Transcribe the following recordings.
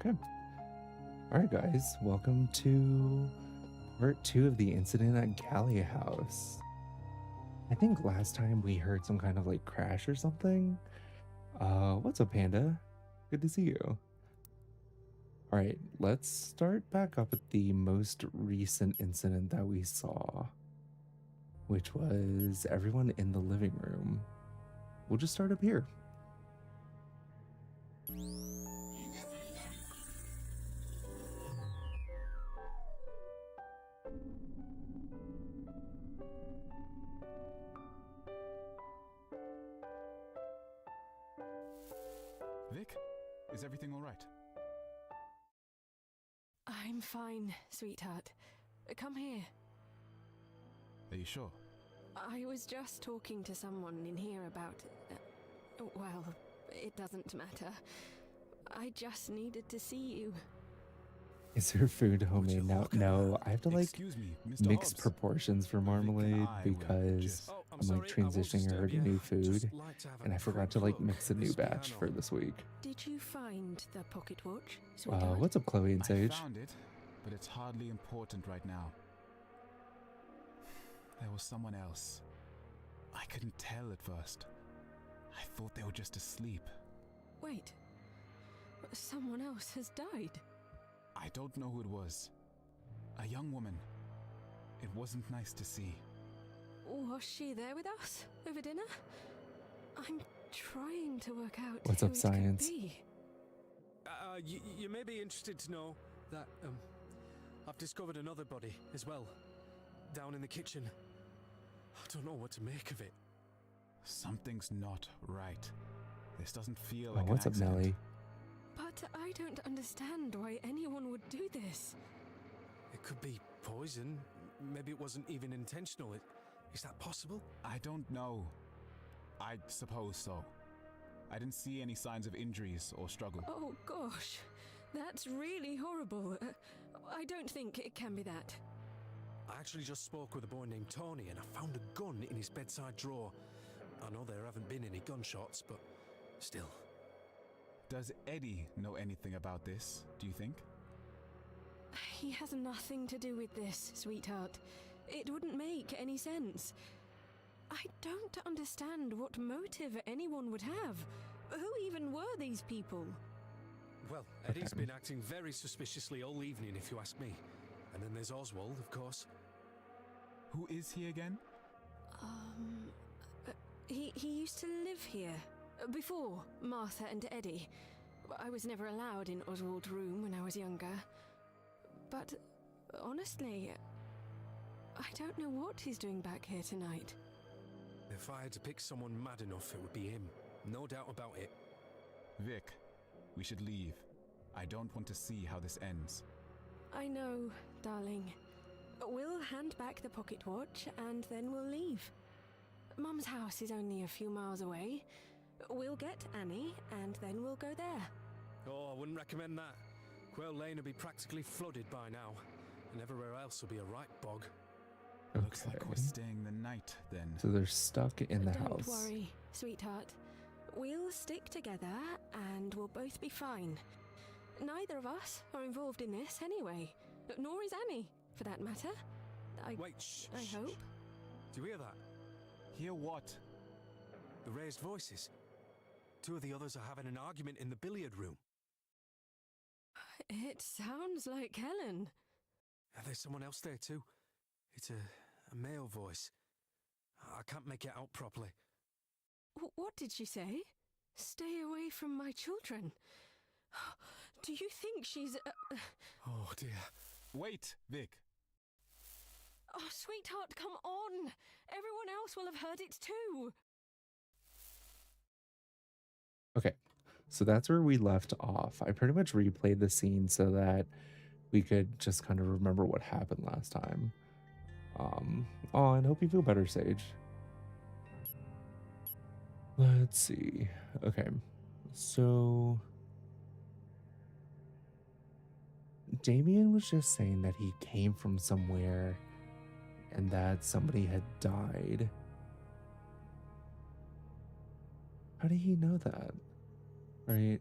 Okay. All right, guys. Welcome to part 2 of the incident at Galley House. I think last time we heard some kind of like crash or something. What's up, Panda? Good to see you. All right, let's start back up at the most recent incident that we saw, which was everyone in the living room. We'll just start up here. Vic, is everything all right? I'm fine, sweetheart. Come here. Are you sure? I was just talking to someone in here about... well, it doesn't matter. I just needed to see you. Is there food homemade now? No, I have to like Excuse me, Mr. mix Hobbs. proportions for Vic and marmalade I will because just- I'm like transitioning her to new food, and I forgot to like mix a new batch for this week. Did you find the pocket watch, sweetheart? What's up, Chloe and I Sage? found it, but it's hardly important right now. There was someone else. I couldn't tell at first. I thought they were just asleep. Wait. Someone else has died. I don't know who it was. A young woman. It wasn't nice to see. Was she there with us over dinner? I'm trying to work out What's who up, it could Science? be. You may be interested to know that I've discovered another body as well, down in the kitchen. I don't know what to make of it. Something's not right. This doesn't feel Oh, like what's an up, accident. Nelly? But I don't understand why anyone would do this. It could be poison. Maybe it wasn't even intentional. Is that possible? I don't know. I suppose so. I didn't see any signs of injuries or struggle. Oh gosh, that's really horrible. I don't think it can be that. I actually just spoke with a boy named Tony and I found a gun in his bedside drawer. I know there haven't been any gunshots, but still. Does Eddie know anything about this, do you think? He has nothing to do with this, sweetheart. It wouldn't make any sense. I don't understand what motive anyone would have. Who even were these people? Well, Eddie's been acting very suspiciously all evening, if you ask me. And then there's Oswald, of course. Who is he again? He used to live here. Before Martha and Eddie. I was never allowed in Oswald's room when I was younger. But honestly, I don't know what he's doing back here tonight. If I had to pick someone mad enough, it would be him. No doubt about it. Vic, we should leave. I don't want to see how this ends. I know, darling. We'll hand back the pocket watch and then we'll leave. Mum's house is only a few miles away. We'll get Annie and then we'll go there. Oh, I wouldn't recommend that. Quail Lane will be practically flooded by now, and everywhere else will be a right bog. Looks like we're staying the night then. So they're stuck in the house. Don't worry, sweetheart. We'll stick together and we'll both be fine. Neither of us are involved in this anyway. Nor is Annie, for that matter. Wait, shh. I hope. Do you hear that? Hear what? The raised voices. Two of the others are having an argument in the billiard room. It sounds like Helen. There's someone else there too. It's a male voice. I can't make it out properly. What did she say? Stay away from my children. Do you think she's... Oh dear. Wait, Vic. Oh, sweetheart, come on. Everyone else will have heard it too. Okay, so that's where we left off. I pretty much replayed the scene so that we could just kind of remember what happened last time. Oh, and hope you feel better, Sage. Let's see. Okay, so Damien was just saying that he came from somewhere and that somebody had died. How did he know that? Right?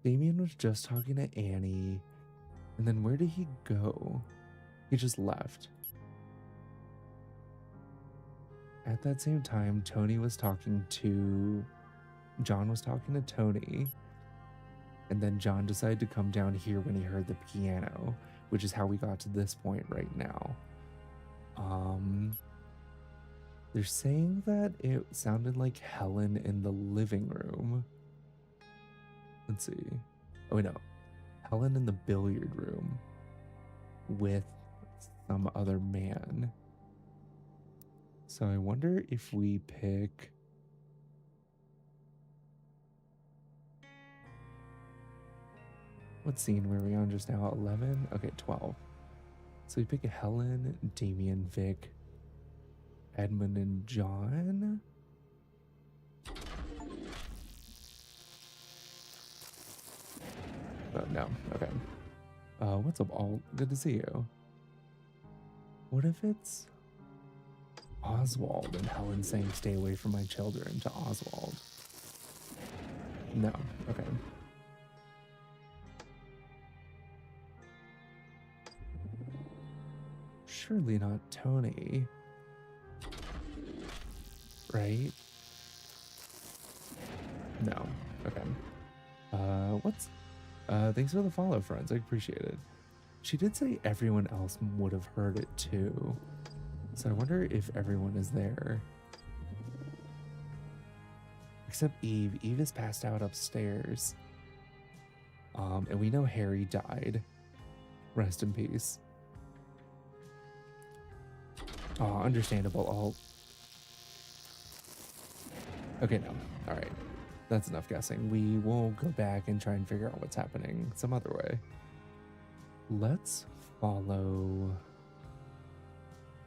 Damien was just talking to Annie, and then where did he go? He just left. At that same time, John was talking to Tony, and then John decided to come down here when he heard the piano, which is how we got to this point right now. They're saying that it sounded like Helen in the living room. Let's see. Oh, wait, no. Helen in the billiard room with some other man. So I wonder if we pick... What scene were we on just now? 11? Okay, 12. So we pick Helen, Damien, Vic, Edmund, and John. Oh, no. Okay. What's up, all? Good to see you. What if it's Oswald and Helen saying stay away from my children to Oswald? No. Okay. Surely not Tony. Right? No. Okay. Thanks for the follow, friends. I appreciate it. She did say everyone else would have heard it too. So I wonder if everyone is there. Except Eve. Eve is passed out upstairs. And we know Harry died. Rest in peace. Oh, understandable. Okay, no. Alright. That's enough guessing. We will go back and try and figure out what's happening some other way. Let's follow...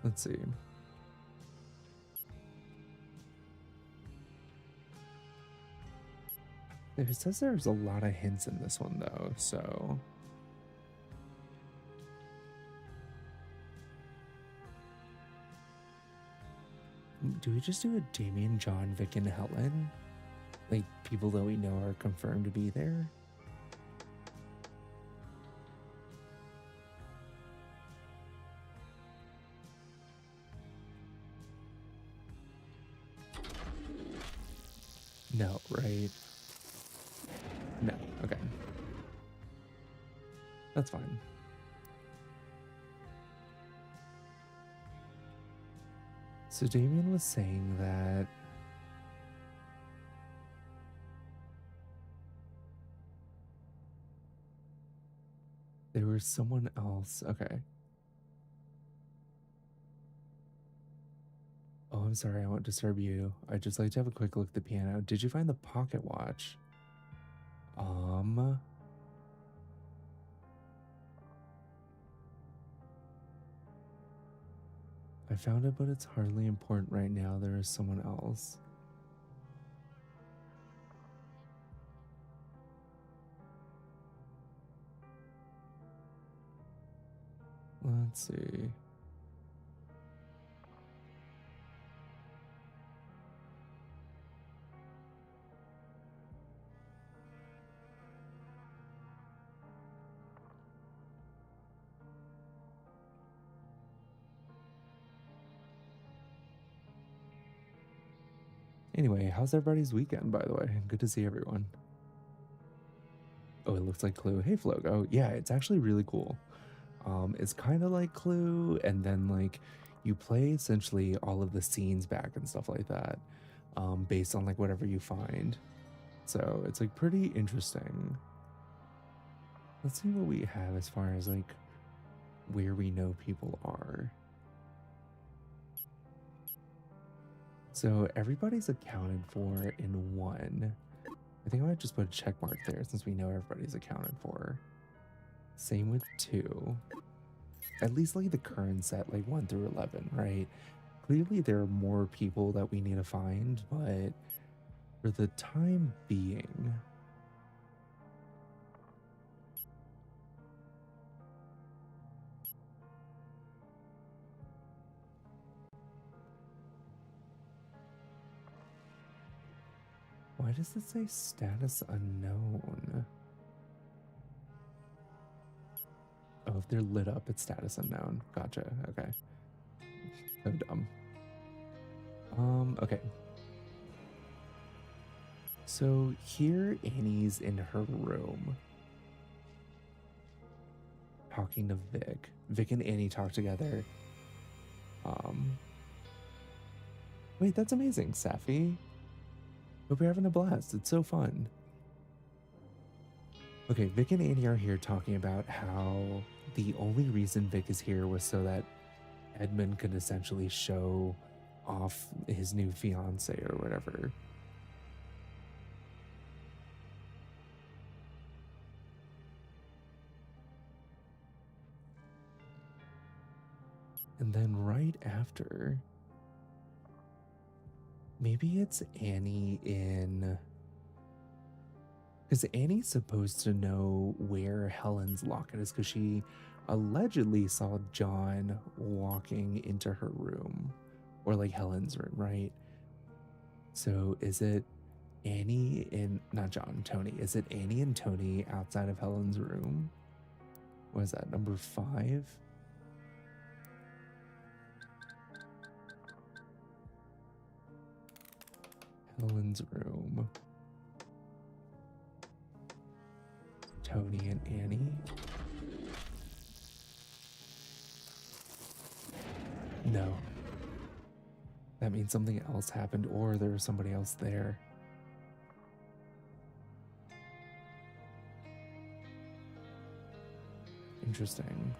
Let's see. It says there's a lot of hints in this one, though, so... Do we just do a Damien, John, Vic, and Helen? Like, people that we know are confirmed to be there? No, right? No, okay. That's fine. So Damien was saying that there was someone else. Okay. Oh, I'm sorry. I won't disturb you. I'd just like to have a quick look at the piano. Did you find the pocket watch? I found it, but it's hardly important right now. There is someone else. Let's see. Anyway, how's everybody's weekend, by the way? Good to see everyone. Oh, it looks like Clue. Hey, Flogo. Oh, yeah, it's actually really cool. It's kind of like Clue, and then like you play essentially all of the scenes back and stuff like that, based on like whatever you find. So it's like pretty interesting. Let's see what we have as far as like where we know people are. So everybody's accounted for in one. I think I might just put a check mark there since we know everybody's accounted for. Same with 2. At least like the current set, like 1 through 11, right? Clearly there are more people that we need to find, but for the time being... Why does it say status unknown? if they're lit up, it's status unknown. Gotcha. Okay. So dumb. Okay. So here Annie's in her room talking to Vic. Vic and Annie talk together. Wait, that's amazing, Safi. Hope you're having a blast. It's so fun. Okay, Vic and Annie are here talking about how the only reason Vic is here was so that Edmund could essentially show off his new fiance or whatever. And then right after, maybe it's Annie in... Because Annie's supposed to know where Helen's locket is because she allegedly saw John walking into her room. Or like Helen's room, right? So is it Annie and... Not John, Tony. Is it Annie and Tony outside of Helen's room? What is that, number 5? Helen's room. Tony and Annie. No. That means something else happened, or there was somebody else there. Interesting.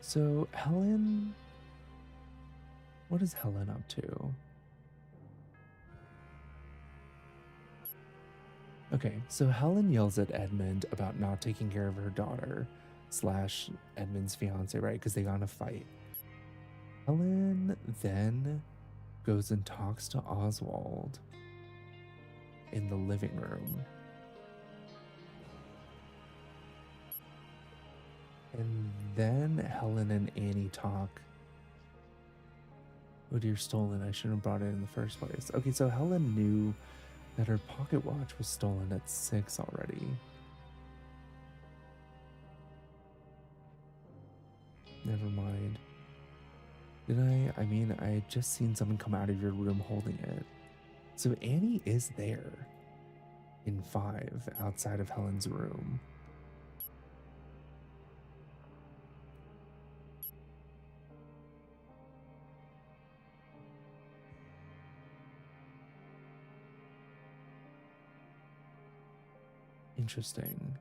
So Helen, what is Helen up to? Okay, so Helen yells at Edmund about not taking care of her daughter slash Edmund's fiance, right? Because they got in a fight. Helen then goes and talks to Oswald in the living room. And then Helen and Annie talk. Oh dear, stolen. I shouldn't have brought it in the first place. Okay, so Helen knew that her pocket watch was stolen at 6 already. Never mind. Did I? I mean, I had just seen someone come out of your room holding it. So Annie is there in 5 outside of Helen's room. Interesting.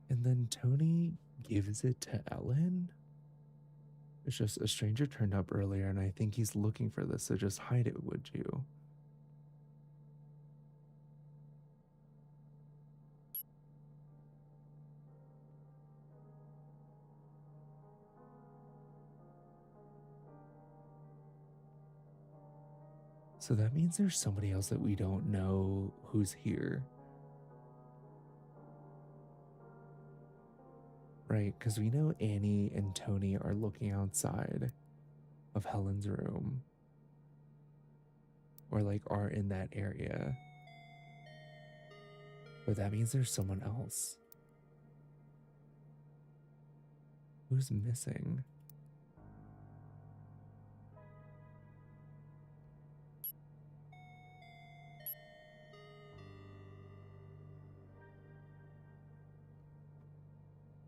And then Tony gives it to Ellen? It's just a stranger turned up earlier and I think he's looking for this, so just hide it, would you? So that means there's somebody else that we don't know who's here. Right, because we know Annie and Tony are looking outside of Helen's room. Or like are in that area. But that means there's someone else. Who's missing?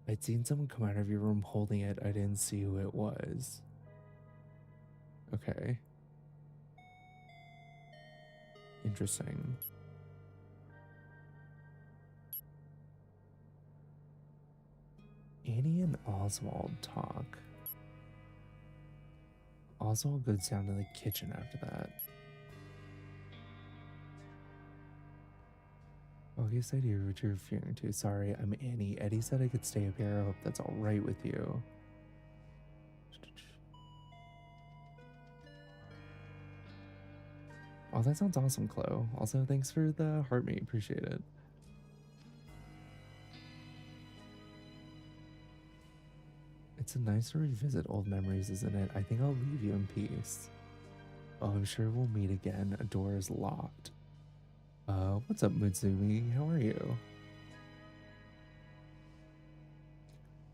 I'd seen someone come out of your room holding it. I didn't see who it was. Okay. Interesting. Annie and Oswald talk. Oswald goes down to the kitchen after that. August idea what you're referring to. Sorry, I'm Annie. Eddie said I could stay up here. I hope that's all right with you. Oh, that sounds awesome, Chloe. Also, thanks for the heart mate. Appreciate it. It's nice to revisit old memories, isn't it? I think I'll leave you in peace. Oh, I'm sure we'll meet again. A door is locked. What's up, Mutsumi? How are you?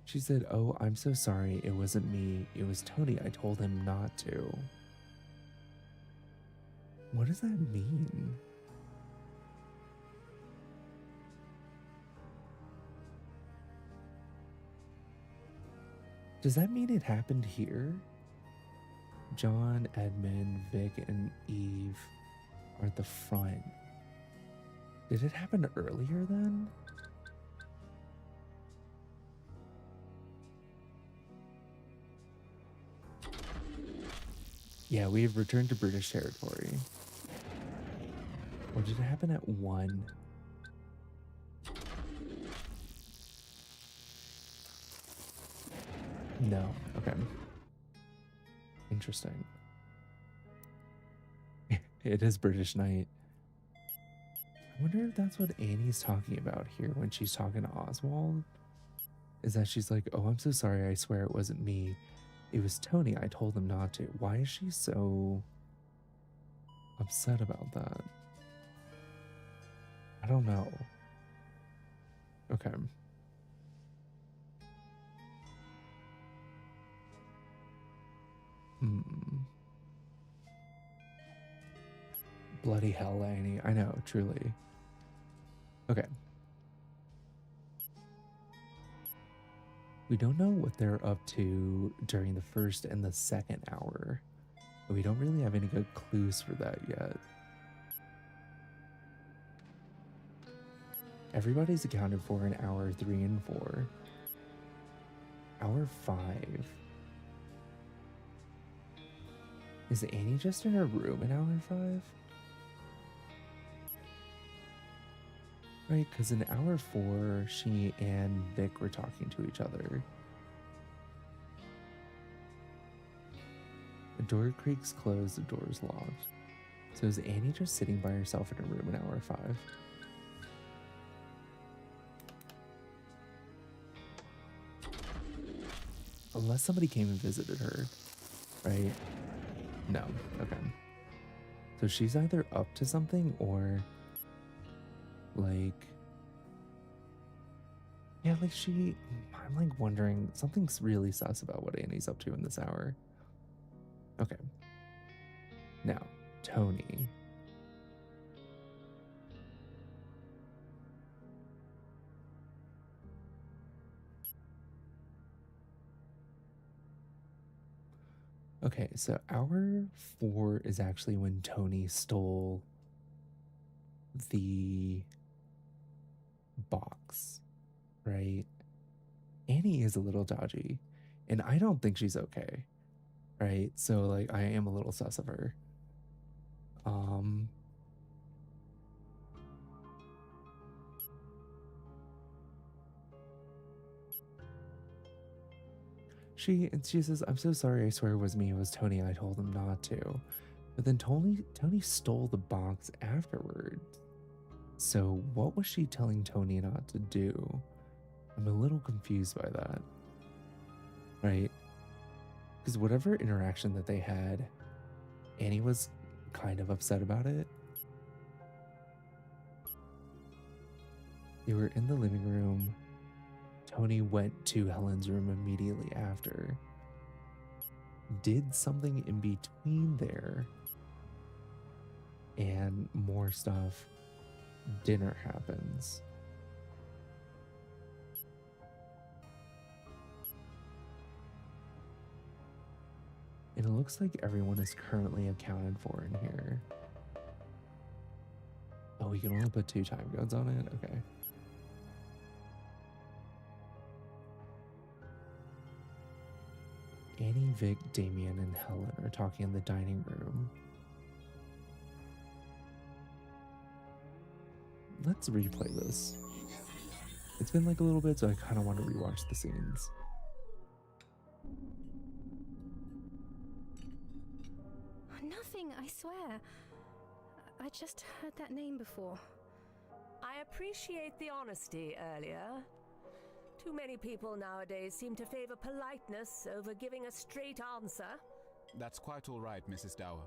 She said, oh, I'm so sorry. It wasn't me. It was Tony. I told him not to. What does that mean? Does that mean it happened here? John, Edmund, Vic, and Eve are at the front. Did it happen earlier then? Yeah, we have returned to British territory. Or did it happen at 1? No. Okay. Interesting. It is British night. I wonder if that's what Annie's talking about here when she's talking to Oswald. Is that she's like, oh, I'm so sorry. I swear it wasn't me. It was Tony. I told him not to. Why is she so upset about that? I don't know. Okay. Bloody hell, Annie. I know, truly. Okay. We don't know what they're up to during the first and the second hour. But we don't really have any good clues for that yet. Everybody's accounted for in hour 3 and 4. Hour 5. Is Annie just in her room in hour 5? Right, because in hour 4, she and Vic were talking to each other. The door creaks closed, the door is locked. So is Annie just sitting by herself in her room in hour 5? Unless somebody came and visited her, right? No, okay. So she's either up to something or like, yeah, like I'm like wondering, something's really sus about what Annie's up to in this hour. Okay. Now, Tony. Okay, so hour 4 is actually when Tony stole the box, right? Annie is a little dodgy, and I don't think she's okay, right? So, like, I am a little sus of her. She says, I'm so sorry, I swear it was me, it was Tony, I told him not to. But then Tony stole the box afterwards. So what was she telling Tony not to do? I'm a little confused by that. Right? Because whatever interaction that they had, Annie was kind of upset about it. They were in the living room. Tony went to Helen's room immediately after. Did something in between there. And more stuff. Dinner happens. And it looks like everyone is currently accounted for in here. Oh, we can only put 2 time codes on it? Okay. Annie, Vic, Damien, and Helen are talking in the dining room. Let's replay this. It's been like a little bit, so I kind of want to rewatch the scenes. Nothing, I swear. I just heard that name before. I appreciate the honesty earlier. Too many people nowadays seem to favor politeness over giving a straight answer. That's quite all right, Mrs. Dower.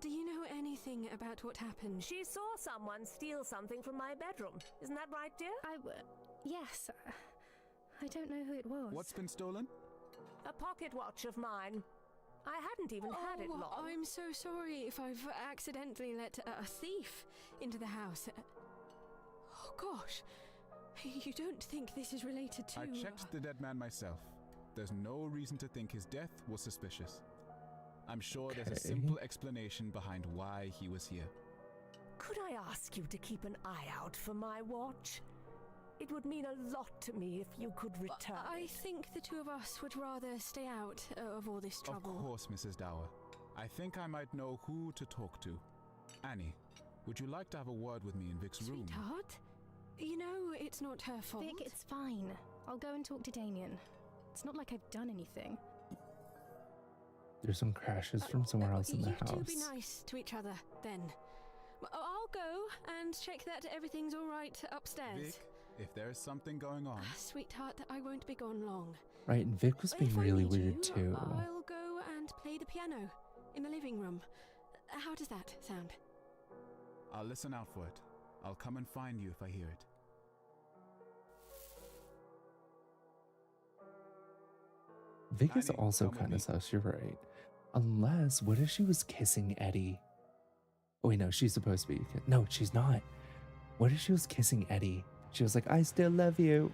Do you know anything about what happened? She saw someone steal something from my bedroom. Isn't that right, dear? Yes. I don't know who it was. What's been stolen? A pocket watch of mine. I hadn't even had it long. I'm so sorry if I've accidentally let a thief into the house. Oh, gosh. You don't think this is related to... I checked the dead man myself. There's no reason to think his death was suspicious. I'm sure there's a simple explanation behind why he was here. Could I ask you to keep an eye out for my watch? It would mean a lot to me if you could return. I think the two of us would rather stay out of all this trouble. Of course, Mrs. Dower. I think I might know who to talk to. Annie, would you like to have a word with me in Vic's room? Sweetheart, you know it's not her fault. Vic, it's fine. I'll go and talk to Damien. It's not like I've done anything. There's some crashes from somewhere else in the house. You two be nice to each other, then. I'll go and check that everything's all right upstairs. Vic, if there is something going on... Sweetheart, I won't be gone long. Right, and Vic was being If I really need weird you, too. I'll go and play the piano in the living room. How does that sound? I'll listen out for it. I'll come and find you if I hear it. Vic is Annie, also come with kind me. of sus, you're right. Unless, what if she was kissing Eddie? Oh, wait, no, she's supposed to be. No, she's not. What if she was kissing Eddie? She was like, I still love you.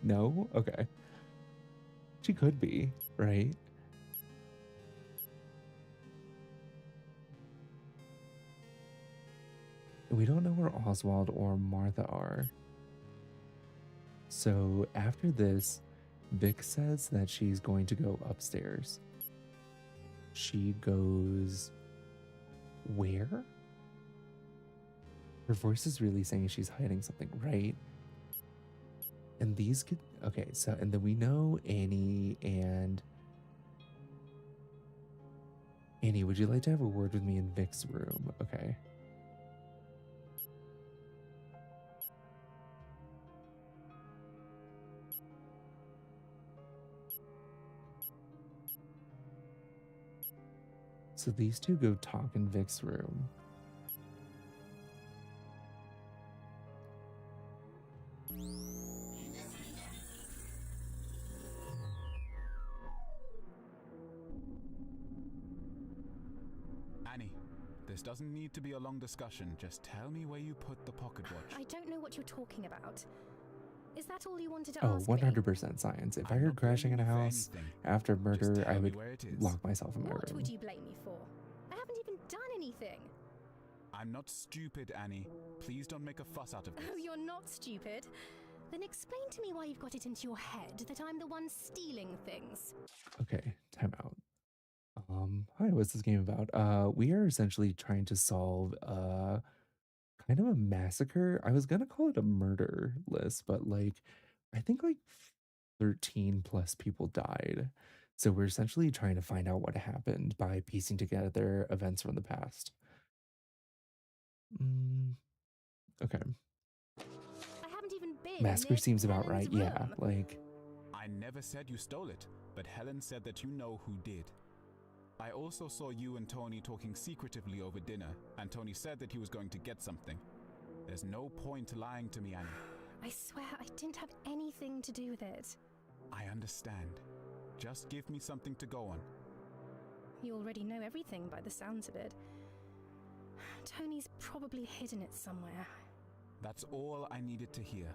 No? Okay. She could be, right? We don't know where Oswald or Martha are. So after this, Vic says that she's going to go upstairs. She goes where? Her voice is really saying she's hiding something, right? And these could, okay, so, and then we know Annie, would you like to have a word with me in Vic's room? Okay. So these two go talk in Vic's room. Annie, this doesn't need to be a long discussion. Just tell me where you put the pocket watch. I don't know what you're talking about. Is that all you wanted to Oh, ask me? 100% science. If I I'm heard not crashing in a blaming you for house anything. after Just murder, tell I me would where it is. lock myself in my What room. would you blame me for? I haven't even done anything. I'm not stupid, Annie. Please don't make a fuss out of this. Oh, you're not stupid. Then explain to me why you've got it into your head that I'm the one stealing things. Okay, time out. Hi, what's this game about? We are essentially trying to solve kind of a massacre. I was gonna call it a murder list, but like I think like 13 plus people died. So we're essentially trying to find out what happened by piecing together events from the past. Okay. I haven't even been Massacre near seems about Helen's right. Yeah, room. like I never said you stole it, but Helen said that you know who did. I also saw you and Tony talking secretively over dinner, and Tony said that he was going to get something. There's no point lying to me, Annie. I swear I didn't have anything to do with it. I understand. Just give me something to go on. You already know everything by the sounds of it. Tony's probably hidden it somewhere. That's all I needed to hear.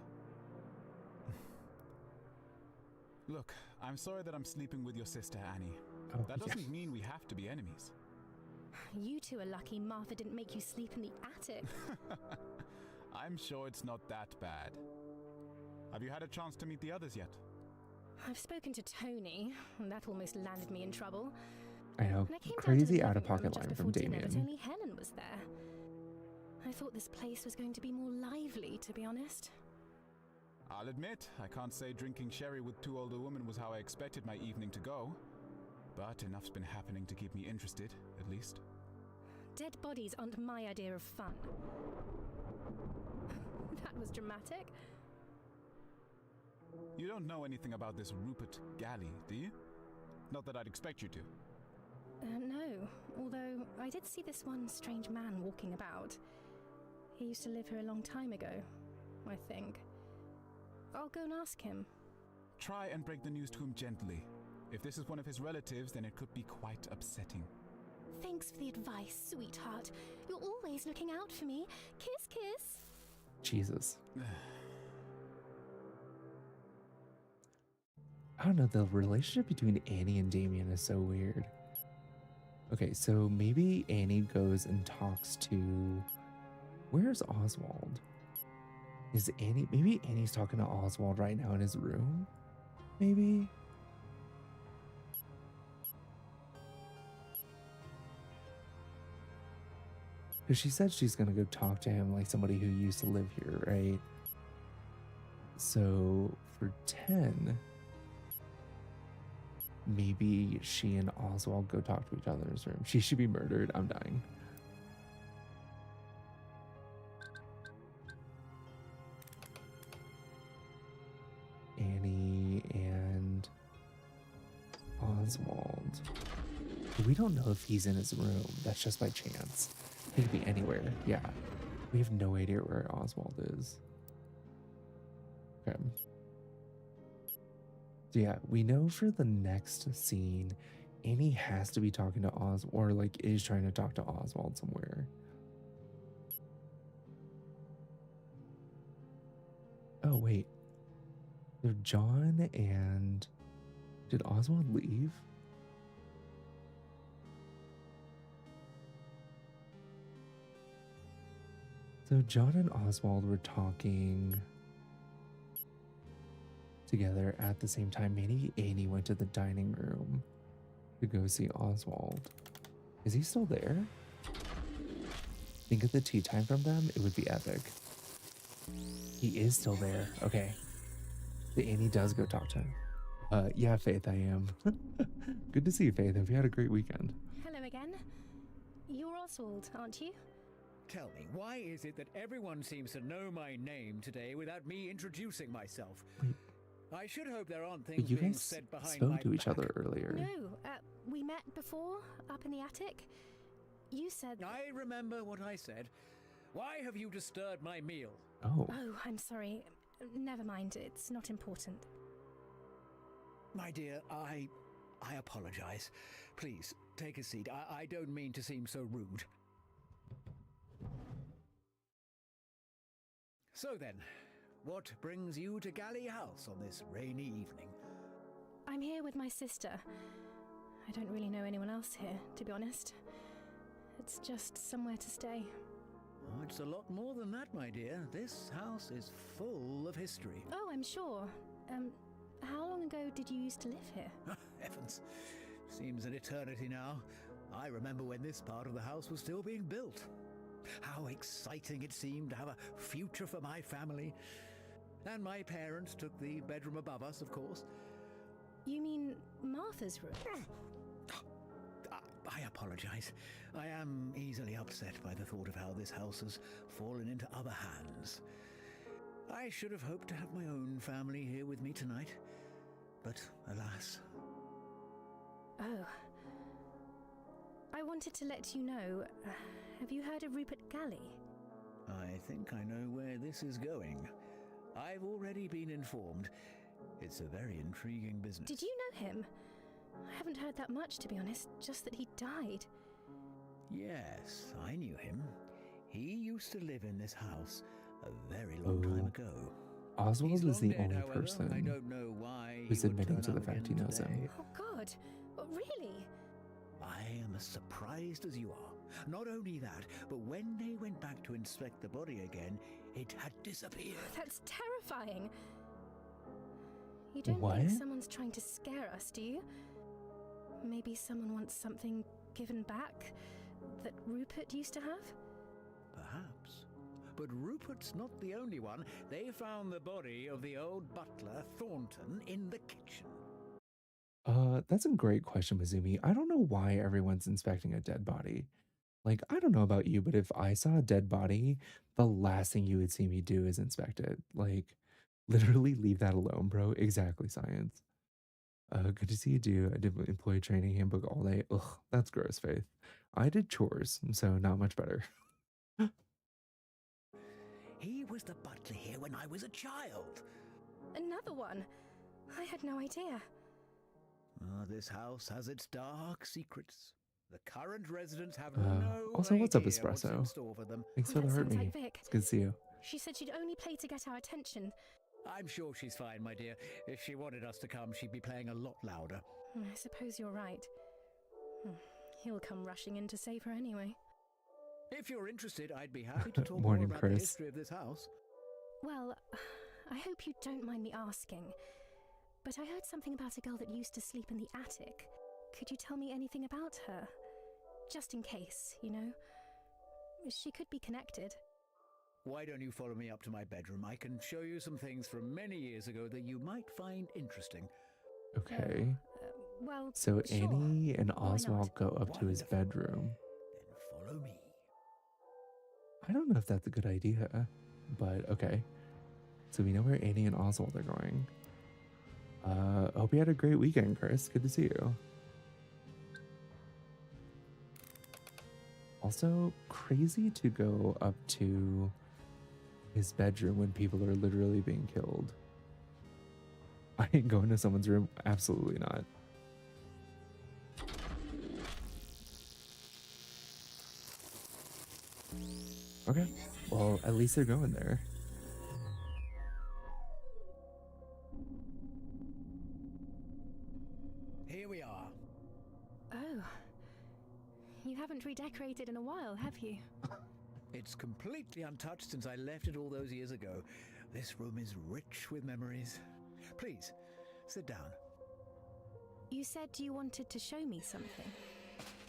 Look, I'm sorry that I'm sleeping with your sister, Annie. oh, That yeah. doesn't mean we have to be enemies. You two are lucky Martha didn't make you sleep in the attic. I'm sure it's not that bad. Have you had a chance to meet the others yet? I've spoken to Tony, and that almost landed me in trouble. I know. And I came down to Crazy the living out-of-pocket room just line from before dinner, but Damien. only Helen was there. I thought this place was going to be more lively, to be honest. I'll admit, I can't say drinking sherry with two older women was how I expected my evening to go. But enough's been happening to keep me interested, at least. Dead bodies aren't my idea of fun. That was dramatic. You don't know anything about this Rupert Galley, do you? Not that I'd expect you to. No, although I did see this one strange man walking about. He used to live here a long time ago, I think. I'll go and ask him. Try and break the news to him gently. If this is one of his relatives, then it could be quite upsetting. Thanks for the advice, sweetheart. You're always looking out for me. Kiss, kiss. Jesus. I don't know, the relationship between Annie and Damien is so weird. Okay, so maybe Annie goes and talks to... Where's Oswald? Is Annie... Maybe Annie's talking to Oswald right now in his room? Maybe? Because she said she's going to go talk to him like somebody who used to live here, right? So for 10, maybe she and Oswald go talk to each other in his room. She should be murdered. I'm dying. Annie and Oswald. We don't know if he's in his room. That's just by chance. He could be anywhere. Yeah. We have no idea where Oswald is. Okay. So yeah, we know for the next scene, Annie has to be talking to Oswald, or like is trying to talk to Oswald somewhere. Oh, wait. So John and... Did Oswald leave? So John and Oswald were talking together at the same time. Maybe Annie went to the dining room to go see Oswald. Is he still there? Think of the tea time from them. It would be epic. He is still there. Okay. The Annie does go talk to him. Yeah, Faith, I am. Good to see you, Faith. Have you had a great weekend? Hello again. You're Oswald, aren't you? Tell me, why is it that everyone seems to know my name today without me introducing myself? Wait. I should hope there aren't things You being guys said behind spoke my to each back. other earlier. No, we met before, up in the attic. You said... I remember what I said. Why have you disturbed my meal? Oh. Oh, I'm sorry. Never mind, it's not important. My dear, I apologize. Please, take a seat. I don't mean to seem so rude. So then, what brings you to Galley House on this rainy evening? I'm here with my sister. I don't really know anyone else here, to be honest. It's just somewhere to stay. Oh, it's a lot more than that, my dear. This house is full of history. Oh, I'm sure. How long ago did you used to live here? Heavens, seems an eternity now. I remember when this part of the house was still being built. How exciting it seemed to have a future for my family. And my parents took the bedroom above us, of course. You mean Martha's room? I apologize. I am easily upset by the thought of how this house has fallen into other hands. I should have hoped to have my own family here with me tonight. But alas. Oh. I wanted to let you know. Have you heard of Rupert Galley? I think I know where this is going. I've already been informed. It's a very intriguing business. Did you know him? I haven't heard that much, to be honest, just that he died. Yes, I knew him. He used to live in this house a very long time ago. Oswald He's is long the dead, only however. I person don't know why who's he would admitting turn to the up fact he again knows him. today. Oh, God. Really? I am as surprised as you are. Not only that, but when they went back to inspect the body again, it had disappeared. That's terrifying. You don't What? think someone's trying to scare us, do you? Maybe someone wants something given back that Rupert used to have? Perhaps. But Rupert's not the only one. They found the body of the old butler, Thornton, in the kitchen. That's a great question, Mizumi. I don't know why everyone's inspecting a dead body. Like, I don't know about you, but if I saw a dead body, the last thing you would see me do is inspect it. Like, literally leave that alone, bro. Exactly, science. Good to see you do. I did employee training handbook all day. Ugh, that's gross, Faith. I did chores, so not much better. He was the butler here when I was a child. Another one? I had no idea. This house has its dark secrets. The current residents have no Also, what's up, idea what's in Espresso? store for them. Thanks Oh, for the that heart, sounds like me. Vic. It's good to see you. She said she'd only play to get our attention. I'm sure she's fine, my dear. If she wanted us to come, she'd be playing a lot louder. I suppose you're right. He'll come rushing in to save her anyway. If you're interested, I'd be happy to talk Morning, more about the Chris. history of this house. Well, I hope you don't mind me asking, but I heard something about a girl that used to sleep in the attic. Could you tell me anything about her? Just in case, you know? She could be connected. Why don't you follow me up to my bedroom? I can show you some things from many years ago that you might find interesting. Okay. Well, So sure. Annie and Why Oswald not? go up to his Wonderful. bedroom. Then follow me. I don't know if that's a good idea, but okay. So we know where Annie and Oswald are going. Hope you had a great weekend, Chris. Good to see you. Also, crazy to go up to his bedroom when people are literally being killed. I ain't going to someone's room. Absolutely not. Okay. Well, at least they're going there. Here we are. Oh. You haven't redecorated in a while, have you? It's completely untouched since I left it all those years ago. This room is rich with memories. Please, sit down. You said you wanted to show me something.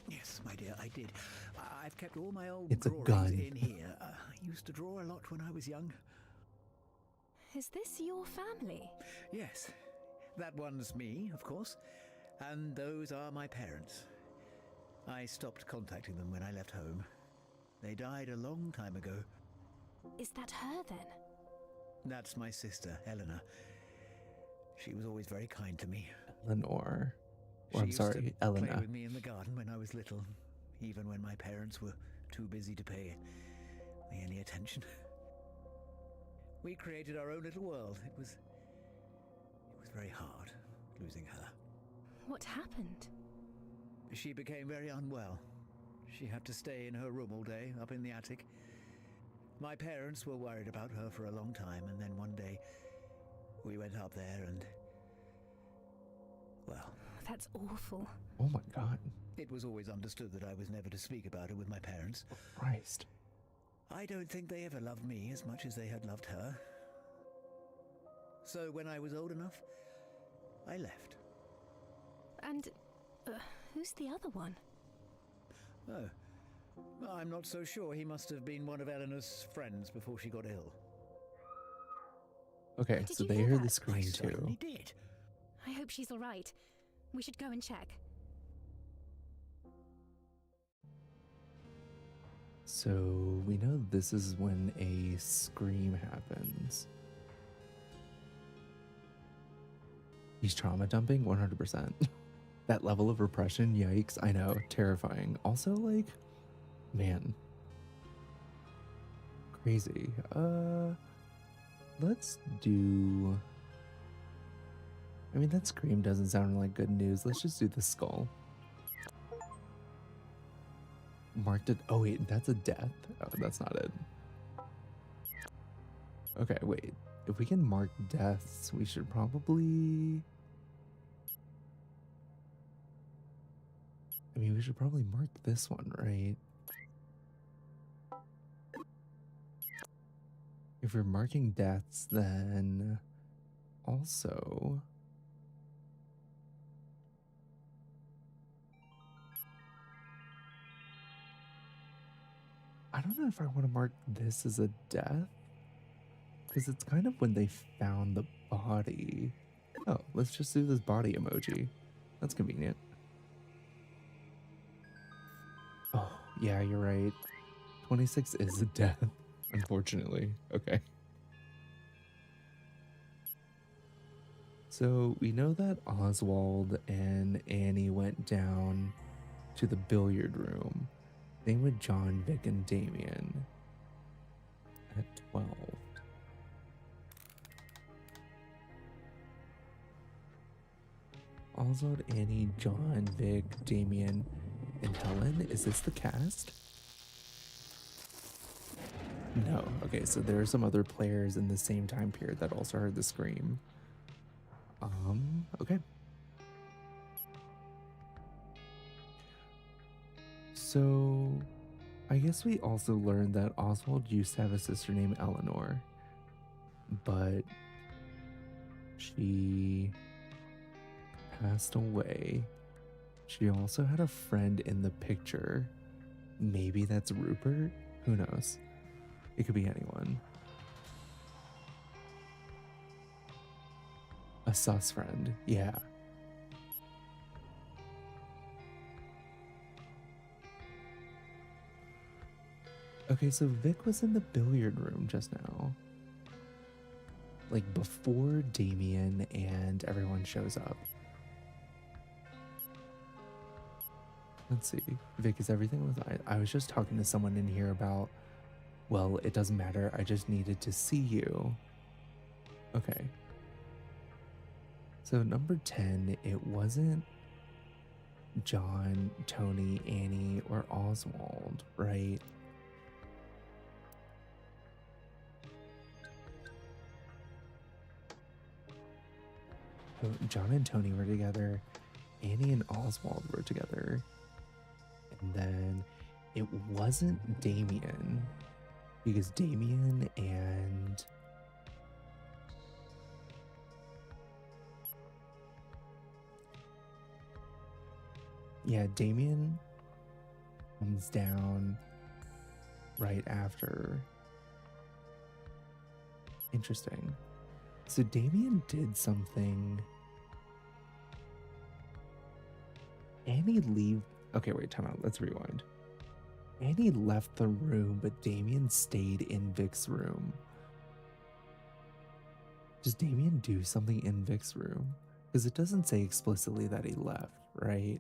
Yes, my dear, I did. I've kept all my old It's a drawings gun. in here. I used to draw a lot when I was young. Is this your family? Yes, that one's me, of course. And those are my parents. I stopped contacting them when I left home. They died a long time ago. Is that her then? That's my sister, Eleanor. She was always very kind to me. Lenore. She Or I'm used sorry, to play Elena. with me in the garden when I was little, even when my parents were too busy to pay me any attention. We created our own little world. It was very hard losing her. What happened? She became very unwell. She had to stay in her room all day, up in the attic. My parents were worried about her for a long time, and then one day we went up there and, well, That's awful. Oh my god. it was always understood that I was never to speak about it with my parents. Christ. I don't think they ever loved me as much as they had loved her. So when I was old enough, I left. And who's the other one? Oh, I'm not so sure. He must have been one of Eleanor's friends before she got ill. Okay, Did so you they hear heard that? the scream I too. certainly did. I hope she's all right. We should go and check. So we know this is when a scream happens. He's trauma dumping 100%. That level of repression, yikes. I know, terrifying. Also, like, man, crazy. Let's do. I mean, that scream doesn't sound like good news. Let's just do the skull. Marked it. Oh wait, that's a death. Oh, that's not it. Okay, wait. If we can mark deaths, we should probably. I mean, we should probably mark this one, right? If we're marking deaths, then also. I don't know if I want to mark this as a death. Because it's kind of when they found the body. Oh, let's just do this body emoji. That's convenient. Oh, Yeah, you're right. 26 is a death, unfortunately. Okay. So we know that Oswald and Annie went down to the billiard room. Same with John, Vic, and Damien at 12. Oswald, Annie, John, Vic, Damien, and Helen. Is this the cast? No. Okay, so there are some other players in the same time period that also heard the scream. Okay. So I guess we also learned that Oswald used to have a sister named Eleanor, but she passed away. She also had a friend in the picture. Maybe that's Rupert? Who knows? It could be anyone. A sus friend, yeah. Okay, so Vic was in the billiard room just now. Like before Damien and everyone shows up. Let's see. Vic, is everything with I was just talking to someone in here about, well, it doesn't matter. I just needed to see you. Okay. So number 10, it wasn't John, Tony, Annie, or Oswald, right? John and Tony were together. Annie and Oswald were together. And then it wasn't Damien, because Damien and yeah, Damien comes down right after. Interesting. So Damien did something. Annie leave. Okay, wait, time out. Let's rewind. Annie left the room, but Damien stayed in Vic's room. Does Damien do something in Vic's room? Because it doesn't say explicitly that he left, right?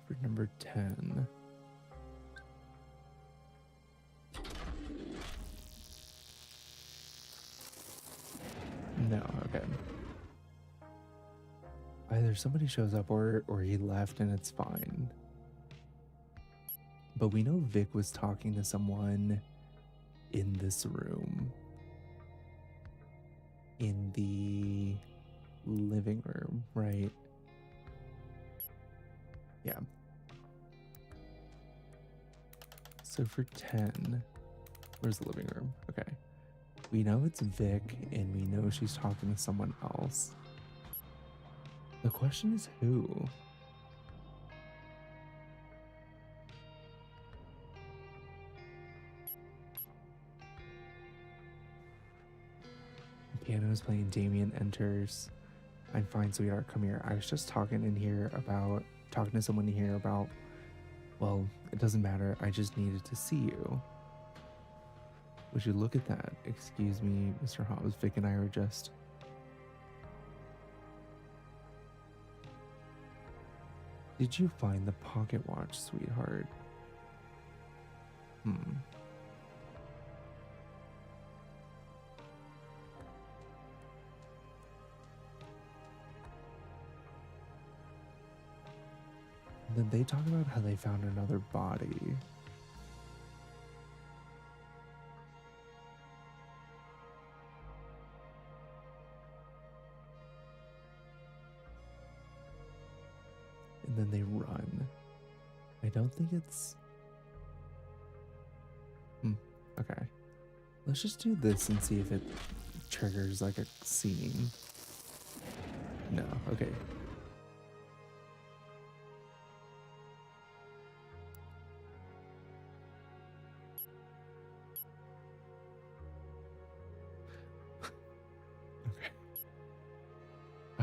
For number 10. No, okay. Either somebody shows up or he left and it's fine. But we know Vic was talking to someone in this room. In the living room, right? Yeah. So for 10, where's the living room? Okay. We know it's Vic, and we know she's talking to someone else. The question is who? The piano is playing, Damien enters. I'm fine, sweetheart, come here. I was just talking to someone in here about, well, it doesn't matter. I just needed to see you. Would you look at that? Excuse me, Mr. Hobbs. Vic and I were just... Did you find the pocket watch, sweetheart? Then they talk about how they found another body. And then they run. I don't think it's... Okay. Let's just do this and see if it triggers like a scene. No, okay.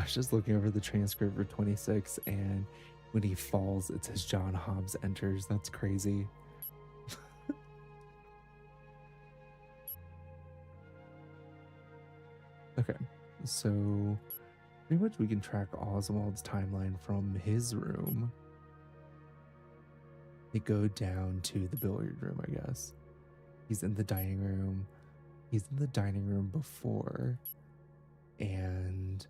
was just looking over the transcript for 26, and when he falls, it says John Hobbs enters. That's crazy. Okay, so pretty much we can track Oswald's timeline from his room. They go down to the billiard room, I guess. He's in the dining room. He's in the dining room before, and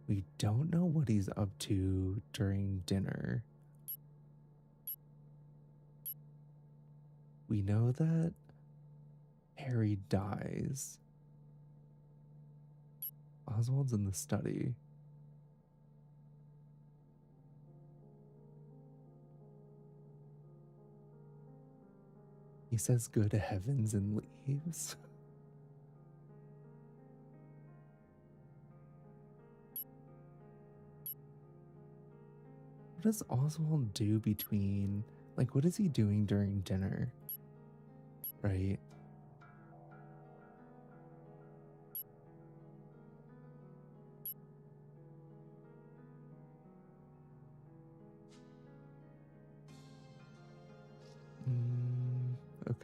we don't know what he's up to during dinner. We know that Harry dies. Oswald's in the study. He says go to heavens and leaves. What does Oswald do between, like, what is he doing during dinner? Right?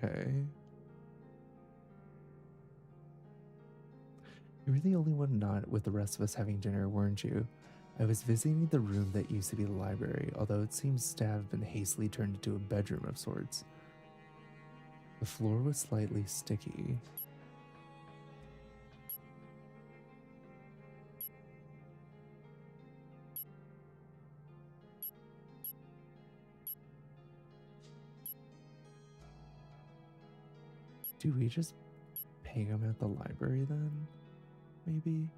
Okay. You were the only one not with the rest of us having dinner, weren't you? I was visiting the room that used to be the library, although it seems to have been hastily turned into a bedroom of sorts. The floor was slightly sticky. Do we just hang him at the library then? Maybe?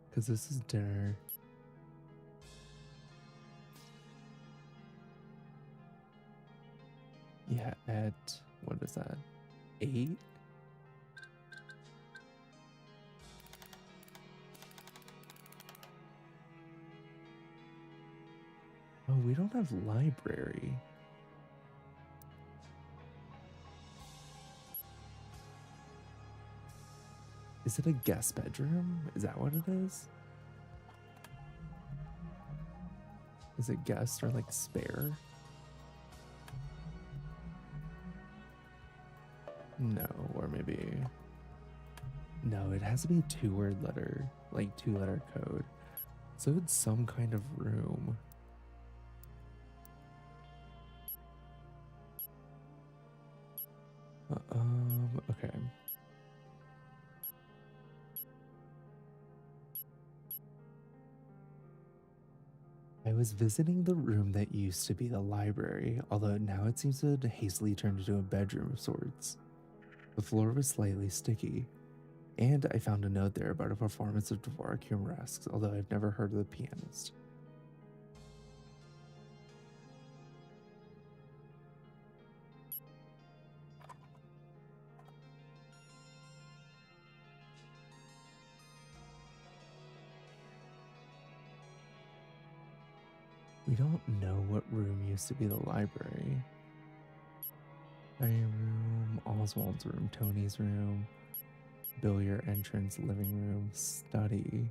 Because this is dinner. Yeah, at, what is that? 8? Oh, we don't have library. Is it a guest bedroom? Is that what it is? Is it guest or like spare? No, or maybe... No, it has to be a 2-word letter, like 2-letter code. So it's some kind of room. Okay. I was visiting the room that used to be the library, although now it seems to have hastily turned into a bedroom of sorts. The floor was slightly sticky, and I found a note there about a performance of Dvorak Humoresk's, although I've never heard of the pianist. We don't know what room used to be the library. Dining room, Oswald's room, Tony's room, billiard entrance, living room, study.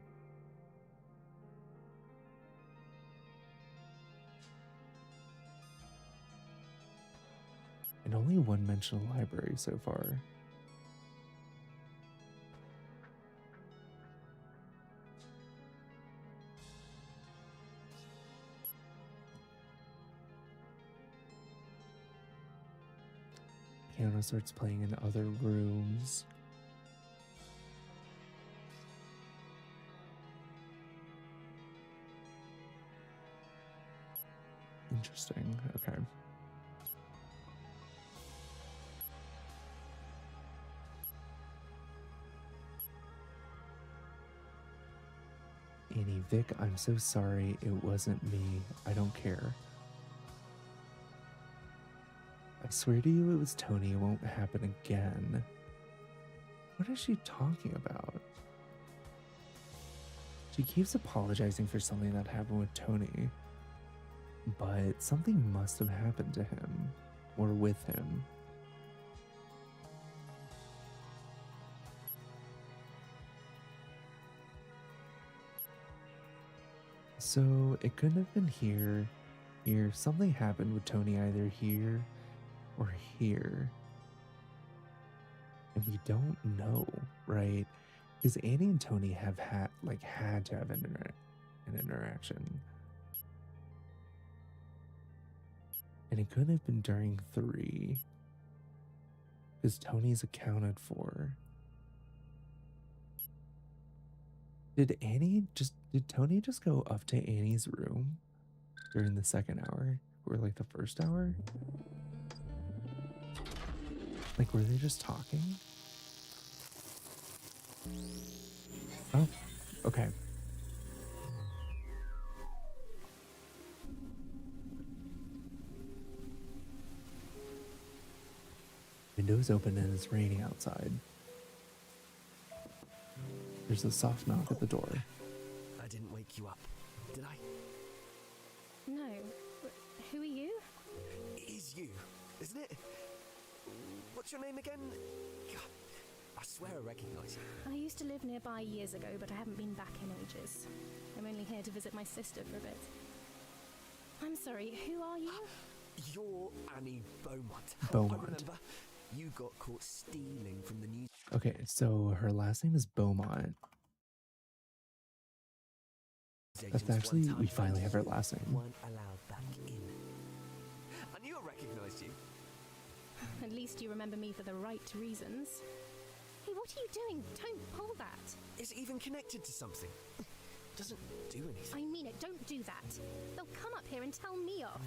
And only one mention of library so far. Piano starts playing in other rooms. Interesting. Okay. Annie, Vic, I'm so sorry. It wasn't me. I don't care. I swear to you it was Tony. It won't happen again. What is she talking about? She keeps apologizing for something that happened with Tony. But something must have happened to him. Or with him. So it couldn't have been here. Here, something happened with Tony either here or here. And we don't know, right? Because Annie and Tony have had to have an interaction. And it couldn't have been during 3. Because Tony's accounted for. Did Tony just go up to Annie's room during the second hour? Or like the first hour? Like, were they just talking? Oh, okay. Windows open and it's raining outside. There's a soft knock at the door. I didn't wake you up, did I? No. Who are you? It is you, isn't it? What's your name again? God, I swear I recognise you. I used to live nearby years ago, but I haven't been back in ages. I'm only here to visit my sister for a bit. I'm sorry, who are you? You're Annie Beaumont. Beaumont. I remember. You got caught stealing from the news. Okay, so her last name is Beaumont. That's actually, we finally have her last name. Weren't allowed back in. I knew I recognised you. At least you remember me for the right reasons. Hey, what are you doing? Don't pull that. Is it even connected to something? Doesn't do anything. I mean it, don't do that. They'll come up here and tell me off.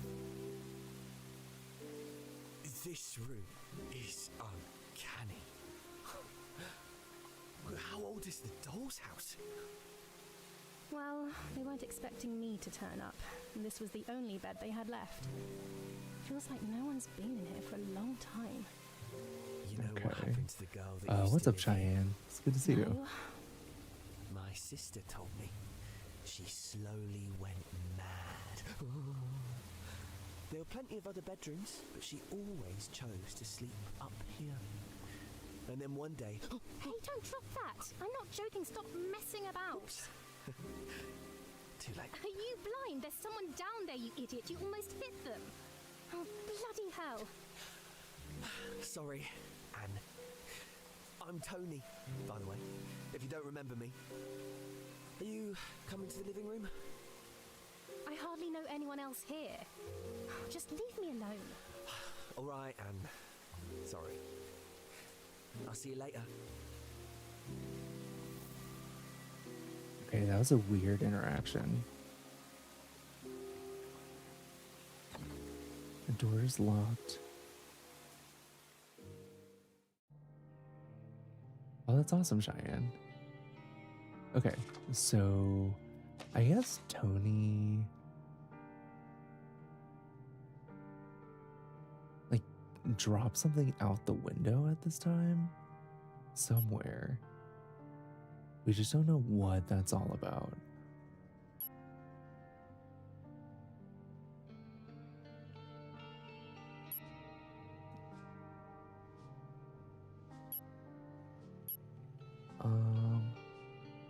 This room is uncanny. How old is the doll's house? Well, they weren't expecting me to turn up, and this was the only bed they had left. Feels like no one's been in here for a long time. You know what Okay. happened to the girl that used What's to up, live here? Cheyenne? It's good to see you. No. My sister told me she slowly went mad. There were plenty of other bedrooms, but she always chose to sleep up here. And then one day... Hey, don't drop that! I'm not joking, stop messing about! Too late. Are you blind? There's someone down there, you idiot! You almost hit them! Oh, bloody hell! Sorry, Anne. I'm Tony, by the way, if you don't remember me. Are you coming to the living room? I hardly know anyone else here. Just leave me alone. All right, Anne. Sorry. I'll see you later. Okay, that was a weird interaction. The door is locked. Oh, that's awesome, Cheyenne. Okay, so I guess Tony like dropped something out the window at this time somewhere. We just don't know what that's all about.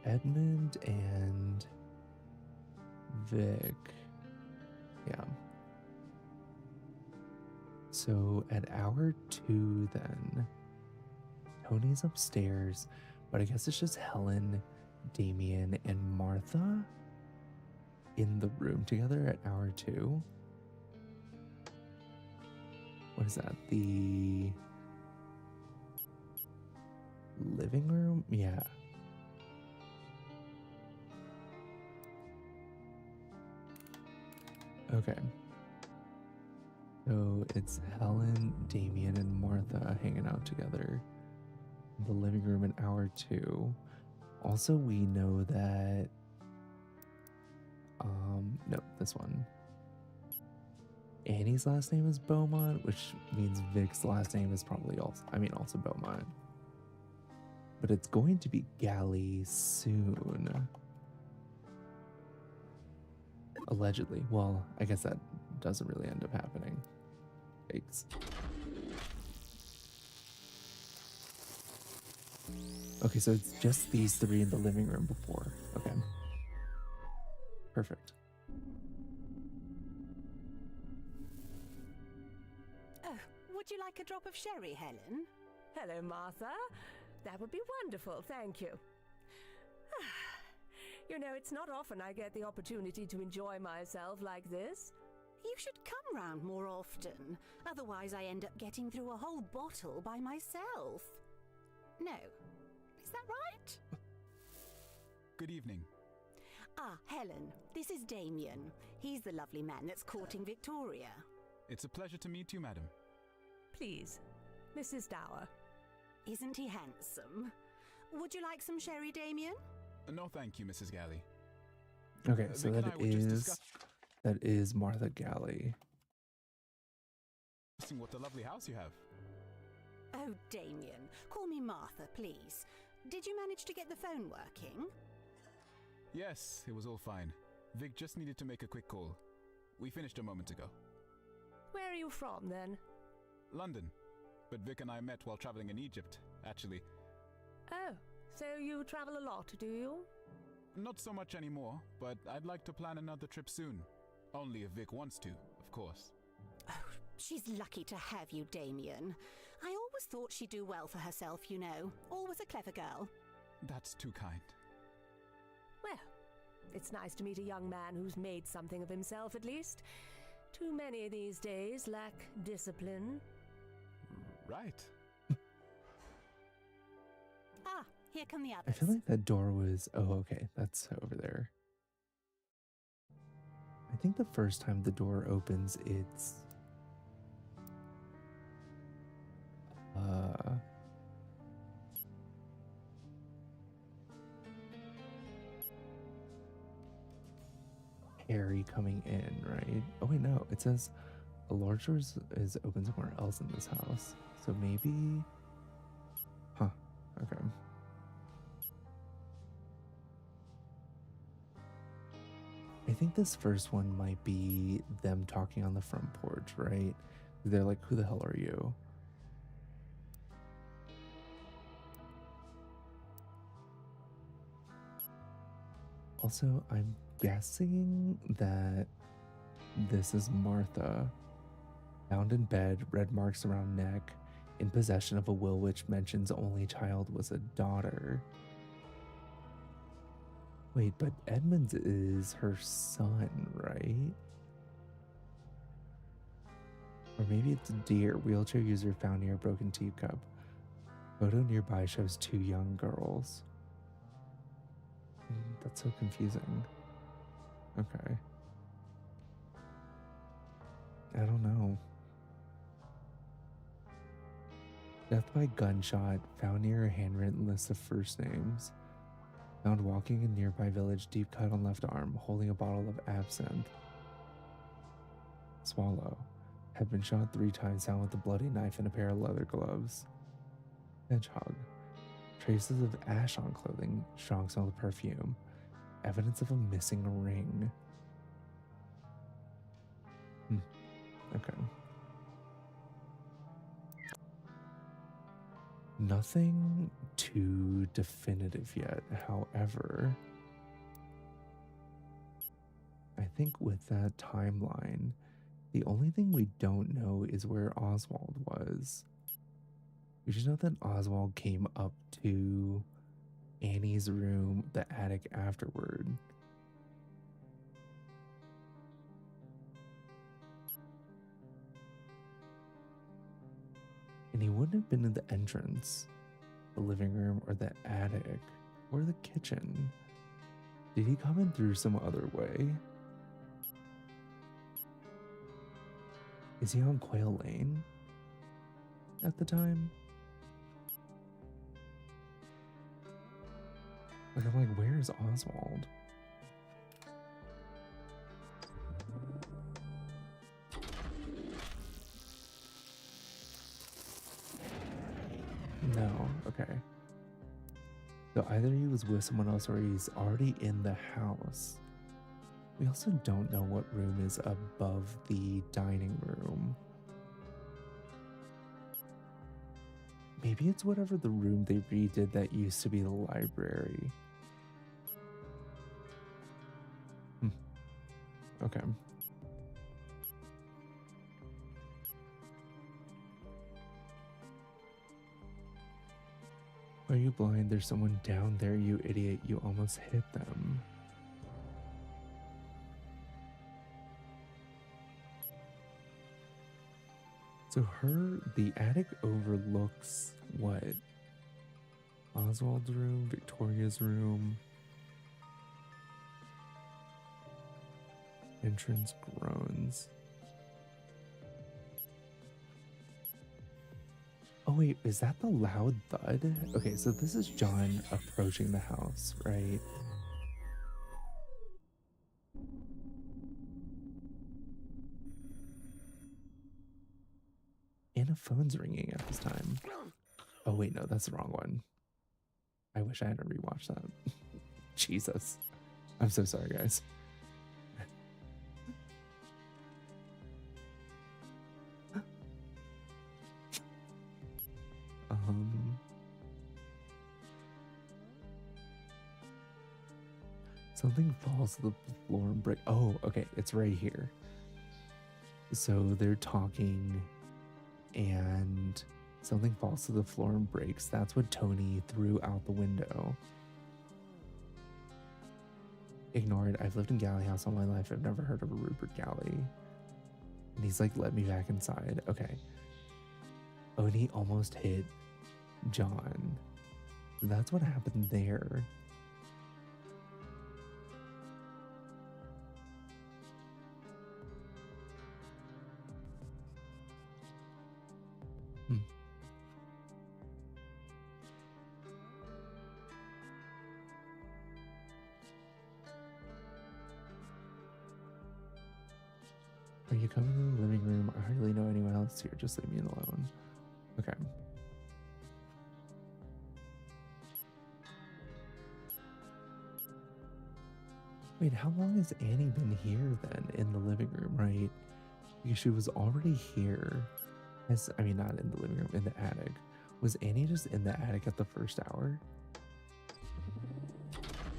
Edmund and Vic. Yeah. So at hour 2 then, Tony's upstairs, but I guess it's just Helen, Damien, and Martha in the room together at hour 2. What is that? The living room? Yeah. Okay. So it's Helen, Damien, and Martha hanging out together in the living room in hour 2. Also, we know that no, this one. Annie's last name is Beaumont, which means Vic's last name is probably also Beaumont. But it's going to be Galley soon. Allegedly. Well, I guess that doesn't really end up happening. Yikes. Okay, so it's just these 3 in the living room before. Okay. Perfect. Oh, would you like a drop of sherry, Helen? Hello, Martha. That would be wonderful, thank you. You know, it's not often I get the opportunity to enjoy myself like this. You should come round more often. Otherwise, I end up getting through a whole bottle by myself. No. Is that right? Good evening. Ah, Helen, this is Damien. He's the lovely man that's courting Victoria. It's a pleasure to meet you, madam. Please, Mrs. Dower. Isn't he handsome? Would you like some sherry, Damien? No, thank you, Mrs. Galley. Okay, so Vic and I were just that is Martha Galley. discussing what a lovely house you have. Oh, Damien, call me Martha, please. Did you manage to get the phone working? Yes, it was all fine. Vic just needed to make a quick call. We finished a moment ago. Where are you from, then? London. But Vic and I met while traveling in Egypt, actually. Oh, so you travel a lot, do you? Not so much anymore, but I'd like to plan another trip soon. Only if Vic wants to, of course. Oh, she's lucky to have you, Damien. I always thought she'd do well for herself, you know. Always a clever girl. That's too kind. Well, it's nice to meet a young man who's made something of himself, at least. Too many these days lack discipline. Right. Ah, here come the I others. feel like that door was... Oh, okay. That's over there. I think the first time the door opens, it's... Harry coming in, right? Oh, wait, no. It says a large door is open somewhere else in this house. So maybe... Huh. Okay. I think this first one might be them talking on the front porch, right? They're like, who the hell are you? Also, I'm guessing that this is Martha, found in bed, red marks around neck, in possession of a will which mentions only child was a daughter. Wait, but Edmunds is her son, right? Or maybe it's a deer. Wheelchair user found near a broken teacup. Photo nearby shows two young girls. That's so confusing. Okay. I don't know. Death by gunshot, found near a handwritten list of first names. Found walking in nearby village, deep cut on left arm, holding a bottle of absinthe. Swallow. Had been shot 3 times, found with a bloody knife and a pair of leather gloves. Hedgehog. Traces of ash on clothing, strong smell of perfume. Evidence of a missing ring. Okay. Nothing too definitive yet. However, I think with that timeline, the only thing we don't know is where Oswald was. We just know that Oswald came up to Annie's room, the attic afterward. And he wouldn't have been in the entrance, the living room, or the attic, or the kitchen. Did he come in through some other way? Is he on Quail Lane at the time? Like, I'm like, where's Oswald? No, okay. So either he was with someone else or he's already in the house. We also don't know what room is above the dining room. Maybe it's whatever the room they redid that used to be the library. Okay. Are you blind? There's someone down there, you idiot. You almost hit them. So the attic overlooks what? Oswald's room, Victoria's room. Entrance groans. Oh wait, is that the loud thud? Okay, so this is John approaching the house, right? And a phone's ringing at this time. Oh wait, no, that's the wrong one. I wish I hadn't rewatched that. Jesus. I'm so sorry, guys. Something falls to the floor and break. Oh, okay, it's right here. So they're talking and something falls to the floor and breaks. That's what Tony threw out the window. Ignore it. I've lived in Galley House all my life. I've never heard of a Rupert Galley. And he's like, let me back inside. Okay. Oh, and he almost hit John. That's what happened there. Are you coming to the living room? I hardly know anyone else here. Just leave me alone. Okay. Wait, how long has Annie been here then in the living room, right? Because she was already here. I mean, not in the living room, in the attic. Was Annie just in the attic at the first hour?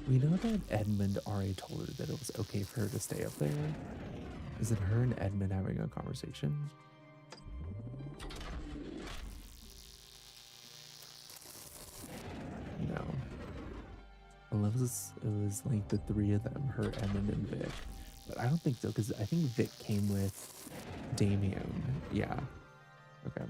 We know that Edmund already told her that it was okay for her to stay up there. Is it her and Edmund having a conversation? No. It was like the three of them, her, Edmund, and Vic. But I don't think so, because I think Vic came with Damien. Yeah. Okay.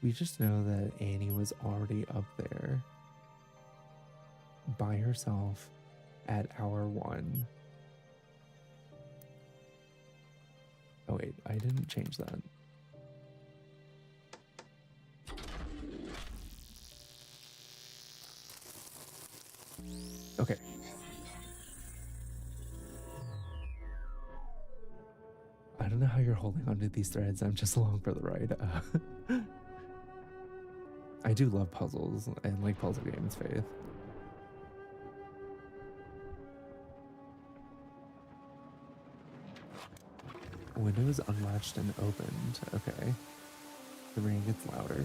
We just know that Annie was already up there by herself at hour 1. Oh wait, I didn't change that. Okay. I don't know how you're holding onto these threads. I'm just along for the ride. I do love puzzles and like puzzle games, Faith. Window is unlatched and opened. Okay. The rain gets louder.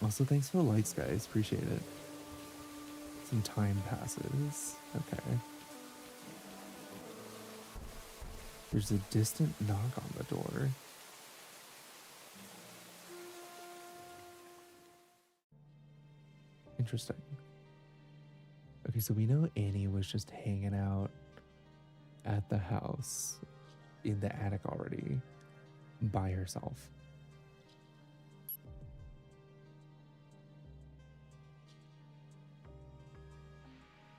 Also, thanks for the likes, guys. Appreciate it. Some time passes. Okay. There's a distant knock on the door. Interesting. Okay, so we know Annie was just hanging out at the house in the attic already by herself.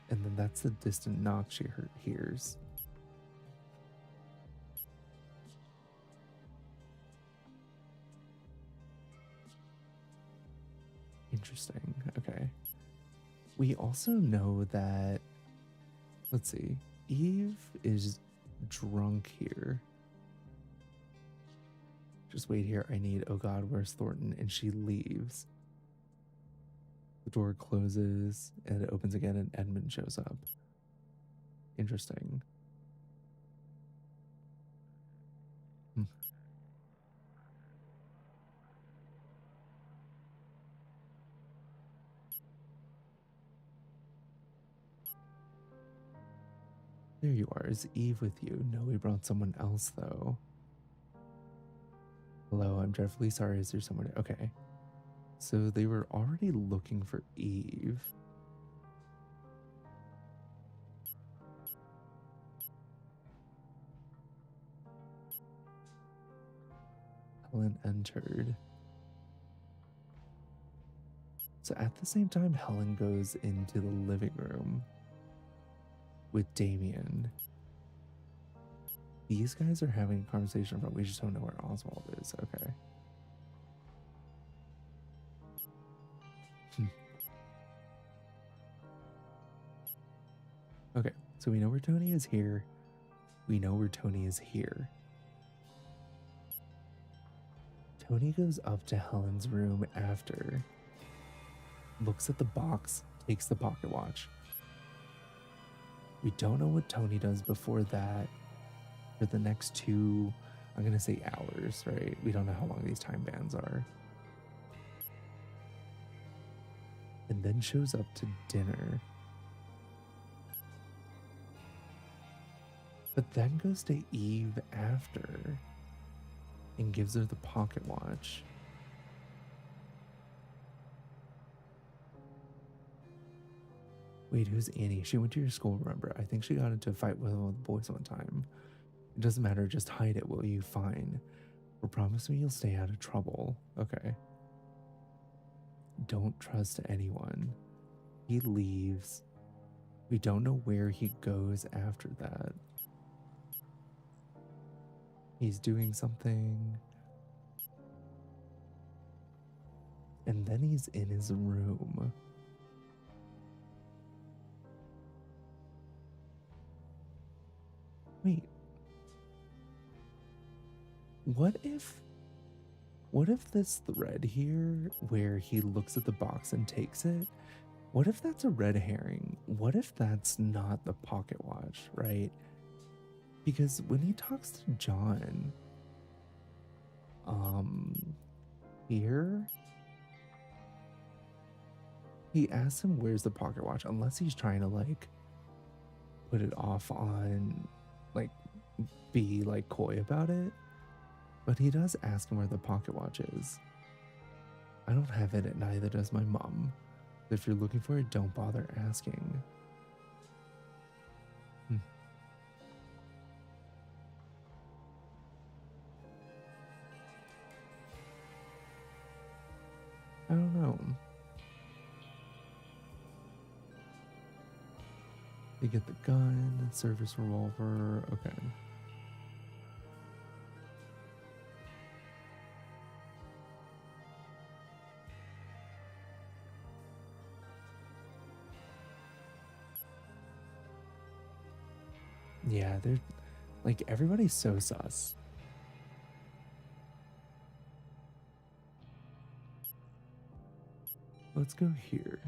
And then that's the distant knock she hears. Interesting. Okay. We also know that, let's see, Eve is drunk here. Just wait here. I need, oh God, where's Thornton? And she leaves. The door closes and it opens again and Edmund shows up. Interesting. There you are. Is Eve with you? No, we brought someone else, though. Hello, I'm dreadfully sorry. Is there someone? Okay. So they were already looking for Eve. Helen entered. So at the same time, Helen goes into the living room with Damien. These guys are having a conversation, but we just don't know where Oswald is. Okay. Okay, so we know where Tony is here. We know where Tony is here. Tony goes up to Helen's room after, looks at the box, takes the pocket watch. We don't know what Tony does before that for the next 2, I'm going to say hours, right? We don't know how long these time bands are. And then shows up to dinner. But then goes to Eve after and gives her the pocket watch. Wait, who's Annie? She went to your school, remember? I think she got into a fight with one of the boys one time. It doesn't matter, just hide it, will you? Fine. But promise me you'll stay out of trouble. Okay. Don't trust anyone. He leaves. We don't know where he goes after that. He's doing something. And then he's in his room. Wait. What if this thread here where he looks at the box and takes it, what if that's a red herring? What if that's not the pocket watch, right? Because when he talks to John, here, he asks him where's the pocket watch, unless he's trying to like put it off on, like be like coy about it. But he does ask him where the pocket watch is. I don't have it, and neither does my mom. If you're looking for it, don't bother asking. I don't know. You get the gun, service revolver, okay. Yeah, they're like, everybody's so sus. Let's go here.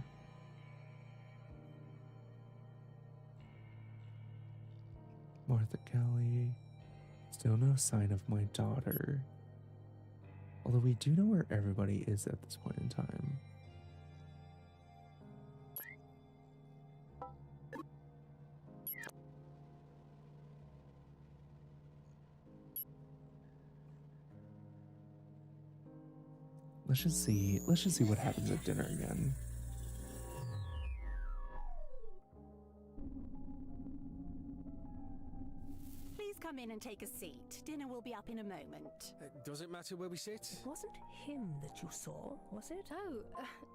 Martha Galley. Still no sign of my daughter. Although we do know where everybody is at this point in time. Let's just see what happens at dinner again. Please come in and take a seat. Dinner will be up in a moment. Does it matter where we sit? It wasn't him that you saw, was it? Oh,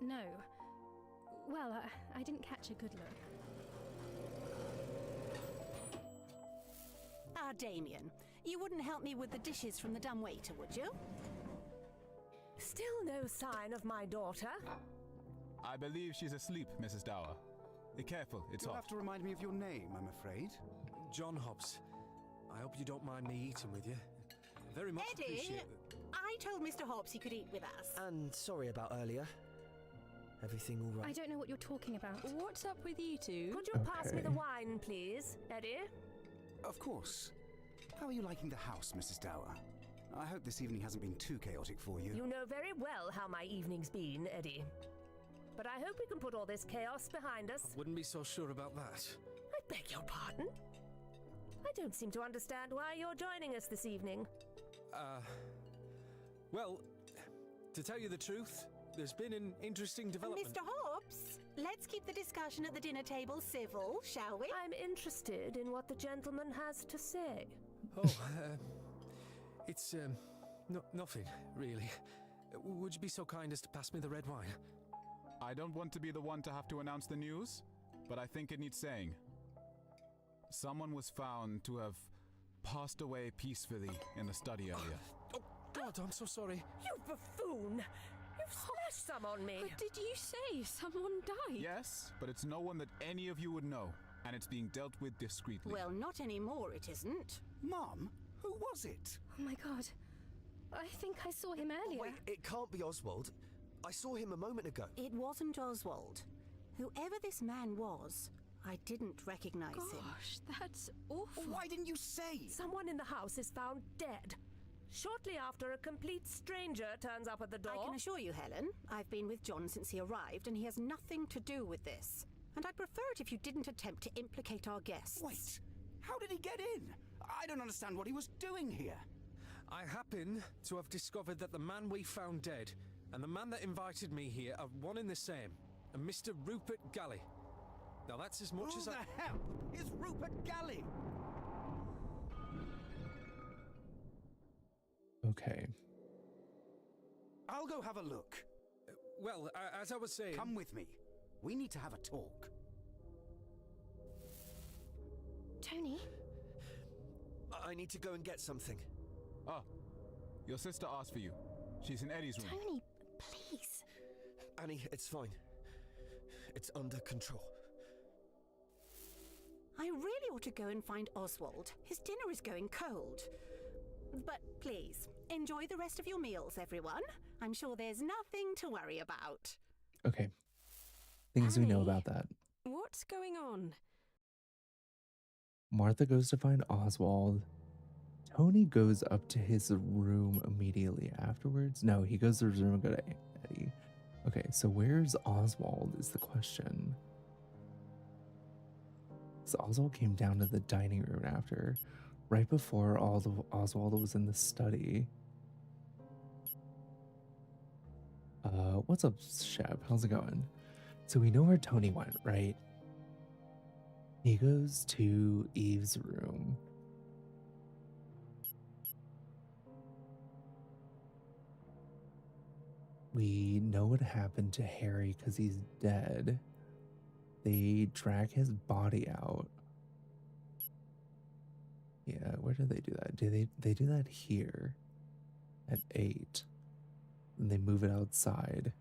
no. Well, I didn't catch a good look. Ah, Damien, you wouldn't help me with the dishes from the dumbwaiter, would you? Still no sign of my daughter. I believe she's asleep, Mrs. Dower. Be careful, it's You'll hot. have to remind me of your name, I'm afraid. John Hobbs. I hope you don't mind me eating with you. Very much Eddie, appreciate it. I told Mr. Hobbs he could eat with us. And sorry about earlier. Everything all right? I don't know what you're talking about. What's up with you two? Could you pass me the Okay. wine, please, Eddie? Of course. How are you liking the house, Mrs. Dower? I hope this evening hasn't been too chaotic for you. You know very well how my evening's been, Eddie. but I hope we can put all this chaos behind us. Wouldn't be so sure about that. I beg your pardon? I don't seem to understand why you're joining us this evening. Well, to tell you the truth, there's been an interesting development. Mr. Hobbs, let's keep the discussion at the dinner table civil, shall we? I'm interested in what the gentleman has to say. Oh, it's, nothing, really. Would you be so kind as to pass me the red wine? I don't want to be the one to have to announce the news, but I think it needs saying. Someone was found to have passed away peacefully in the study earlier. Oh, God, I'm so sorry. You buffoon! You've smashed some on me! What did you say? Someone died? Yes, but it's no one that any of you would know, and it's being dealt with discreetly. Well, not anymore, it isn't. Mom, who was it? Oh my god. I think I saw him earlier. Wait, it can't be Oswald. I saw him a moment ago. It wasn't Oswald. Whoever this man was, I didn't recognize him. Gosh, that's awful. Why didn't you say? Someone in the house is found dead. Shortly after, a complete stranger turns up at the door. I can assure you, Helen, I've been with John since he arrived, and he has nothing to do with this. And I'd prefer it if you didn't attempt to implicate our guests. Wait, how did he get in? I don't understand what he was doing here. I happen to have discovered that the man we found dead and the man that invited me here are one and the same, a Mr. Rupert Galley. Now that's as much Who as the hell is Rupert Galley? Okay. I'll go have a look. Well, as I was saying... Come with me. We need to have a talk. Tony? I need to go and get something. Oh, your sister asked for you. She's in Eddie's room. Tony, please. Annie, it's fine. It's under control. I really ought to go and find Oswald. His dinner is going cold. But please, enjoy the rest of your meals, everyone. I'm sure there's nothing to worry about. Okay. Things we know Annie? about that. What's going on? Martha goes to find Oswald. Tony goes up to his room immediately afterwards. No, he goes to his room and go to Eddie. Okay, so where's Oswald is the question. So Oswald came down to the dining room after, right before Oswald was in the study. What's up, Shep? How's it going? So we know where Tony went, right? He goes to Eve's room. We know what happened to Harry because he's dead. They drag his body out. Yeah, where do they do that? They do that here at 8. And they move it outside.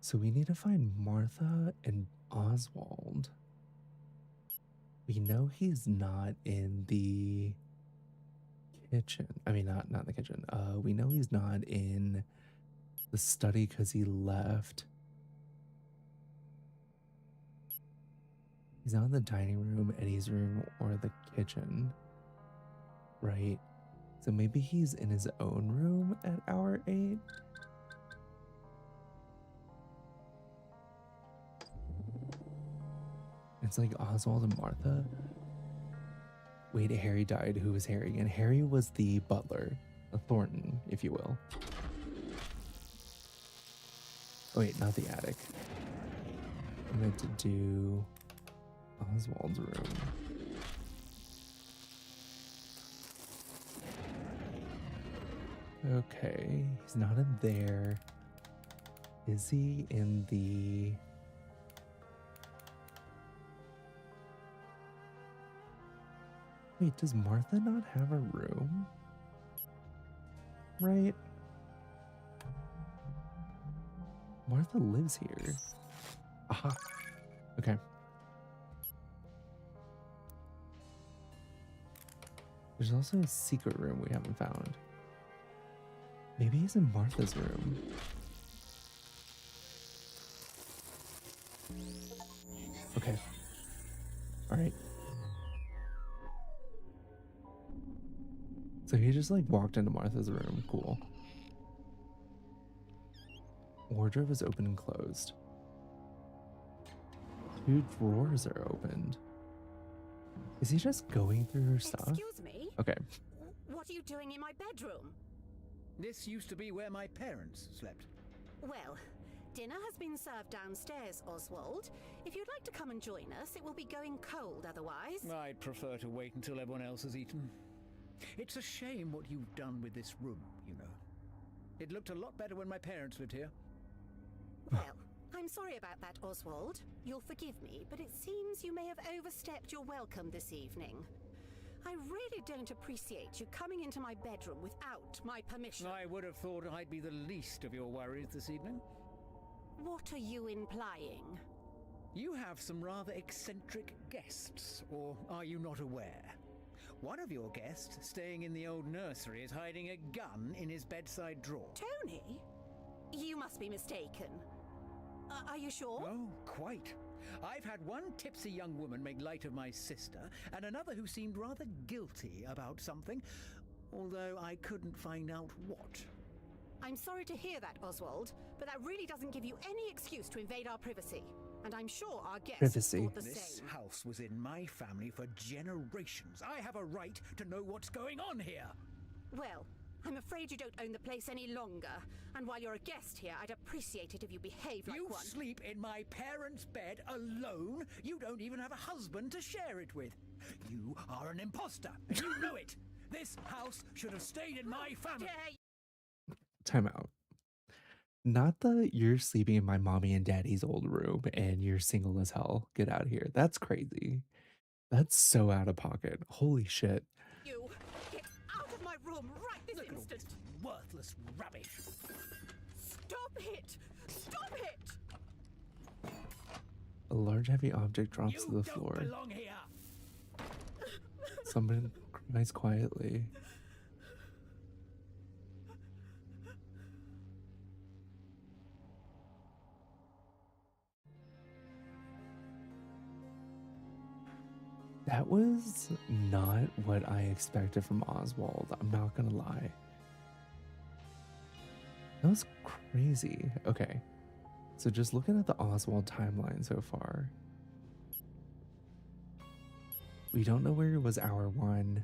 So we need to find Martha and Oswald. We know he's not in the kitchen. I mean, not in the kitchen. We know he's not in the study because he left. He's not in the dining room, Eddie's room, or the kitchen. Right? So maybe he's in his own room at hour 8. It's like Oswald and Martha. Wait, Harry died. Who was Harry again? Harry was the butler, a Thornton, if you will. Oh, wait, not the attic. I meant to do Oswald's room. Okay, he's not in there. Is he in the... Wait, does Martha not have a room? Right? Martha lives here. Aha. Okay. There's also a secret room we haven't found. Maybe he's in Martha's room. Okay. All right. So he just like walked into Martha's room. Cool. Wardrobe is open and closed. 2 drawers are opened. Is he just going through her stuff? Excuse me? Okay. What are you doing in my bedroom? This used to be where my parents slept. Well, dinner has been served downstairs, Oswald. If you'd like to come and join us, it will be going cold otherwise. I'd prefer to wait until everyone else has eaten. It's a shame what you've done with this room, you know. It looked a lot better when my parents lived here. Well, I'm sorry about that, Oswald. You'll forgive me, but it seems you may have overstepped your welcome this evening. I really don't appreciate you coming into my bedroom without my permission. I would have thought I'd be the least of your worries this evening. What are you implying? You have some rather eccentric guests, or are you not aware? One of your guests, staying in the old nursery, is hiding a gun in his bedside drawer. Tony? You must be mistaken. Are you sure? Oh, quite. I've had one tipsy young woman make light of my sister, and another who seemed rather guilty about something, although I couldn't find out what. I'm sorry to hear that, Oswald, but that really doesn't give you any excuse to invade our privacy. And I'm sure our guests thought the This same. house was in my family for generations. I have a right to know what's going on here. Well, I'm afraid you don't own the place any longer. And while you're a guest here, I'd appreciate it if you behave like You one. sleep in my parents' bed alone? You don't even have a husband to share it with. You are an imposter, and you know it. This house should have stayed in my family. Time out. Not that you're sleeping in my mommy and daddy's old room and you're single as hell. Get out of here. That's crazy. That's so out of pocket. Holy shit. You get out of my room right this Look at all instant. this worthless rubbish. Stop it! Stop it! A large heavy object drops You to the don't floor. belong here. Someone cries quietly. That was not what I expected from Oswald. I'm not gonna lie. That was crazy. Okay. So just looking at the Oswald timeline so far. We don't know where it was hour 1.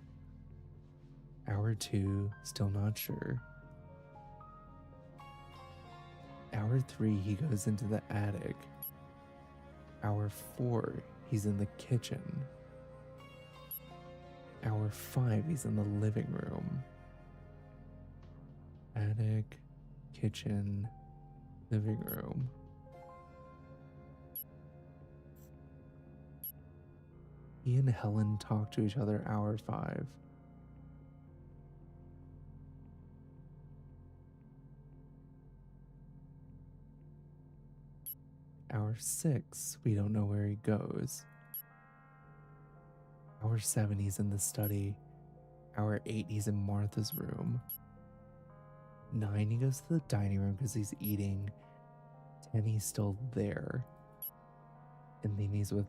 Hour 2, still not sure. Hour 3, he goes into the attic. Hour 4, he's in the kitchen. Hour 5, he's in the living room. Attic, kitchen, living room. He and Helen talk to each other hour 5. Hour 6, we don't know where he goes. Hour 7, he's in the study. Hour 8, he's in Martha's room. 9, he goes to the dining room because he's eating. 10, he's still there. And then he's with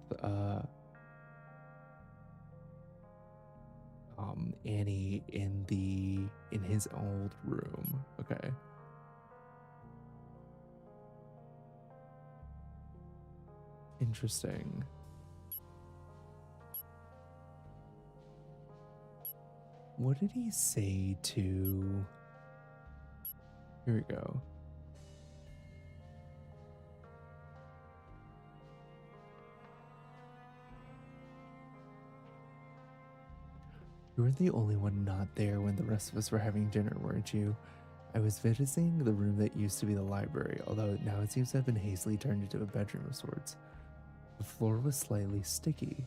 Annie in his old room. Okay. Interesting. What did he say to... Here we go. You were the only one not there when the rest of us were having dinner, weren't you? I was visiting the room that used to be the library, although now it seems to have been hastily turned into a bedroom of sorts. The floor was slightly sticky.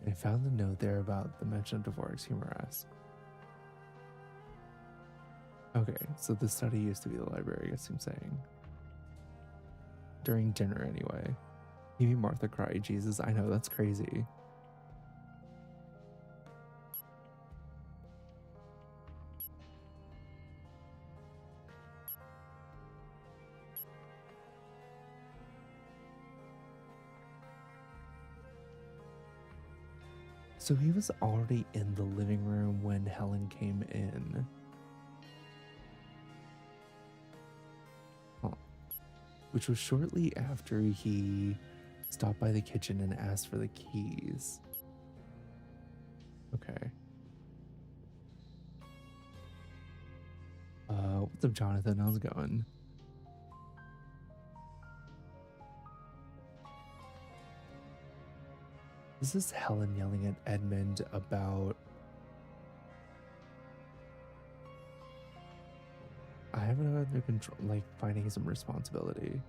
I found the note there about the mention of Dvorak's humorous. Okay, so the study used to be the library, I guess I'm saying. During dinner, anyway. Maybe Martha cried. Jesus, I know, that's crazy. So he was already in the living room when Helen came in. Huh. Which was shortly after he stopped by the kitchen and asked for the keys. Okay. What's up, Jonathan? How's it going? This is Helen yelling at Edmund about... I haven't under control, like finding some responsibility.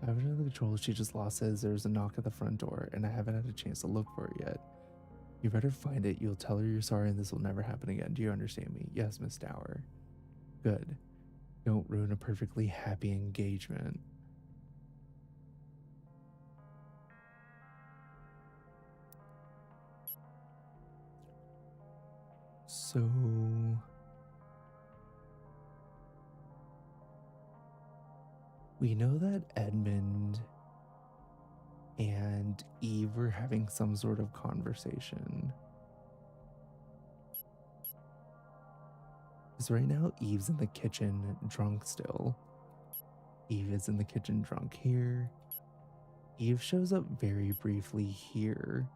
I haven't under control. She just lost says there's a knock at the front door and I haven't had a chance to look for it yet. You better find it. You'll tell her you're sorry and this will never happen again. Do you understand me? Yes, Miss Dower. Good. Don't ruin a perfectly happy engagement. So... we know that Edmund and Eve were having some sort of conversation. Because right now Eve's in the kitchen drunk still. Eve is in the kitchen drunk here. Eve shows up very briefly here.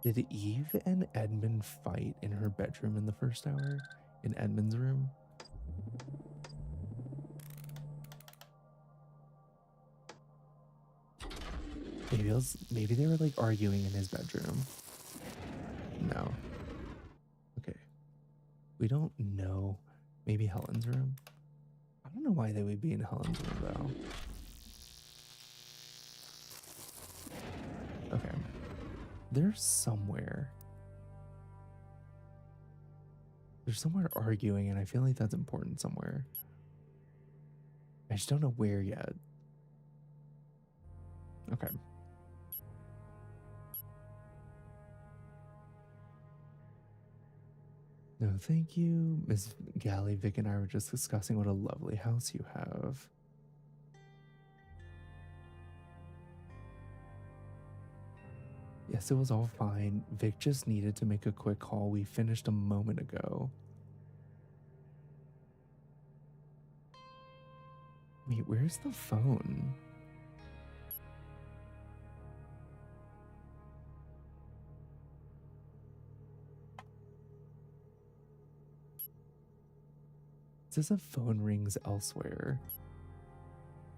Did Eve and Edmund fight in her bedroom in the first hour? In Edmund's room? Maybe they were like arguing in his bedroom. No. Okay. We don't know. Maybe Helen's room? I don't know why they would be in Helen's room though. Okay. They're somewhere. They're somewhere arguing, and I feel like that's important somewhere. I just don't know where yet. Okay. No, thank you. Miss Galley, Vic, and I were just discussing what a lovely house you have. Yes, it was all fine. Vic just needed to make a quick call. We finished a moment ago. Wait, where's the phone? It says a phone rings elsewhere.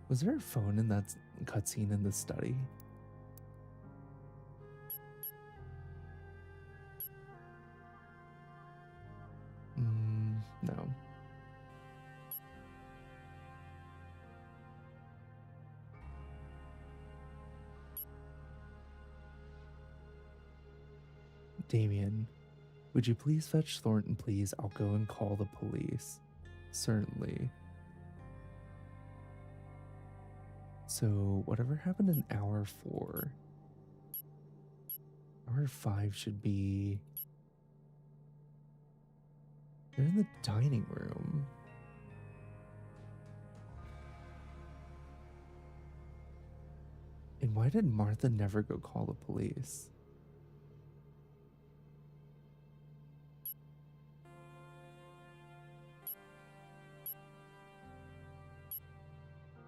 Was there a phone in that cutscene in the study? No. Damien, would you please fetch Thornton, please? I'll go and call the police. Certainly. So, whatever happened in hour 4? Hour 5 should be... they're in the dining room. And why did Martha never go call the police?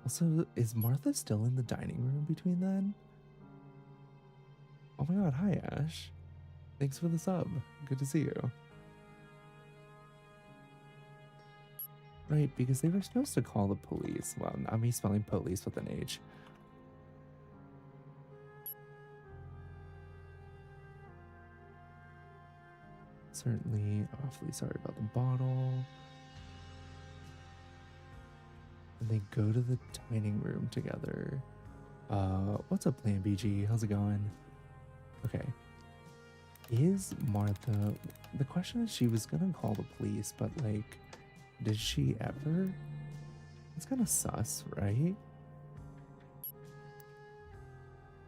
Also, is Martha still in the dining room between then? Oh my god, hi Ash. Thanks for the sub. Good to see you. Right, because they were supposed to call the police. Well, not me spelling police with an H. Certainly, awfully sorry about the bottle. And they go to the dining room together. What's up, Plan BG? How's it going? Okay. Is Martha... the question is, she was gonna call the police, but like, did she ever? It's kind of sus, right?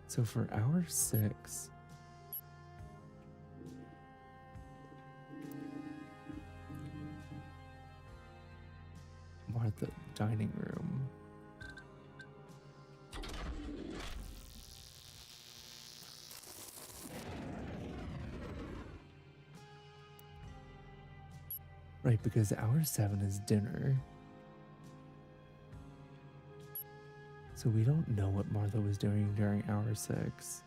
So for hour 6... Martha, dining room. Right, because hour 7 is dinner. So we don't know what Martha was doing during hour 6.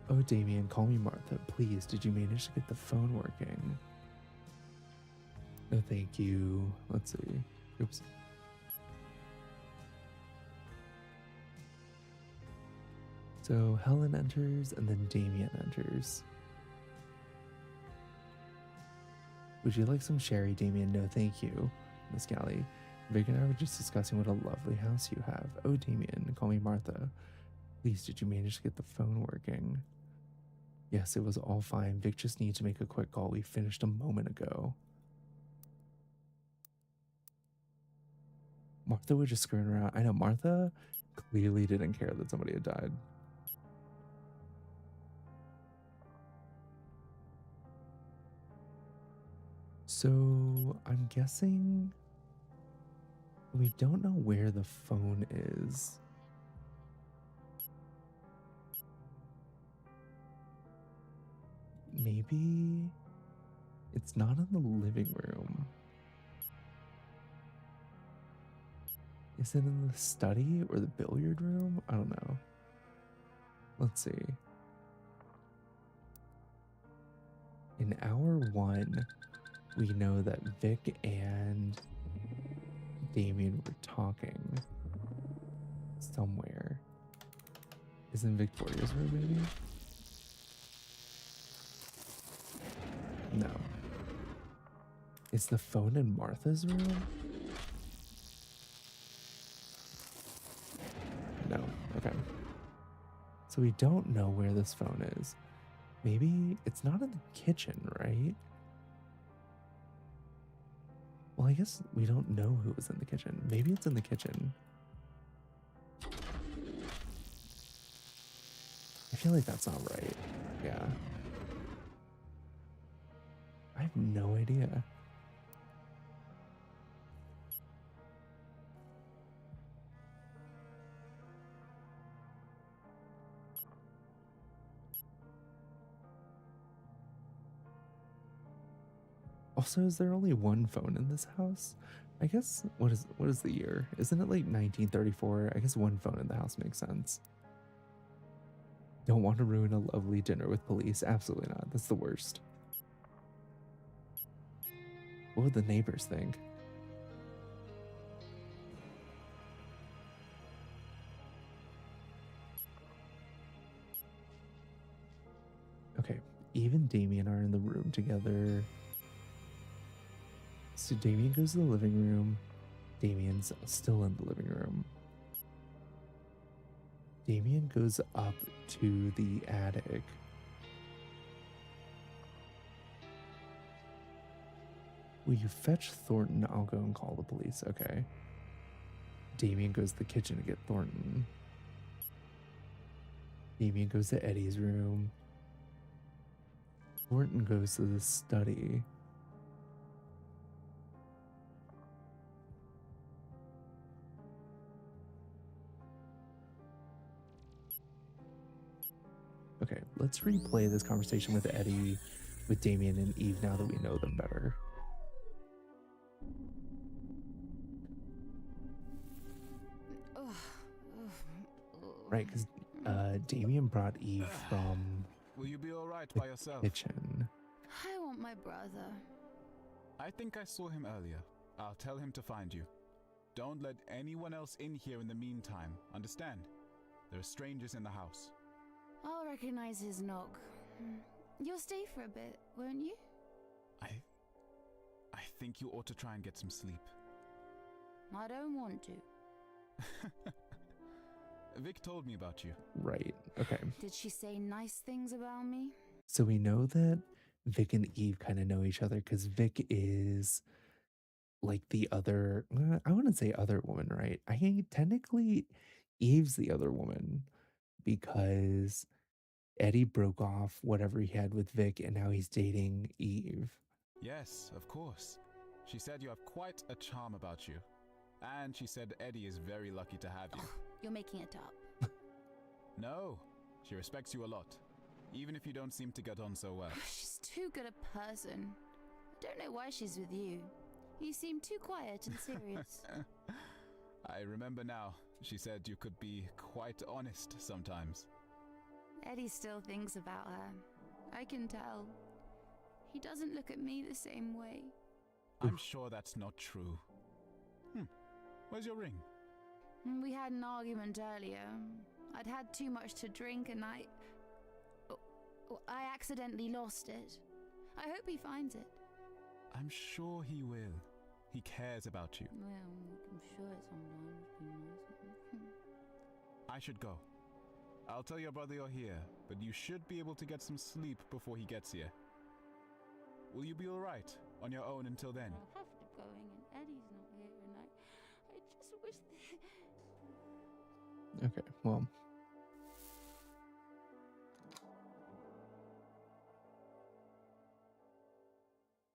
Oh, Damien, call me Martha. Please, did you manage to get the phone working? No, thank you. Let's see. Oops. So Helen enters and then Damien enters. Would you like some sherry, Damien? No, thank you, Miss Galley. Vic and I were just discussing what a lovely house you have. Oh, Damien, call me Martha. Please, did you manage to get the phone working? Yes, it was all fine. Vic just needs to make a quick call. We finished a moment ago. Martha was just screwing around. I know Martha clearly didn't care that somebody had died. So I'm guessing we don't know where the phone is. Maybe it's not in the living room. Is it in the study or the billiard room? I don't know. Let's see. In hour 1, we know that Vic and Damien were talking somewhere. Is in Victoria's room, maybe? No. Is the phone in Martha's room? No. Okay. So we don't know where this phone is. Maybe it's not in the kitchen, right? Well, I guess we don't know who was in the kitchen. Maybe it's in the kitchen. I feel like that's not right. Yeah. I have no idea. Also, is there only one phone in this house? I guess, what is the year? Isn't it like 1934? I guess one phone in the house makes sense. Don't want to ruin a lovely dinner with police. Absolutely not. That's the worst. What would the neighbors think? Okay, Eve and Damien are in the room together. So Damien goes to the living room. Damien's still in the living room. Damien goes up to the attic. Will you fetch Thornton? I'll go and call the police. Okay. Damien goes to the kitchen to get Thornton. Damien goes to Eddie's room. Thornton goes to the study. Okay, let's replay this conversation with Eddie, with Damien and Eve now that we know them better. Right, because Damien brought Eve from Will you be alright the by yourself? kitchen. I want my brother. I think I saw him earlier. I'll tell him to find you. Don't let anyone else in here in the meantime, understand? There are strangers in the house. I'll recognize his knock. You'll stay for a bit, won't you? I think you ought to try and get some sleep. I don't want to. Vic told me about you. Right, okay. Did she say nice things about me? So we know that Vic and Eve kind of know each other because Vic is like the other, I wouldn't say other woman, right? I think technically Eve's the other woman because Eddie broke off whatever he had with Vic and now he's dating Eve. Yes, of course. She said you have quite a charm about you. And she said Eddie is very lucky to have you. You're making it up. No, she respects you a lot, even if you don't seem to get on so well. She's too good a person. I don't know why she's with you. You seem too quiet and serious. I remember now. She said you could be quite honest sometimes. Eddie still thinks about her. I can tell. He doesn't look at me the same way. I'm sure that's not true. Where's your ring? We had an argument earlier. I'd had too much to drink and I accidentally lost it. I hope he finds it. I'm sure he will. He cares about you. Well, I'm sure sometimes. I should go. I'll tell your brother you're here, but you should be able to get some sleep before he gets here. Will you be alright on your own until then? I'll have to go and Eddie's not here and I just wish Okay, well.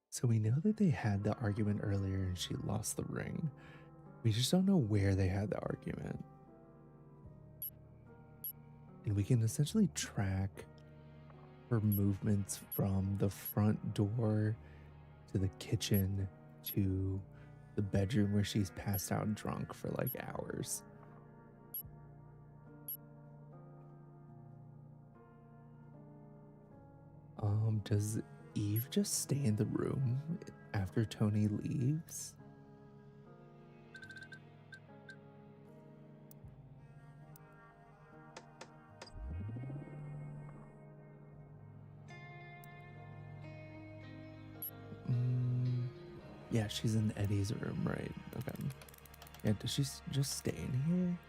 So we know that they had the argument earlier and she lost the ring. We just don't know where they had the argument. And we can essentially track her movements from the front door to the kitchen to the bedroom where she's passed out drunk for like hours. Does Eve just stay in the room after Tony leaves? Yeah, she's in Eddie's room, right? Okay. Yeah, does she just stay in here?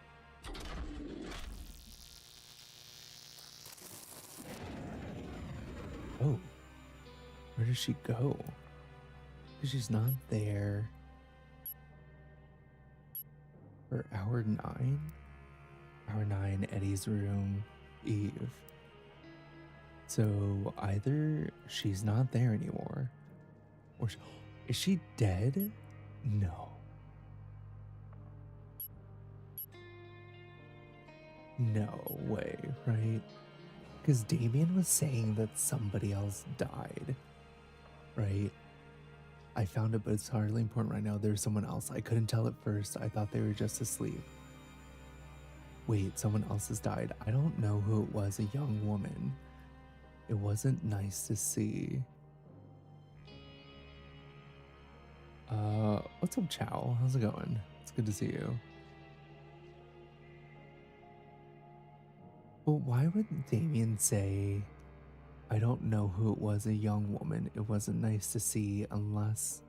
Oh, where does she go? 'Cause she's not there for hour 9. Hour 9, Eddie's room, Eve. So either she's not there anymore, or is she dead? No. No way, right? Because Damien was saying that somebody else died, right? I found it, but it's hardly important right now. There's someone else. I couldn't tell at first. I thought they were just asleep. Wait, someone else has died. I don't know who it was, a young woman. It wasn't nice to see. What's up, Chow? How's it going? It's good to see you. But why would Damien say, I don't know who it was, a young woman, it wasn't nice to see, unless...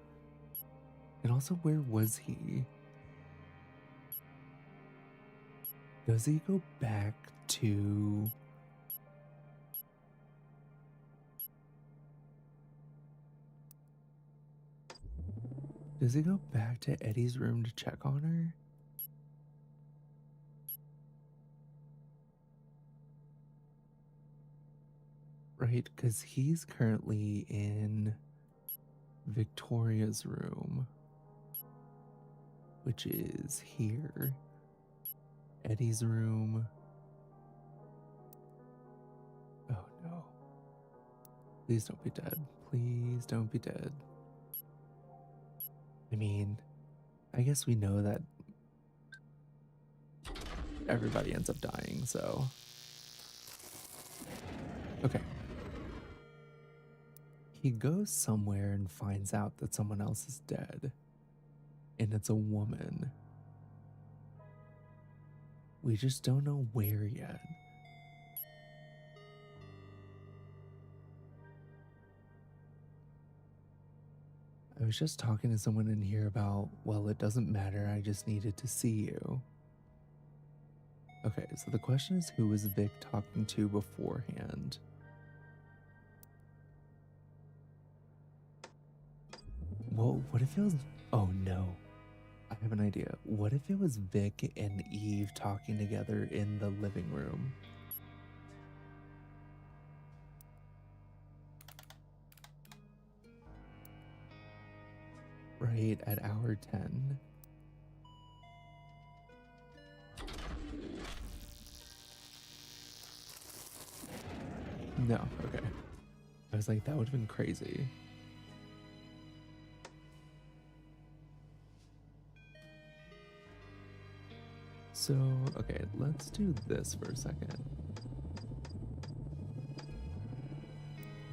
And also, where was he? Does he go back to... Does he go back to Eddie's room to check on her? Right, because he's currently in Victoria's room, which is here. Eddie's room. Oh no. Please don't be dead. Please don't be dead. I mean, I guess we know that everybody ends up dying, so. Okay. He goes somewhere and finds out that someone else is dead. And it's a woman. We just don't know where yet. I was just talking to someone in here about, well, it doesn't matter, I just needed to see you. Okay, so the question is, who was Vic talking to beforehand? Well, what if it was... Oh no. I have an idea. What if it was Vic and Eve talking together in the living room? Right at hour 10. No, okay. I was like, that would have been crazy. So, okay, let's do this for a second.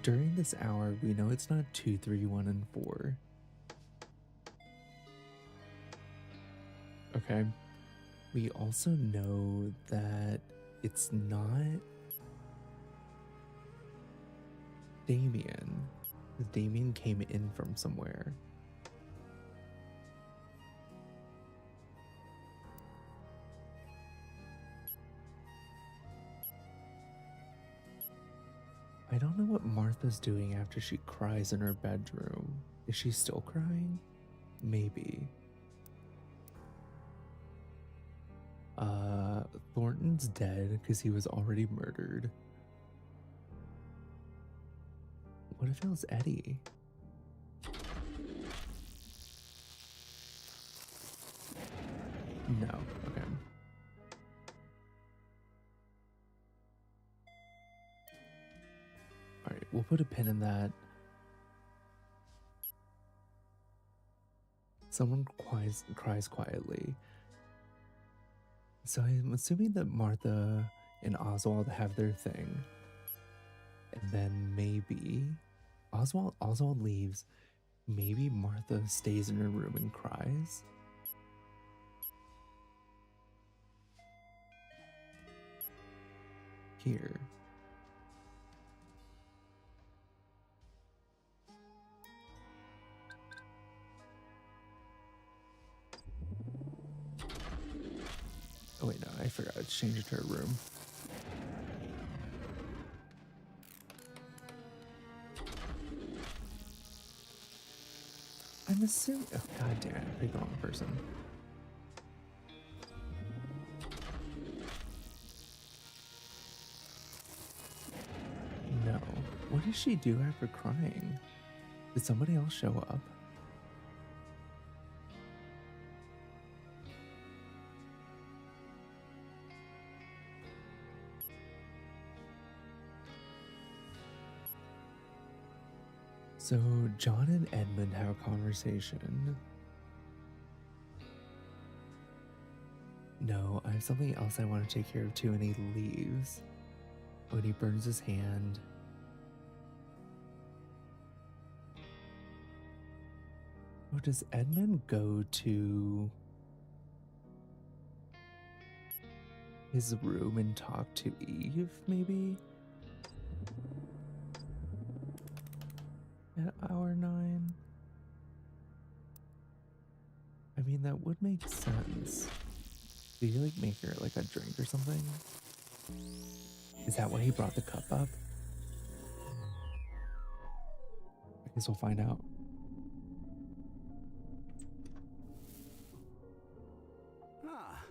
During this hour, we know it's not 2, 3, 1, and 4. Okay. We also know that it's not Damien. Damien came in from somewhere. I don't know what Martha's doing after she cries in her bedroom. Is she still crying? Maybe. Thornton's dead because he was already murdered. What if it was Eddie? No, okay. Alright, we'll put a pin in that. Someone cries quietly. So I'm assuming that Martha and Oswald have their thing. And then maybe Oswald leaves. Maybe Martha stays in her room and cries. Here. Oh wait, no, I forgot to change it to her room. I'm assuming. Oh god damn it! I picked the wrong person. No. What does she do after crying? Did somebody else show up? So John and Edmund have a conversation. No, I have something else I want to take care of too, and he leaves. When he burns his hand. Oh, does Edmund go to his room and talk to Eve, maybe? At hour 9? I mean, that would make sense. Did he, like, make her, like, a drink or something? Is that why he brought the cup up? I guess we'll find out. Ah,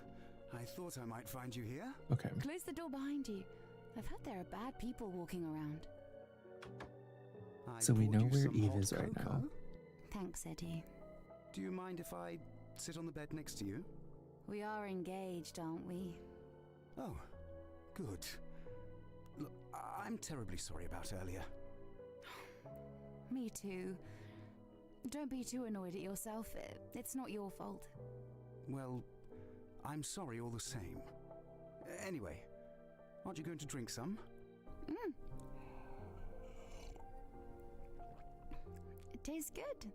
I thought I might find you here. Okay. Close the door behind you. I've heard there are bad people walking around. So we know where Eve is right now. Thanks, Eddie. Do you mind if I sit on the bed next to you? We are engaged, aren't we? Oh, good. Look, I'm terribly sorry about earlier. Me too. Don't be too annoyed at yourself. It's not your fault. Well, I'm sorry all the same. Anyway, aren't you going to drink some? It tastes good,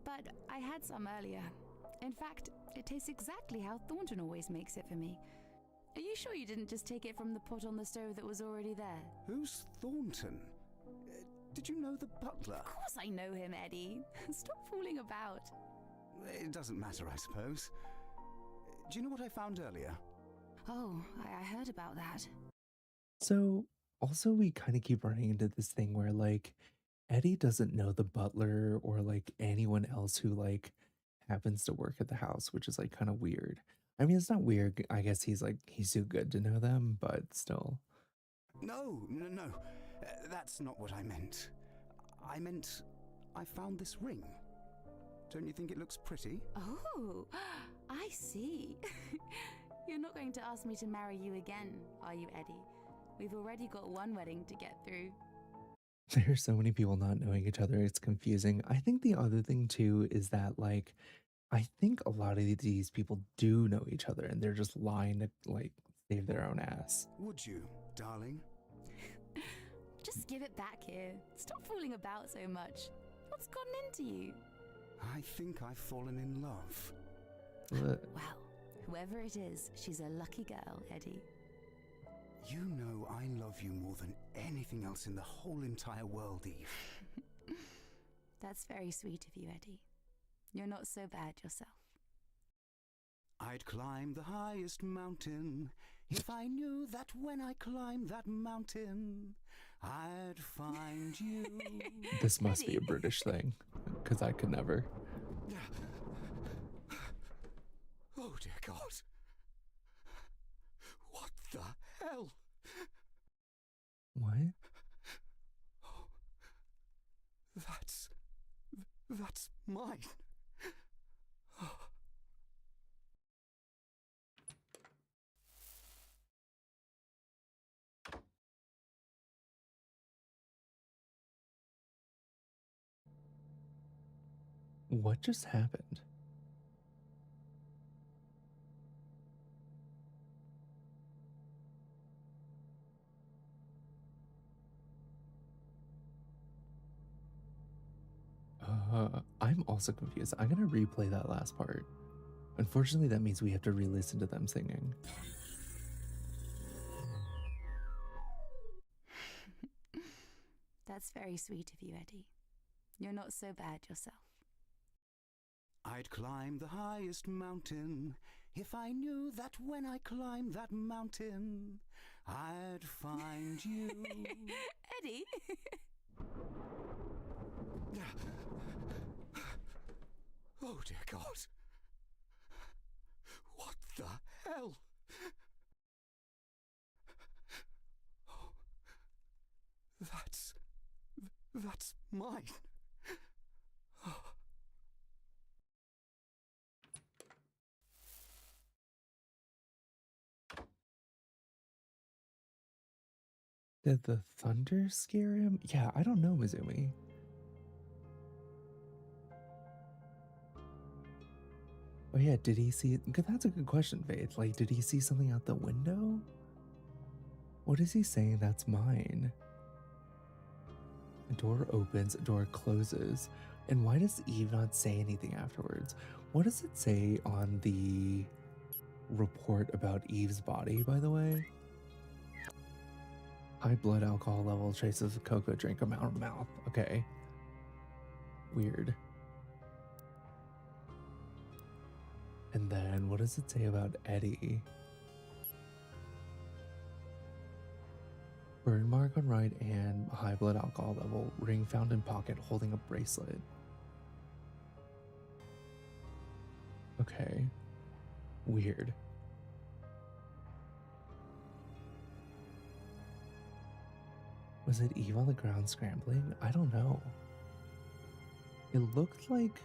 but I had some earlier. In fact, it tastes exactly how Thornton always makes it for me. Are you sure you didn't just take it from the pot on the stove that was already there? Who's Thornton? Did you know the butler? Of course I know him, Eddie. Stop fooling about. It doesn't matter, I suppose. Do you know what I found earlier? Oh, I heard about that. So, also we kind of keep running into this thing where, like, Eddie doesn't know the butler or, like, anyone else who, like, happens to work at the house, which is, like, kind of weird. I mean, it's not weird. I guess he's too good to know them, but still. No. That's not what I meant. I meant I found this ring. Don't you think it looks pretty? Oh, I see. You're not going to ask me to marry you again, are you, Eddie? We've already got one wedding to get through. There's so many people not knowing each other. It's confusing. I think the other thing too is that like I think a lot of these people do know each other and they're just lying to like save their own ass. Would you, darling? Just give it back here. Stop fooling about so much. What's gotten into you? I think I've fallen in love. Ugh. Well, whoever it is, she's a lucky girl, Eddie. You know I love you more than anything else in the whole entire world, Eve. That's very sweet of you, Eddie. You're not so bad yourself. I'd climb the highest mountain if I knew that when I climbed that mountain, I'd find you. This must be a British thing, because I could never. Oh dear God. What the hell? What? Oh, that's mine. Oh. What just happened? I'm also confused. I'm gonna replay that last part. Unfortunately, that means we have to re-listen to them singing. That's very sweet of you, Eddie. You're not so bad yourself. I'd climb the highest mountain if I knew that when I climbed that mountain, I'd find you. Eddie? Oh dear God. What the hell? Oh, that's mine. Oh. Did the thunder scare him? Yeah, I don't know, Mizumi. Oh yeah, did he see? That's a good question, Faith. Like, did he see something out the window? What is he saying? That's mine. A door opens, a door closes. And why does Eve not say anything afterwards? What does it say on the report about Eve's body, by the way? High blood alcohol level, traces of cocoa drink amount of mouth. Okay. Weird. And then what does it say about Eddie? Burn mark on right hand, high blood alcohol level, ring found in pocket holding a bracelet. Okay. Weird. Was it Eve on the ground scrambling? I don't know. It looked like,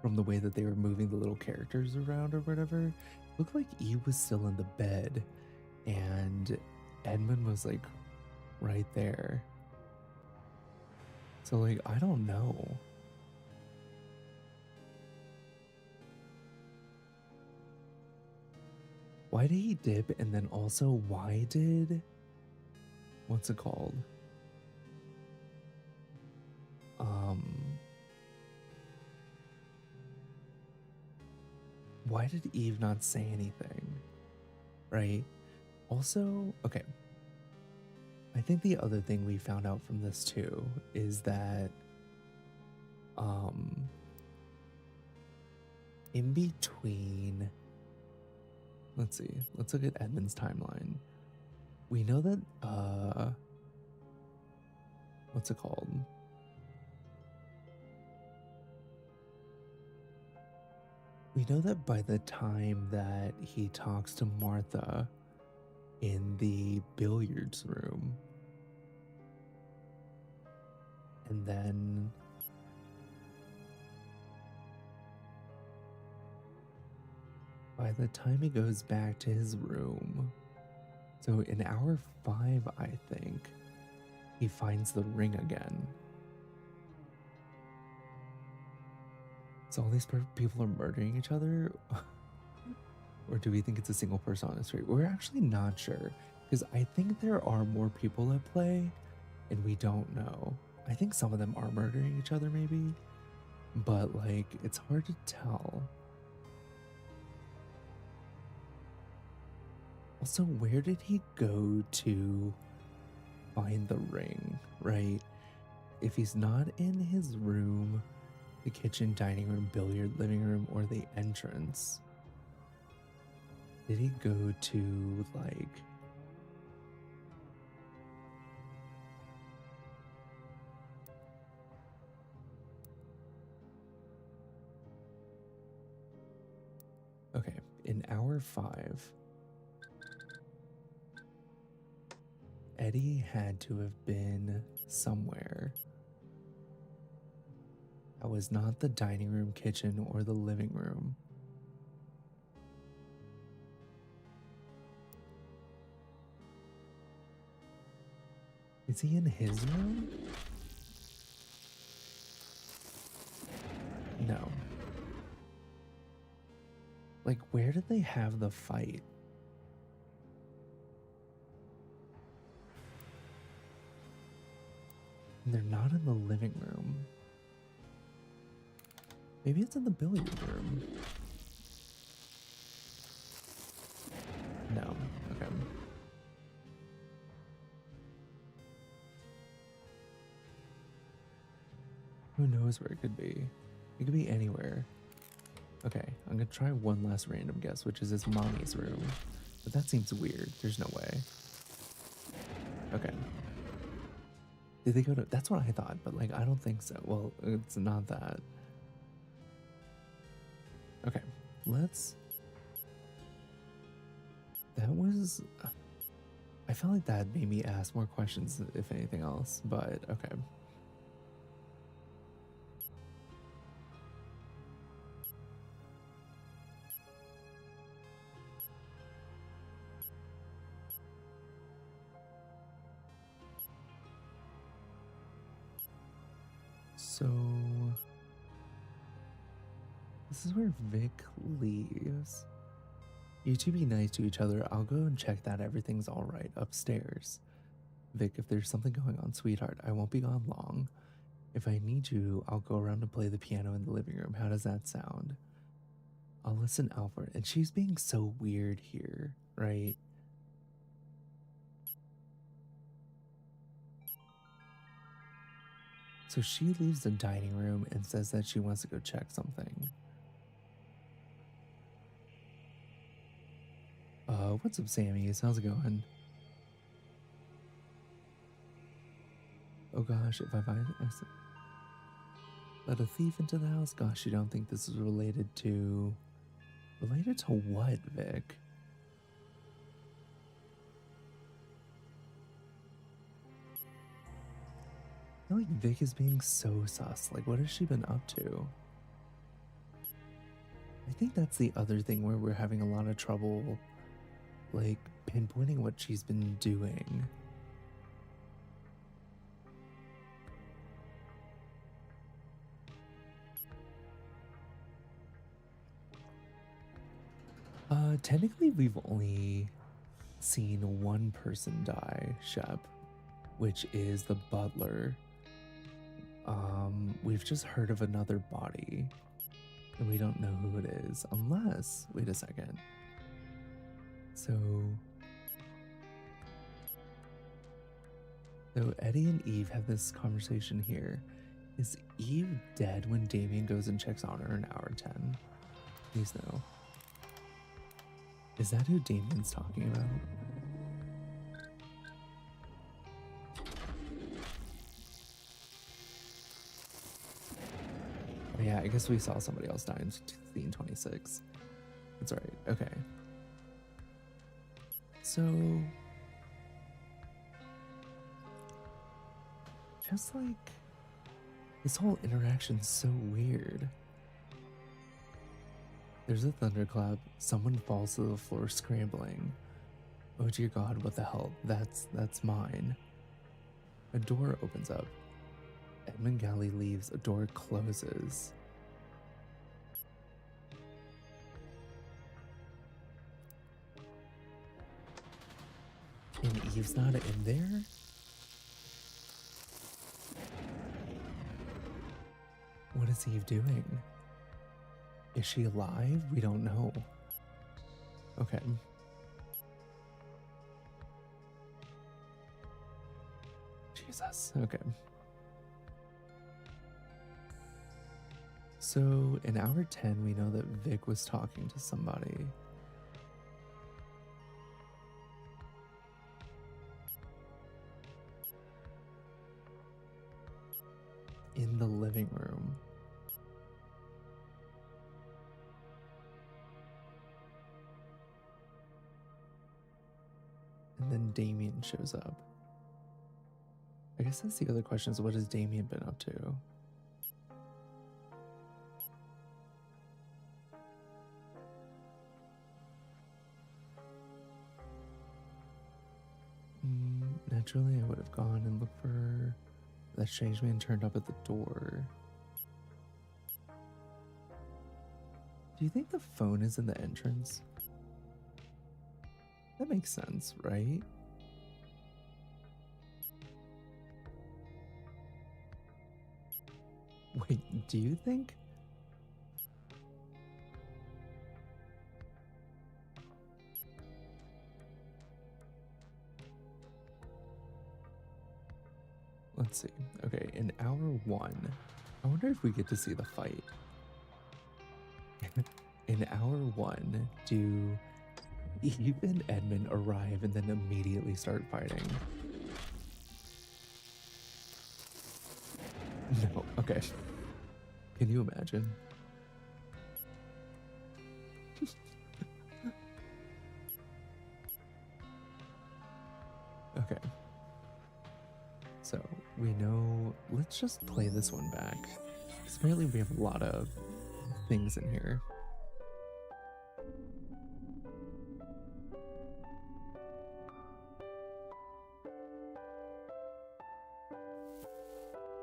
from the way that they were moving the little characters around or whatever, it looked like Eve was still in the bed and Edmund was like right there. So like, I don't know. Why did he dip? And then also why did, what's it called? Why did Eve not say anything? Right? Also, okay. I think the other thing we found out from this too is that in between, let's see, let's look at Edmund's timeline. We know that what's it called? We know that by the time that he talks to Martha in the billiards room, and then by the time he goes back to his room, so in hour 5, I think, he finds the ring again. So all these people are murdering each other? Or do we think it's a single person on the street? We're actually not sure, because I think there are more people at play and we don't know. I think some of them are murdering each other maybe, but like it's hard to tell. Also, where did he go to find the ring, right? If he's not in his room, the kitchen, dining room, billiard, living room, or the entrance, did he go to like... Okay, in hour 5, Eddie had to have been somewhere. That was not the dining room, kitchen, or the living room. Is he in his room? No. Like, where did they have the fight? And they're not in the living room. Maybe it's in the billiard room. No. Okay. Who knows where it could be? It could be anywhere. Okay, I'm gonna try one last random guess, which is his mommy's room. But that seems weird. There's no way. Okay. Did they go to... That's what I thought, but like, I don't think so. Well, it's not that. Okay, let's... That was... I felt like that made me ask more questions, if anything else, but okay. So... This is where Vic leaves. You two be nice to each other. I'll go and check that everything's alright upstairs. Vic, if there's something going on, sweetheart, I won't be gone long. If I need you, I'll go around and play the piano in the living room. How does that sound? I'll listen out for it. And she's being so weird here, right? So she leaves the dining room and says that she wants to go check something. What's up, Sammy? How's it going? Oh gosh, if I find let a thief into the house? Gosh, you don't think this is related to... Related to what, Vic? I feel like Vic is being so sus. Like, what has she been up to? I think that's the other thing where we're having a lot of trouble, like, pinpointing what she's been doing. Technically, we've only seen one person die, Shep, which is the butler. We've just heard of another body, and we don't know who it is, unless... Wait a second. So Eddie and Eve have this conversation here. Is Eve dead when Damien goes and checks on her in hour 10? Please no. Is that who Damien's talking about? Oh yeah, I guess we saw somebody else die in scene 26. That's right, okay. So... just like... this whole interaction's so weird. There's a thunderclap, someone falls to the floor scrambling. Oh dear God, what the hell? That's mine. A door opens up. Edmund Galley leaves, a door closes. And Eve's not in there? What is Eve doing? Is she alive? We don't know. Okay. Jesus. Okay. So in hour 10, we know that Vic was talking to somebody. In the living room. And then Damien shows up. I guess that's the other question, is what has Damien been up to? Naturally, I would have gone and looked for her. That strange man turned up at the door. Do you think the phone is in the entrance? That makes sense, right? Wait, do you think? Let's see. Okay, in hour 1, I wonder if we get to see the fight. In hour 1, do Eve and Edmund arrive and then immediately start fighting? No, okay. Can you imagine? Okay. So we know, let's just play this one back. Because apparently we have a lot of things in here.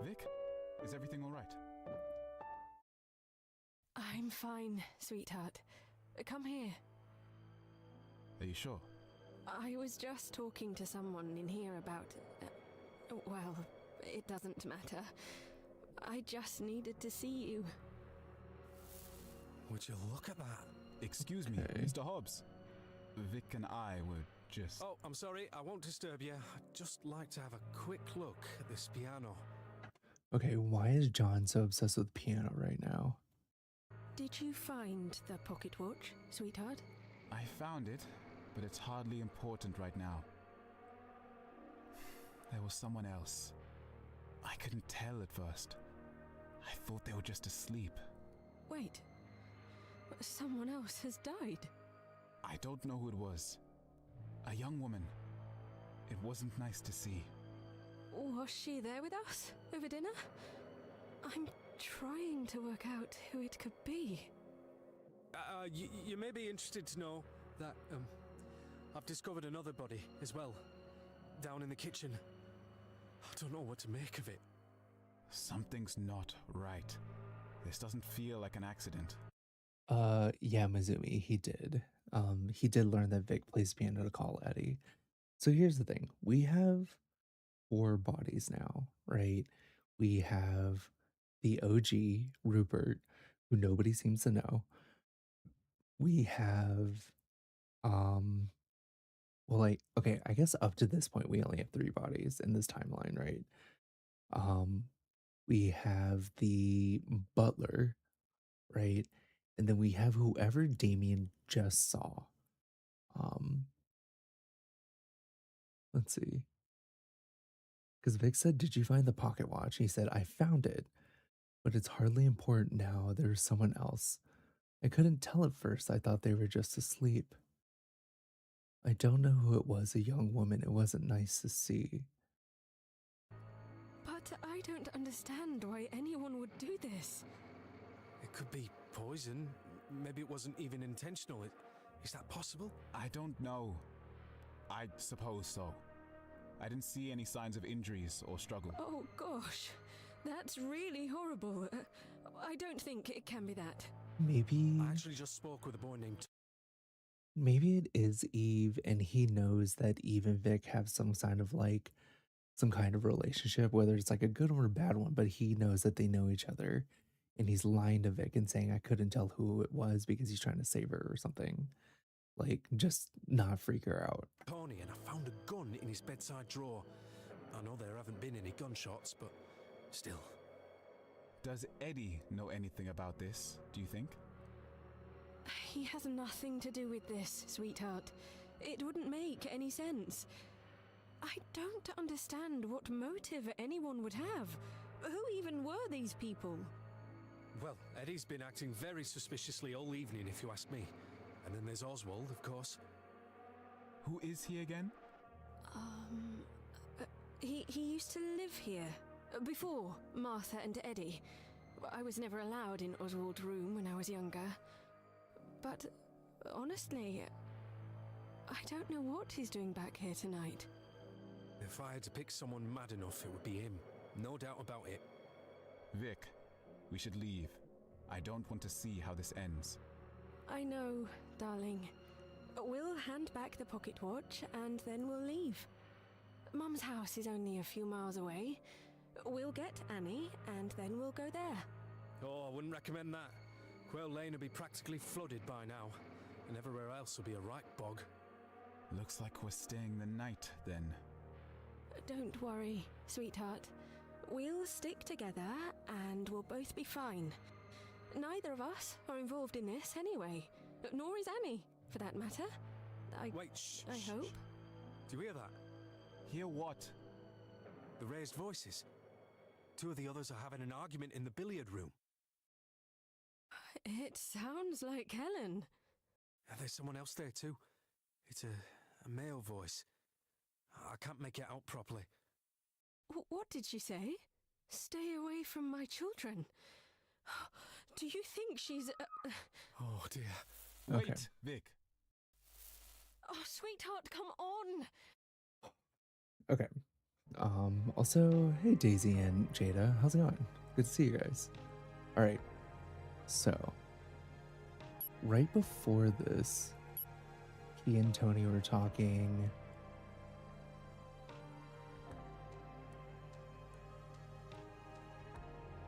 Vic, is everything all right? I'm fine, sweetheart. Come here. Are you sure? I was just talking to someone in here about... well, it doesn't matter. I just needed to see you. Would you look at that? Excuse me, Okay. Mr. Hobbs. Vic and I were just... Oh, I'm sorry, I won't disturb you. I'd just like to have a quick look at this piano. Okay, why is John so obsessed with piano right now? Did you find the pocket watch, sweetheart? I found it, but it's hardly important right now. There was someone else. I couldn't tell at first. I thought they were just asleep. Wait. Someone else has died. I don't know who it was. A young woman. It wasn't nice to see. Was she there with us over dinner? I'm trying to work out who it could be. You may be interested to know that I've discovered another body as well, down in the kitchen. I don't know what to make of it. Something's not right. This doesn't feel like an accident. Yeah, Mizumi, he did. He did learn that Vic plays piano to call Eddie. So here's the thing. We have 4 bodies now, right? We have the OG, Rupert, who nobody seems to know. We have, well, like, okay, I guess up to this point, we only have 3 bodies in this timeline, right? We have the butler, right? And then we have whoever Damien just saw. Let's see. Because Vic said, "Did you find the pocket watch?" He said, "I found it, but it's hardly important now. There's someone else. I couldn't tell at first. I thought they were just asleep. I don't know who it was, a young woman. It wasn't nice to see." But I don't understand why anyone would do this. It could be poison. Maybe it wasn't even intentional. Is that possible? I don't know. I suppose so. I didn't see any signs of injuries or struggle. Oh gosh, that's really horrible. I don't think it can be that. Maybe I actually just spoke with a boy named. maybe it is Eve and he knows that Eve and Vic have some kind of relationship, whether it's like a good one or a bad one, but he knows that they know each other and he's lying to Vic and saying I couldn't tell who it was because he's trying to save her or something. Like, just not freak her out. Tony, and I found a gun in his bedside drawer. I know there haven't been any gunshots, but still. Does Eddie know anything about this, do you think? He has nothing to do with this, sweetheart. It wouldn't make any sense. I don't understand what motive anyone would have. Who even were these people? Well, Eddie's been acting very suspiciously all evening, if you ask me. And then there's Oswald, of course. Who is he again? He used to live here. Before Martha and Eddie. I was never allowed in Oswald's room when I was younger. But honestly, I don't know what he's doing back here tonight. If I had to pick someone mad enough, it would be him. No doubt about it. Vic, we should leave. I don't want to see how this ends. I know, darling. We'll hand back the pocket watch and then we'll leave. Mum's house is only a few miles away. We'll get Annie and then we'll go there. Oh, I wouldn't recommend that. Quail Lane will be practically flooded by now, and everywhere else will be a right bog. Looks like we're staying the night, then. Don't worry, sweetheart. We'll stick together and we'll both be fine. Neither of us are involved in this anyway, nor is Annie, for that matter. Wait, shh. I hope. Do you hear that? Hear what? The raised voices. Two of the others are having an argument in the billiard room. It sounds like Helen. There's someone else there too. It's a male voice. I can't make it out properly. What did she say? Stay away from my children. Do you think she's... Oh dear. Wait, Okay. Vic. Oh, sweetheart, come on! Okay. Also, hey Daisy and Jada, how's it going? Good to see you guys. All right. So, right before this, he and Tony were talking.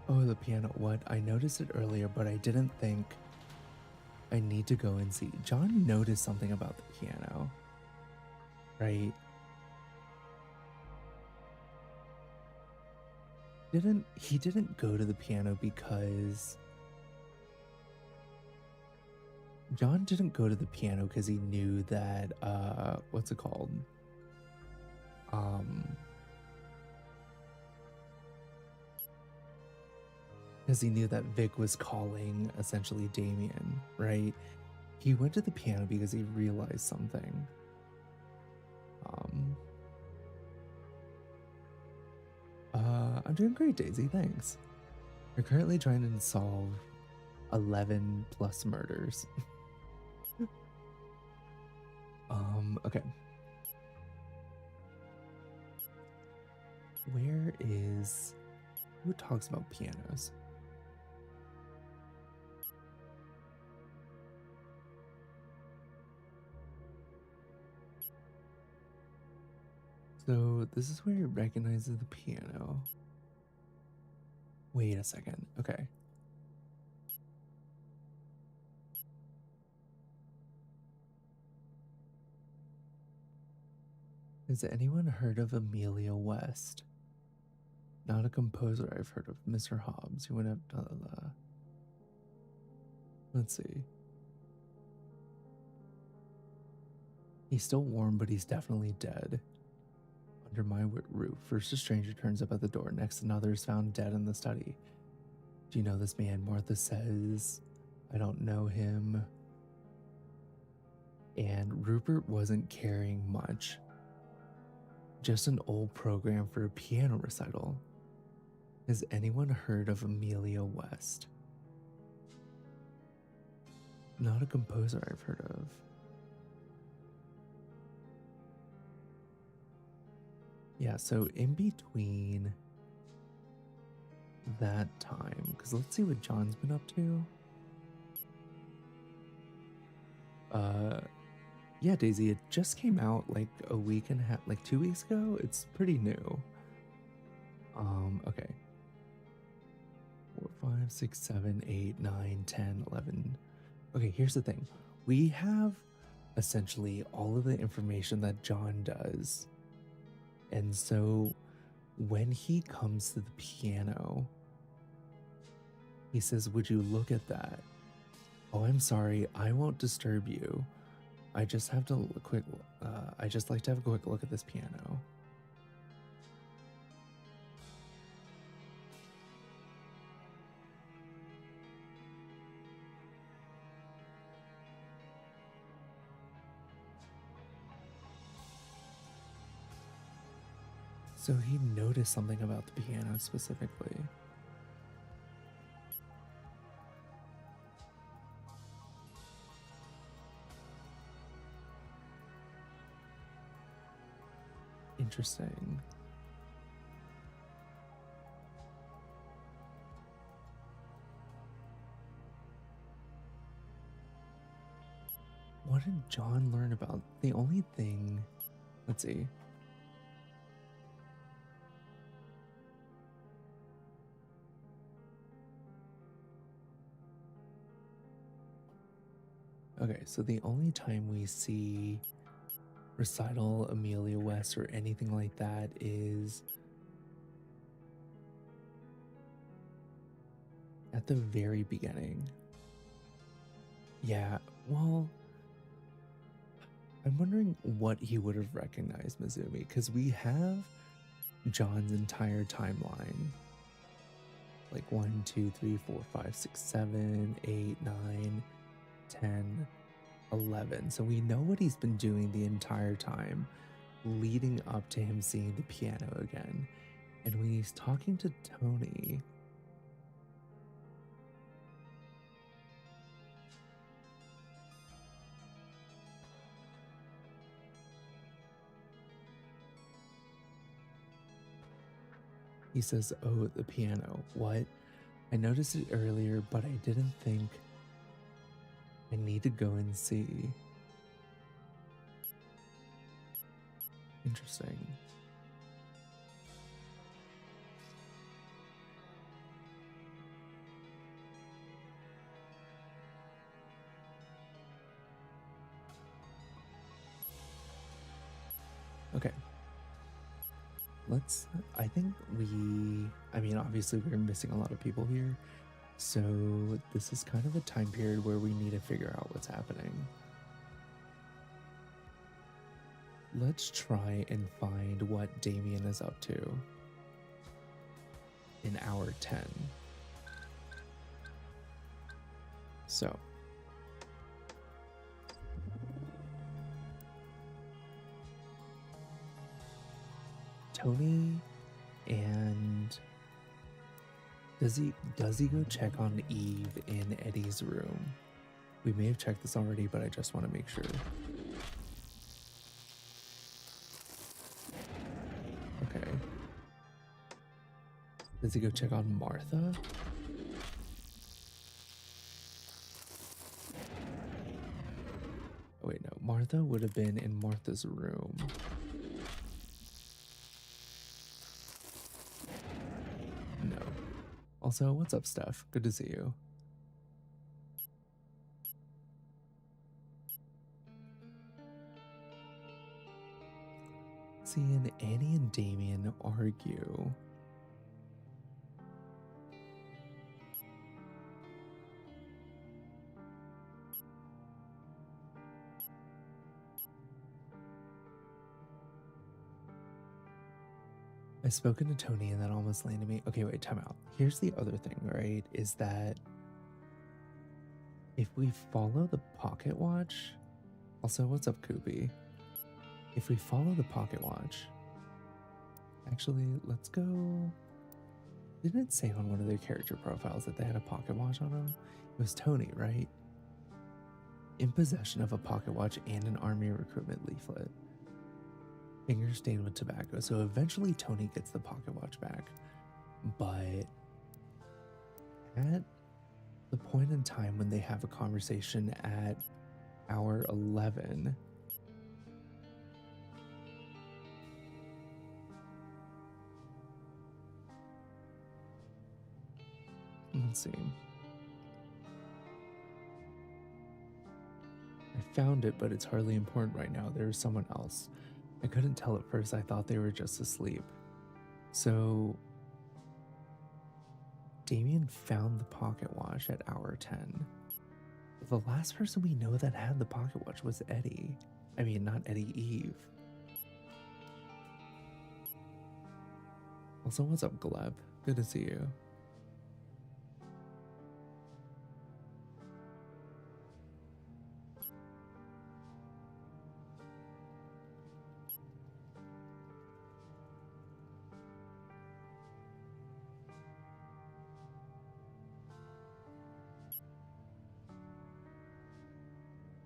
Oh, the piano. What? I noticed it earlier, but I didn't think I need to go and see. John noticed something about the piano, right? He didn't go to the piano because John didn't go to the piano because he knew that what's it called? Because he knew that Vic was calling essentially Damien, right? He went to the piano because he realized something. I'm doing great, Daisy, thanks. We're currently trying to solve 11 plus murders. Okay. Where is... Who talks about pianos? So this is where he recognizes the piano. Wait a second. Okay. Has anyone heard of Amelia West? Not a composer I've heard of. Mr. Hobbs. Who went up. Let's see. He's still warm, but he's definitely dead. Under my roof. First a stranger turns up at the door. Next another is found dead in the study. Do you know this man? Martha says. I don't know him. And Rupert wasn't carrying much. Just an old program for a piano recital. Has anyone heard of Amelia West? Not a composer I've heard of. Yeah, so in between that time, because let's see what John's been up to. Yeah, Daisy, it just came out like a week and a half, like 2 weeks ago. It's pretty new. Okay. 4, 5, 6, 7, 8, 9, 10, 11. Okay, here's the thing. We have essentially all of the information that John does. And so when he comes to the piano, he says, "Would you look at that?" "Oh, I'm sorry, I won't disturb you. I just like to have a quick look at this piano." So he noticed something about the piano specifically. Interesting. What did John learn about? The only thing, let's see. Okay, so the only time we see Recital, Amelia West, or anything like that is at the very beginning. Yeah, well, I'm wondering what he would have recognized Mizumi, because we have John's entire timeline. Like 1, 2, 3, 4, 5, 6, 7, 8, 9, 10, 11. So we know what he's been doing the entire time leading up to him seeing the piano again. And when he's talking to Tony, he says, "Oh, the piano. What? I noticed it earlier, but I didn't think I need to go and see." Interesting. Okay. I think I mean, obviously we're missing a lot of people here. So this is kind of a time period where we need to figure out what's happening. Let's try and find what Damien is up to in hour 10. So Tony and does he go check on Eve in Eddie's room? We may have checked this already, but I just want to make sure. Okay. Does he go check on Martha? Oh wait, no. Martha would have been in Martha's room. No. Also, what's up, Steph? Good to see you. Seeing Annie and Damien argue. I've spoken to Tony and that almost landed me. Okay, wait, time out. Here's the other thing, right? Is that if we follow the pocket watch, also, what's up, Koopy? If we follow the pocket watch, actually, let's go. Didn't it say on one of their character profiles that they had a pocket watch on them? It was Tony, right? In possession of a pocket watch and an army recruitment leaflet. Finger stained with tobacco. So eventually Tony gets the pocket watch back. But at the point in time when they have a conversation at hour 11, let's see. I found it, but it's hardly important right now. There's someone else. I couldn't tell at first. I thought they were just asleep. So Damien found the pocket watch at hour 10. The last person we know that had the pocket watch was Eddie. I mean, not Eddie, Eve. Also, what's up, Gleb? Good to see you.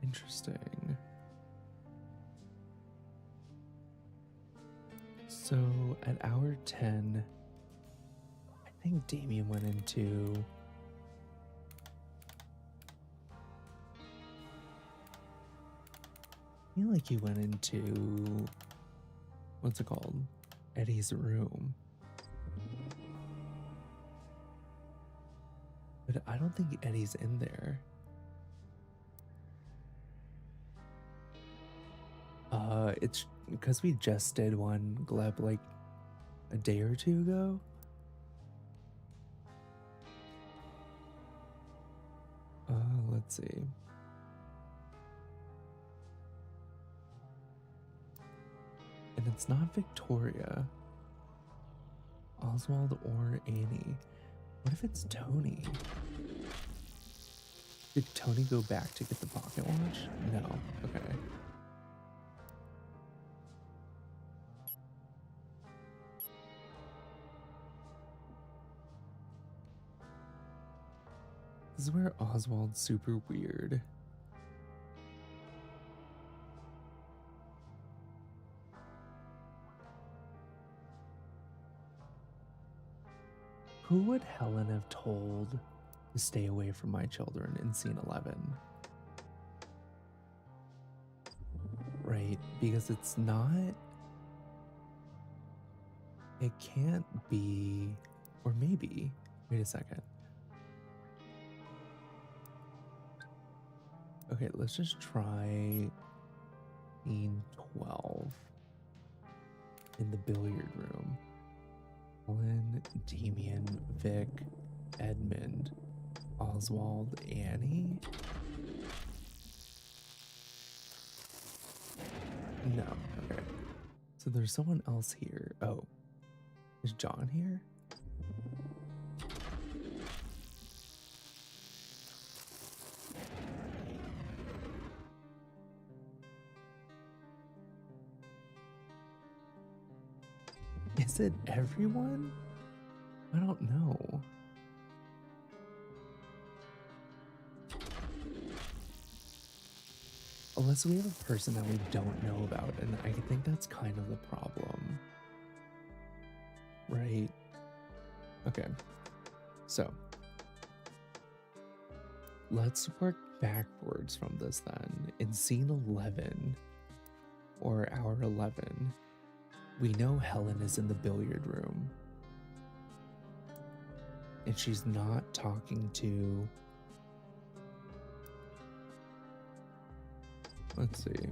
Interesting. So at hour 10, I think Damien went into... I feel like he went into... What's it called? Eddie's room. But I don't think Eddie's in there. It's because we just did one, Gleb, like a day or two ago. Let's see. And it's not Victoria, Oswald, or Annie. What if it's Tony? Did Tony go back to get the pocket watch? No. Okay. This is where Oswald's super weird. Who would Helen have told to stay away from my children in scene 11? Right, because it's not... It can't be... Or maybe... Wait a second. Okay, let's just try scene 12 in the billiard room. Helen, Damien, Vic, Edmund, Oswald, Annie? No, okay. So there's someone else here. Oh, is John here? Is it everyone? I don't know. Unless we have a person that we don't know about, and I think that's kind of the problem. Right? Okay. So, let's work backwards from this then. In scene 11, or hour 11, we know Helen is in the billiard room. And she's not talking to... Let's see.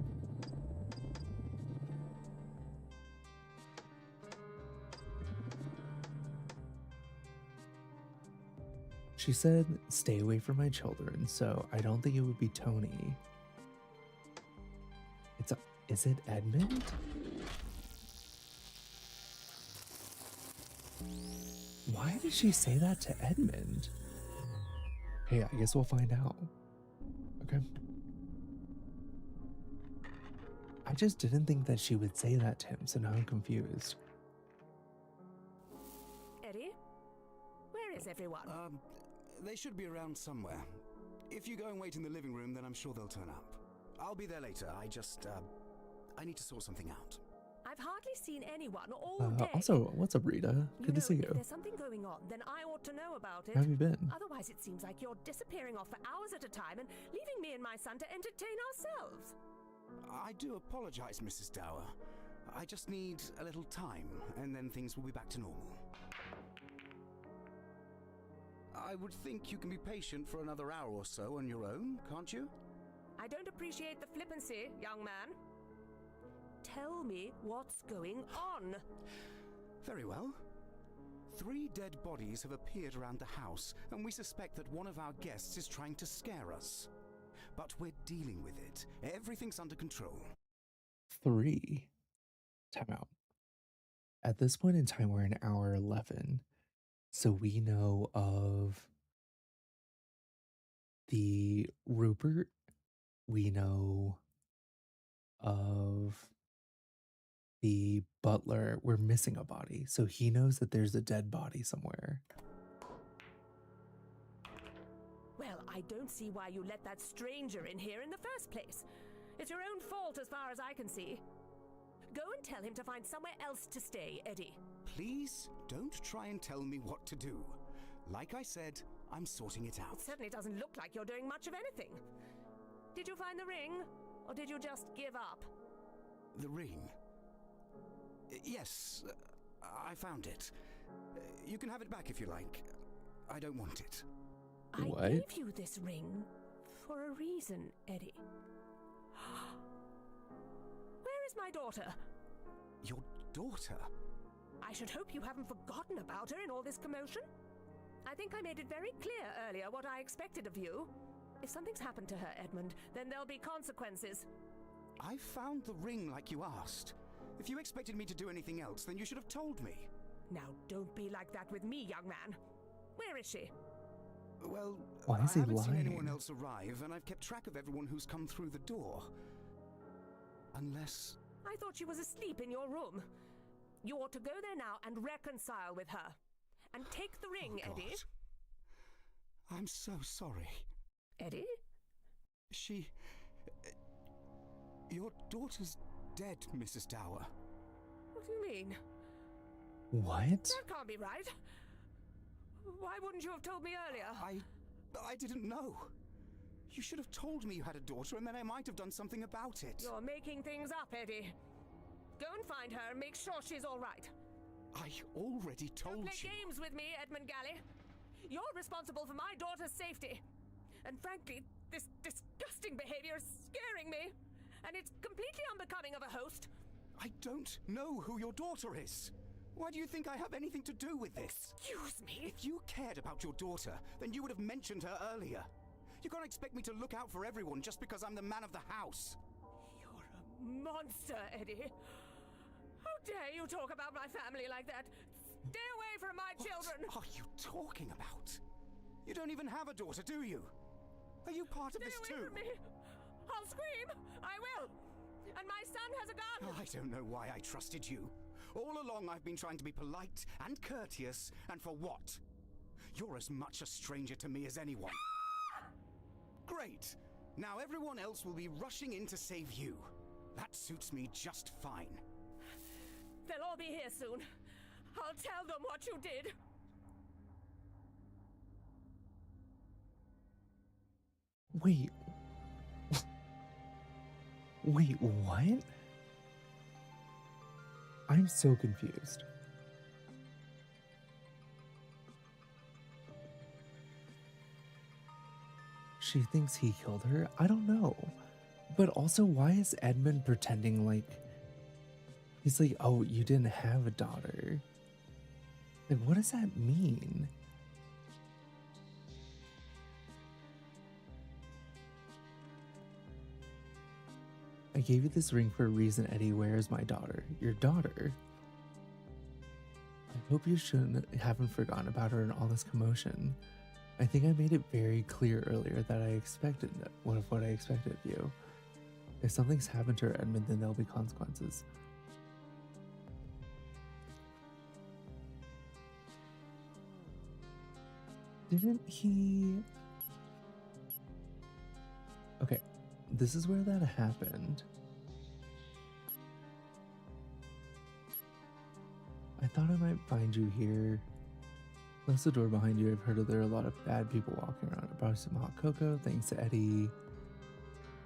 She said, stay away from my children, so I don't think it would be Tony. Is it Edmund? Why did she say that to Edmund? Hey, I guess we'll find out. Okay. I just didn't think that she would say that to him, so now I'm confused. Eddie? Where is everyone? They should be around somewhere. If you go and wait in the living room, then I'm sure they'll turn up. I'll be there later. I need to sort something out. I've I've hardly seen anyone all day. Also, what's up, Rita? Good to see If you. there's something going on, then I ought to know about it. How have you been? Otherwise, it seems like you're disappearing off for hours at a time and leaving me and my son to entertain ourselves. I do apologize, Mrs. Dower. I just need a little time, and then things will be back to normal. I would think you can be patient for another hour or so on your own, can't you? I don't appreciate the flippancy, young man. Tell me what's going on. Very well. 3 dead bodies have appeared around the house, and we suspect that one of our guests is trying to scare us. But we're dealing with it. Everything's under control. 3. Time out. At this point in time, we're in hour 11. So we know of the Rupert. We know of the butler. We're missing a body. So he knows that there's a dead body somewhere. Well, I don't see why you let that stranger in here in the first place. It's your own fault as far as I can see. Go and tell him to find somewhere else to stay, Eddie. Please don't try and tell me what to do. Like I said, I'm sorting it out. It certainly doesn't look like you're doing much of anything. Did you find the ring, or did you just give up? The ring? Yes, I found it. You can have it back if you like. I don't want it. What? I gave you this ring for a reason, Eddie. Where is my daughter? Your daughter? I should hope you haven't forgotten about her in all this commotion. I think I made it very clear earlier what I expected of you. If something's happened to her, Edmund, then there'll be consequences. I found the ring like you asked. If you expected me to do anything else, then you should have told me. Now, don't be like that with me, young man. Where is she? Well, why is I he haven't seen lying? anyone else arrive, and I've kept track of everyone who's come through the door. Unless... I thought she was asleep in your room. You ought to go there now and reconcile with her. And take the ring, Oh, Eddie. God. I'm so sorry. Eddie? She... Your daughter's dead, Mrs. Dower. What do you mean? What? That can't be right. Why wouldn't you have told me earlier? I didn't know. You should have told me you had a daughter, and then I might have done something about it. You're making things up, Eddie. Go and find her and make sure she's all right. I already told Don't play you. games with me, Edmund Galley. You're responsible for my daughter's safety. And frankly, this disgusting behavior is scaring me. And it's completely unbecoming of a host. I don't know who your daughter is. Why do you think I have anything to do with this? Excuse me? If you cared about your daughter, then you would have mentioned her earlier. You can't expect me to look out for everyone just because I'm the man of the house. You're a monster, Eddie. How dare you talk about my family like that? Stay away from my children! What are you talking about? You don't even have a daughter, do you? Are you part of this Stay away too? from me! I'll scream! I will! And my son has a gun! I don't know why I trusted you. All along I've been trying to be polite and courteous, and for what? You're as much a stranger to me as anyone. Great! Now everyone else will be rushing in to save you. That suits me just fine. They'll all be here soon. I'll tell them what you did. Wait. Wait, what? I'm so confused. She thinks he killed her? I don't know. But also, why is Edmund pretending like... He's like, oh, you didn't have a daughter. Like, what does that mean? I gave you this ring for a reason, Eddie. Where is my daughter? Your daughter? I hope you haven't forgotten about her in all this commotion. I think I made it very clear earlier that I expected what I expected of you. If something's happened to her, Edmund, then there'll be consequences. Didn't he... Okay, this is where that happened. thought I might find you here. Close the door behind you. I've heard that there are a lot of bad people walking around. I brought you some hot cocoa, thanks to Eddie.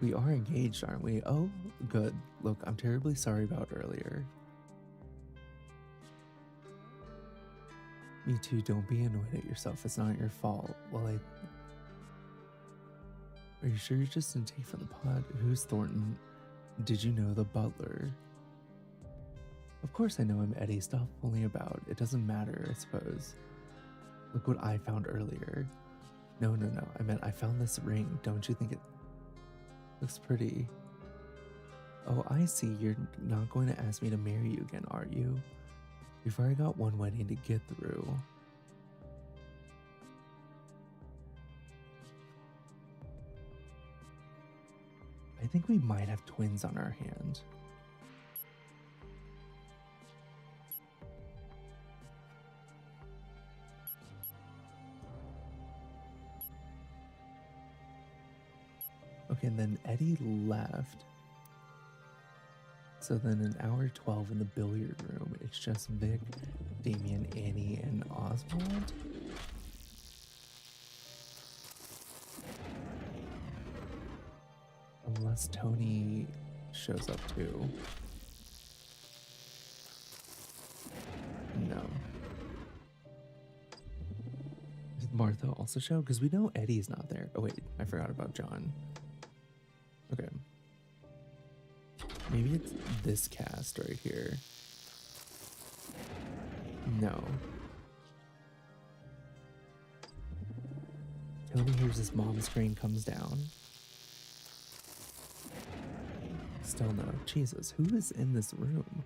We are engaged, aren't we? Oh, good. Look, I'm terribly sorry about earlier. Me too, don't be annoyed at yourself. It's not your fault. Well, Are you sure you just didn't take from the pot? Who's Thornton? Did you know the butler? Of course I know him, Eddie. Stop fooling about. It doesn't matter, I suppose. Look what I found earlier. No. I meant I found this ring. Don't you think it looks pretty? Oh, I see. You're not going to ask me to marry you again, are you? We've already got one wedding to get through. I think we might have twins on our hand. Okay, and then Eddie left. So then in hour 12 in the billiard room, it's just Vic, Damien, Annie, and Oswald. Unless Tony shows up too. No. Did Martha also show? Because we know Eddie's not there. Oh wait, I forgot about John. Okay. Maybe it's this cast right here. No. Tony hears his mom's scream, comes down. Still no. Jesus, who is in this room?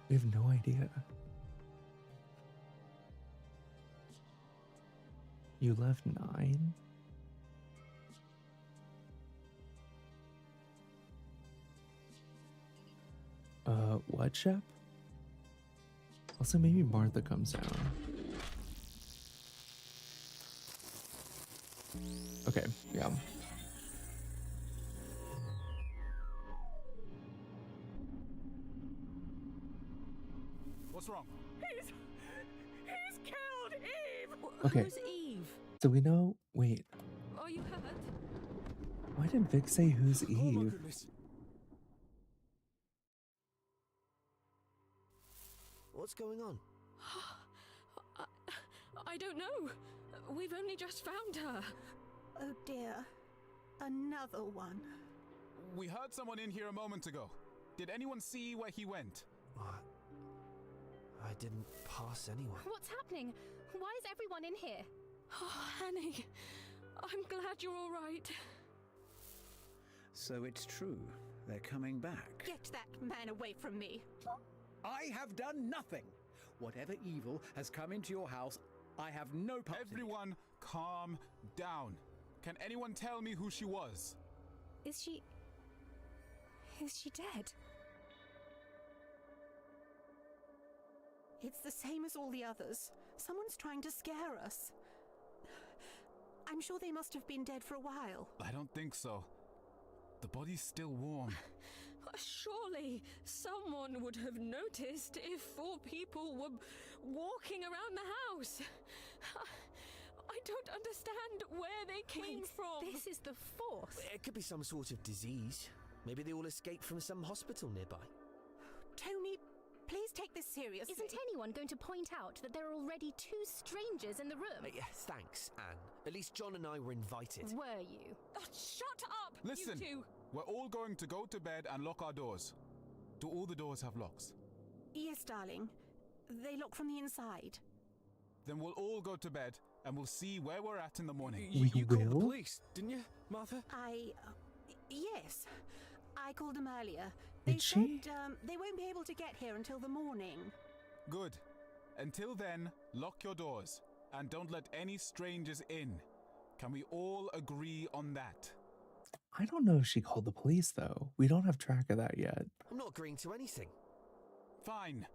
We have no idea. You left 9? What, Shep? Also, maybe Martha comes down. Okay, yeah. What's wrong? He's killed Eve! Okay. Who's Eve? So we know. Wait, Are you hurt? why did Vic say who's Oh my Eve? goodness. What's going on? I don't know. We've only just found her. Oh dear. Another one. We heard someone in here a moment ago. Did anyone see where he went? What? I didn't pass anyone. What's happening? Why is everyone in here? Oh, Annie, I'm glad you're all right. So it's true. They're coming back. Get that man away from me. I have done nothing. Whatever evil has come into your house, I have no part in it. Everyone, calm down. Can anyone tell me who she was? Is she dead? It's the same as all the others. Someone's trying to scare us. I'm sure they must have been dead for a while. I don't think so. The body's still warm. Surely someone would have noticed if 4 people were walking around the house. I don't understand where they came from. This is the 4th. It could be some sort of disease. Maybe they all escaped from some hospital nearby. Tony, please take this seriously. Isn't anyone going to point out that there are already 2 strangers in the room? Yes, thanks, Anne. At least John and I were invited. Were you? Oh, shut up, Listen, you two. we're all going to go to bed and lock our doors. Do all the doors have locks? Yes, darling. They lock from the inside. Then we'll all go to bed and we'll see where we're at in the morning. You called the will? police, didn't you, Martha? Yes. I called them earlier. They Did she? said they won't be able to get here until the morning. Good. Until then, lock your doors and don't let any strangers in. Can we all agree on that? I don't know if she called the police though. We don't have track of that yet. I'm not agreeing to anything. Fine.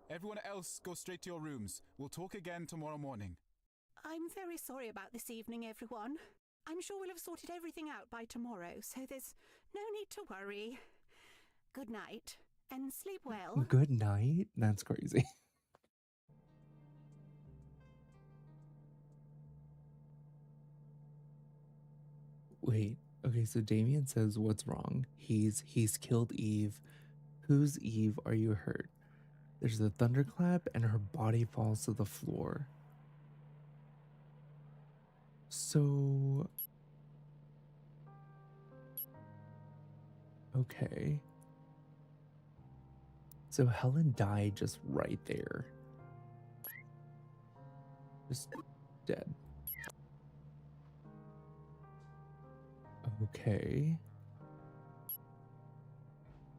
Everyone else go straight to your rooms. We'll talk again tomorrow morning. I'm very sorry about this evening, everyone. I'm sure we'll have sorted everything out by tomorrow, so there's no need to worry. Good night, and sleep well. Good night? That's crazy. wait. Okay, so Damien says what's wrong? He's killed Eve. Whose Eve are you hurt? There's a thunderclap and her body falls to the floor. So okay. So Helen died just right there. Just dead. Okay.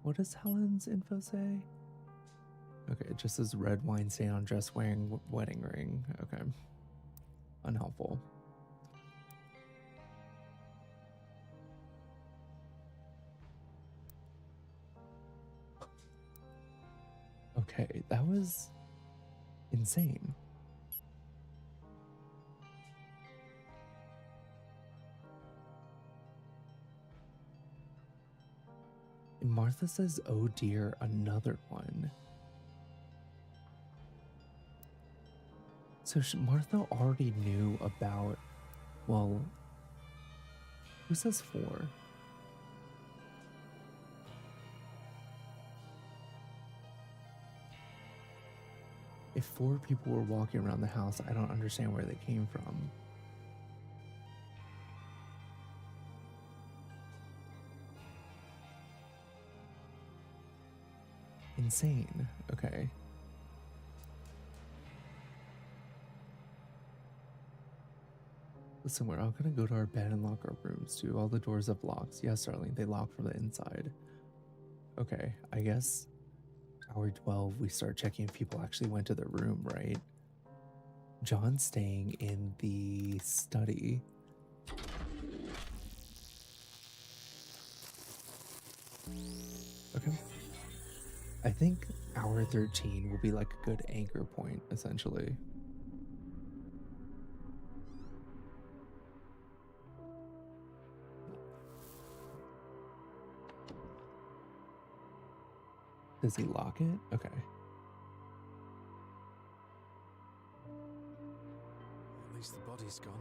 What does Helen's info say? Okay, it just says red wine stain on dress wearing wedding ring. Okay. Unhelpful. Okay, that was insane. And Martha says, oh dear, another one. So Martha already knew about, well, who says 4? If 4 people were walking around the house, I don't understand where they came from. Insane. Okay. Listen, we're all gonna go to our bed and lock our rooms too. All the doors have locks. Yes, darling, they lock from the inside. Okay, I guess hour 12, we start checking if people actually went to their room, right? John's staying in the study. Okay. I think hour 13 will be like a good anchor point, essentially. Does he lock it? Okay. At least the body's gone.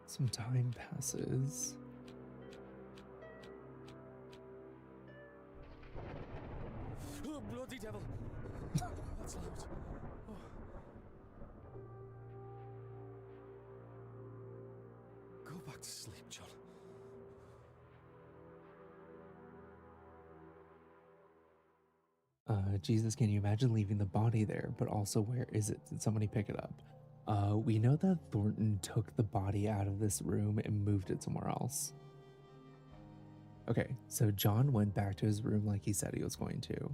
Some time passes. Oh, bloody devil! That's loud. Oh. Go back to sleep, John. Jesus, can you imagine leaving the body there? But also, where is it? Did somebody pick it up? We know that Thornton took the body out of this room and moved it somewhere else. Okay, so John went back to his room like he said he was going to.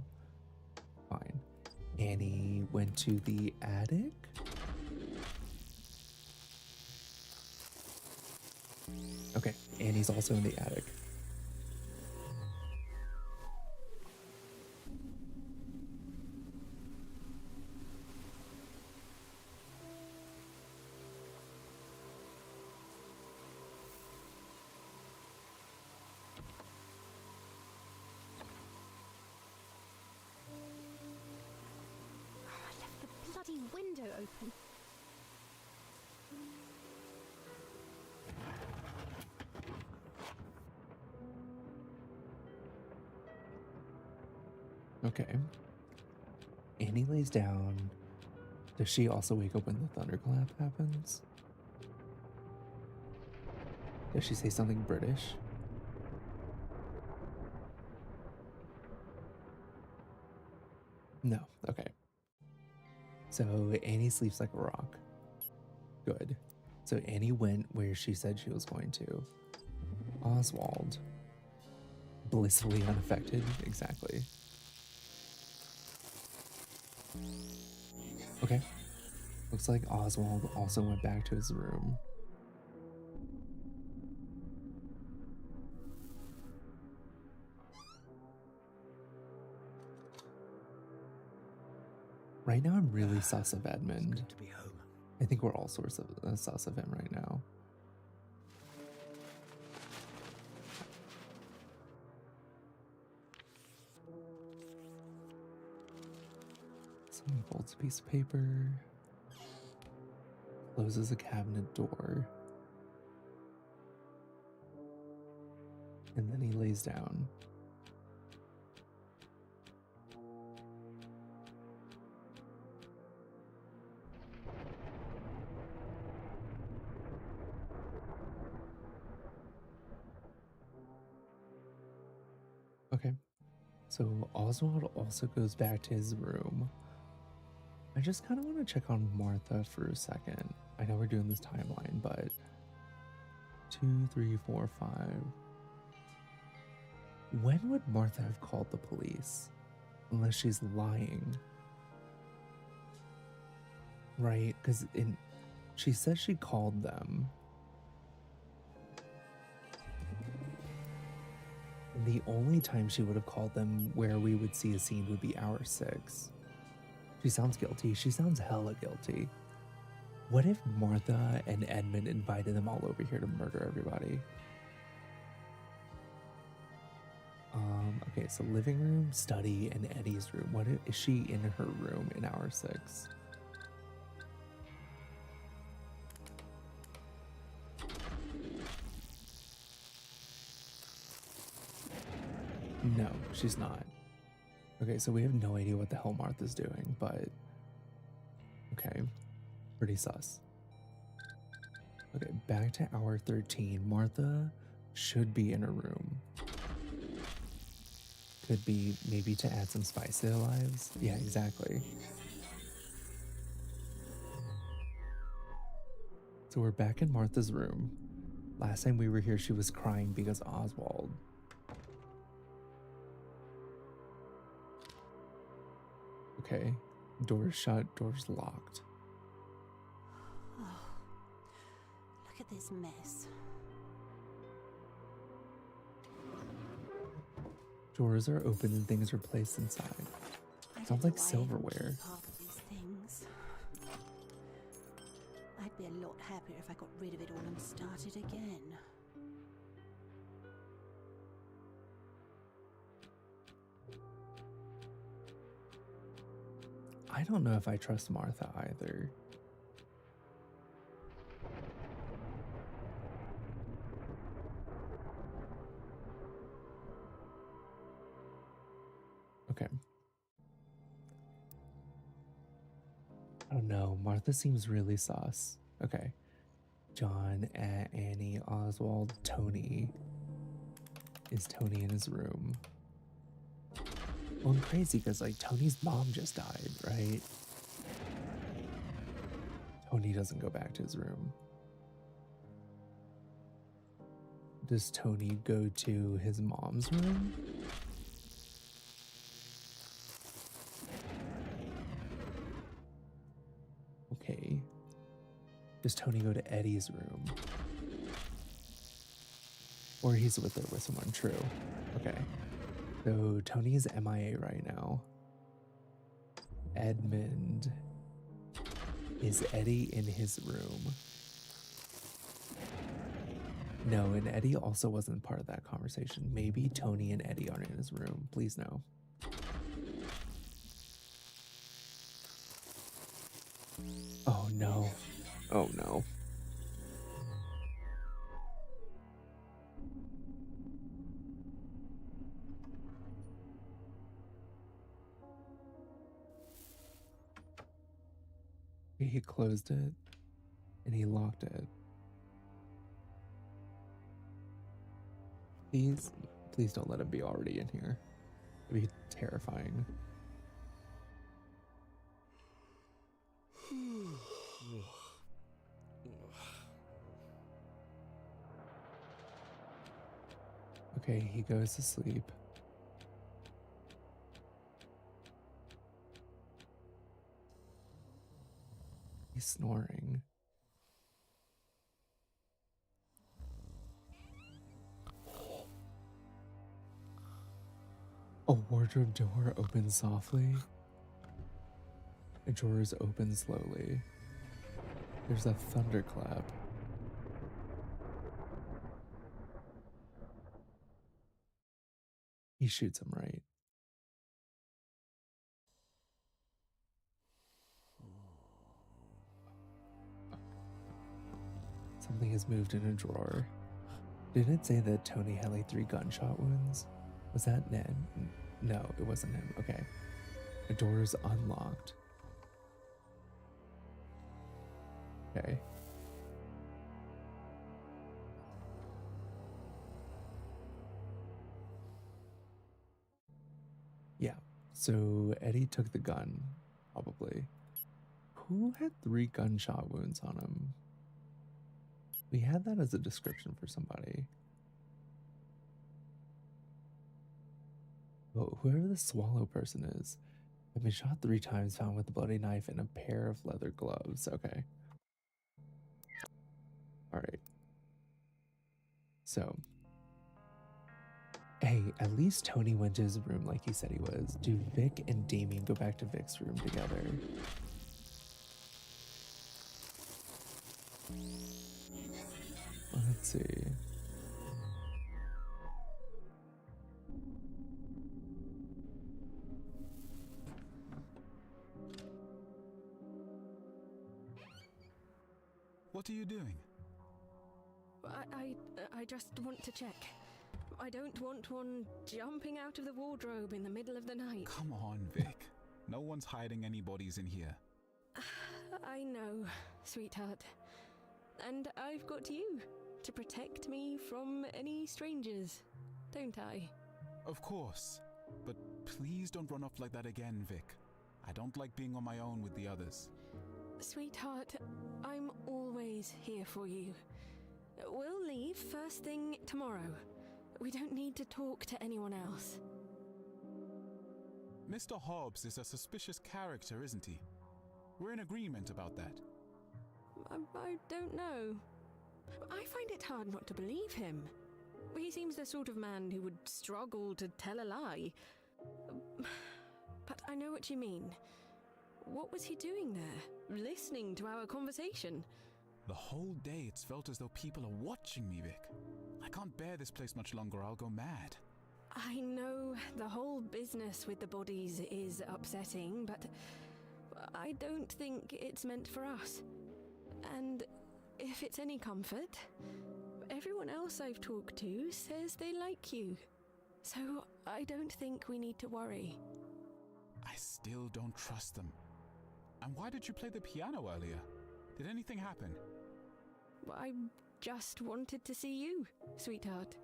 Fine. Annie went to the attic? Okay, Annie's also in the attic. Window open. Okay. Annie lays down. Does she also wake up when the thunderclap happens? Does she say something British? No. Okay. So Annie sleeps like a rock. Good. So Annie went where she said she was going to. Oswald. Blissfully unaffected. Exactly. Okay. Looks like Oswald also went back to his room. Right now, I'm really sus of Edmund. Good to be home. I think we're all sorts of sus of him right now. He folds a piece of paper, closes a cabinet door, and then he lays down. Okay, so Oswald also goes back to his room. I just kind of want to check on Martha for a second. I know we're doing this timeline, but 2, 3, 4, 5. When would Martha have called the police? Unless she's lying. Right? Because she says she called them. The only time she would have called them where we would see a scene would be hour 6. She sounds guilty. She sounds hella guilty. What if Martha and Edmund invited them all over here to murder everybody? Okay, so living room, study, and Eddie's room. What is she in her room in hour 6? No, she's not. Okay, so we have no idea what the hell Martha's doing, but okay, pretty sus. Okay, back to hour 13. Martha should be in her room. Could be maybe to add some spice to their lives. Yeah, exactly. So we're back in Martha's room. Last time we were here, she was crying because Oswald. Okay, door's shut, door's locked. Oh, look at this mess. Drawers are open and things are placed inside. Sounds like silverware. Half of these things. I'd be a lot happier if I got rid of it all and started again. I don't know if I trust Martha either. Okay. I don't know. Martha seems really sus. Okay. John, Annie, Oswald, Tony. Is Tony in his room? Well, I'm crazy because, like, Tony's mom just died, right? Tony doesn't go back to his room. Does Tony go to his mom's room? Okay. Does Tony go to Eddie's room? Or he's with her with someone, true. Okay. So Tony is MIA right now. Edmund. Is Eddie in his room? No, and Eddie also wasn't part of that conversation. Maybe Tony and Eddie aren't in his room. Please no. Oh no. Oh no. He closed it and he locked it. Please don't let him be already in here. It'd be terrifying. Okay, he goes to sleep. He's snoring. A wardrobe door opens softly. A drawers open slowly. There's a thunderclap. He shoots him right. Something is moved in a drawer. Didn't it say that Tony had like 3 gunshot wounds? Was that Ned? No, it wasn't him. Okay. The door is unlocked. Okay. Yeah. So Eddie took the gun, probably. Who had 3 gunshot wounds on him? We had that as a description for somebody. Well, whoever the swallow person is, had been shot 3 times, found with a bloody knife and a pair of leather gloves. Okay. Alright. So. Hey, at least Tony went to his room like he said he was. Do Vic and Damien go back to Vic's room together? Let's see. What are you doing? I just want to check. I don't want one jumping out of the wardrobe in the middle of the night. Come on, Vic. No one's hiding any bodies in here. I know, sweetheart. And I've got you to protect me from any strangers, don't I? Of course. But please don't run off like that again, Vic. I don't like being on my own with the others. Sweetheart, I'm always here for you. We'll leave first thing tomorrow. We don't need to talk to anyone else. Mr. Hobbs is a suspicious character, isn't he? We're in agreement about that. I don't know. I find it hard not to believe him. He seems the sort of man who would struggle to tell a lie. But I know what you mean. What was he doing there? Listening to our conversation? The whole day it's felt as though people are watching me, Vic. I can't bear this place much longer, I'll go mad. I know the whole business with the bodies is upsetting, but I don't think it's meant for us. And if it's any comfort, everyone else I've talked to says they like you. So I don't think we need to worry. I still don't trust them. And why did you play the piano earlier? Did anything happen? I just wanted to see you, sweetheart.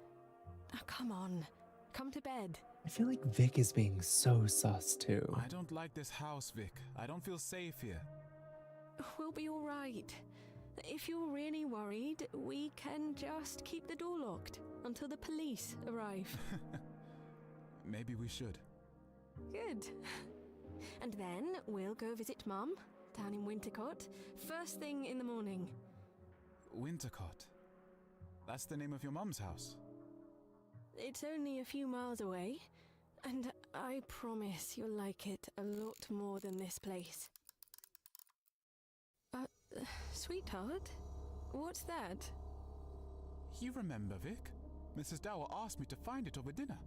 Oh, come on. Come to bed. I feel like Vic is being so sus too. I don't like this house, Vic. I don't feel safe here. We'll be all right. If you're really worried, we can just keep the door locked until the police arrive. Maybe we should. Good. And then we'll go visit Mum down in Wintercott first thing in the morning. Wintercott? That's the name of your mum's house? It's only a few miles away, and I promise you'll like it a lot more than this place. Sweetheart? What's that? You remember, Vic? Mrs. Dower asked me to find it over dinner.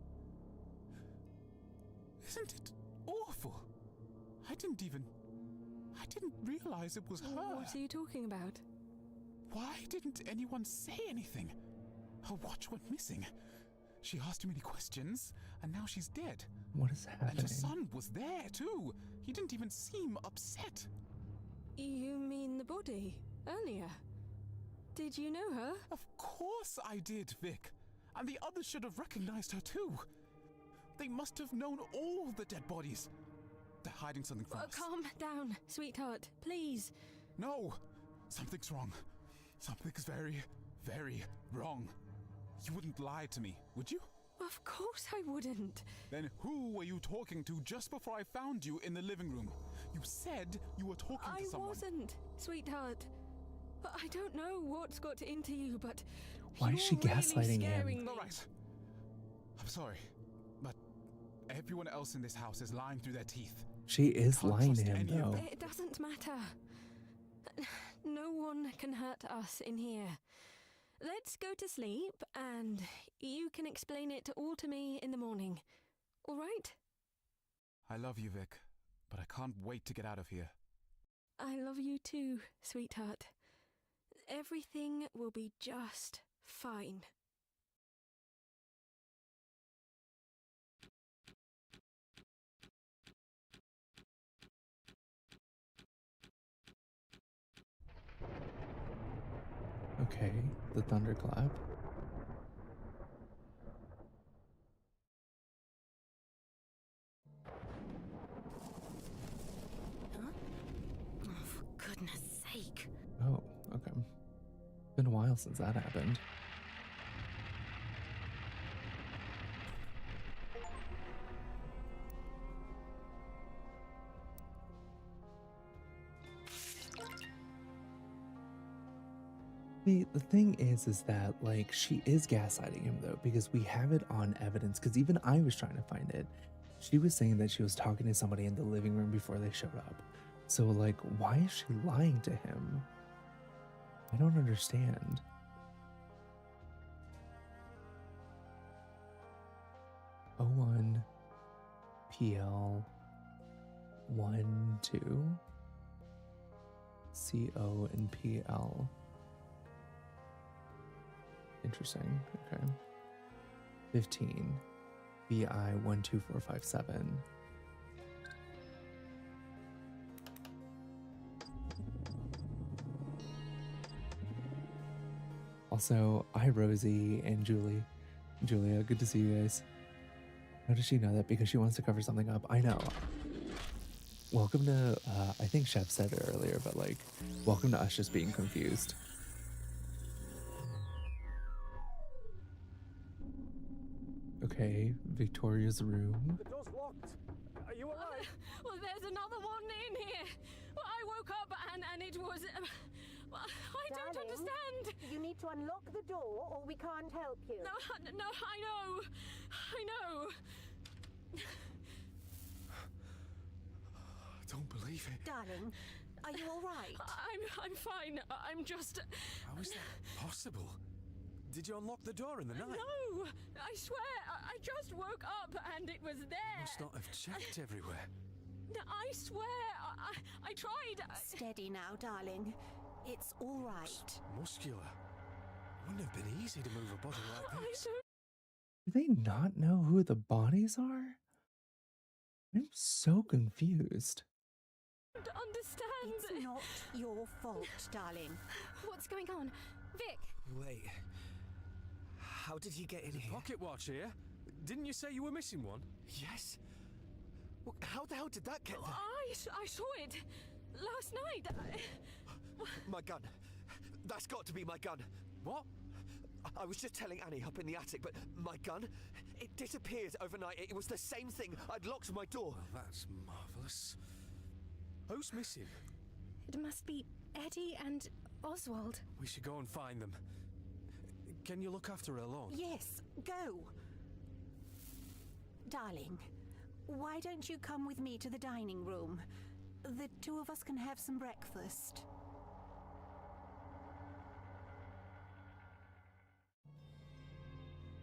Isn't it awful? I didn't realize it was her. What are you talking about? Why didn't anyone say anything? Her watch went missing. She asked too many questions, and now she's dead. What is happening? And her son was there, too. He didn't even seem upset. You mean the body? Earlier? Did you know her? Of course I did, Vic. And the others should have recognized her, too. They must have known all the dead bodies. They're hiding something from us. Calm down, sweetheart, please. No! Something's wrong. Something's very, very wrong. You wouldn't lie to me, would you? Of course I wouldn't. Then who were you talking to just before I found you in the living room? You said you were talking to someone. I wasn't, sweetheart. I don't know what's got into you, but why is she gaslighting him? All right. I'm sorry, but everyone else in this house is lying through their teeth. She is lying to him, though. It doesn't matter. No one can hurt us in here. Let's go to sleep, and you can explain it all to me in the morning. All right? I love you, Vic, but I can't wait to get out of here. I love you too, sweetheart. Everything will be just fine. Okay, the thunderclap. Huh? Oh, for goodness sake. Oh, okay. Been a while since that happened. The thing is that, like, she is gaslighting him, though, because we have it on evidence, because even I was trying to find it. She was saying that she was talking to somebody in the living room before they showed up. So, like, why is she lying to him? I don't understand. O1 PL 1 2 CO and PL. Interesting. Okay. 15 BI 12457. Also, hi Rosie and Julie. Julia, good to see you guys. How does she know that? Because she wants to cover something up. I know. Welcome to, I think Chef said it earlier, but like, welcome to us just being confused. Okay, Victoria's room. The door's locked. Are you alright? Well, there's another one in here. Well, I woke up and it was... well, I don't Darling, understand. You need to unlock the door or we can't help you. No, I know. I know. I don't believe it. Darling, are you alright? I'm fine. I'm just... How is that possible? Did you unlock the door in the night? No, I swear, I just woke up and it was there. Must not have checked everywhere. I swear, I tried. Steady now, darling. It's all right. It's muscular. Wouldn't have been easy to move a body like this. Do they not know who the bodies are? I'm so confused. I don't understand. It's not your fault, darling. What's going on? Vic! Wait. How did you get in here? Pocket watch here? Didn't you say you were missing one? Yes. Well, how the hell did that get there? I saw it last night. My gun. That's got to be my gun. What? I was just telling Annie up in the attic, but my gun, it disappeared overnight. It was the same thing. I'd locked my door. Well, that's marvellous. Who's missing? It must be Eddie and Oswald. We should go and find them. Can you look after her alone? Yes, go. Darling, why don't you come with me to the dining room? The two of us can have some breakfast.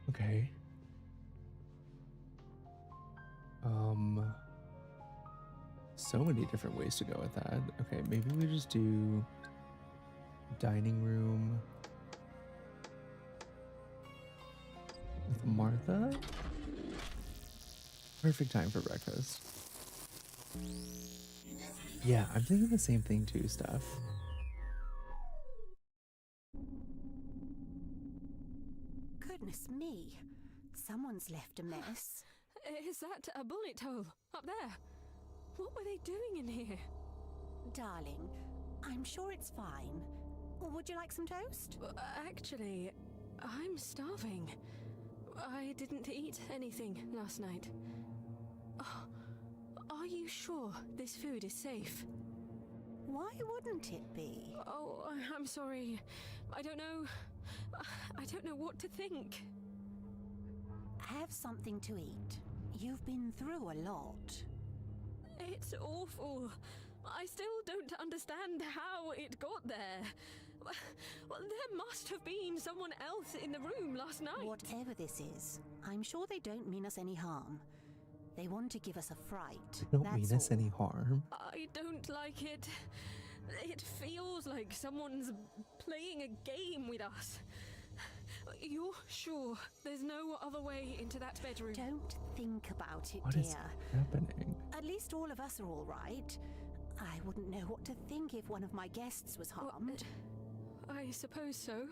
Okay. So many different ways to go with that. Okay, maybe we just do dining room with Martha. Perfect time for breakfast. Yeah, I'm thinking the same thing too, Steph. Goodness me, someone's left a mess. Is that a bullet hole up there? What were they doing in here? Darling, I'm sure it's fine. Would you like some toast? Actually, I'm starving. I didn't eat anything last night. Oh, are you sure this food is safe? Why wouldn't it be? Oh, I'm sorry. I don't know what to think. Have something to eat. You've been through a lot. It's awful. I still don't understand how it got there. Well, there must have been someone else in the room last night. Whatever this is, I'm sure they don't mean us any harm. They want to give us a fright. They don't mean us any harm. I don't like it. It feels like someone's playing a game with us. You're sure there's no other way into that bedroom? Don't think about it, What dear. is happening? At least all of us are all right. I wouldn't know what to think if one of my guests was harmed. I suppose so.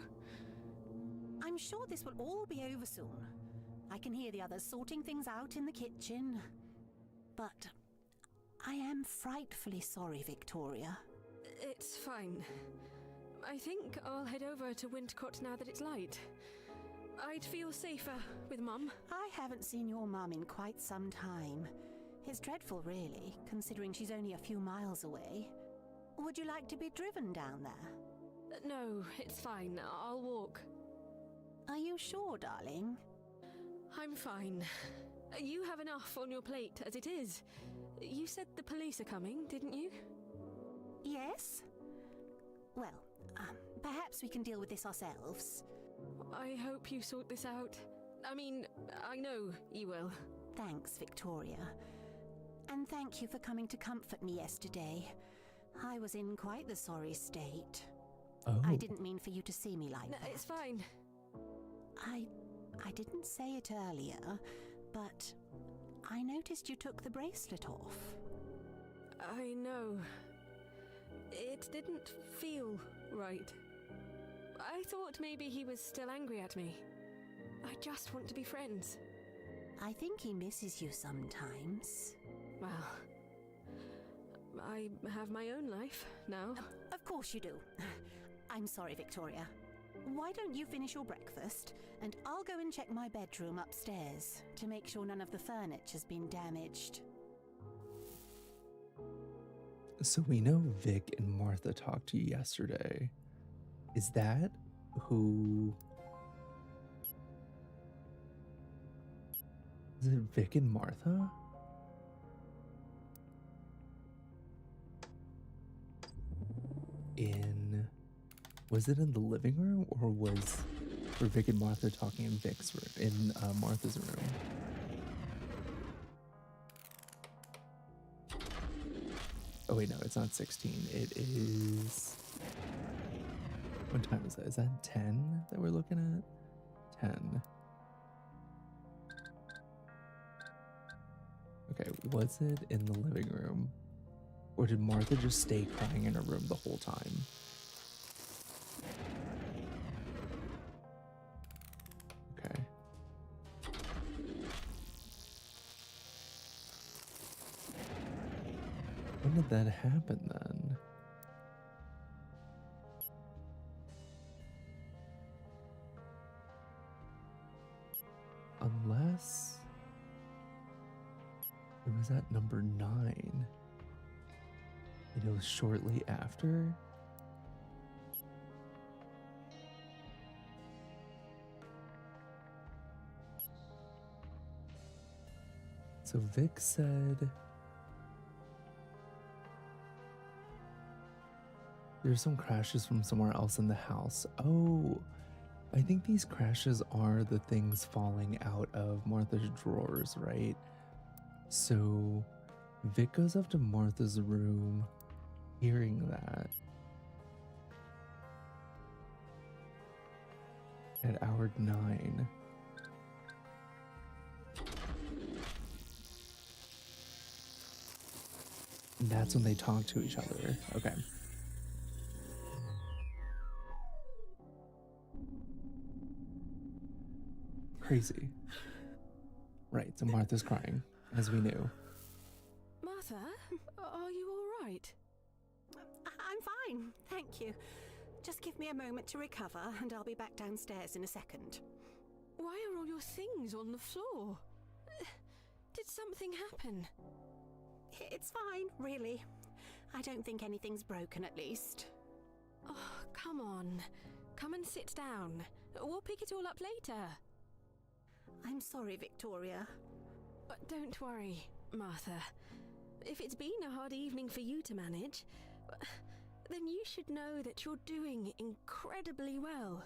I'm sure this will all be over soon. I can hear the others sorting things out in the kitchen. But I am frightfully sorry, Victoria. It's fine. I think I'll head over to Wintcott now that it's light. I'd feel safer with Mum. I haven't seen your mum in quite some time. It's dreadful, really, considering she's only a few miles away. Would you like to be driven down there? No, it's fine. I'll walk. Are you sure, darling? I'm fine. You have enough on your plate as it is. You said the police are coming, didn't you? Yes? Well, perhaps we can deal with this ourselves. I hope you sort this out. I mean, I know you will. Thanks, Victoria. And thank you for coming to comfort me yesterday. I was in quite the sorry state. Oh. I didn't mean for you to see me like that. It's fine. I didn't say it earlier, but I noticed you took the bracelet off. I know. It didn't feel right. I thought maybe he was still angry at me. I just want to be friends. I think he misses you sometimes. Well, I have my own life now. Of course you do. I'm sorry, Victoria. Why don't you finish your breakfast, and I'll go and check my bedroom upstairs to make sure none of the furniture's been damaged. So we know Vic and Martha talked to you yesterday. Is that who... Is it Vic and Martha? Was it in the living room, or were Vic and Martha talking in Vic's room, in Martha's room? Oh wait, no, it's not 16. It is... What time is that? Is that 10 that we're looking at? 10. Okay, was it in the living room? Or did Martha just stay crying in her room the whole time? Okay. When did that happen then? Unless it was at number 9. And it was shortly after. So Vic said there's some crashes from somewhere else in the house. Oh, I think these crashes are the things falling out of Martha's drawers, right? So Vic goes up to Martha's room, hearing that. At hour 9. And that's when they talk to each other. Okay. Crazy. Right, so Martha's crying, as we knew. Martha, are you all right? I'm fine, thank you. Just give me a moment to recover, and I'll be back downstairs in a second. Why are all your things on the floor? Did something happen? It's fine, really. I don't think anything's broken, at least. Oh, come on. Come and sit down. We'll pick it all up later. I'm sorry, Victoria. Don't worry, Martha. If it's been a hard evening for you to manage, then you should know that you're doing incredibly well.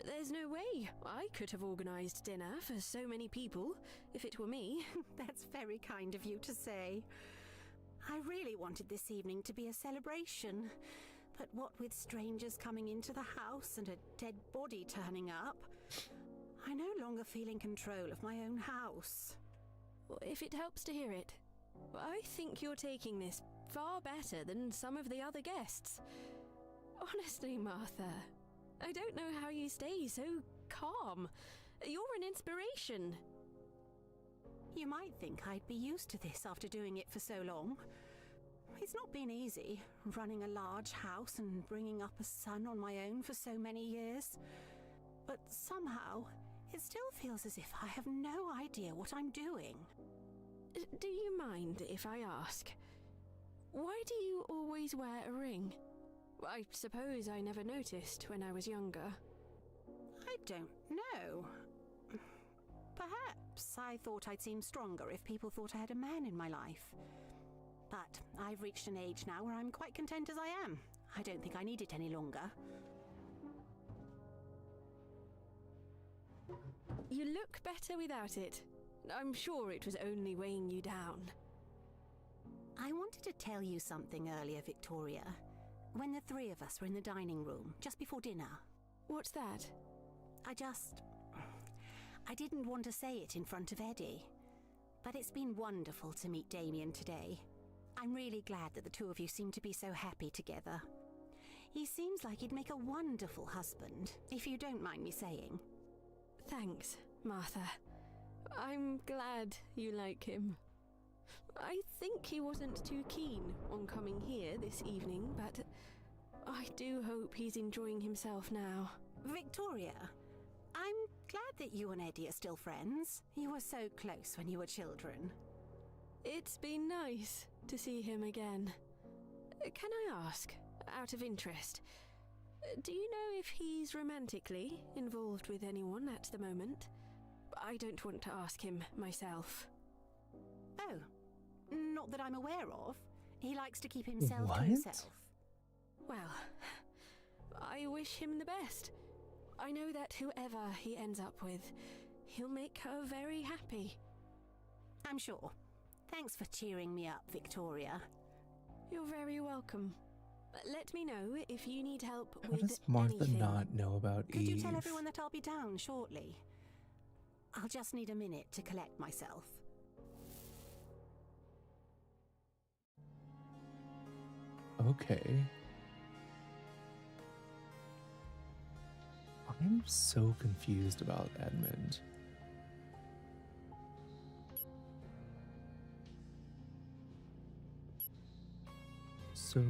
There's no way I could have organised dinner for so many people if it were me. That's very kind of you to say. I really really wanted this evening to be a celebration. But what with strangers coming into the house and a dead body turning up, I no longer feel in control of my own house. If it helps to hear it, I think you're taking this far better than some of the other guests. Honestly, Martha, I don't know how you stay so calm. You're an inspiration. You might think I'd be used to this after doing it for so long. It's not been easy, running a large house and bringing up a son on my own for so many years. But somehow, it still feels as if I have no idea what I'm doing. Do you mind if I ask? Why do you always wear a ring? I suppose I never noticed when I was younger. I don't know. Perhaps I thought I'd seem stronger if people thought I had a man in my life. But I've reached an age now where I'm quite content as I am. I don't think I need it any longer. You look better without it. I'm sure it was only weighing you down. I wanted to tell you something earlier, Victoria. When the three of us were in the dining room, just before dinner. What's that? I didn't want to say it in front of Eddie. But it's been wonderful to meet Damien today. I'm really glad that the two of you seem to be so happy together. He seems like he'd make a wonderful husband, if you don't mind me saying. Thanks, Martha. I'm glad you like him. I think he wasn't too keen on coming here this evening, but I do hope he's enjoying himself now. Victoria, I'm glad that you and Eddie are still friends. You were so close when you were children. It's been nice to see him again. Can I ask, out of interest, do you know if he's romantically involved with anyone at the moment? I don't want to ask him myself. Oh, not that I'm aware of. He likes to keep himself What? to himself. Well, I wish him the best. I know that whoever he ends up with, he'll make her very happy. I'm sure. Thanks for cheering me up, Victoria. You're very welcome. Let me know if you need help How with does Martha anything. not know about Could Eve? you tell everyone that I'll be down shortly? I'll just need a minute to collect myself. Okay. I'm so confused about Edmund. So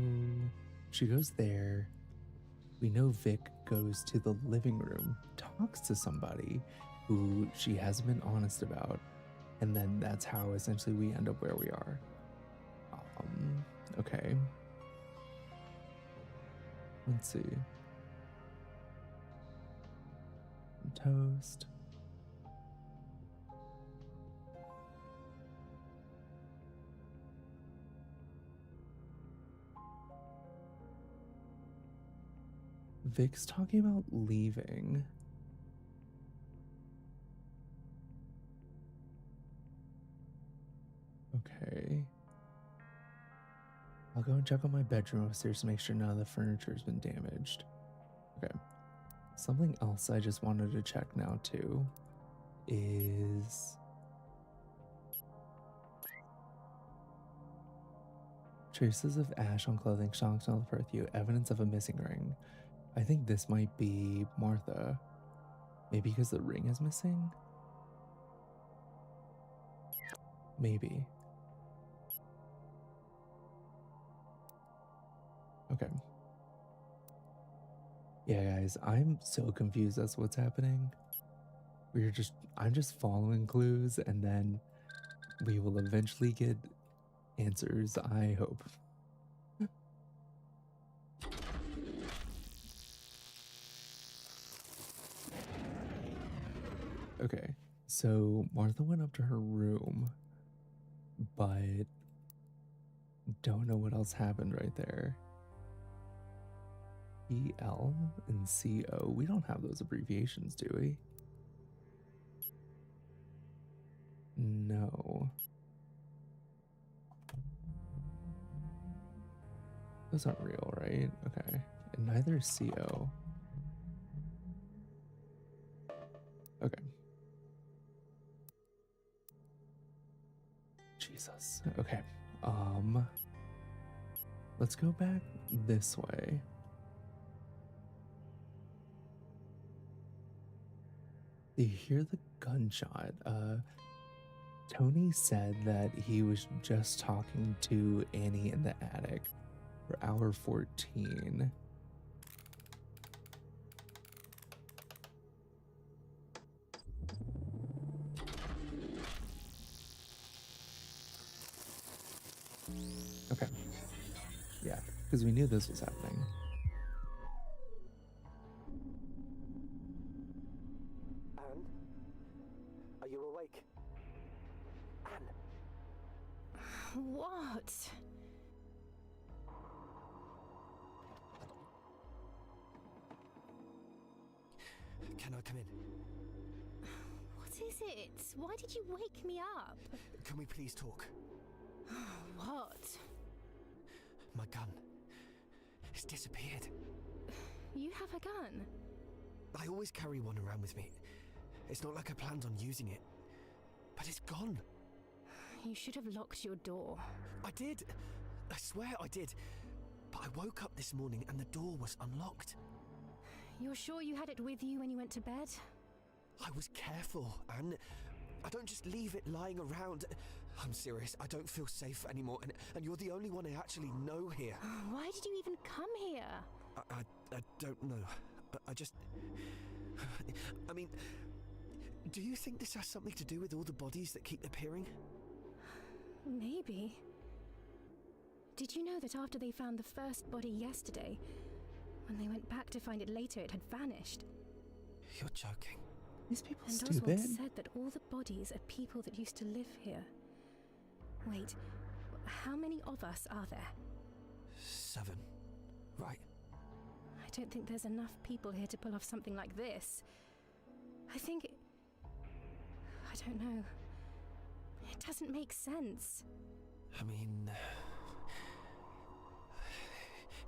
she goes there. We know Vic goes to the living room, talks to somebody who she hasn't been honest about, and then that's how essentially we end up where we are. Okay. Let's see. Toast. Vic's talking about leaving. Okay. I'll go and check on my bedroom upstairs to make sure none of the furniture's been damaged. Okay. Something else I just wanted to check now too is traces of ash on clothing, strong smell of perfume, evidence of a missing ring. I think this might be Martha. Maybe because the ring is missing? Maybe. Okay. Yeah, guys, I'm so confused as to what's happening. I'm just following clues, and then we will eventually get answers, I hope. Okay, so Martha went up to her room, but don't know what else happened right there. EL and CO. We don't have those abbreviations, do we? No. Those aren't real, right? Okay. And neither is CO. Okay. Jesus. Okay. Let's go back this way. You hear the gunshot. Tony said that he was just talking to Annie in the attic for hour 14. Okay. Yeah, because we knew this was happening. Anne? Are you awake? Anne? What? Can I come in? What is it? Why did you wake me up? Can we please talk? What? My gun. It's disappeared. You have a gun? I always carry one around with me. It's not like I planned on using it. But it's gone. You should have locked your door. I did. I swear I did. But I woke up this morning and the door was unlocked. You're sure you had it with you when you went to bed? I was careful, Anne. I don't just leave it lying around. I'm serious, I don't feel safe anymore, and you're the only one I actually know here. Why did you even come here? I don't know. I just... I mean, do you think this has something to do with all the bodies that keep appearing? Maybe. Did you know that after they found the first body yesterday, when they went back to find it later, it had vanished? You're joking. These people And stupid. Oswald said that all the bodies are people that used to live here. Wait, how many of us are there? 7. Right. I don't think there's enough people here to pull off something like this. I think... I don't know. It doesn't make sense. I mean...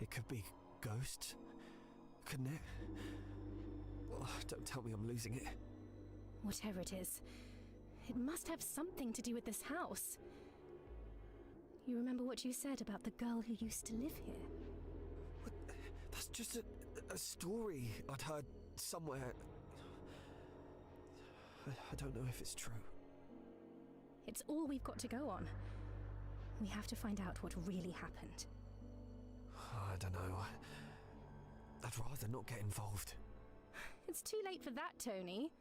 it could be ghosts, couldn't it? Oh, don't tell me I'm losing it. Whatever it is, it must have something to do with this house. You remember what you said about the girl who used to live here? What? That's just a story I'd heard somewhere. I don't know if it's true. It's all we've got to go on. We have to find out what really happened. I don't know. I'd rather not get involved. It's too late for that, Tony.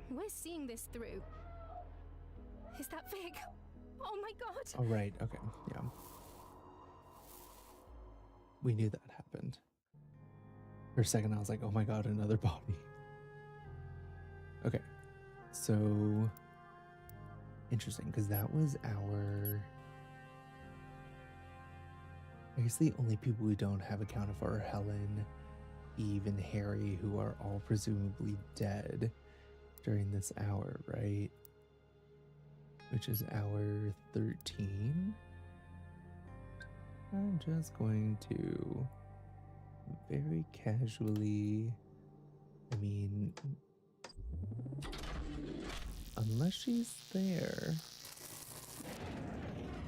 We're seeing this through. Is that Vic? Oh my god! All right, okay, yeah. We knew that happened. For a second, I was like, oh my god, another body. Okay, so... Interesting, because that was our... I guess the only people we don't have accounted for are Helen, Eve, and Harry, who are all presumably dead during this hour, right? Which is hour 13. I'm just going to very casually, I mean, unless she's there.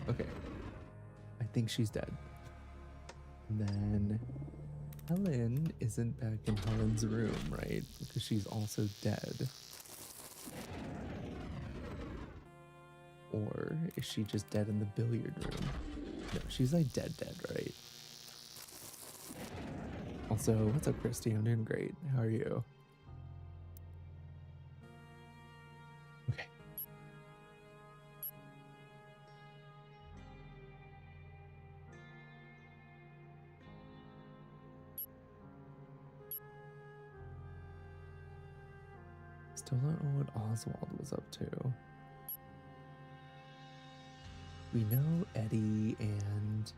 Okay, I think she's dead. And then Helen isn't back in Helen's room, right? Because she's also dead. Or is she just dead in the billiard room? No, she's like dead, right? Also, what's up, Christy? I'm doing great. How are you? Okay. Still don't know what Oswald was up to. We know Eddie and...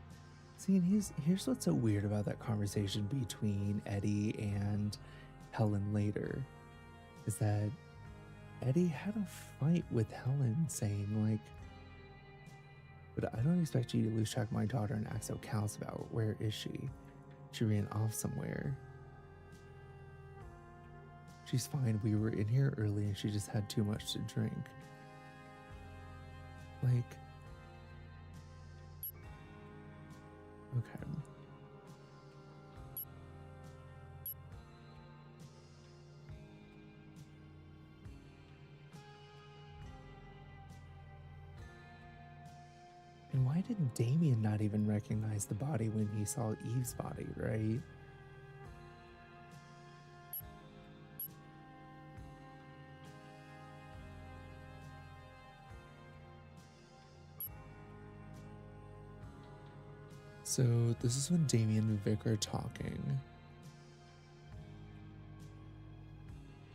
See, and here's what's so weird about that conversation between Eddie and Helen later. Is that Eddie had a fight with Helen saying, like... but I don't expect you to lose track of my daughter and act so callous about where is she. She ran off somewhere. She's fine. We were in here early and she just had too much to drink. Like, okay. And why did Damien not even recognize the body when he saw Eve's body, right? So this is when Damien and Vic are talking.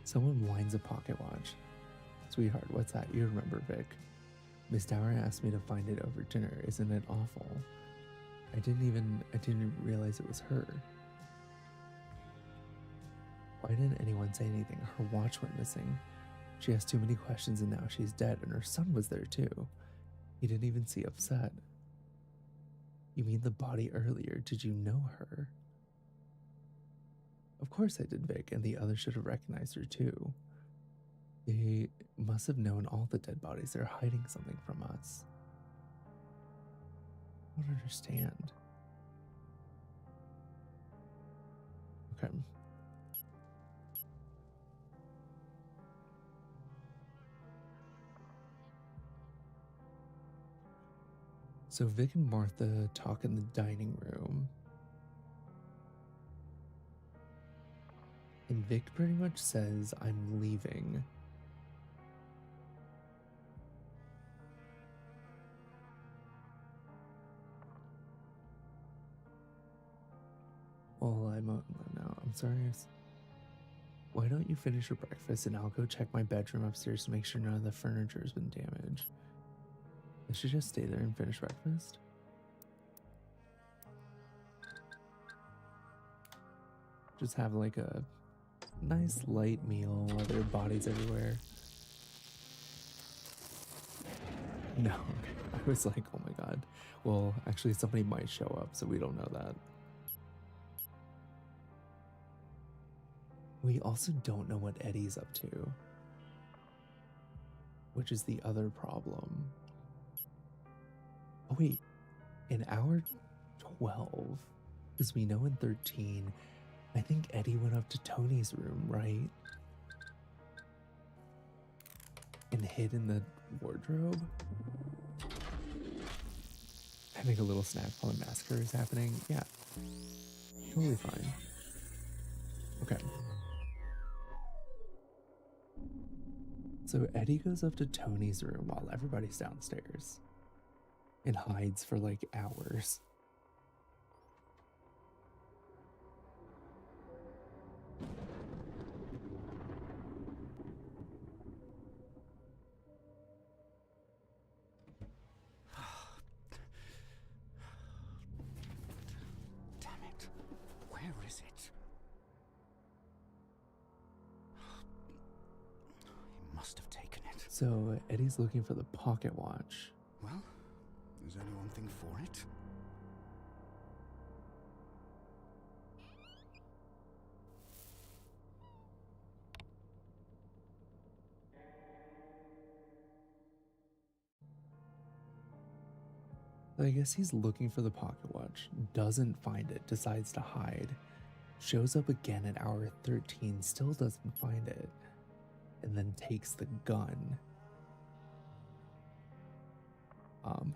Someone winds a pocket watch. Sweetheart, what's that? You remember, Vic. Miss Dower asked me to find it over dinner. Isn't it awful? I didn't realize it was her. Why didn't anyone say anything? Her watch went missing. She asked too many questions and now she's dead, and her son was there too. He didn't even seem upset. You mean the body earlier? Did you know her? Of course I did, Vic, and the others should have recognized her too. They must have known all the dead bodies. They're hiding something from us. I don't understand. Okay. So Vic and Martha talk in the dining room. And Vic pretty much says, I'm leaving. Well, I'm sorry. Why don't you finish your breakfast and I'll go check my bedroom upstairs to make sure none of the furniture has been damaged. I should just stay there and finish breakfast. Just have like a nice light meal while there are bodies everywhere. No, I was like, oh my god. Well, actually somebody might show up, so we don't know that. We also don't know what Eddie's up to, which is the other problem. Oh wait, in hour 12, because we know in 13, I think Eddie went up to Tony's room, right? And hid in the wardrobe? Having a little snack while a massacre is happening? Yeah, totally fine. Okay. So Eddie goes up to Tony's room while everybody's downstairs and hides for like hours. Damn it. Where is it? He must have taken it. So Eddie's looking for the pocket watch. Well, there's only one thing for it. I guess he's looking for the pocket watch, doesn't find it, decides to hide, shows up again at hour 13, still doesn't find it, and then takes the gun.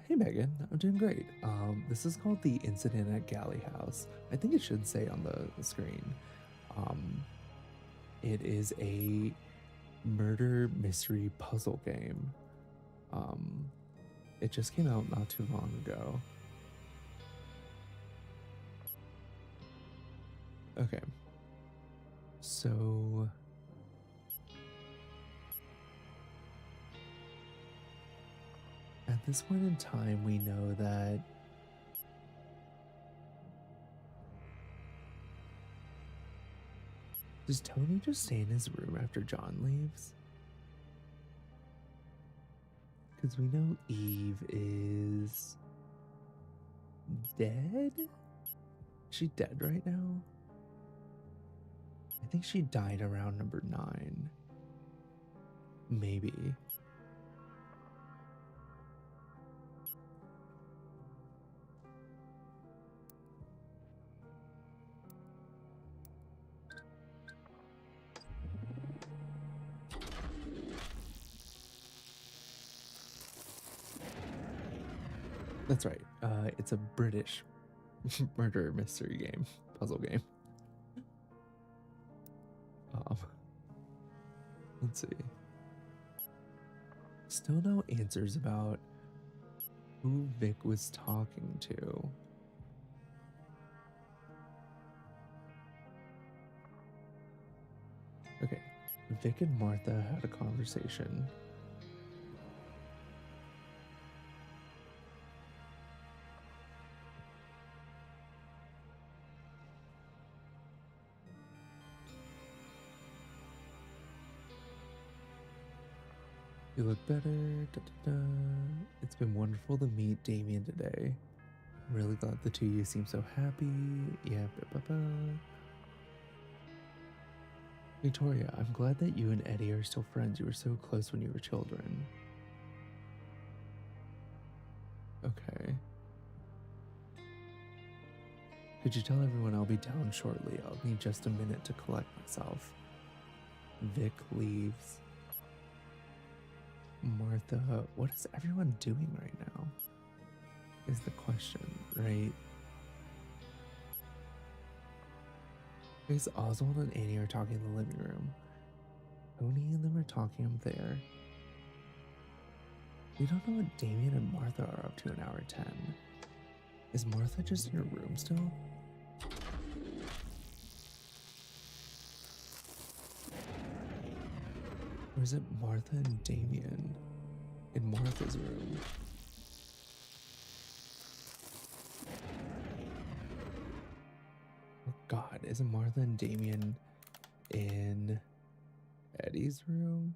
Hey Megan, I'm doing great. This is called the Incident at Galley House. I think it should say on the screen. It is a murder mystery puzzle game. It just came out not too long ago. Okay. So at this point in time, we know that does Tony just stay in his room after John leaves? Because we know Eve is dead? Is she dead right now? I think she died around number 9. Maybe. That's right. It's a British murder mystery game, puzzle game. Let's see. Still no answers about who Vic was talking to. Okay, Vic and Martha had a conversation. You look better. Da, da, da. It's been wonderful to meet Damien today. I'm really glad the two of you seem so happy. Yeah, Victoria, I'm glad that you and Eddie are still friends. You were so close when you were children. Okay. Could you tell everyone I'll be down shortly? I'll need just a minute to collect myself. Vic leaves. Martha, what is everyone doing right now? Is the question, right? Because Oswald and Annie are talking in the living room. Tony and them are talking up there. We don't know what Damien and Martha are up to in hour 10. Is Martha just in her room still? Or is it Martha and Damien in Martha's room? Oh God, isn't Martha and Damien in Eddie's room?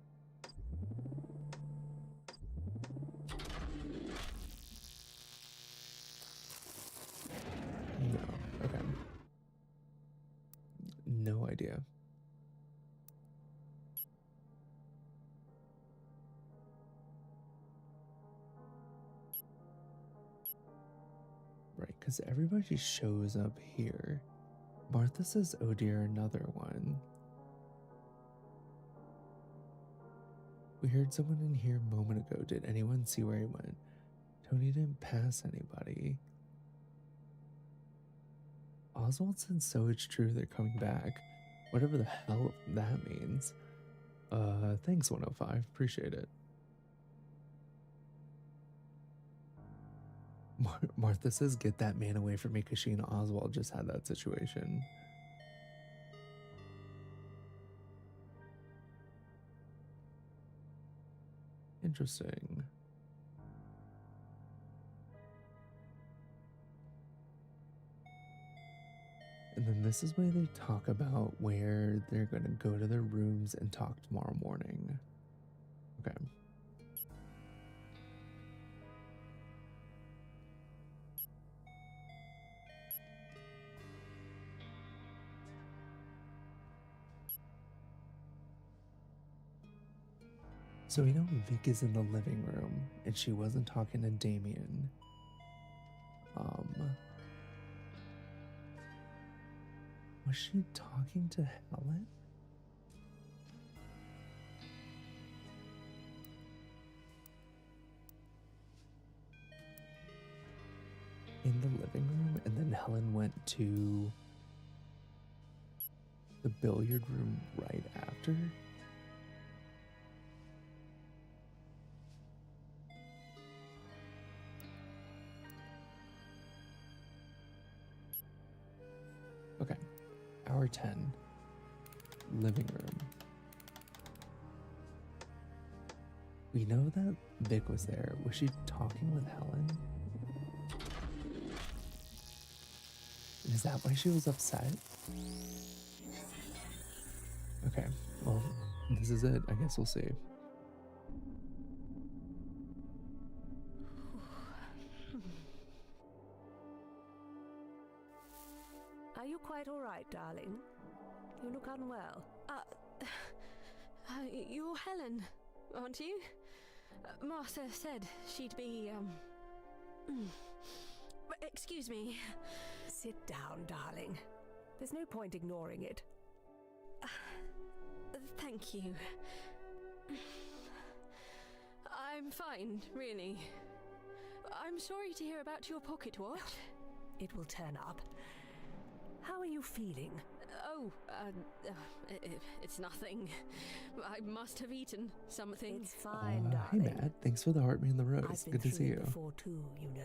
No, okay. No idea. Right, because everybody shows up here. Martha says, oh dear, another one. We heard someone in here a moment ago. Did anyone see where he went? Tony didn't pass anybody. Oswald said, so it's true, they're coming back. Whatever the hell that means. Thanks 105, appreciate it. Martha says, get that man away from me, because she and Oswald just had that situation. Interesting. And then this is where they talk about where they're going to go to their rooms and talk tomorrow morning. Okay. So we know Vic is in the living room, and she wasn't talking to Damien. Was she talking to Helen? In the living room, and then Helen went to the billiard room right after? Okay, hour 10, living room. We know that Vic was there. Was she talking with Helen? Is that why she was upset? Okay, well, this is it. I guess we'll see. Are you quite all right, darling? You look unwell. You're Helen, aren't you? Martha said she'd be, Excuse me. Sit down, darling. There's no point ignoring it. Thank you. I'm fine, really. I'm sorry to hear about your pocket watch. It will turn up. How are you feeling? It's nothing. I must have eaten something. It's fine, Hey darling. Matt, thanks for the heart me and the rose. I've been Good to through see it you. before too, you know.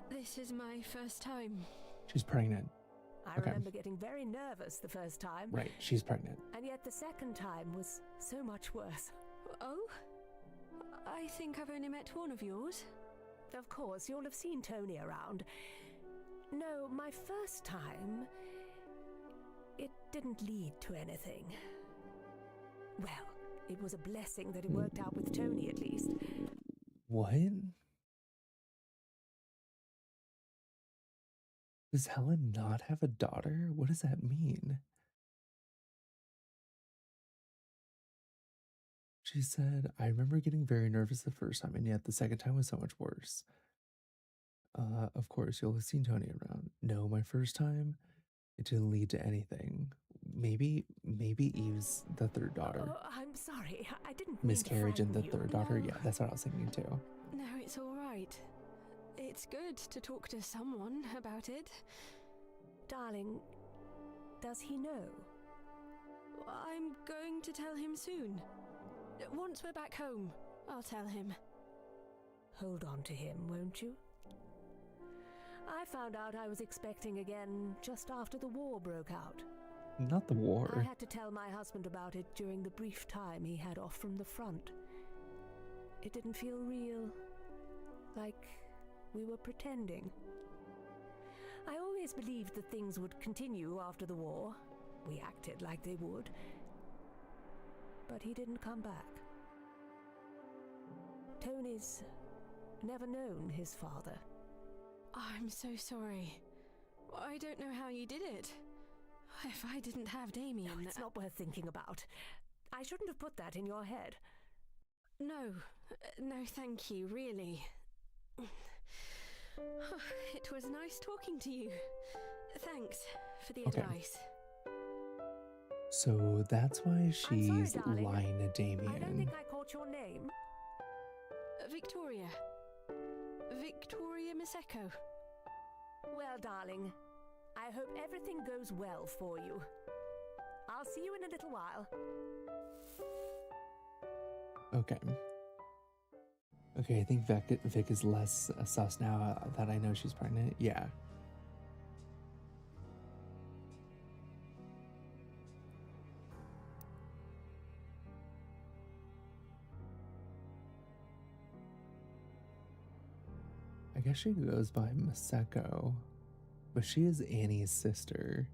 This is my first time. She's pregnant. I Okay. remember getting very nervous the first time. Right, she's pregnant. And yet the second time was so much worse. Oh? I think I've only met one of yours. Of course, you'll have seen Tony around. No, my first time, it didn't lead to anything. Well, it was a blessing that it worked out with Tony, at least. What? Does Helen not have a daughter? What does that mean? She said, I remember getting very nervous the first time, and yet the second time was so much worse. Of course, you'll have seen Tony around. No, my first time, it didn't lead to anything. Maybe Eve's the third daughter. Oh, I'm sorry. I didn't mean to Miscarriage and the frighten you. third daughter? No. Yeah, that's what I was thinking too. No, it's all right. It's good to talk to someone about it. Darling, does he know? I'm going to tell him soon. Once we're back home, I'll tell him. Hold on to him, won't you? I found out I was expecting again just after the war broke out. Not the I war. had to tell my husband about it during the brief time he had off from the front. It didn't feel real, like we were pretending. I always believed that things would continue after the war. We acted like they would. But he didn't come back. Tony's never known his father. I'm so sorry. I don't know how you did it. If I didn't have Damien... No, it's not worth thinking about. I shouldn't have put that in your head. No, thank you, really. It was nice talking to you. Thanks for the Okay. advice. So that's why she's darling. lying to I don't Damien. think I caught your name. Victoria. Victoria Miseko. Well, darling, I hope everything goes well for you. I'll see you in a little while. Okay. Okay, I think Vic is less sus now that I know she's pregnant. Yeah. I guess she goes by Maseko, but she is Annie's sister.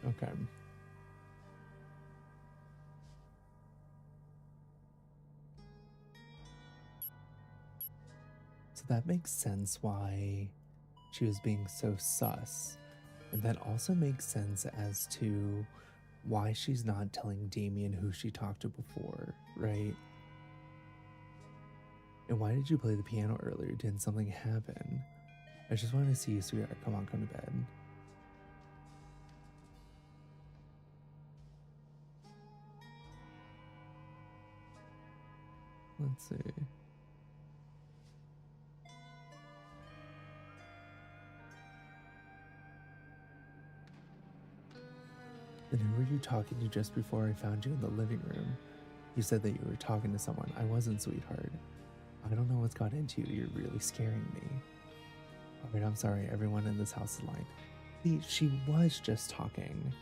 Okay. So that makes sense why she was being so sus. And that also makes sense as to why she's not telling Damien who she talked to before, right? And why did you play the piano earlier? Didn't something happen? I just wanted to see you, sweetheart. Come on, come to bed. Let's see. Then who were you talking to just before I found you in the living room? You said that you were talking to someone. I wasn't, sweetheart. I don't know what's got into you. You're really scaring me. Alright, I'm sorry. Everyone in this house is lying. See, she was just talking.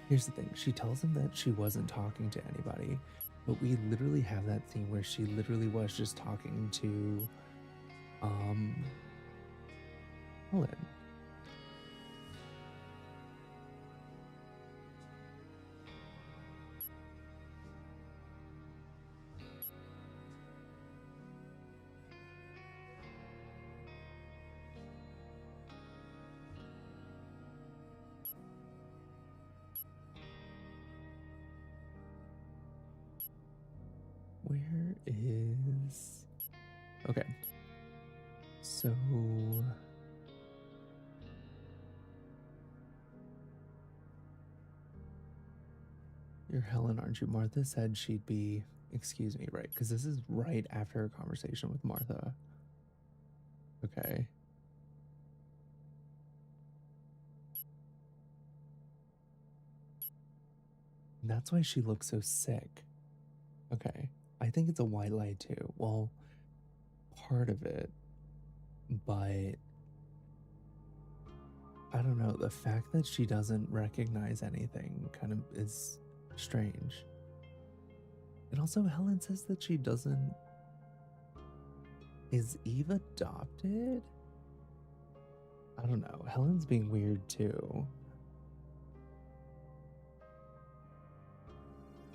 Here's the thing. She tells him that she wasn't talking to anybody. But we literally have that scene where she literally was just talking to, Helen. where is... Okay. So... You're Helen, aren't you? Martha said she'd be... Excuse me, right? Because this is right after a conversation with Martha. Okay. And that's why she looks so sick. Okay. I think it's a white lie too. Well, part of it. But I don't know. The fact that she doesn't recognize anything kind of is strange. And also, Helen says that she doesn't... Is Eve adopted? I don't know. Helen's being weird too.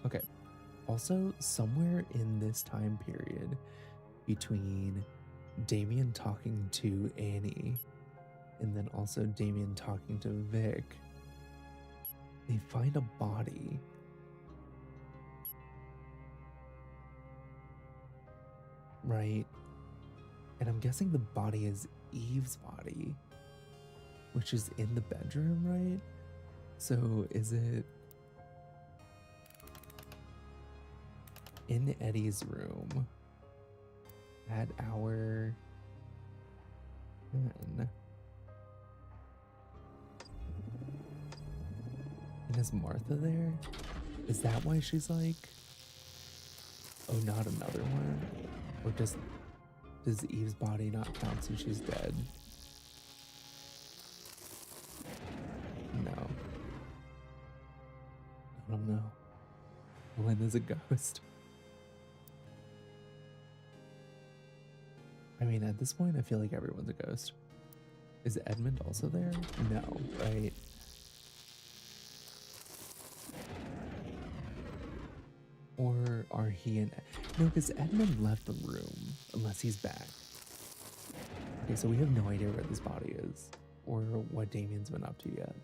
Okay. Also, somewhere in this time period between Damien talking to Annie and then also Damien talking to Vic, they find a body. Right? And I'm guessing the body is Eve's body, which is in the bedroom, right? So is it in Eddie's room at hour 10? And is Martha there? Is that why she's like, oh, not another one? Or does Eve's body not count since she's dead? No. I don't know. When is a ghost? I mean, at this point, I feel like everyone's a ghost. Is Edmund also there? No, right? Or are he and... No, because Edmund left the room, unless he's back. Okay, so we have no idea where this body is, or what Damien's been up to yet.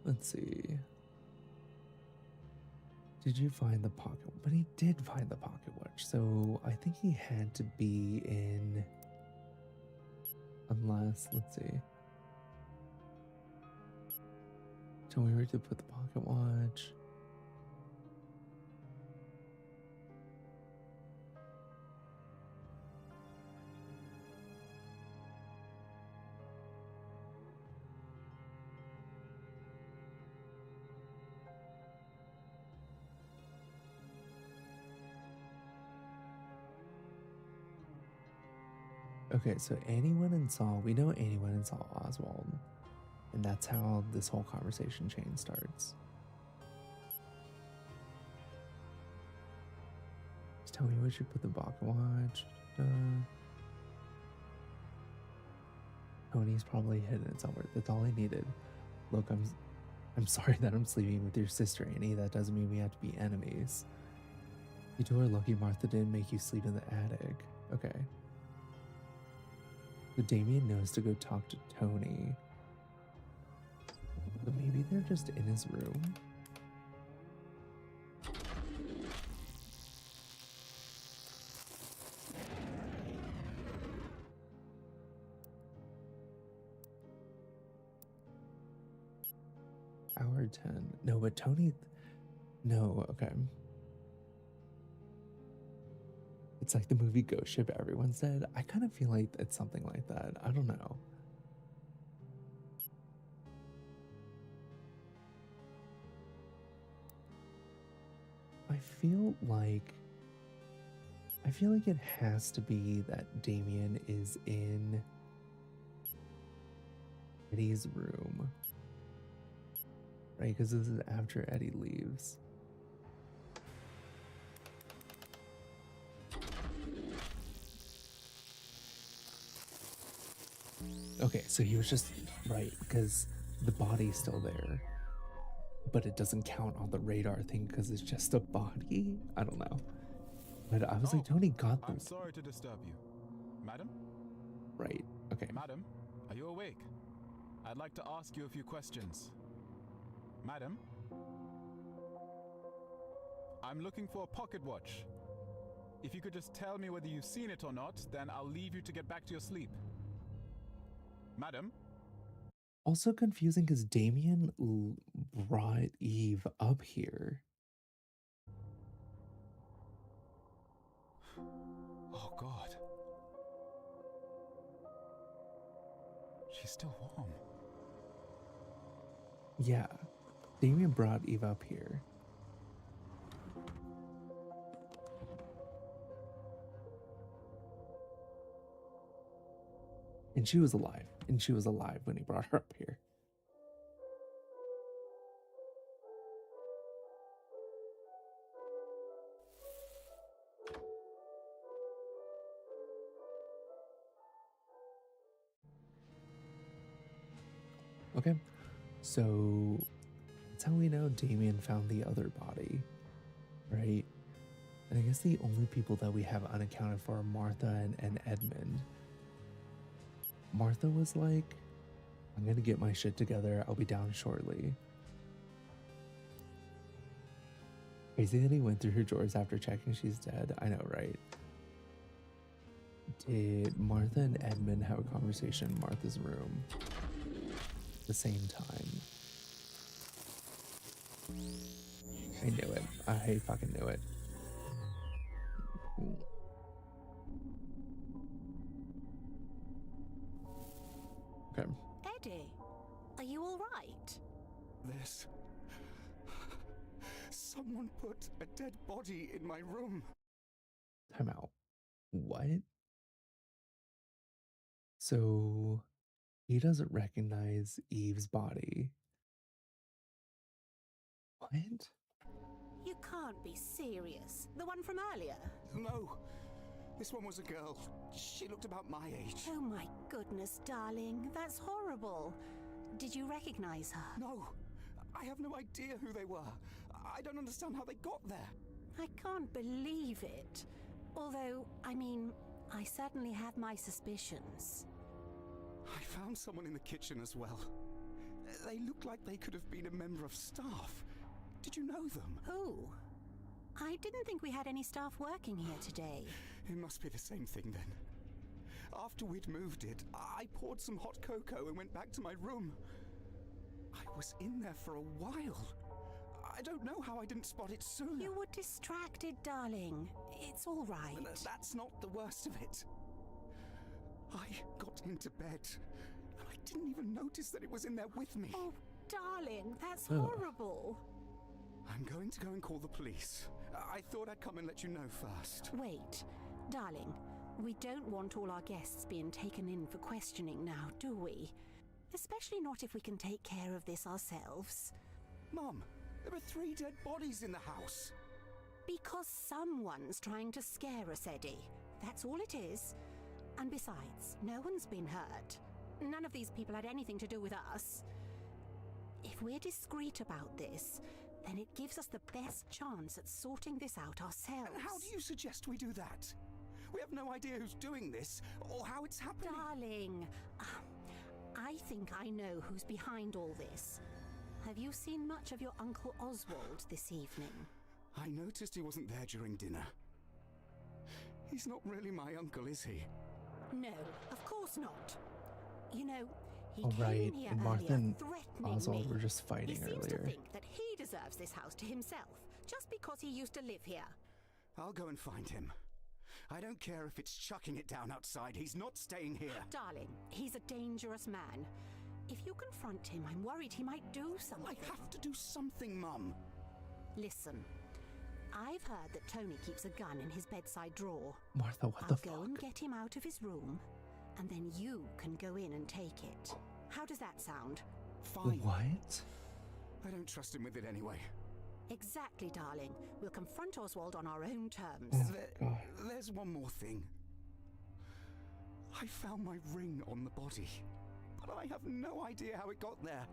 Let's see. Did you find the pocket? But he did find the pocket watch, so I think he had to be in... Unless, let's see. Tell me where to put the pocket watch. Okay, so Annie went and saw, we know Annie went and saw Oswald. And that's how this whole conversation chain starts. Just tell me where you put the pocket watch. Tony's probably hidden it somewhere. That's all I needed. Look, I'm sorry that I'm sleeping with your sister, Annie. That doesn't mean we have to be enemies. You two are lucky Martha didn't make you sleep in the attic. Okay. So Damien knows to go talk to Tony. But maybe they're just in his room. Hour 10. No, but Tony... No, okay. It's like the movie Ghost Ship everyone said. I kind of feel like it's something like that. I don't know. I feel like it has to be that Damien is in Eddie's room. Right? Because this is after Eddie leaves. Okay, so he was just right, because the body's still there, but it doesn't count on the radar thing because it's just a body. I don't know, but I was like, Tony got them. I'm sorry to disturb you, madam. Right. Okay. Madam, are you awake? I'd like to ask you a few questions. Madam? I'm looking for a pocket watch. If you could just tell me whether you've seen it or not, then I'll leave you to get back to your sleep. Madam? Also confusing because Damien brought Eve up here. Oh God. She's still warm. Yeah. Damien brought Eve up here. And she was alive. And she was alive when he brought her up here. Okay. So that's how we know Damien found the other body, right? And I guess the only people that we have unaccounted for are Martha and Edmund. Martha was like, I'm gonna get my shit together. I'll be down shortly. Crazy that he went through her drawers after checking she's dead. I know, right? Did Martha and Edmund have a conversation in Martha's room at the same time? I knew it. I fucking knew it. Okay. Eddie, are you all right? This. Someone put a dead body in my room. Time out. What? So he doesn't recognize Eve's body. What? You can't be serious. The one from earlier? No. This one was a girl. She looked about my age. Oh my goodness, darling. That's horrible. Did you recognize her? No. I have no idea who they were. I don't understand how they got there. I can't believe it. Although, I mean, I certainly have my suspicions. I found someone in the kitchen as well. They looked like they could have been a member of staff. Did you know them? Who? I didn't think we had any staff working here today. It must be the same thing then. After we'd moved it, I poured some hot cocoa and went back to my room. I was in there for a while. I don't know how I didn't spot it sooner. You were distracted, darling. It's all right. That's not the worst of it. I got into bed, and I didn't even notice that it was in there with me. Oh, darling, that's horrible. I'm going to go and call the police. I thought I'd come and let you know first. Wait, darling, we don't want all our guests being taken in for questioning now, do we? Especially not if we can take care of this ourselves. Mum, there are 3 dead bodies in the house. Because someone's trying to scare us, Eddie. That's all it is. And besides, no one's been hurt. None of these people had anything to do with us. If we're discreet about this, then it gives us the best chance at sorting this out ourselves. And how do you suggest we do that? We have no idea who's doing this, or how it's happening. Darling, I think I know who's behind all this. Have you seen much of your Uncle Oswald this evening? I noticed he wasn't there during dinner. He's not really my uncle, is he? No, of course not. You know, he All came right, here and Martha earlier and threatening Oswald me. were just fighting He seems to earlier. think that he deserves this house to himself, just because he used to live here. I'll go and find him. I don't care if it's chucking it down outside. He's not staying here. Darling, he's a dangerous man. If you confront him, I'm worried he might do something. I have to do something, Mum. Listen, I've heard that Tony keeps a gun in his bedside drawer. Martha, what I'll the go fuck? and get him out of his room, and then you can go in and take it. How does that sound? Fine. What? I don't trust him with it anyway. Exactly, darling. We'll confront Oswald on our own terms. God. There's one more thing. I found my ring on the body, but I have no idea how it got there.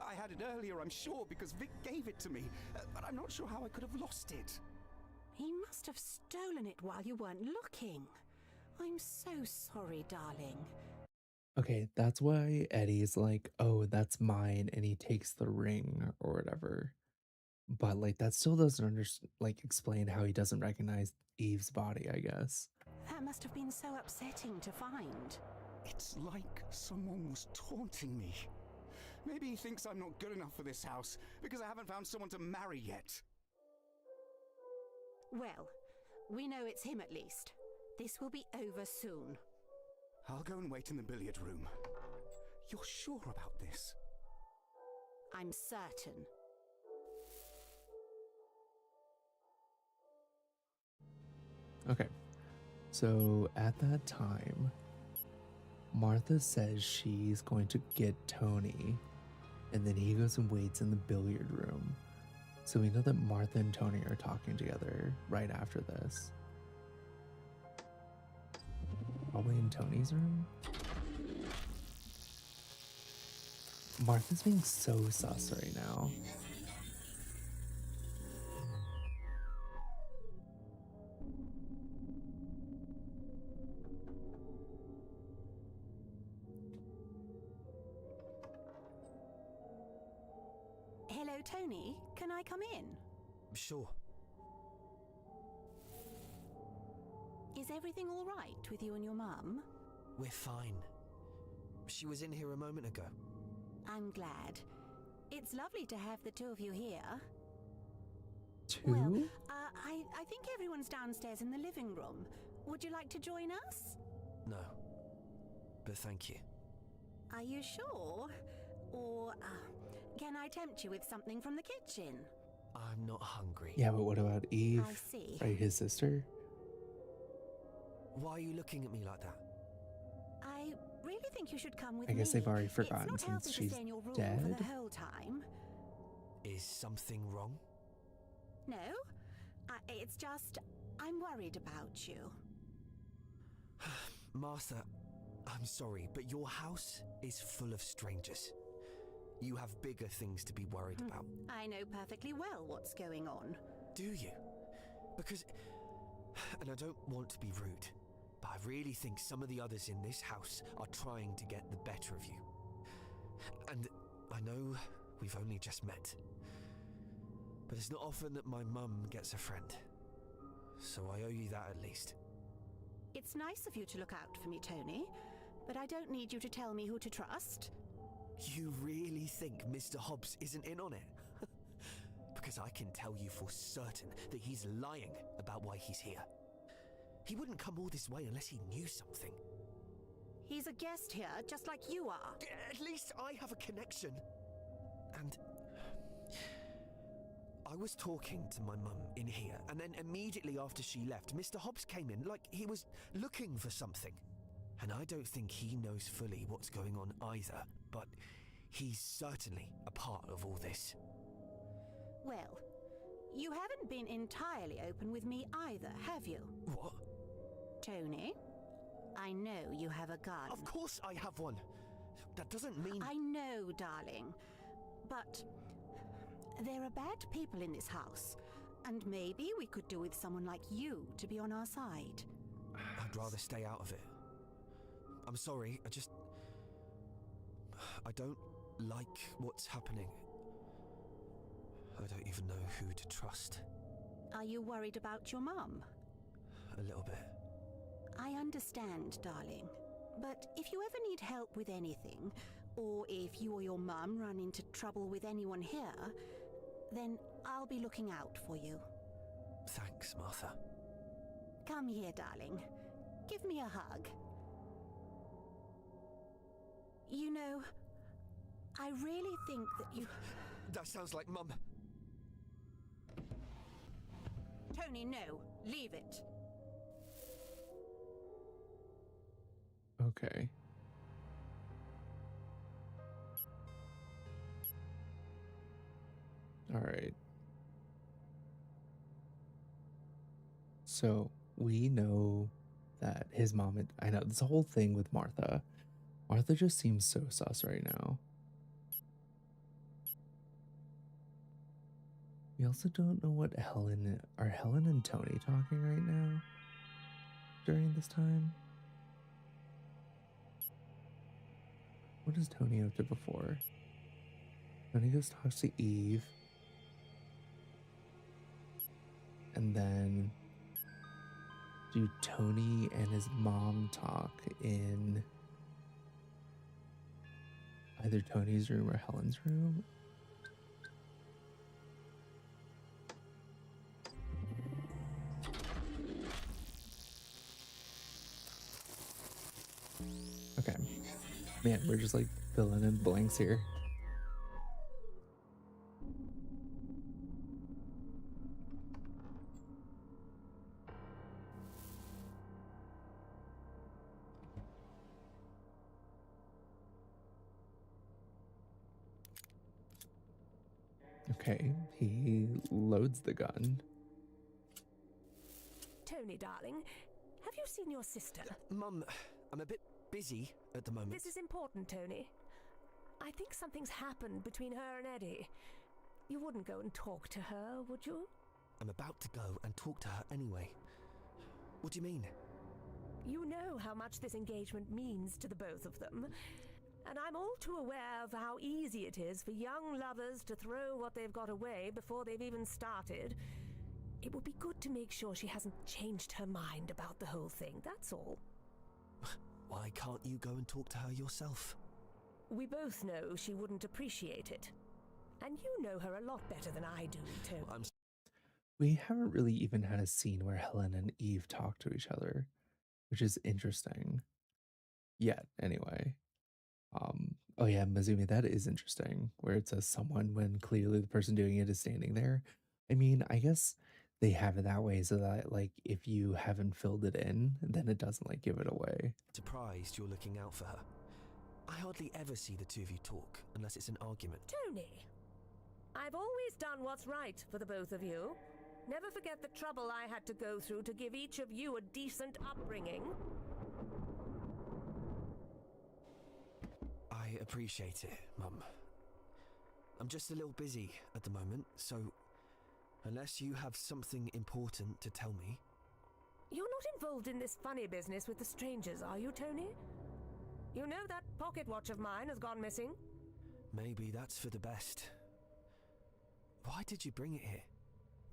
I had it earlier, I'm sure, because Vic gave it to me, but I'm not sure how I could have lost it. He must have stolen it while you weren't looking. I'm so sorry, darling. Okay, that's why Eddie's like, oh, that's mine, and he takes the ring or whatever. But like that still doesn't explain how he doesn't recognize Eve's body, I guess. That must have been so upsetting to find. It's like someone was taunting me. Maybe he thinks I'm not good enough for this house because I haven't found someone to marry yet. Well, we know it's him at least. This will be over soon. I'll go and wait in the billiard room. You're sure about this? I'm certain. Okay, so at that time, Martha says she's going to get Tony, and then he goes and waits in the billiard room. So we know that Martha and Tony are talking together right after this. Probably in Tony's room? Martha's being so sus right now. Hello, Tony. Can I come in? Sure. Is everything all right with you and your mum? We're fine. She was in here a moment ago. I'm glad. It's lovely to have the two of you here. Two? Well, I think everyone's downstairs in the living room. Would you like to join us? No. But thank you. Are you sure? Or can I tempt you with something from the kitchen? I'm not hungry. Yeah, but what about Eve? I see. Right, his sister? Why are you looking at me like that? I really think you should come with I me. guess they've already forgotten it's not since healthy she's to stay in your room dead. for the whole time. Is something wrong? No, it's just I'm worried about you. Martha, I'm sorry, but your house is full of strangers. You have bigger things to be worried about. I know perfectly well what's going on. Do you? Because, and I don't want to be rude, but I really think some of the others in this house are trying to get the better of you. And I know we've only just met, but it's not often that my mum gets a friend. So I owe you that at least. It's nice of you to look out for me, Tony, but I don't need you to tell me who to trust. You really think Mr. Hobbs isn't in on it? Because I can tell you for certain that he's lying about why he's here. He wouldn't come all this way unless he knew something. He's a guest here, just like you are. At least I have a connection. And I was talking to my mum in here, and then immediately after she left, Mr. Hobbs came in like he was looking for something. And I don't think he knows fully what's going on either, but he's certainly a part of all this. Well, you haven't been entirely open with me either, have you? What? Tony, I know you have a gun. Of course I have one. That doesn't mean... I know, darling, but there are bad people in this house, and maybe we could do with someone like you to be on our side. I'd rather stay out of it. I'm sorry, I don't like what's happening. I don't even know who to trust. Are you worried about your mum? A little bit. I understand, darling. But if you ever need help with anything, or if you or your mum run into trouble with anyone here, then I'll be looking out for you. Thanks, Martha. Come here, darling. Give me a hug. You know, I really think that you... That sounds like Mum. Tony, no. Leave it. Okay. All right. So we know that his mom had, I know this whole thing with Martha. Martha just seems so sus right now. We also don't know what are Helen and Tony talking right now during this time? What is Tony up to before? Tony goes talks to Eve. And then do Tony and his mom talk in either Tony's room or Helen's room? Okay. Man, we're just like filling in blanks here. Okay, he loads the gun. Tony, darling, have you seen your sister? Mum, I'm a bit busy at the moment. This is important, Tony. I think something's happened between her and Eddie. You wouldn't go and talk to her, would you? I'm about to go and talk to her anyway. What do you mean? You know how much this engagement means to the both of them. And I'm all too aware of how easy it is for young lovers to throw what they've got away before they've even started. It would be good to make sure she hasn't changed her mind about the whole thing, that's all. Why can't you go and talk to her yourself? We both know she wouldn't appreciate it. And you know her a lot better than I do, Tony. We haven't really even had a scene where Helen and Eve talk to each other, which is interesting. Yet, anyway. Oh yeah, Mizumi, that is interesting, where it says someone when clearly the person doing it is standing there. I mean, I guess they have it that way so that, like, if you haven't filled it in, then it doesn't, like, give it away. Surprised you're looking out for her. I hardly ever see the two of you talk, unless it's an argument. Tony, I've always done what's right for the both of you. Never forget the trouble I had to go through to give each of you a decent upbringing. I appreciate it, Mum. I'm just a little busy at the moment, so unless you have something important to tell me... You're not involved in this funny business with the strangers, are you, Tony? You know that pocket watch of mine has gone missing? Maybe that's for the best. Why did you bring it here?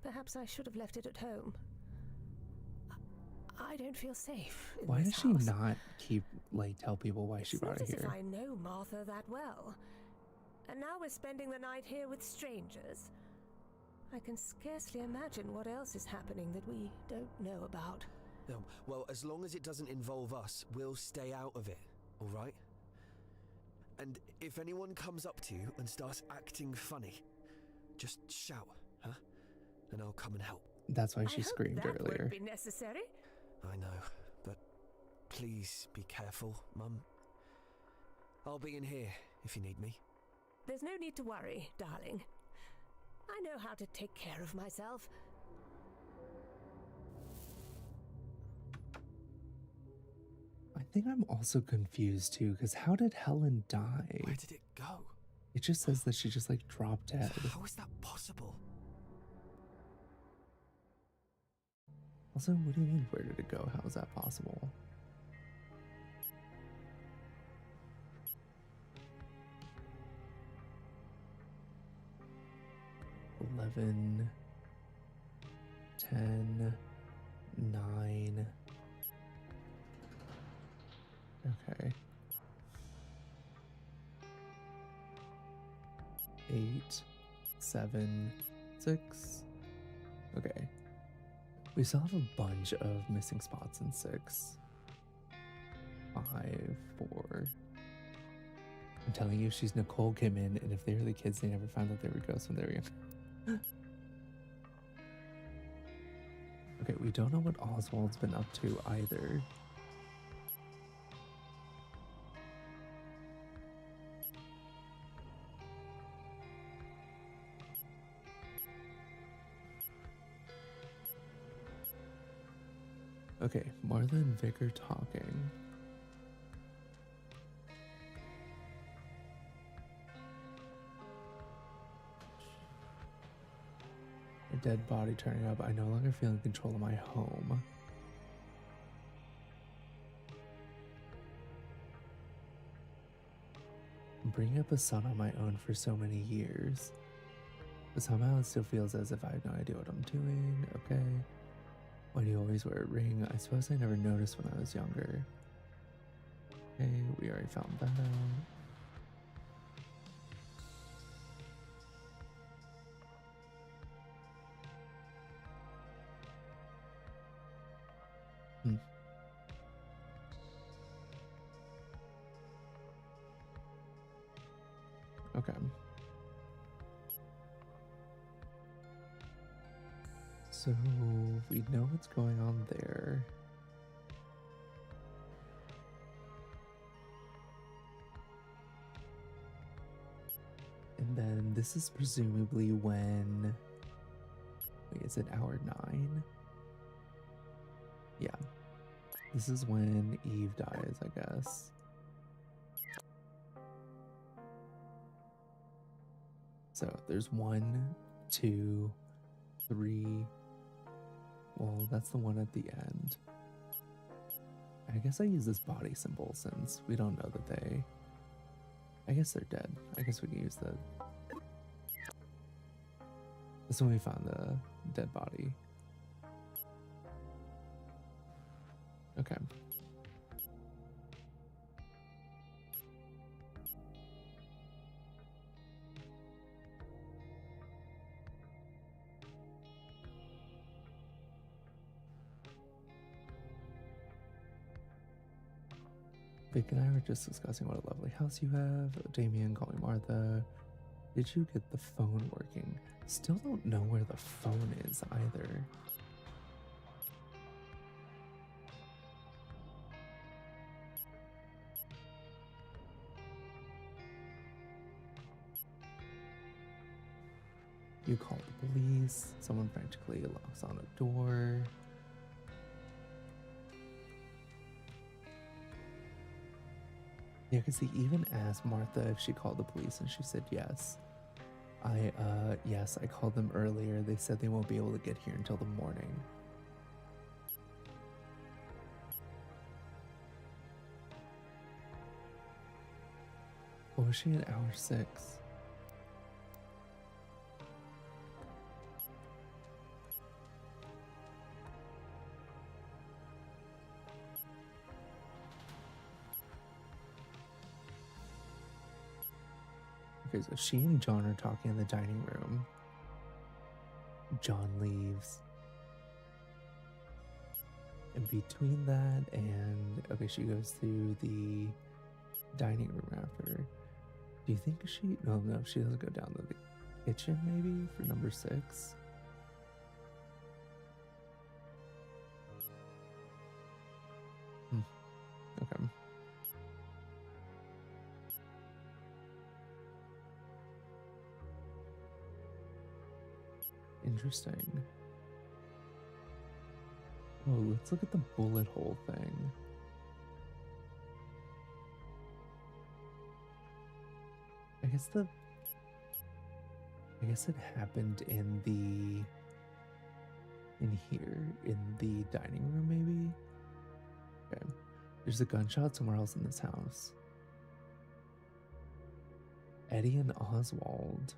Perhaps I should have left it at home. I don't feel safe in Why this does she house. not tell people why she brought it It's not as here? if I know Martha that well. And now we're spending the night here with strangers. I can scarcely imagine what else is happening that we don't know about. Well, as long as it doesn't involve us, we'll stay out of it, all right? And if anyone comes up to you and starts acting funny, just shout, huh? And I'll come and help. That's why she screamed I hope that earlier. won't be necessary. I know, but please be careful, Mum. I'll be in here if you need me. There's no need to worry, darling. I know how to take care of myself. I think I'm also confused too, because how did Helen die? Where did it go? It just says that she just like dropped dead. How is that possible? Also, what do you mean, where did it go? How is that possible? $11, $10, $9. Okay. 8, 7, 6. Okay. We still have a bunch of missing spots in 6. 5, 4. I'm telling you, she's Nicole Kidman, and if they were the kids, they never found out they were ghosts when they were young. Okay, we don't know what Oswald's been up to either. Okay, Martha and Vic are talking. A dead body turning up. I no longer feel in control of my home. I'm bringing up a son on my own for so many years. But somehow it still feels as if I have no idea what I'm doing, okay? Why do you always wear a ring? I suppose I never noticed when I was younger. Okay, we already found that out. Okay. So we know what's going on there. And then this is presumably when... Wait, is it hour 9? Yeah. This is when Eve dies, I guess. So there's 1, 2, 3. Well, that's the one at the end. I guess I use this body symbol since we don't know that they... I guess they're dead. I guess we can use the... This is when we found the dead body. Okay. Vic and I were just discussing what a lovely house you have. Damien, call me Martha. Did you get the phone working? Still don't know where the phone is either. You call the police. Someone frantically locks on a door. Yeah, because he even asked Martha if she called the police, and she said yes. Yes, I called them earlier. They said they won't be able to get here until the morning. What was she at hour 6? Okay, so she and John are talking in the dining room. John leaves. In between that and... Okay, she goes to the dining room after. Do you think she... No, she doesn't go down to the kitchen maybe for number 6? Okay. Interesting. Oh, let's look at the bullet hole thing. I guess it happened in here, in the dining room maybe? Okay. There's a gunshot somewhere else in this house. Eddie and Oswald.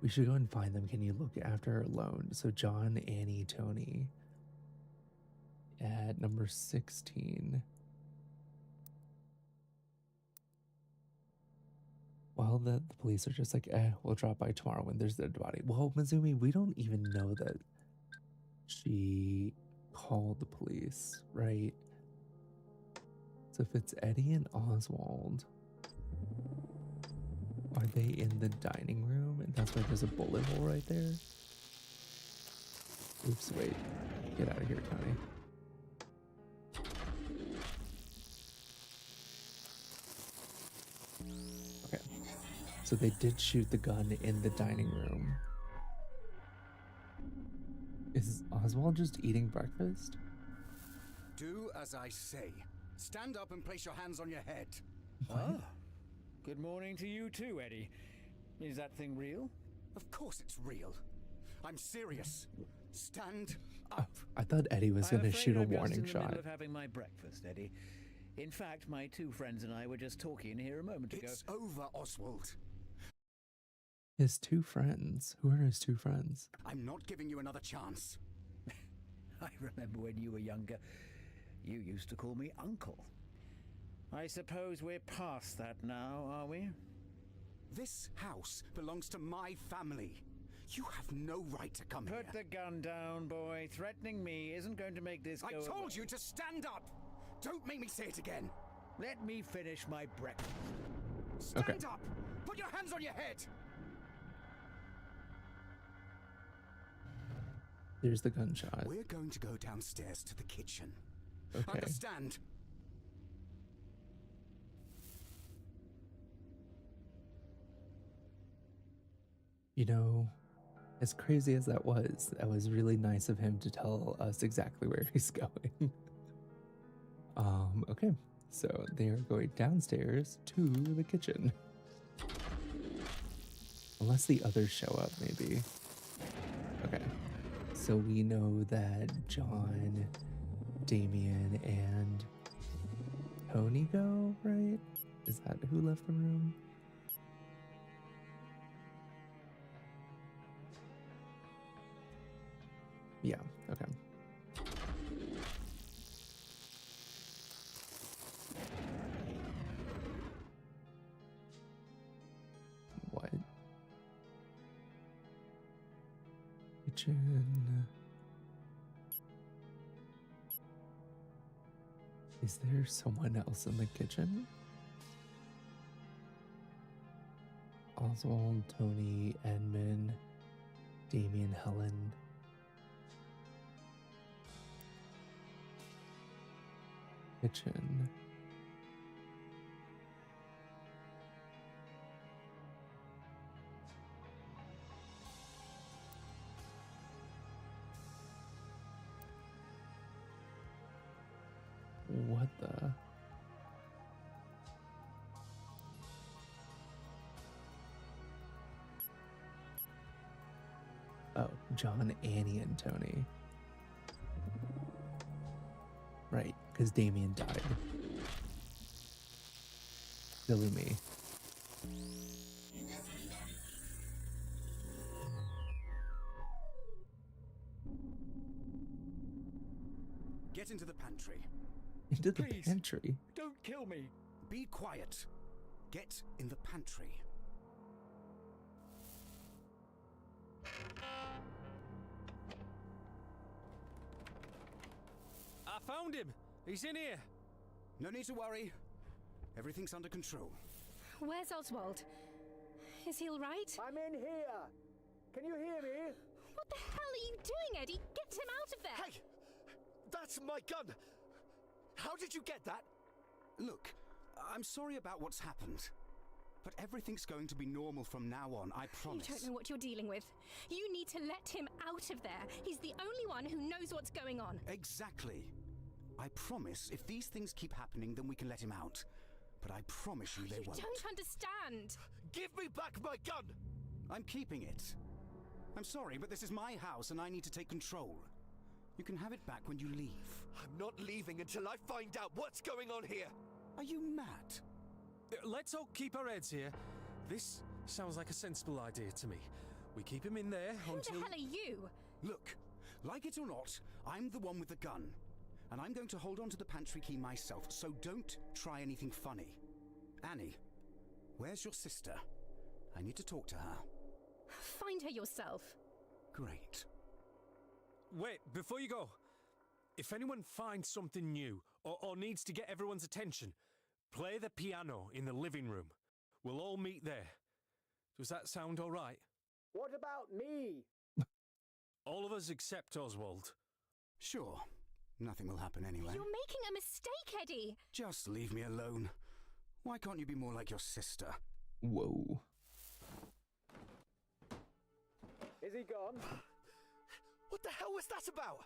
We should go and find them. Can you look after her alone? So John, Annie, Tony. At number 16. Well, the police are just like, we'll drop by tomorrow when there's the dead body. Well, Mizumi, we don't even know that she called the police, right? So if it's Eddie and Oswald, are they in the dining room? And that's why there's a bullet hole right there? Oops, wait. Get out of here, Tony. Okay. So they did shoot the gun in the dining room. Is Oswald just eating breakfast? Do as I say. Stand up and place your hands on your head. Ah, good morning to you too, Eddie. Is that thing real? Of course it's real. I'm serious. Stand up. I thought Eddie was going to shoot a I'm just warning in the shot. middle of having my breakfast, Eddie. In fact, my two friends and I were just talking here a moment ago. It's over, Oswald. His two friends. Who are his two friends? I'm not giving you another chance. I remember when you were younger, you used to call me Uncle. I suppose we're past that now, are we? This house belongs to my family. You have no right to come here. Put the gun down, boy. Threatening me isn't going to make this go I told away. you to stand up! Don't make me say it again! Let me finish my breakfast. Stand up! Put your hands on your head! There's the gunshot. We're going to go downstairs to the kitchen. Okay. Understand? You know, as crazy as that was really nice of him to tell us exactly where he's going. Okay, so they are going downstairs to the kitchen. Unless the others show up, maybe. Okay, so we know that John, Damien, and Tony go, right? Is that who left the room? Yeah, okay. What? Kitchen. Is there someone else in the kitchen? Oswald, Tony, Edmund, Damien, Helen. Kitchen. What the? Oh, John, Annie, and Tony. Right, because Damien died. Silly me. Get into the pantry. Into the Please. pantry. Don't kill me. Be quiet. Get in the pantry. I found him! He's in here! No need to worry. Everything's under control. Where's Oswald? Is he all right? I'm in here. Can you hear me? What the hell are you doing, Eddie? Get him out of there! Hey! That's my gun! How did you get that? Look, I'm sorry about what's happened. But everything's going to be normal from now on, I promise. You don't know what you're dealing with. You need to let him out of there. He's the only one who knows what's going on. Exactly. I promise if these things keep happening, then we can let him out. But I promise you they won't. You don't understand. Give me back my gun! I'm keeping it. I'm sorry, but this is my house and I need to take control. You can have it back when you leave. I'm not leaving until I find out what's going on here! Are you mad? Let's all keep our heads here. This sounds like a sensible idea to me. We keep him in there until... Who the hell are you? Look, like it or not, I'm the one with the gun. And I'm going to hold on to the pantry key myself, so don't try anything funny. Annie, where's your sister? I need to talk to her. Find her yourself. Great. Wait, before you go. If anyone finds something new, or needs to get everyone's attention, play the piano in the living room. We'll all meet there. Does that sound all right? What about me? All of us except Oswald. Sure. Nothing will happen anyway. You're making a mistake, Eddie. Just leave me alone. Why can't you be more like your sister? Whoa. Is he gone? What the hell was that about?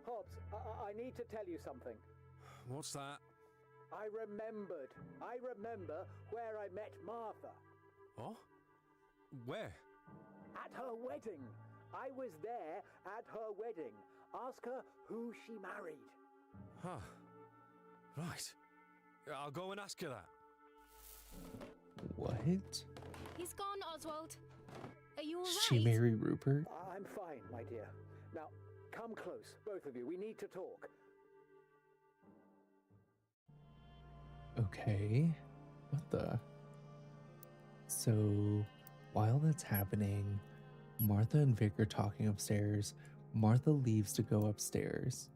Hobbs, I need to tell you something. What's that? I remembered. I remember where I met Martha. Oh? Where? At her wedding. I was there at her wedding. Ask her who she married. Huh. Right. I'll go and ask her that. What? He's gone, Oswald. Are you alright? She marry Rupert? I'm fine, my dear. Now, come close, both of you. We need to talk. Okay. What the? So, while that's happening, Martha and Vic are talking upstairs. Martha leaves to go upstairs.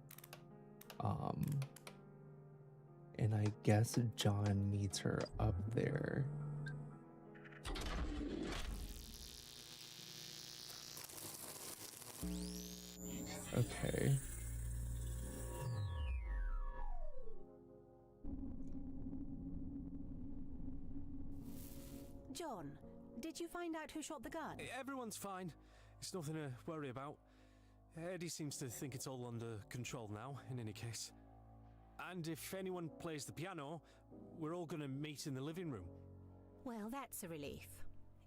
And I guess John meets her up there. Okay. John, did you find out who shot the gun? Everyone's fine. It's nothing to worry about. Eddie seems to think it's all under control now, in any case. And if anyone plays the piano, we're all going to meet in the living room. Well, that's a relief.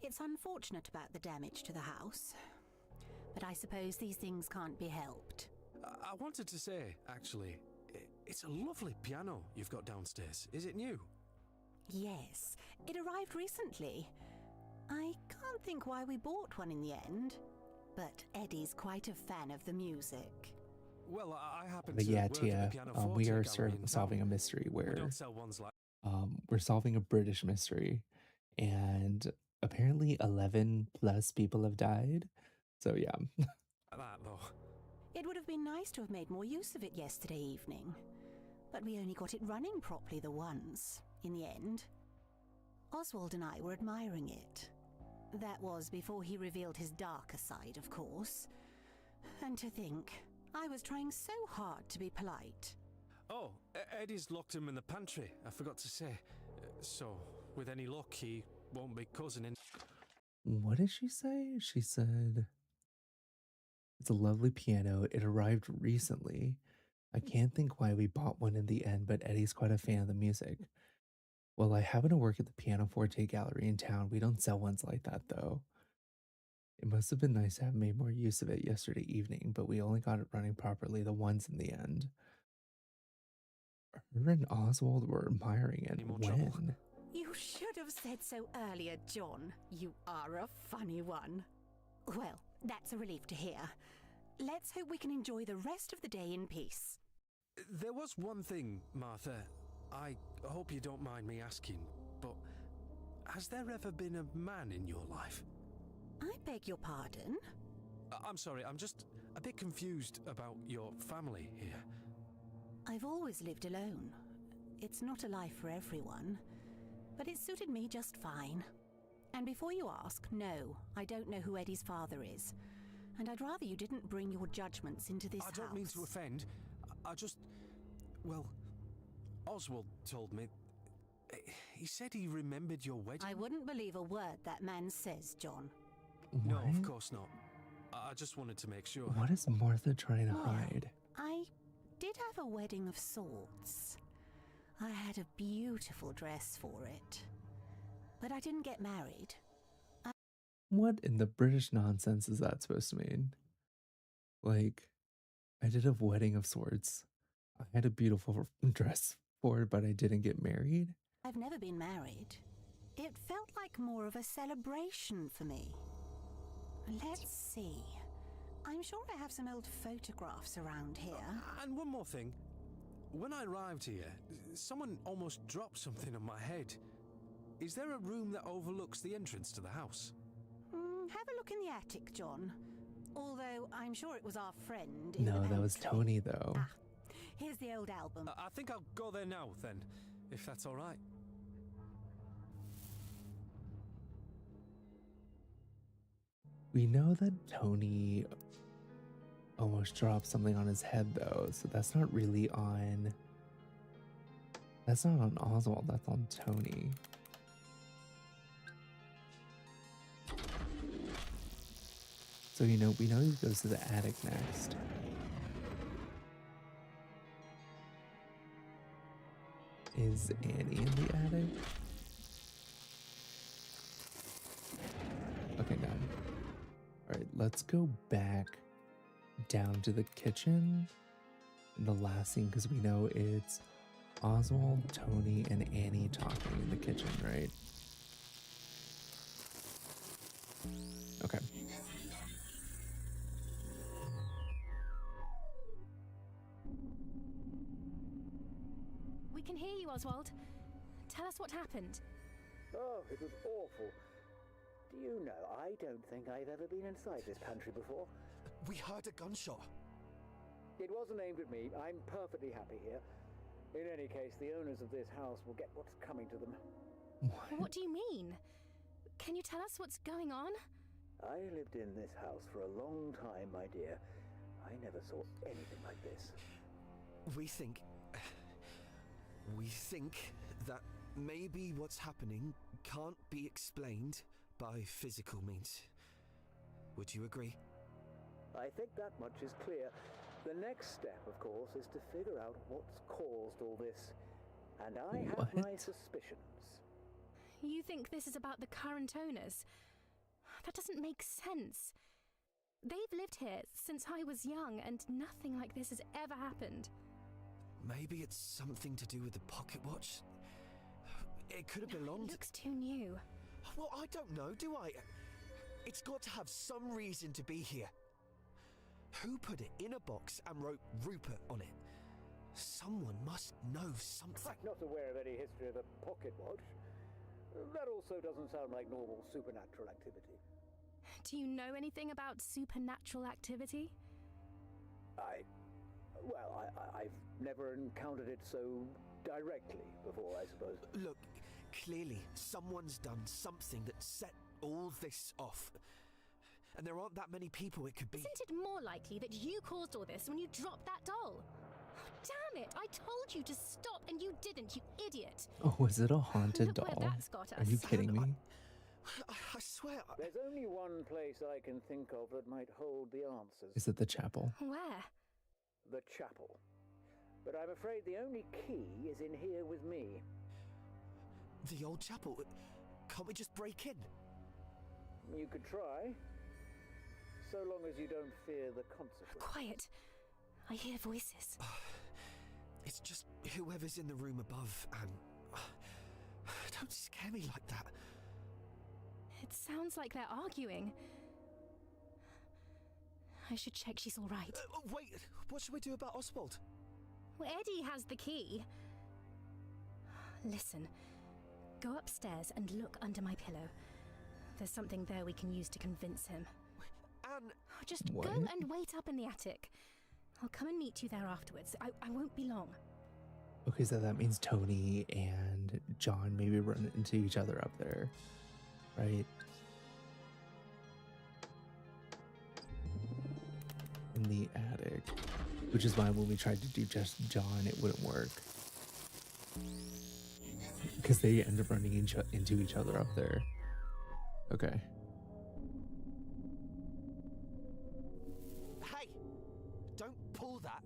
It's unfortunate about the damage to the house, but I suppose these things can't be helped. I wanted to say, actually, it's a lovely piano you've got downstairs. Is it new? Yes, it arrived recently. I can't think why we bought one in the end, but Eddie's quite a fan of the music. Well, I happen But to yeah, work Tia, at the pianoforte we are gallery in solving a town. mystery We where don't sell ones like we're solving a British mystery, and apparently 11 plus people have died. So yeah. that, though. It would have been nice to have made more use of it yesterday evening, but we only got it running properly the once, in the end. Oswald and I were admiring it. That was before he revealed his darker side, of course. And to think, I was trying so hard to be polite. Oh, Eddie's locked him in the pantry, I forgot to say. So, with any luck, he won't be cousin in. What did she say? She said, it's a lovely piano. It arrived recently. I can't think why we bought one in the end, but Eddie's quite a fan of the music. Well, I happen to work at the Pianoforte Gallery in town. We don't sell ones like that, though. It must have been nice to have made more use of it yesterday evening, but we only got it running properly the once in the end. Her and Oswald were admiring it. When? You should have said so earlier, John. You are a funny one. Well, that's a relief to hear. Let's hope we can enjoy the rest of the day in peace. There was one thing, Martha. I hope you don't mind me asking, but has there ever been a man in your life? I beg your pardon? I'm sorry, I'm just a bit confused about your family here. I've always lived alone. It's not a life for everyone, but it suited me just fine. And before you ask, no, I don't know who Eddie's father is. And I'd rather you didn't bring your judgments into this house. I don't mean to offend. Well, Oswald told me. He said he remembered your wedding. I wouldn't believe a word that man says, John. No, What? of course not. I just wanted to make sure. What is Martha trying to hide? I did have a wedding of sorts. I had a beautiful dress for it. But I didn't get married. What in the British nonsense is that supposed to mean? Like, I did a wedding of sorts. I had a beautiful dress for it, but I didn't get married. I've never been married. It felt like more of a celebration for me. Let's see. I'm sure I have some old photographs around here. And one more thing. When I arrived here, someone almost dropped something on my head. Is there a room that overlooks the entrance to the house? Have a look in the attic, John. Although I'm sure it was our friend. No, that was Tony, though. Ah, here's the old album. I think I'll go there now, then, if that's all right. We know that Tony almost dropped something on his head, though, so that's not really on... That's not on Oswald, that's on Tony. So, we know he goes to the attic next. Is Annie in the attic? Okay, no. Alright, let's go back down to the kitchen. And the last scene, because we know it's Oswald, Tony, and Annie talking in the kitchen, right? Okay. We can hear you, Oswald. Tell us what happened. Oh, it was awful. Do you know, I don't think I've ever been inside this pantry before. We heard a gunshot. It wasn't aimed at me. I'm perfectly happy here. In any case, the owners of this house will get what's coming to them. What do you mean? Can you tell us what's going on? I lived in this house for a long time, my dear. I never saw anything like this. We think that maybe what's happening can't be explained by physical means. Would you agree? I think that much is clear. The next step, of course, is to figure out what's caused all this. And I have my suspicions. You think this is about the current owners? That doesn't make sense. They've lived here since I was young, and nothing like this has ever happened. Maybe it's something to do with the pocket watch? It could have belonged... It looks too new. Well, I don't know, do I? It's got to have some reason to be here. Who put it in a box and wrote Rupert on it? Someone must know something. I'm not aware of any history of a pocket watch. That also doesn't sound like normal supernatural activity. Do you know anything about supernatural activity? I've never encountered it so directly before, I suppose. Look, clearly someone's done something that set all this off. And there aren't that many people it could be. Isn't it more likely that you caused all this when you dropped that doll? Oh, damn it! I told you to stop and you didn't, you idiot! Oh, is it a haunted Look doll? where that's got us. Are you kidding me? I swear... There's only one place I can think of that might hold the answers. Is it the chapel? Where? The chapel. But I'm afraid the only key is in here with me. The old chapel? Can't we just break in? You could try. So long as you don't fear the consequences. Quiet. I hear voices. It's just whoever's in the room above, and... don't scare me like that. It sounds like they're arguing. I should check she's all right. Wait, what should we do about Oswald? Well, Eddie has the key. Listen, go upstairs and look under my pillow. There's something there we can use to convince him. Anne... Just go and wait up in the attic. I'll come and meet you there afterwards. I won't be long. Okay, so that means Tony and John maybe run into each other up there, right? In the attic. Which is why when we tried to do just John, it wouldn't work. Because they end up running into each other up there. Okay. Hey! Don't pull that!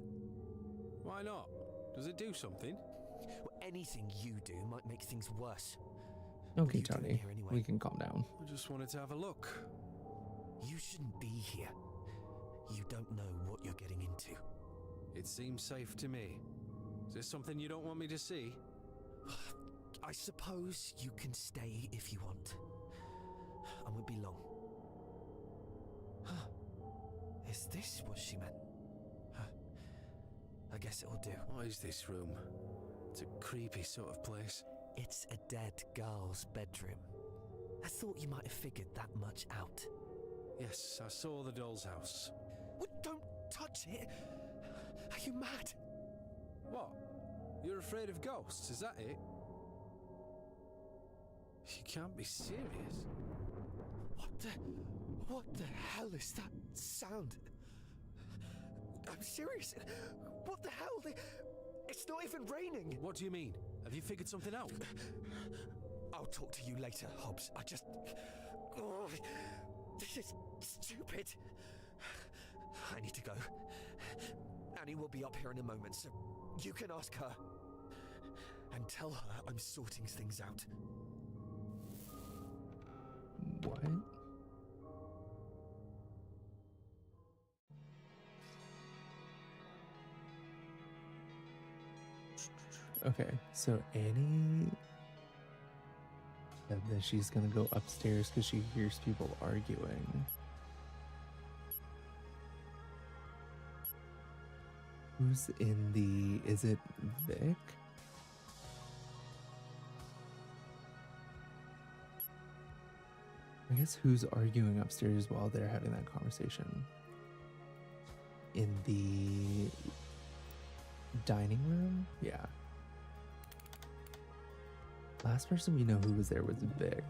Why not? Does it do something? Well, anything you do might make things worse. Okay, Tony. Anyway? We can calm down. I just wanted to have a look. You shouldn't be here. You don't know what you're getting into. It seems safe to me. Is this something you don't want me to see? I suppose you can stay if you want. I won't be long. Is this what she meant? I guess it'll do. What is this room? It's a creepy sort of place. It's a dead girl's bedroom. I thought you might have figured that much out. Yes, I saw the doll's house. What? Don't touch it! Are you mad? What? You're afraid of ghosts, is that it? You can't be serious. What the hell is that sound? I'm serious. What the hell? It's not even raining. What do you mean? Have you figured something out? I'll talk to you later, Hobbs. Oh, this is stupid. I need to go. Annie will be up here in a moment, so you can ask her. And tell her I'm sorting things out. What? Okay, so Annie said that she's gonna go upstairs because she hears people arguing. Who's in the... Is it Vic? I guess who's arguing upstairs while they're having that conversation? In the dining room? Yeah. Last person we know who was there was Vic.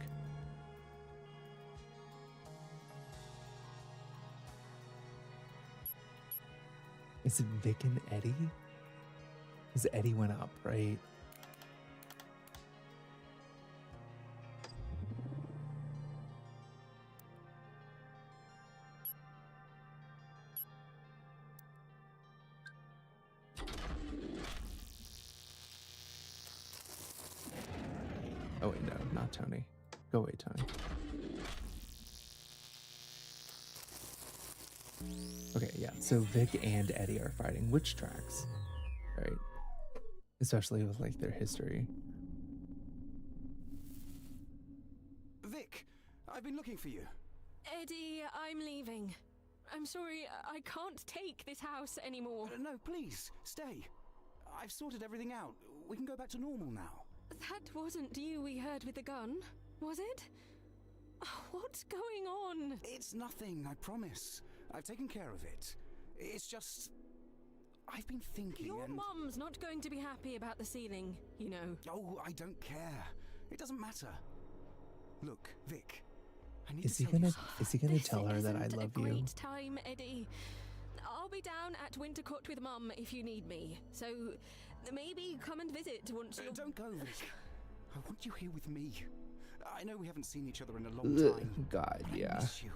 Is it Vic and Eddie? Because Eddie went up, right? Oh wait, no, not Tony. Go away, Tony. Okay, yeah, so Vic and Eddie are fighting, which tracks, right? Especially with like their history. Vic, I've been looking for you. Eddie, I'm leaving. I'm sorry, I can't take this house anymore. No, please, stay. I've sorted everything out. We can go back to normal now. That wasn't you we heard with the gun, was it? What's going on? It's nothing, I promise. I've taken care of it. It's just... I've been thinking. Your mum's not going to be happy about the ceiling, you know. Oh, I don't care. It doesn't matter. Look, Vic, I need Is to he tell you gonna is he gonna This tell her that I isn't love a you? great time, Eddie. I'll be down at Wintercourt with Mum if you need me. So maybe come and visit once you're... Don't go, Vic. I want you here with me. I know we haven't seen each other in a long time. God, but yeah. I miss you.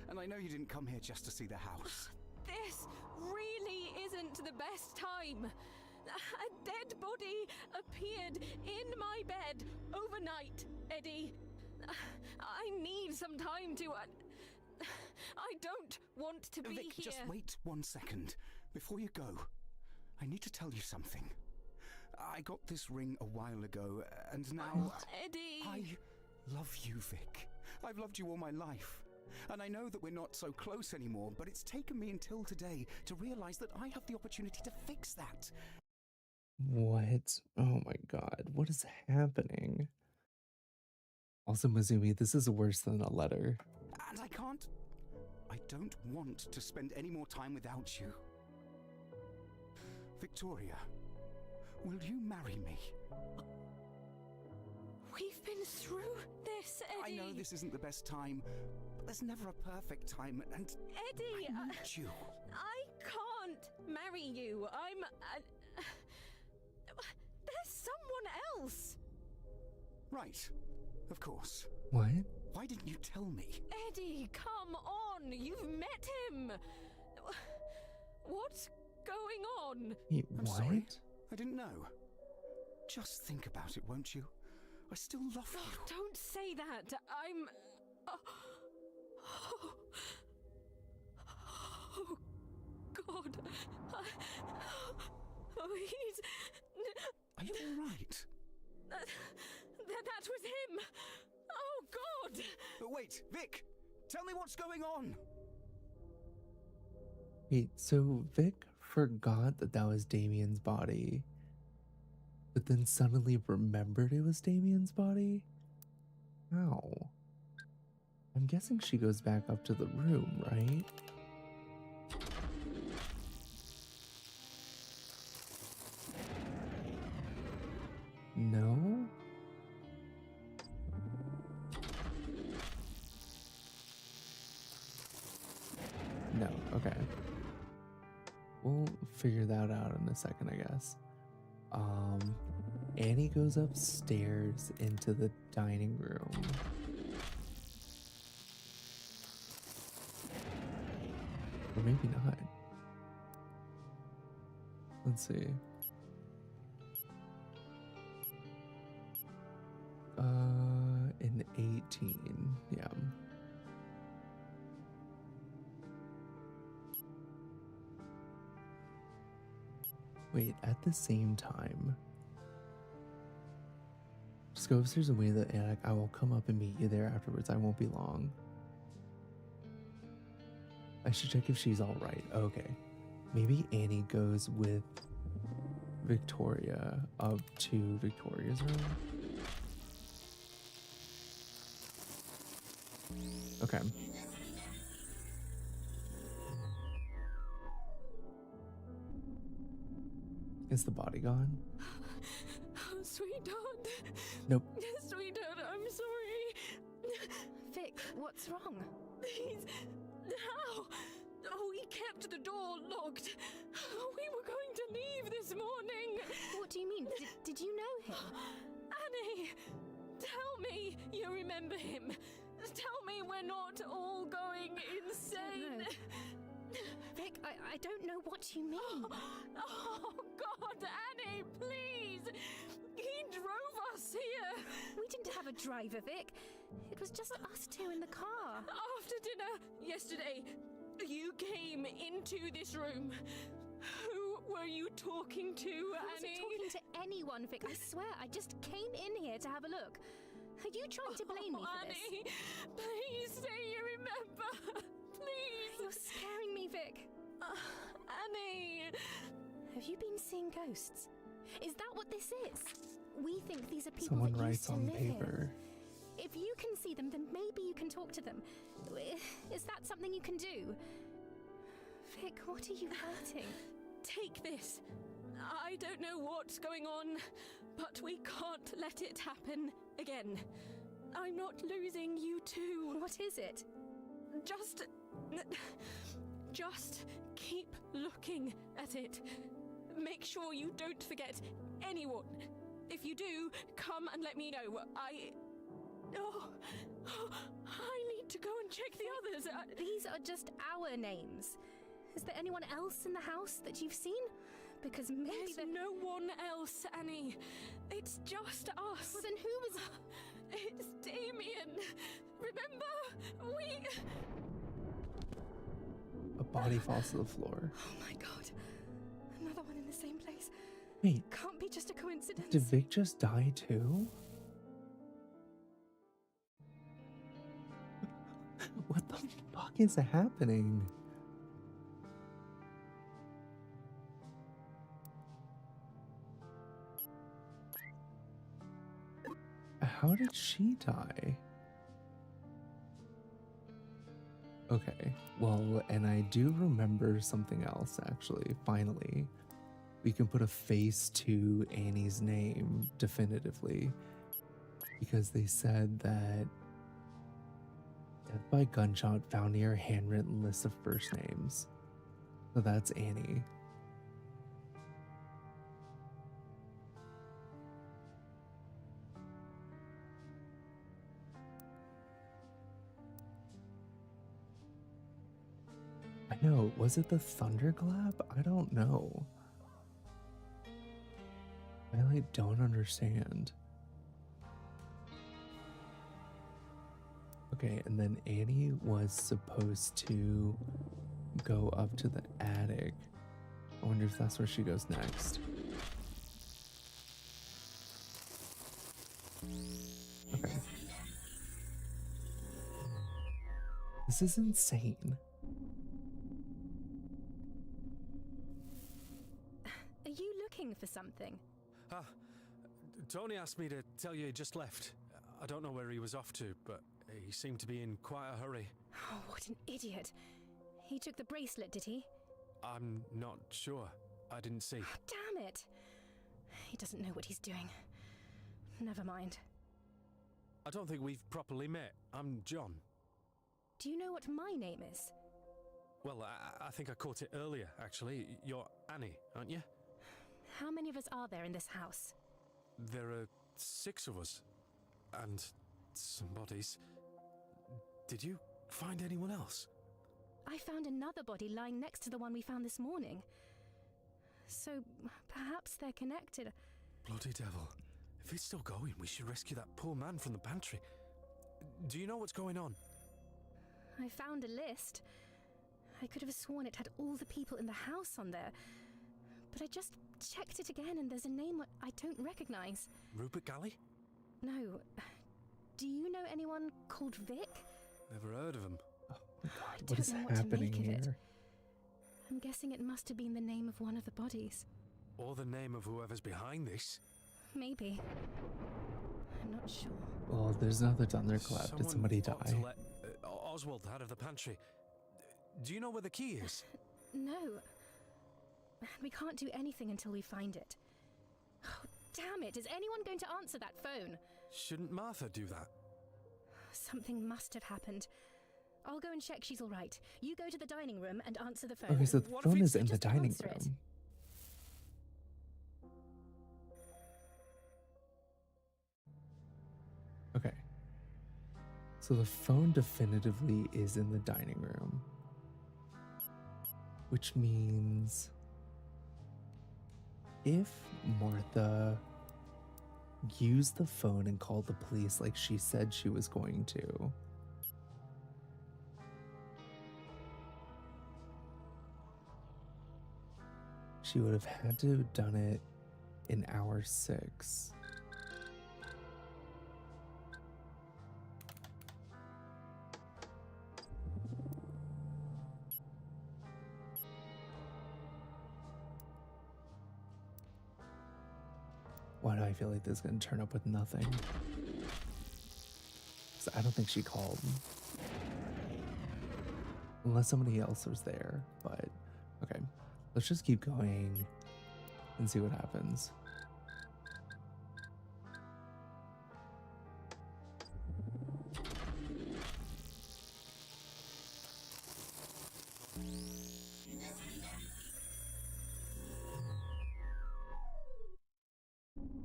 And I know you didn't come here just to see the house. This really isn't the best time. A dead body appeared in my bed overnight, Eddie. I need some time to... I don't want to be Vic, here. just wait 1 second. Before you go, I need to tell you something. I got this ring a while ago, and now... Eddie! I love you, Vic. I've loved you all my life. And I know that we're not so close anymore, but it's taken me until today to realize that I have the opportunity to fix that. What? Oh my god, what is happening? Also, Mizumi, this is worse than a letter. And I don't want to spend any more time without you. Victoria, will you marry me? We've been through this, Eddie. I know this isn't the best time, but there's never a perfect time, and Eddie, I need you. I can't marry you. There's someone else. Right, of course. What? Why didn't you tell me? Eddie, come on. You've met him. What's going on? Wait, I'm what? sorry. I didn't know. Just think about it, won't you? I still love you. Oh, don't say that. I'm... Oh, God. He's... Are you all right? That was him. Oh, God. Wait, Vic! Tell me what's going on! Wait, so Vic forgot that that was Damien's body, but then suddenly remembered it was Damien's body? How? I'm guessing she goes back up to the room, right? No? No, okay. We'll figure that out in a second, I guess. Annie goes upstairs into the dining room. Or maybe not. Let's see. In 18, yeah. Wait, at the same time, Just go upstairs and wait in the attic. I will come up and meet you there afterwards. I won't be long. I should check if she's all right. Okay. Maybe Annie goes with Victoria up to Victoria's room. Okay. Is the body gone? Oh, sweetheart. Nope. Sweetheart, I'm sorry. Vic, what's wrong? He's... How? Oh, he kept the door locked. We were going to leave this morning. What do you mean? Did you know him? Annie, tell me you remember him. Tell me we're not all going insane. Vic, I don't know what you mean. Oh, God, Annie, please. He drove us here. We didn't have a driver, Vic. It was just us two in the car. After dinner yesterday, you came into this room. Who were you talking to, I wasn't Annie? talking to anyone, Vic. I swear, I just came in here to have a look. Are you trying to blame me for Annie, this? please say you remember. Please. You're scaring me, Vic. Annie. Have you been seeing ghosts? Is that what this is? We think these are people Someone that writes used to on live paper. Here. If you can see them, then maybe you can talk to them. Is that something you can do? Vic, what are you writing? Take this. I don't know what's going on, but we can't let it happen again. I'm not losing you too. What is it? Just keep looking at it. Make sure you don't forget anyone. If you do, come and let me know. I need to go and check the others. These are just our names. Is there anyone else in the house that you've seen? Because maybe there's no one else, Annie. It's just us. Well, then who was... It's Damien. Remember? We... A body falls to the floor. Oh my God. Another one in the same place. Wait. Can't be just a coincidence. Did Vic just die too? What the fuck is happening? How did she die? Okay, well, and I do remember something else actually. Finally, we can put a face to Annie's name definitively, because they said that death by gunshot found near a handwritten list of first names. So that's Annie. I know, was it the thunderclap? I don't know. I don't understand. Okay, and then Annie was supposed to go up to the attic. I wonder if that's where she goes next. Okay. This is insane. Are you looking for something? Tony asked me to tell you he just left. I don't know where he was off to, but he seemed to be in quite a hurry. Oh, what an idiot. He took the bracelet, did he? I'm not sure. I didn't see. Oh, damn it. He doesn't know what he's doing. Never mind. I don't think we've properly met. I'm John. Do you know what my name is? Well, I think I caught it earlier, actually. You're Annie, aren't you? How many of us are there in this house? There are 6 of us. And some bodies. Did you find anyone else? I found another body lying next to the one we found this morning. So, perhaps they're connected. Bloody devil. If it's still going, we should rescue that poor man from the pantry. Do you know what's going on? I found a list. I could have sworn it had all the people in the house on there. But I just checked it again and there's a name I don't recognize. Rupert Galley? No. Do you know anyone called Vic? Never heard of him. Oh my God, I what is don't know what to happening make of it. here? I'm guessing it must have been the name of one of the bodies. Or the name of whoever's behind this. Maybe. I'm not sure. Well, there's another thunderclap. Did somebody ought to die? let Oswald out of the pantry. Do you know where the key is? No. We can't do anything until we find it. Oh, damn it. Is anyone going to answer that phone? Shouldn't Martha do that? Something must have happened. I'll go and check she's all right. You go to the dining room and answer the phone. Okay, so the What if phone it's is in the just dining answer it? room. Okay. So the phone definitively is in the dining room. Which means if Martha used the phone and called the police like she said she was going to, she would have had to have done it in hour 6. Why do I feel like this is going to turn up with nothing? 'Cause I don't think she called. Unless somebody else was there, but okay. Let's just keep going and see what happens.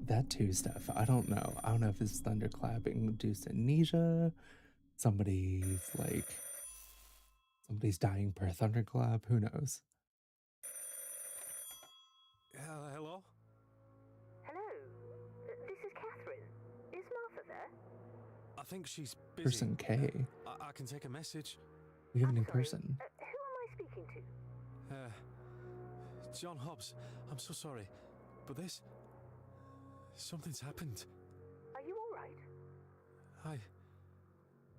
That too, Steph. I don't know. I don't know if it's thunderclapping induced amnesia. Somebody's dying per thunderclap. Who knows? Hello? Hello, this is Catherine. Is Martha there? I think she's busy. Person K. I can take a message. We have a I'm new sorry, person. Who am I speaking to? John Hobbs, I'm so sorry, but something's happened. Are you all right?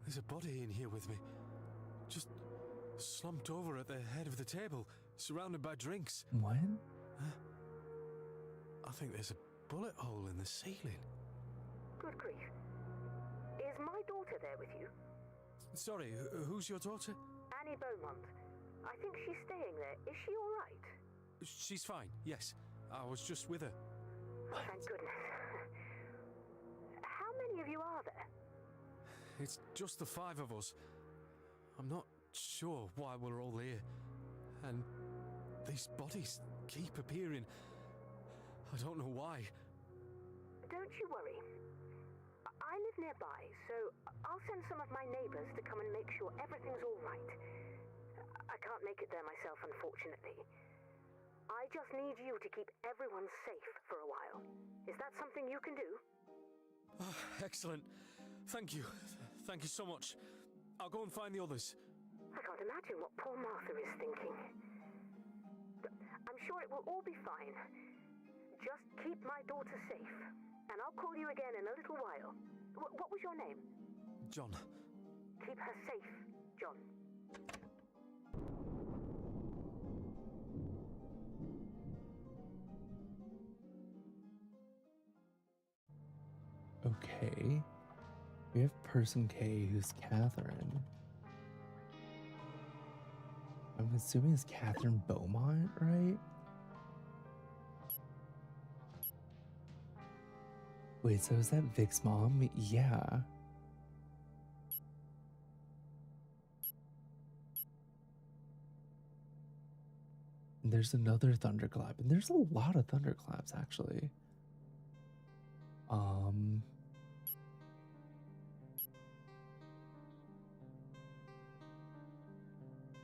There's a body in here with me. Just slumped over at the head of the table, surrounded by drinks. What? I think there's a bullet hole in the ceiling. Good grief. Is my daughter there with you? Sorry, who's your daughter? Annie Beaumont. I think she's staying there. Is she all right? She's fine, yes. I was just with her. Thank goodness. How many of you are there? It's just the 5 of us. I'm not sure why we're all here. And these bodies keep appearing. I don't know why. Don't you worry. I live nearby, so I'll send some of my neighbors to come and make sure everything's all right. I can't make it there myself, unfortunately. I just need you to keep everyone safe for a while. Is that something you can do? Oh, excellent. Thank you. Thank you so much. I'll go and find the others. I can't imagine what poor Martha is thinking. But I'm sure it will all be fine. Just keep my daughter safe, and I'll call you again in a little while. What was your name? John. Keep her safe, John. Okay. We have person K who's Catherine. I'm assuming it's Catherine Beaumont, right? Wait, so is that Vic's mom? Yeah. And there's another thunderclap, and there's a lot of thunderclaps actually.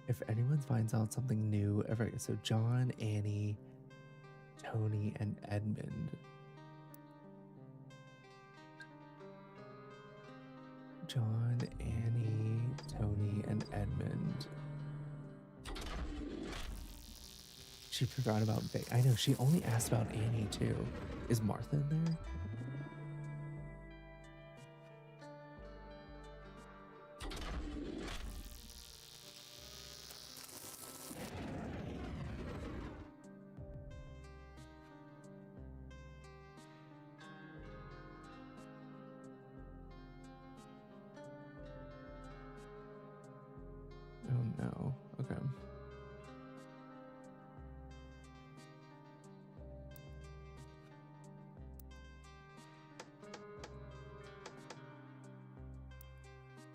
If anyone finds out something new ever, so John, Annie, Tony, and Edmund. John, Annie, Tony, and Edmund. She forgot about Vic. I know, she only asked about Annie too. Is Martha in there?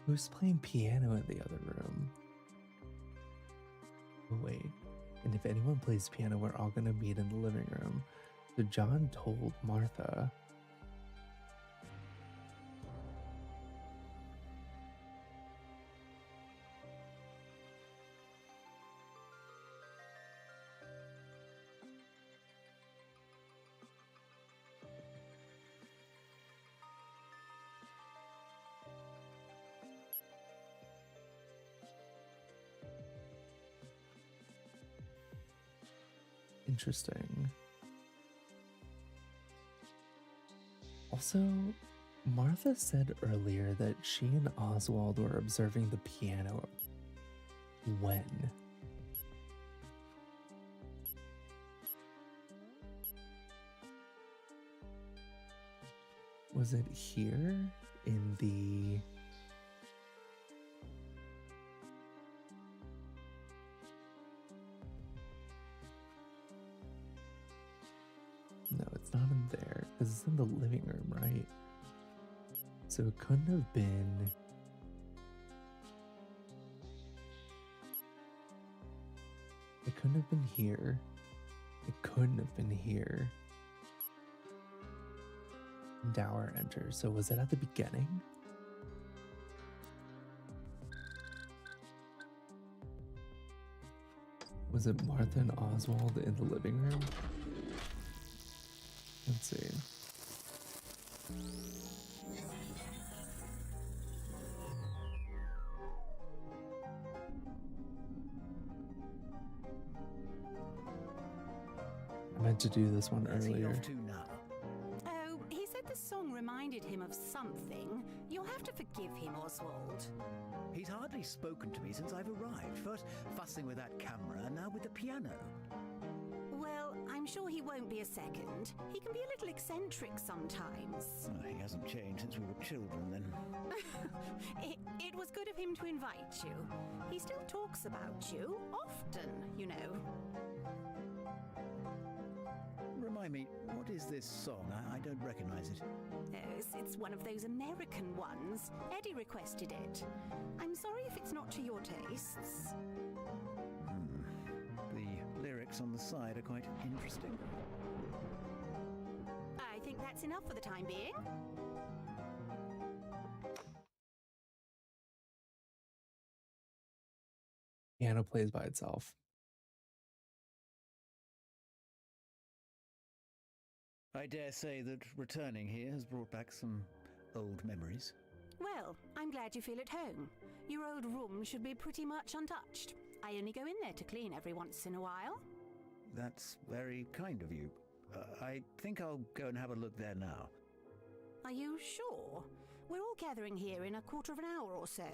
Who's playing piano in the other room? Oh, wait. And if anyone plays piano, we're all gonna meet in the living room. So John told Martha. Interesting. Also, Martha said earlier that she and Oswald were observing the piano. When? Was it here in the... No, it's not in there, because it's in the living room, right? So it couldn't have been... It couldn't have been here. It couldn't have been here. Dower enters. So was it at the beginning? Was it Martha and Oswald in the living room? Let's see. I meant to do this one earlier. Oh, he said the song reminded him of something. You'll have to forgive him, Oswald. He's hardly spoken to me since I've arrived. First fussing with that camera, and now with the piano. Well, I'm sure he won't be a second. He can be a little eccentric sometimes. Well, he hasn't changed since we were children, then. It was good of him to invite you. He still talks about you, often, you know. Remind me, what is this song? I don't recognize it. Oh, it's one of those American ones. Eddie requested it. I'm sorry if it's not to your tastes. The lyrics on the side are quite interesting. I think that's enough for the time being. Piano plays by itself. I dare say that returning here has brought back some old memories. Well, I'm glad you feel at home. Your old room should be pretty much untouched. I only go in there to clean every once in a while. That's very kind of you. I think I'll go and have a look there now. Are you sure? We're all gathering here in a quarter of an hour or so.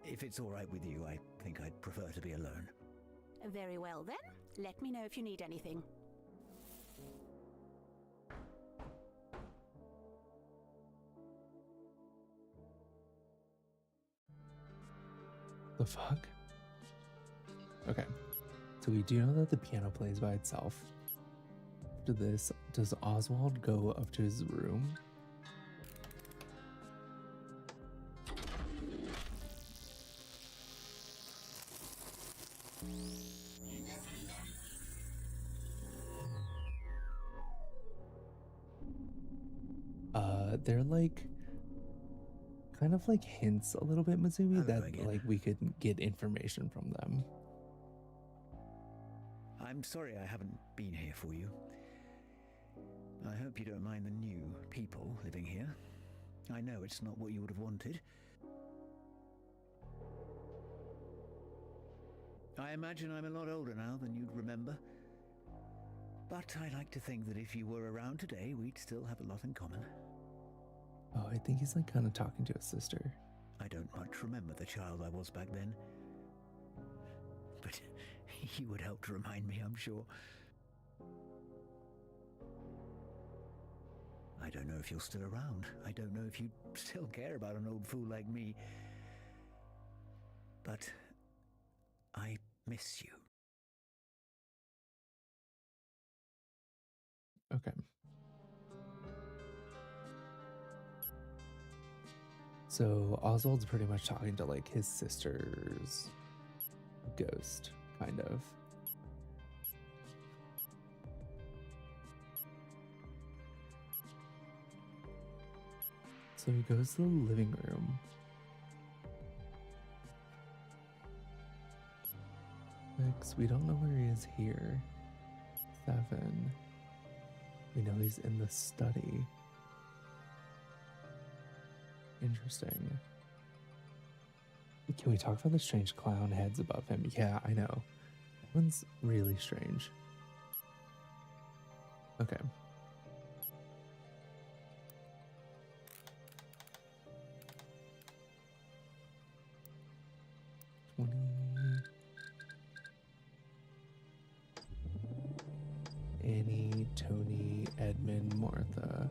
If it's all right with you, I think I'd prefer to be alone. Very well then. Let me know if you need anything. The fuck? Okay. So we do know that the piano plays by itself. After this, does Oswald go up to his room? They're like kind of like hints a little bit, Mizumi, that again. like we could get information from them. I'm sorry I haven't been here for you. I hope you don't mind the new people living here. I know it's not what you would have wanted. I imagine I'm a lot older now than you'd remember. But I like to think that if you were around today, we'd still have a lot in common. Oh, I think he's like kind of talking to his sister. I don't much remember the child I was back then. But you would help to remind me, I'm sure. I don't know if you're still around. I don't know if you still care about an old fool like me. But I miss you. Okay. So Oswald's pretty much talking to like his sister's ghost, kind of. So he goes to the living room. 6, we don't know where he is here. 7, we know he's in the study. Interesting. Can we talk about the strange clown heads above him? Yeah, I know. That one's really strange. Okay. Annie, Tony, Edmund, Martha.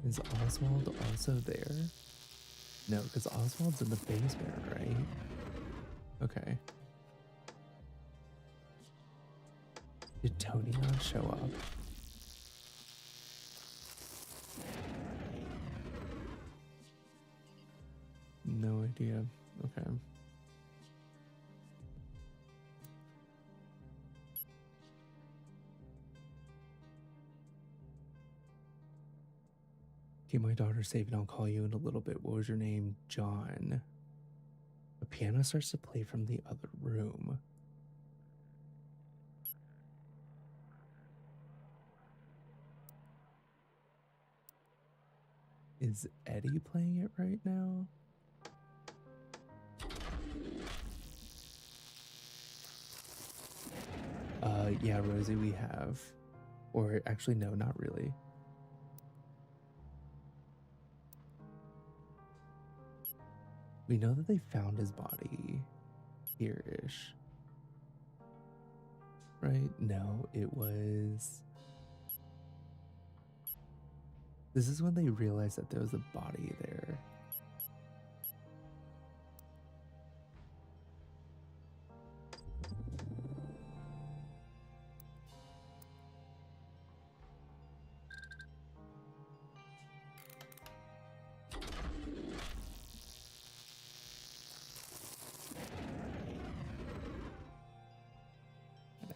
Is Oswald also there? No, because Oswald's in the basement, right? Okay. Did Tony not show up? No idea. Okay. Okay, my daughter's safe and I'll call you in a little bit. What was your name? John. A piano starts to play from the other room. Is Eddie playing it right now? Yeah, Rosie, we have. Or actually, no, not really. We know that they found his body here-ish. Right? No, it was... This is when they realized that there was a body there.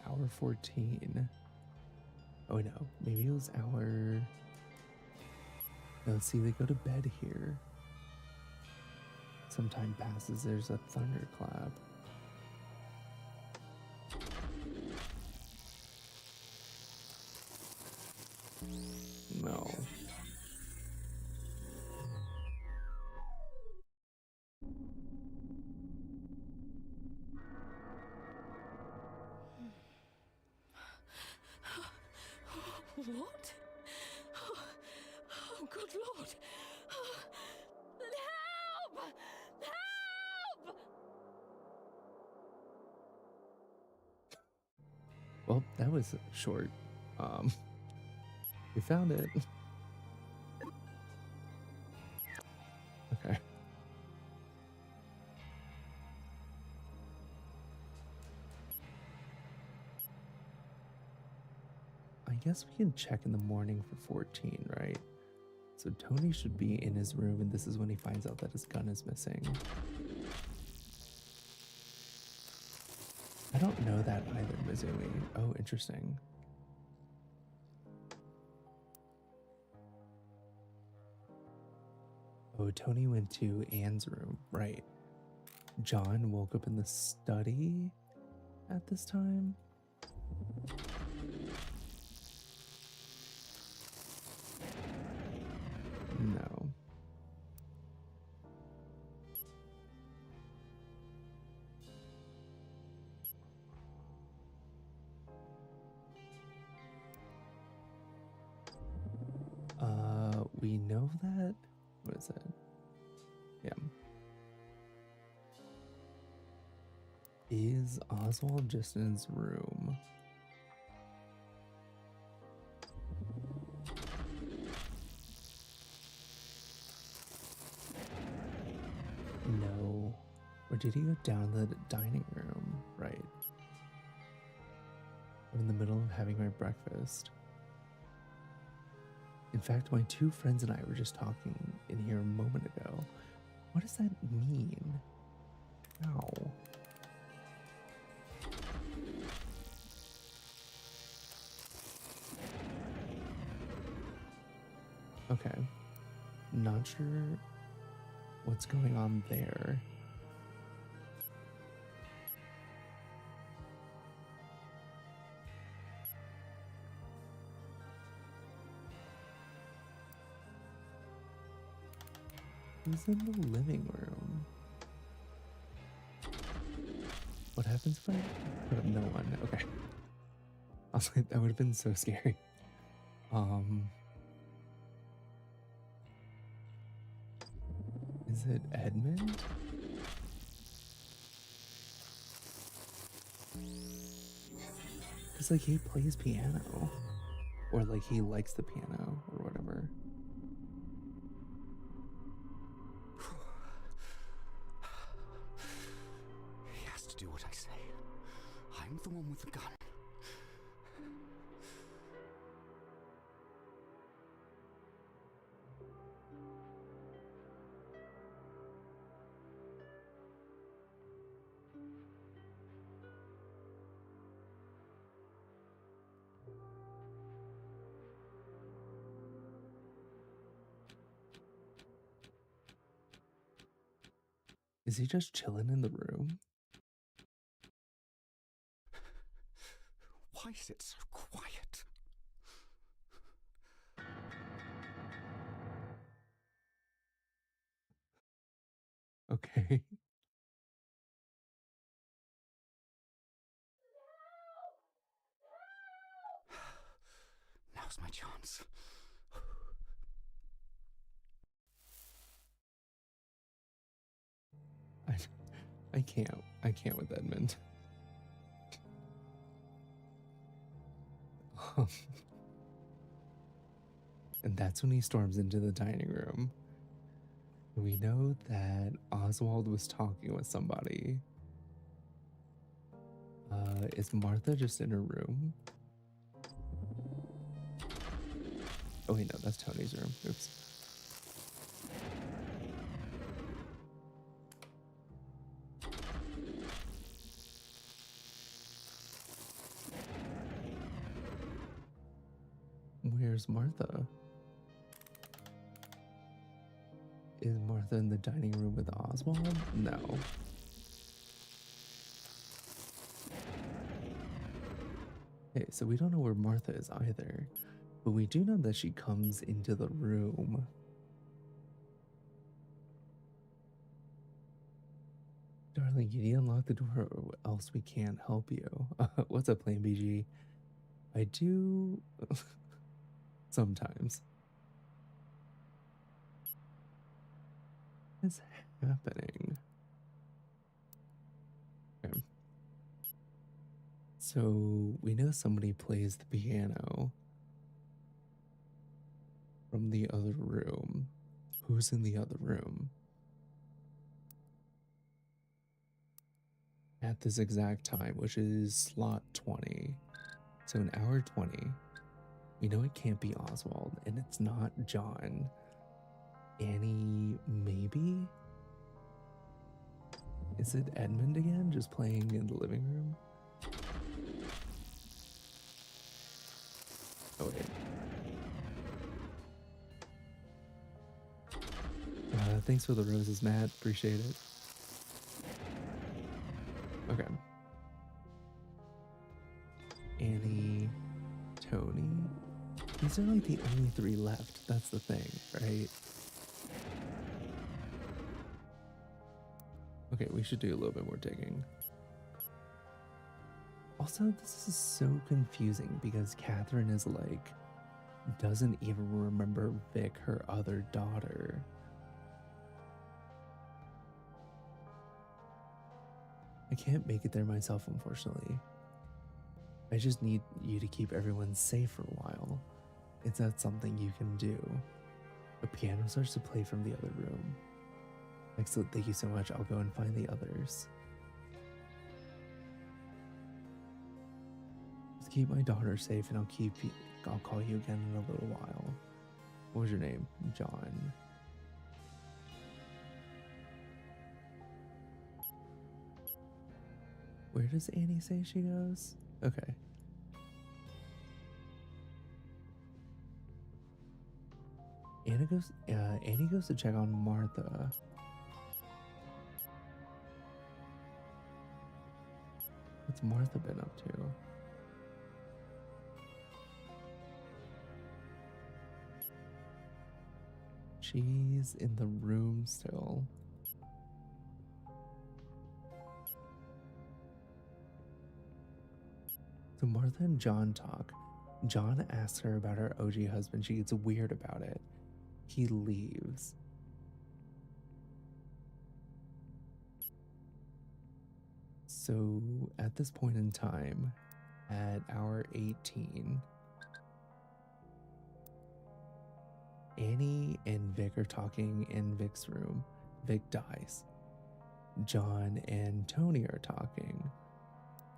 Hour 14. Oh no, maybe it was hour... No, let's see, they go to bed here. Some time passes, there's a thunderclap. No. What? Oh, good Lord! Help! Help! Well, that was short. We found it. Okay. I guess we can check in the morning for 14, right? So Tony should be in his room, and this is when he finds out that his gun is missing. I don't know that either, Mizumi. Oh, interesting. Oh, Tony went to Anne's room, right. John woke up in the study at this time? No. We know that. What is it? Yeah. Is Oswald just in his room? No. Or did he go down the dining room? Right. I'm in the middle of having my breakfast. In fact, my two friends and I were just talking in here a moment ago. What does that mean? Ow. Okay. Not sure what's going on there. Who's in the living room? What happens if I put up no one? Okay. I was like, that would have been so scary. Is it Edmund? Because, like, he plays piano. Or, like, he likes the piano or whatever. He has to do what I say. I'm the one with the gun. Is he just chilling in the room? Why is it so quiet? Okay. Now's my chance. I can't with Edmund. And that's when he storms into the dining room. We know that Oswald was talking with somebody. Is Martha just in her room? Oh wait, no, that's Tony's room. Oops. Where's Martha? Is Martha in the dining room with Oswald? No. Okay, so we don't know where Martha is either, but we do know that she comes into the room. Darling, you need to unlock the door or else we can't help you. What's up, Plan BG? I do sometimes. What's happening? Okay. So we know somebody plays the piano from the other room. Who's in the other room? At this exact time, which is slot 20. So in hour 20, we know it can't be Oswald, and it's not John. Annie, maybe? Is it Edmund again, just playing in the living room? Oh, wait. Thanks for the roses, Matt. Appreciate it. Okay. Annie, Tony. These are like the only three left. That's the thing, right? Okay, we should do a little bit more digging. Also, this is so confusing because Catherine is like, doesn't even remember Vic, her other daughter. I can't make it there myself, unfortunately. I just need you to keep everyone safe for a while. Is that something you can do? The piano starts to play from the other room. Excellent, thank you so much. I'll go and find the others. Just keep my daughter safe, and I'll call you again in a little while. What was your name? John. Where does Annie say she goes? Okay. Annie goes to check on Martha. What's Martha been up to? She's in the room still. So Martha and John talk. John asks her about her OG husband. She gets weird about it. He leaves. So at this point in time, at hour 18, Annie and Vic are talking in Vic's room. Vic dies. John and Tony are talking.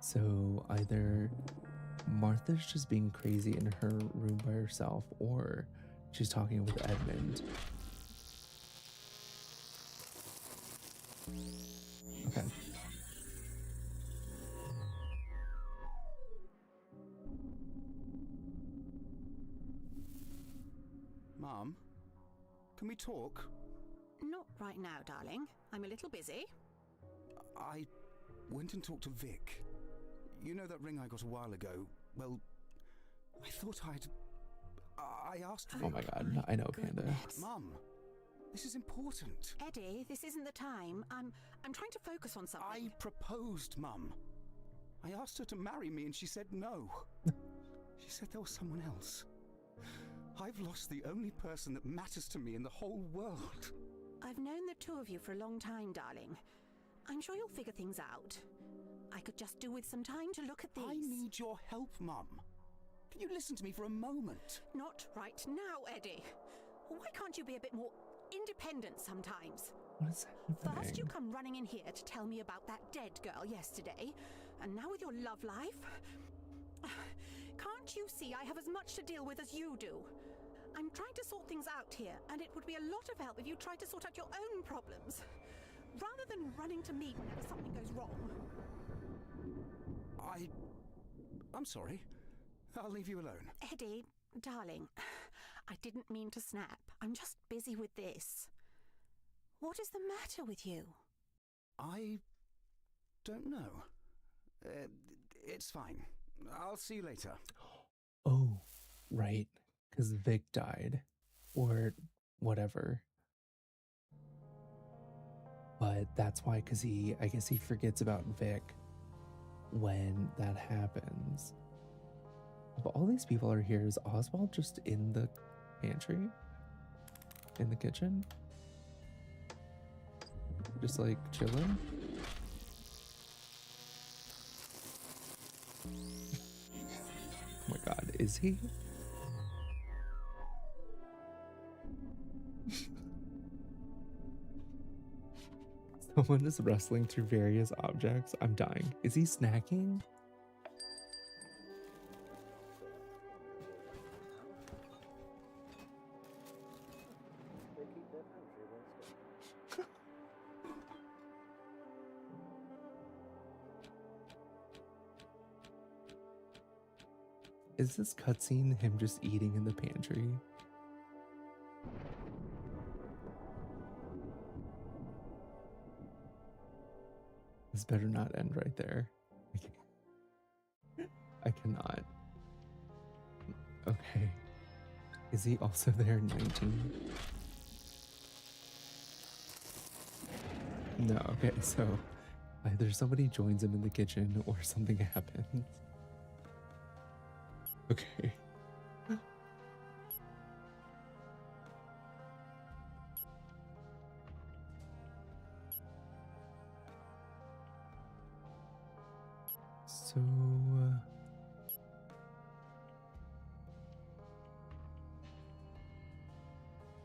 So either Martha's just being crazy in her room by herself, or she's talking with Edmund. Okay. Mom, can we talk? Not right now, darling. I'm a little busy. I went and talked to Vic. You know that ring I got a while ago? Well, I thought I asked Vic. Oh my god, I know, Panda. Mum, this is important. Eddie, this isn't the time. I'm trying to focus on something. I proposed, Mum. I asked her to marry me and she said no. She said there was someone else. I've lost the only person that matters to me in the whole world. I've known the two of you for a long time, darling. I'm sure you'll figure things out. I could just do with some time to look at these. I need your help, Mum. Can you listen to me for a moment? Not right now, Eddie. Why can't you be a bit more independent sometimes? What is happening? First you come running in here to tell me about that dead girl yesterday, and now with your love life. Can't you see I have as much to deal with as you do? I'm trying to sort things out here, and it would be a lot of help if you tried to sort out your own problems, rather than running to me whenever something goes wrong. I'm sorry. I'll leave you alone. Eddie, darling, I didn't mean to snap. I'm just busy with this. What is the matter with you? I don't know. It's fine. I'll see you later. Oh, right. Because Vic died. Or whatever. But that's why, because I guess he forgets about Vic when that happens. If all these people are here, is Oswald just in the pantry? In the kitchen? Just like chilling? Oh my god, is he? Someone is wrestling through various objects. I'm dying. Is he snacking? Is this cutscene him just eating in the pantry? This better not end right there. I cannot. Okay. Is he also there 19? No, okay, so either somebody joins him in the kitchen or something happens. Okay. So,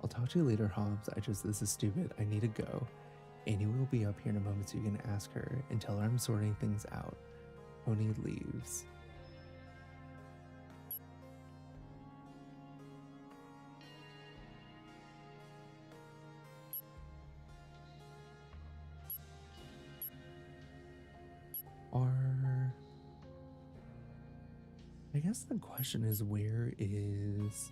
I'll talk to you later, Hobbs. This is stupid. I need to go. Annie will be up here in a moment so you can ask her and tell her I'm sorting things out. Tony leaves. I guess the question is, where is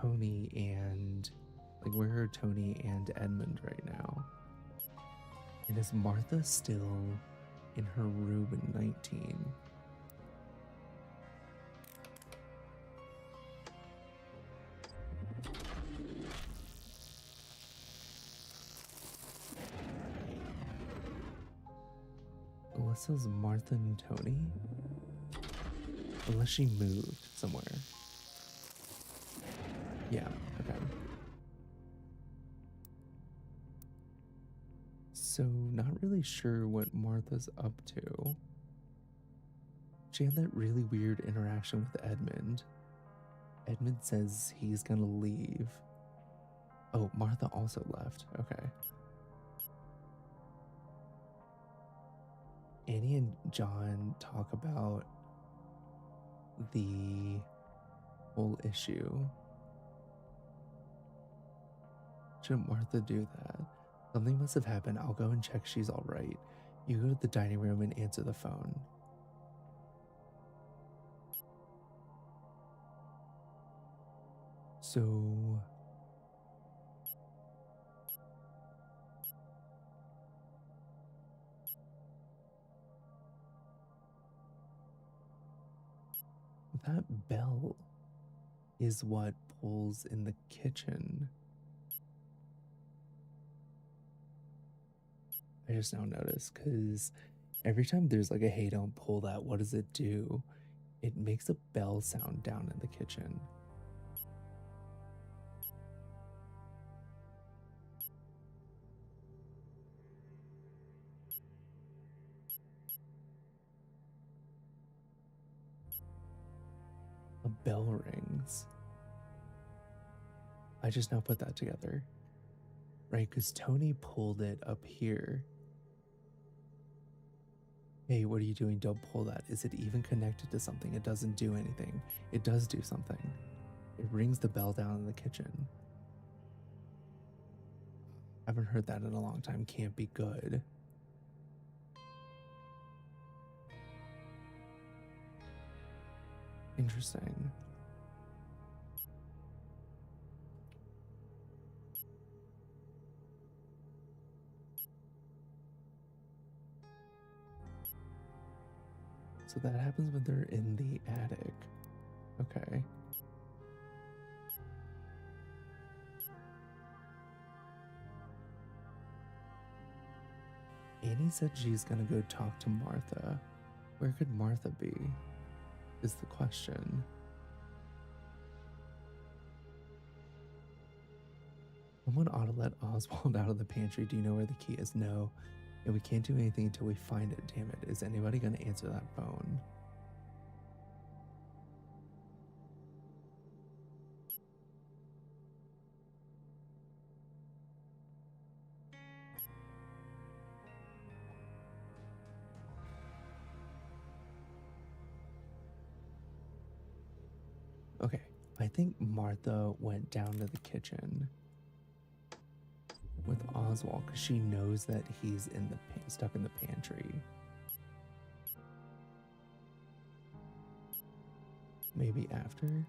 Tony and, where are Tony and Edmund right now? And is Martha still in her room in 19? Alyssa's Martha and Tony? Unless she moved somewhere. Yeah, okay. So, not really sure what Martha's up to. She had that really weird interaction with Edmund. Edmund says he's gonna leave. Oh, Martha also left. Okay. Annie and John talk about the whole issue. Shouldn't Martha do that? Something must have happened. I'll go and check she's all right. You go to the dining room and answer the phone. So that bell is what pulls in the kitchen. I just now noticed, because every time there's like a hey, don't pull that, what does it do? It makes a bell sound down in the kitchen. A bell rings. I just now put that together. Right, because Tony pulled it up here. Hey, what are you doing? Don't pull that. Is it even connected to something? It doesn't do anything. It does do something. It rings the bell down in the kitchen. Haven't heard that in a long time. Can't be good. Interesting. So that happens when they're in the attic. Okay. Annie said she's gonna go talk to Martha. Where could Martha be? Is the question. Someone ought to let Oswald out of the pantry. Do you know where the key is? No. And we can't do anything until we find it, damn it. Is anybody gonna answer that phone? Okay, I think Martha went down to the kitchen with Oswald because she knows that he's in the stuck in the pantry. Maybe after?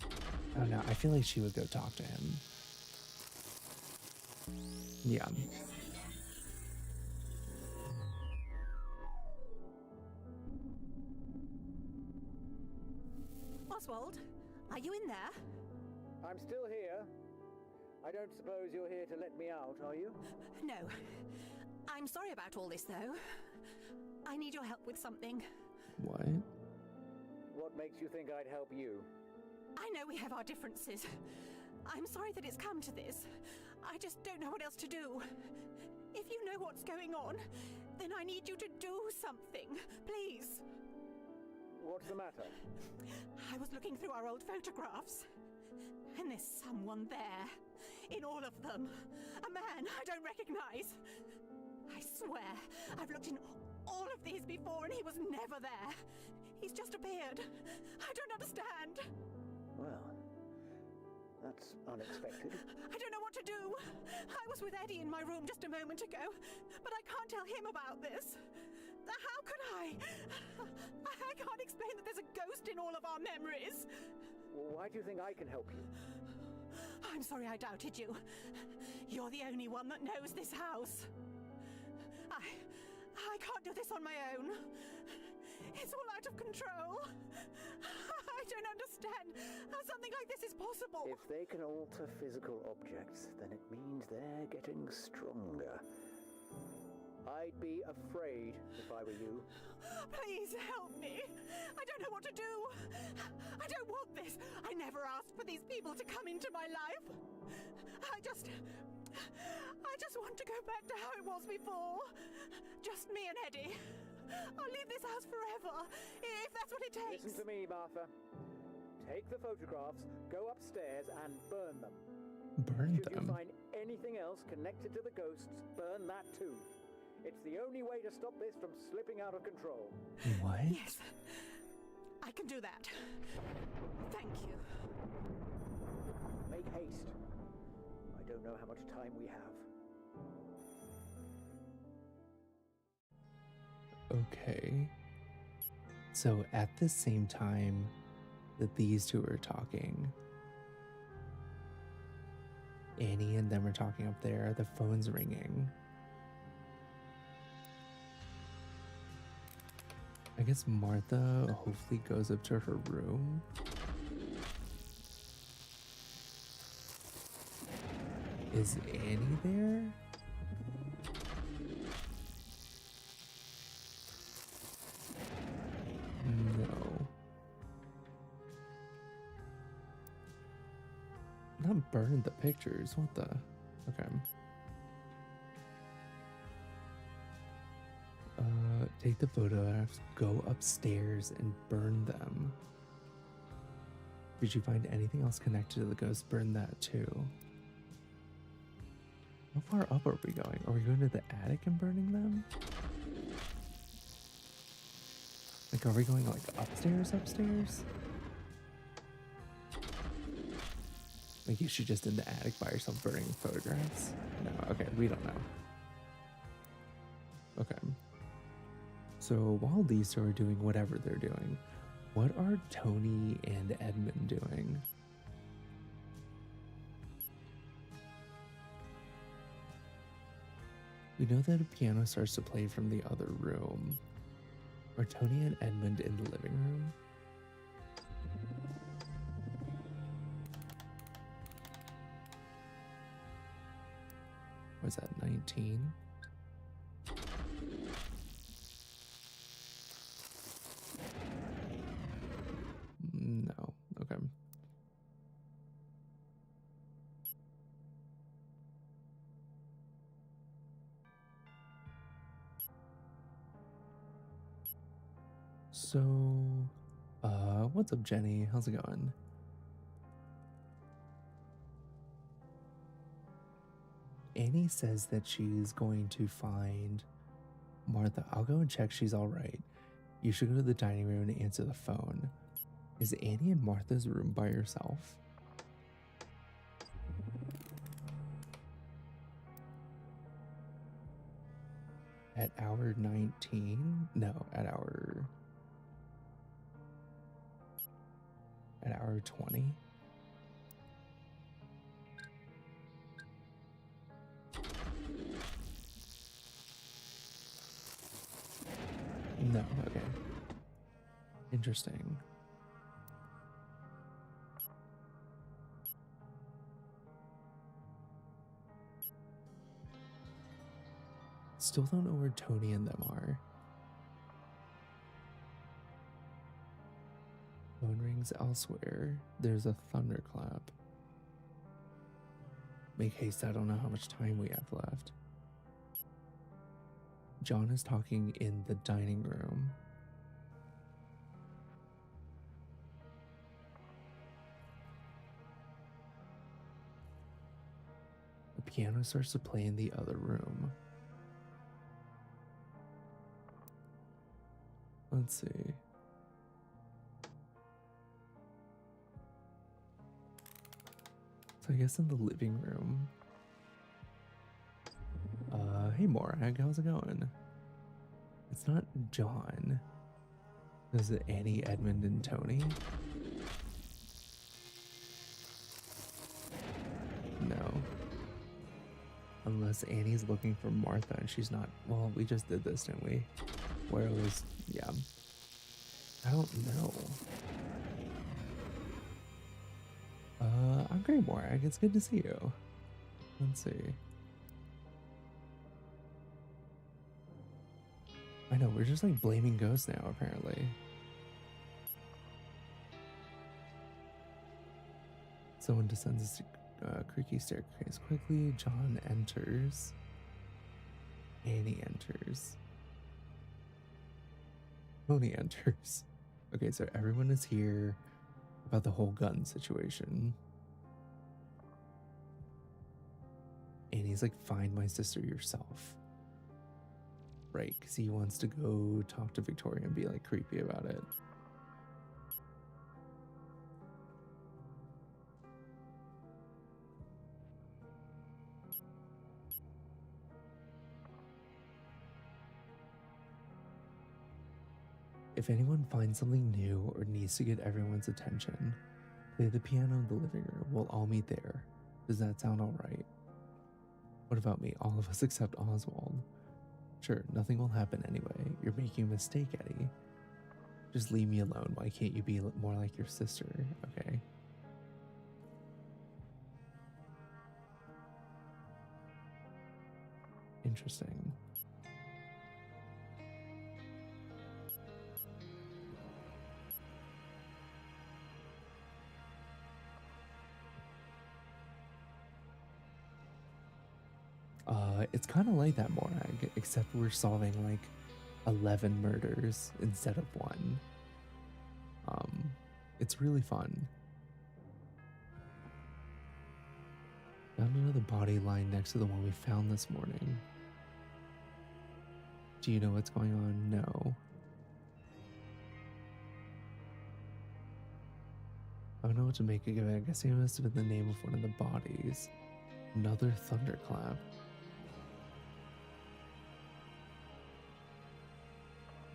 I don't know. I feel like she would go talk to him. Yeah. Oswald, are you in there? I'm still here. I don't suppose you're here to let me out, are you? No. I'm sorry about all this, though. I need your help with something. What? What makes you think I'd help you? I know we have our differences. I'm sorry that it's come to this. I just don't know what else to do. If you know what's going on, then I need you to do something. Please. What's the matter? I was looking through our old photographs. And there's someone there. In all of them. A man I don't recognize. I swear, I've looked in all of these before and he was never there. He's just appeared. I don't understand. Well, that's unexpected. I don't know what to do. I was with Eddie in my room just a moment ago, but I can't tell him about this. How could I? I can't explain that there's a ghost in all of our memories. Well, why do you think I can help you? I'm sorry I doubted you. You're the only one that knows this house. I can't do this on my own. It's all out of control. I don't understand how something like this is possible. If they can alter physical objects, then it means they're getting stronger. I'd be afraid if I were you. Please help me. I don't know what to do. I don't want this. I never asked for these people to come into my life. I just want to go back to how it was before. Just me and Eddie. I'll leave this house forever, if that's what it takes. Listen to me, Martha. Take the photographs, go upstairs and burn them. Burn Should them? you find anything else connected to the ghosts, burn that too. It's the only way to stop this from slipping out of control. What? Yes, I can do that. Thank you. Make haste. I don't know how much time we have. Okay. So at the same time that these two are talking, Annie and them are talking up there, the phone's ringing. I guess Martha hopefully goes up to her room. Is Annie there? No. Not burn the pictures. What the? Okay. Take the photographs, go upstairs and burn them. Did you find anything else connected to the ghost? Burn that too. How far up are we going? Are we going to the attic and burning them? Like, are we going like upstairs? Like, is she just in the attic by herself burning photographs? No, okay, we don't know. Okay. So while these two are doing whatever they're doing, what are Tony and Edmund doing? We know that a piano starts to play from the other room. Are Tony and Edmund in the living room? Was that 19? No. Okay. So, what's up, Jenny? How's it going? Annie says that she's going to find Martha. I'll go and check she's all right. You should go to the dining room and answer the phone. Is Annie in Martha's room by herself? At hour 19? No, at hour 20? No, okay. Interesting. Still don't know where Tony and them are. Phone rings elsewhere. There's a thunderclap. Make haste, I don't know how much time we have left. John is talking in the dining room. The piano starts to play in the other room. Let's see. So I guess in the living room. Hey Morag, how's it going? It's not John. Is it Annie, Edmund, and Tony? No. Unless Annie's looking for Martha and she's not. Well, we just did this, didn't we? Where it was, yeah. I don't know. I'm great, Morag. It's good to see you. Let's see. I know, we're just like blaming ghosts now, apparently. Someone descends a creaky staircase quickly. John enters. Annie enters. Tony enters. Okay, so everyone is here about the whole gun situation. Annie's like, find my sister yourself. Right, because he wants to go talk to Victoria and be like creepy about it. If anyone finds something new or needs to get everyone's attention, play the piano in the living room. We'll all meet there. Does that sound alright? What about me? All of us except Oswald. Sure, nothing will happen anyway. You're making a mistake, Eddie. Just leave me alone. Why can't you be more like your sister? Okay. Interesting. It's kind of like that, Morag, except we're solving like 11 murders instead of one. It's really fun. Found another body lying next to the one we found this morning. Do you know what's going on? No. I don't know what to make of it. I guess it must have been the name of one of the bodies. Another thunderclap.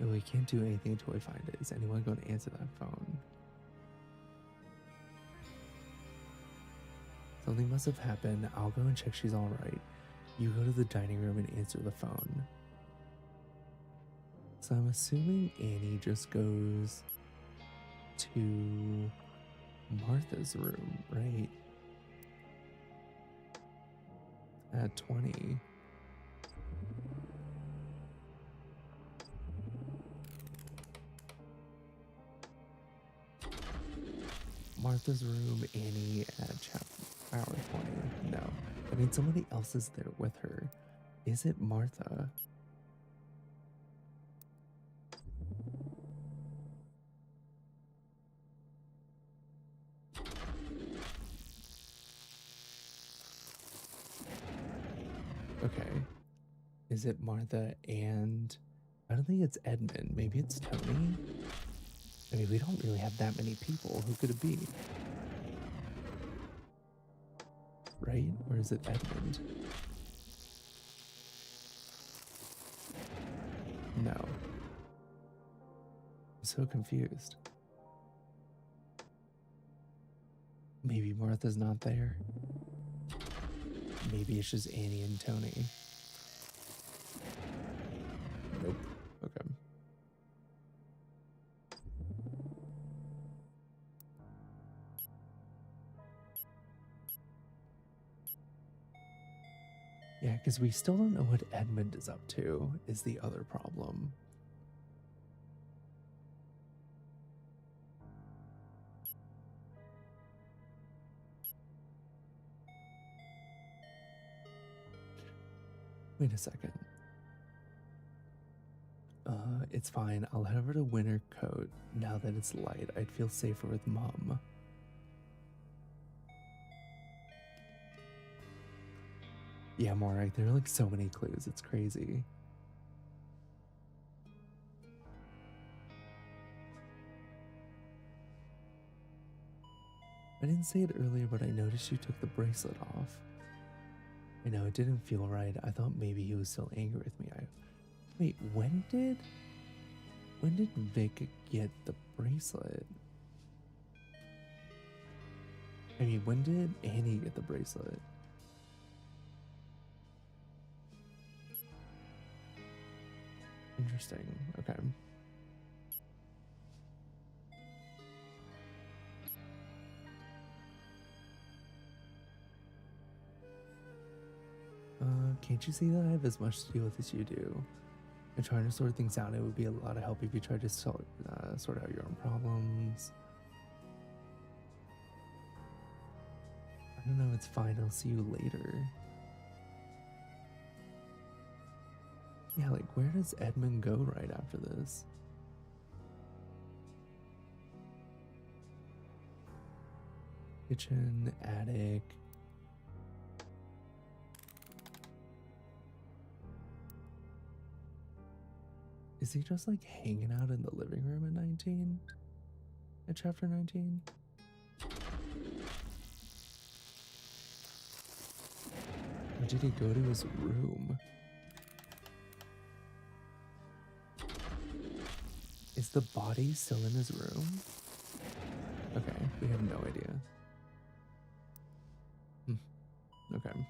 No, we can't do anything until we find it. Is anyone going to answer that phone? Something must have happened. I'll go and check she's alright. You go to the dining room and answer the phone. So I'm assuming Annie just goes to Martha's room, right? At 20. Martha's room, Annie at hour 20. No. I mean, somebody else is there with her. Is it Martha? Okay. Is it Martha and... I don't think it's Edmund. Maybe it's Tony? I mean, we don't really have that many people. Who could it be? Right? Or is it Edmund? No. I'm so confused. Maybe Martha's not there. Maybe it's just Annie and Tony. Nope. Okay. Yeah, because we still don't know what Edmund is up to, is the other problem. Wait a second. It's fine. I'll head over to Winter Coat now that it's light. I'd feel safer with Mom. Yeah, more right. There are like so many clues. It's crazy. I didn't say it earlier, but I noticed you took the bracelet off. I know it didn't feel right. I thought maybe he was still angry with me. Wait, when did Vic get the bracelet? I mean, when did Annie get the bracelet? Interesting. Okay. Can't you see that I have as much to deal with as you do? And trying to sort things out, it would be a lot of help if you tried to sort out your own problems. I don't know, it's fine. I'll see you later. Yeah, like, where does Edmund go right after this? Kitchen, attic. Is he just like hanging out in the living room at 19? At chapter 19? Or did he go to his room? Is the body still in his room? Okay, we have no idea. Okay.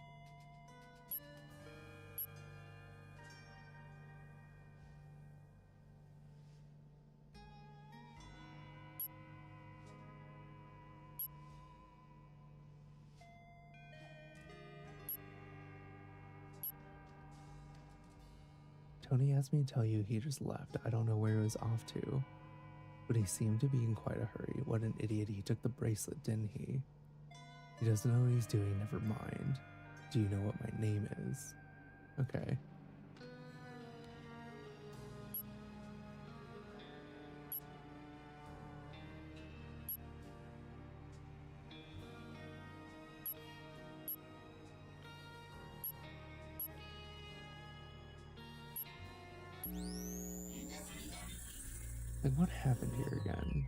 Tony asked me to tell you he just left. I don't know where he was off to, but he seemed to be in quite a hurry. What an idiot. He took the bracelet, didn't he? He doesn't know what he's doing. Never mind. Do you know what my name is? Okay. Like, what happened here again?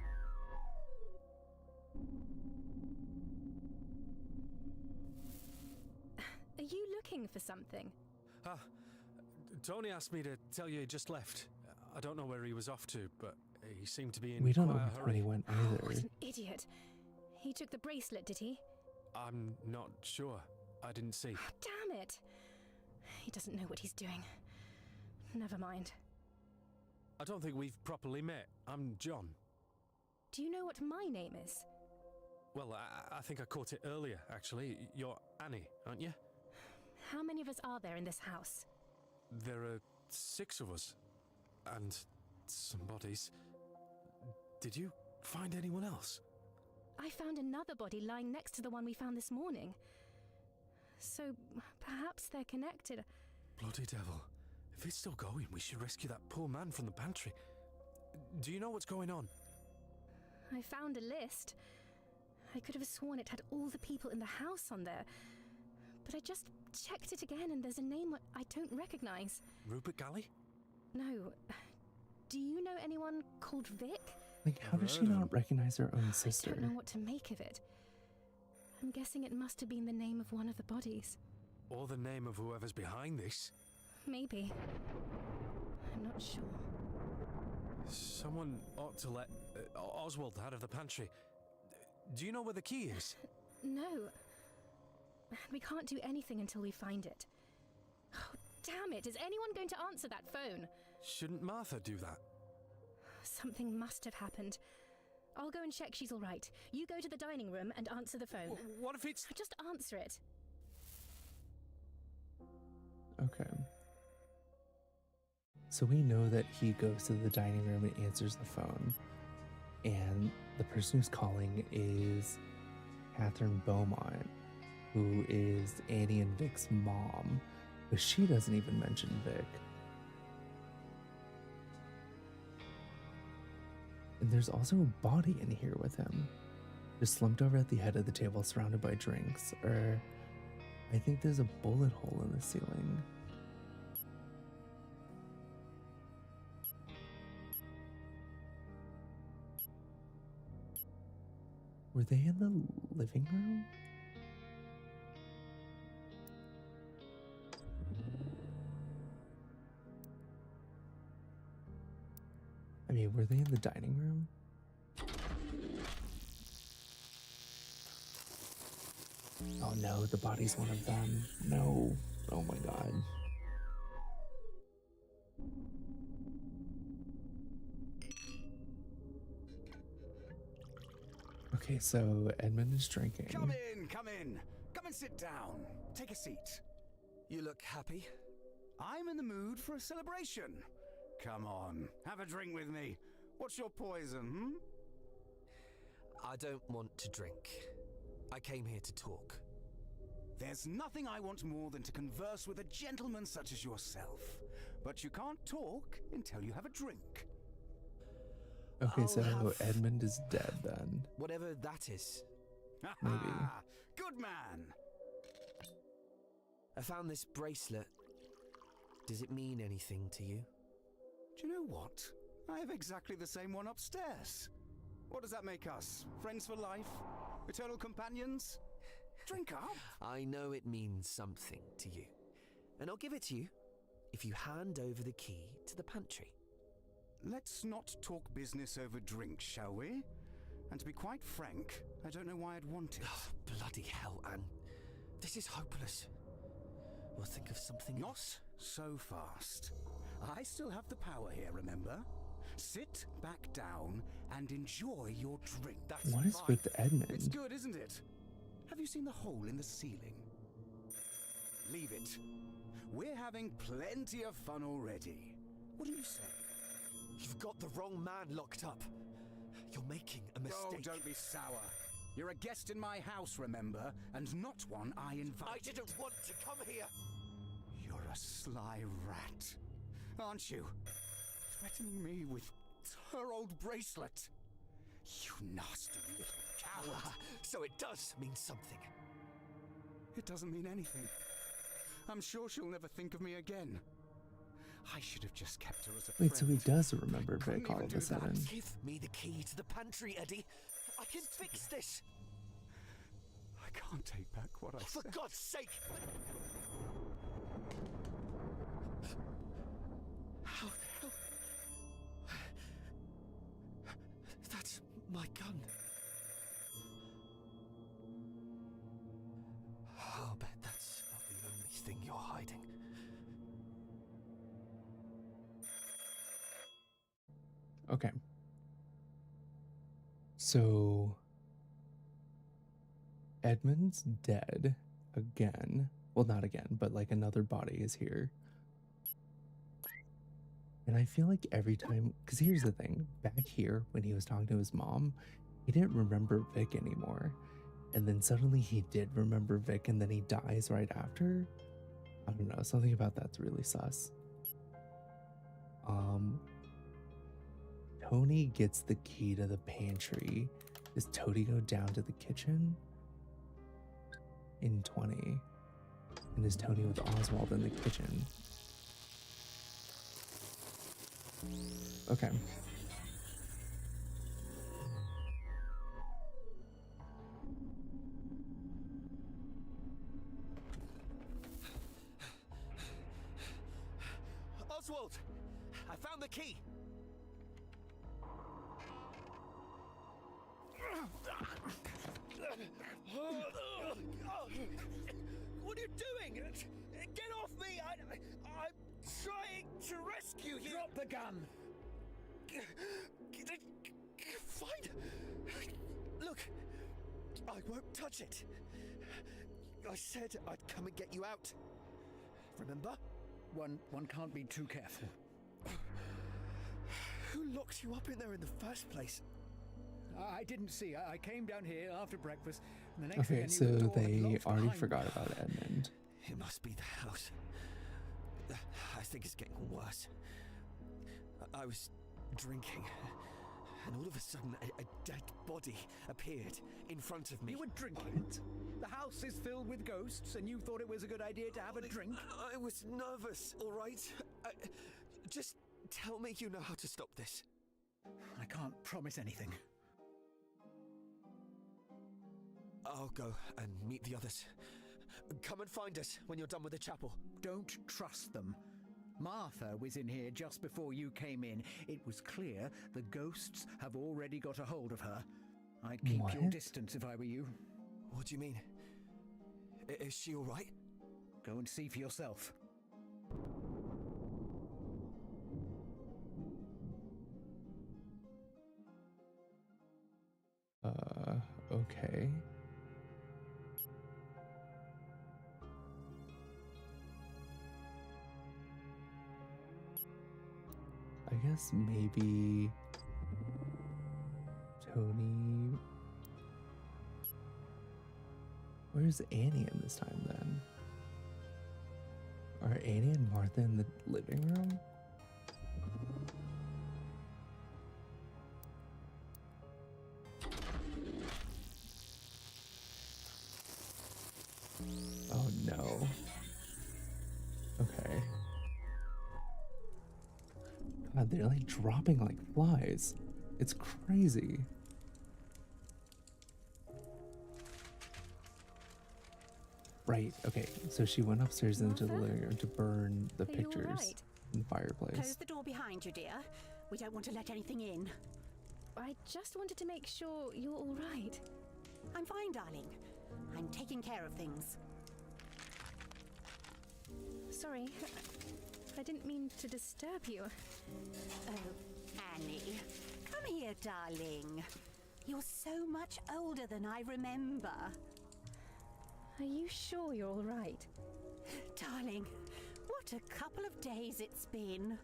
Are you looking for something? Tony asked me to tell you he just left. I don't know where he was off to, but he seemed to be in We don't know quite a where hurry. Tony went Oh, either. what an idiot. He took the bracelet, did he? I'm not sure. I didn't see. Oh, damn it. He doesn't know what he's doing. Never mind. I don't think we've properly met. I'm John. Do you know what my name is? Well, I think I caught it earlier, actually. You're Annie, aren't you? How many of us are there in this house? There are 6 of us. And some bodies. Did you find anyone else? I found another body lying next to the one we found this morning. So, perhaps they're connected. Bloody devil. If it's still going, we should rescue that poor man from the pantry. Do you know what's going on? I found a list. I could have sworn it had all the people in the house on there. But I just checked it again and there's a name I don't recognize. Rupert Galley? No. Do you know anyone called Vic? Like, how does she not recognize her own sister? I don't know what to make of it. I'm guessing it must have been the name of one of the bodies. Or the name of whoever's behind this. Maybe. I'm not sure. Someone ought to let Oswald out of the pantry. Do you know where the key is? No. We can't do anything until we find it. Oh, damn it. Is anyone going to answer that phone? Shouldn't Martha do that? Something must have happened. I'll go and check she's all right. You go to the dining room and answer the phone. What if it's... Just answer it. Okay. So we know that he goes to the dining room and answers the phone. And the person who's calling is Catherine Beaumont, who is Annie and Vic's mom. But she doesn't even mention Vic. And there's also a body in here with him, just slumped over at the head of the table surrounded by drinks. I think there's a bullet hole in the ceiling. Were they in the living room? I mean, were they in the dining room? Oh no, the body's one of them. No. Oh my god. Okay, so Edmund is drinking. Come in, come in. Come and sit down. Take a seat. You look happy. I'm in the mood for a celebration. Come on, have a drink with me. What's your poison, hmm? I don't want to drink. I came here to talk. There's nothing I want more than to converse with a gentleman such as yourself. But you can't talk until you have a drink. Okay, I'll so have Edmund is dead then. Whatever that is. Maybe. Good man. I found this bracelet. Does it mean anything to you? Do you know what? I have exactly the same one upstairs. What does that make us? Friends for life? Eternal companions? Drink up. I know it means something to you. And I'll give it to you if you hand over the key to the pantry. Let's not talk business over drinks, shall we? And to be quite frank, I don't know why I'd want it. Oh, bloody hell, Anne. This is hopeless. We'll think of something Not else. so fast. I still have the power here, remember? Sit back down and enjoy your drink. That's What is fine. with Edmund? It's good, isn't it? Have you seen the hole in the ceiling? Leave it. We're having plenty of fun already. What do you say? You've got the wrong man locked up. You're making a mistake. Oh, don't be sour. You're a guest in my house, remember? And not one I invited. I didn't want to come here. You're a sly rat, aren't you? Threatening me with her old bracelet. You nasty little coward. So it does mean something. It doesn't mean anything. I'm sure she'll never think of me again. I should have just kept her as a Wait, so friend. he does remember Couldn't Vic all even of do a that. sudden. Give me the key to the pantry, Eddie. I can fix this. I can't take back what I For said. God's sake! How the hell? That's my gun. I'll bet that's not the only thing you're hiding. Okay. So Edmund's dead again. Well, not again, but like another body is here. And I feel like every time, because here's the thing, back here when he was talking to his mom, he didn't remember Vic anymore. And then suddenly he did remember Vic and then he dies right after. I don't know, something about that's really sus. Tony gets the key to the pantry. Does Toady go down to the kitchen? In 20. And is Tony with Oswald in the kitchen? Okay. Oswald! I found the key! What are you doing? Get off me! I'm trying to rescue you! Drop the gun! Fine! Look! I won't touch it! I said I'd come and get you out. Remember? One can't be too careful. Who locked you up in there in the first place? I didn't see. I came down here after breakfast, and the next thing I Okay, knew, so the door had they locked already behind forgot me. about Edmund. It must be the house. I think it's getting worse. I was drinking, and all of a sudden a dead body appeared in front of me. You were drinking? The house is filled with ghosts, and you thought it was a good idea to have a drink? I was nervous, all right? Just tell me you know how to stop this. I can't promise anything. I'll go and meet the others. Come and find us when you're done with the chapel. Don't trust them. Martha was in here just before you came in. It was clear the ghosts have already got a hold of her. I'd keep your What? distance if I were you. What do you mean? Is she all right? Go and see for yourself. Okay. I guess maybe Tony. Where's Annie in this time then? Are Annie and Martha in the living room? Oh no. Okay. God, they're like dropping like flies. It's crazy. Right, okay. So she went upstairs into the living room to burn the Are you pictures alright? in the fireplace. Close the door behind you, dear. We don't want to let anything in. I just wanted to make sure you're all right. I'm fine, darling. I'm taking care of things. Sorry, I didn't mean to disturb you. Oh, Annie. Come here, darling. You're so much older than I remember. Are you sure you're all right? Darling, what a couple of days it's been.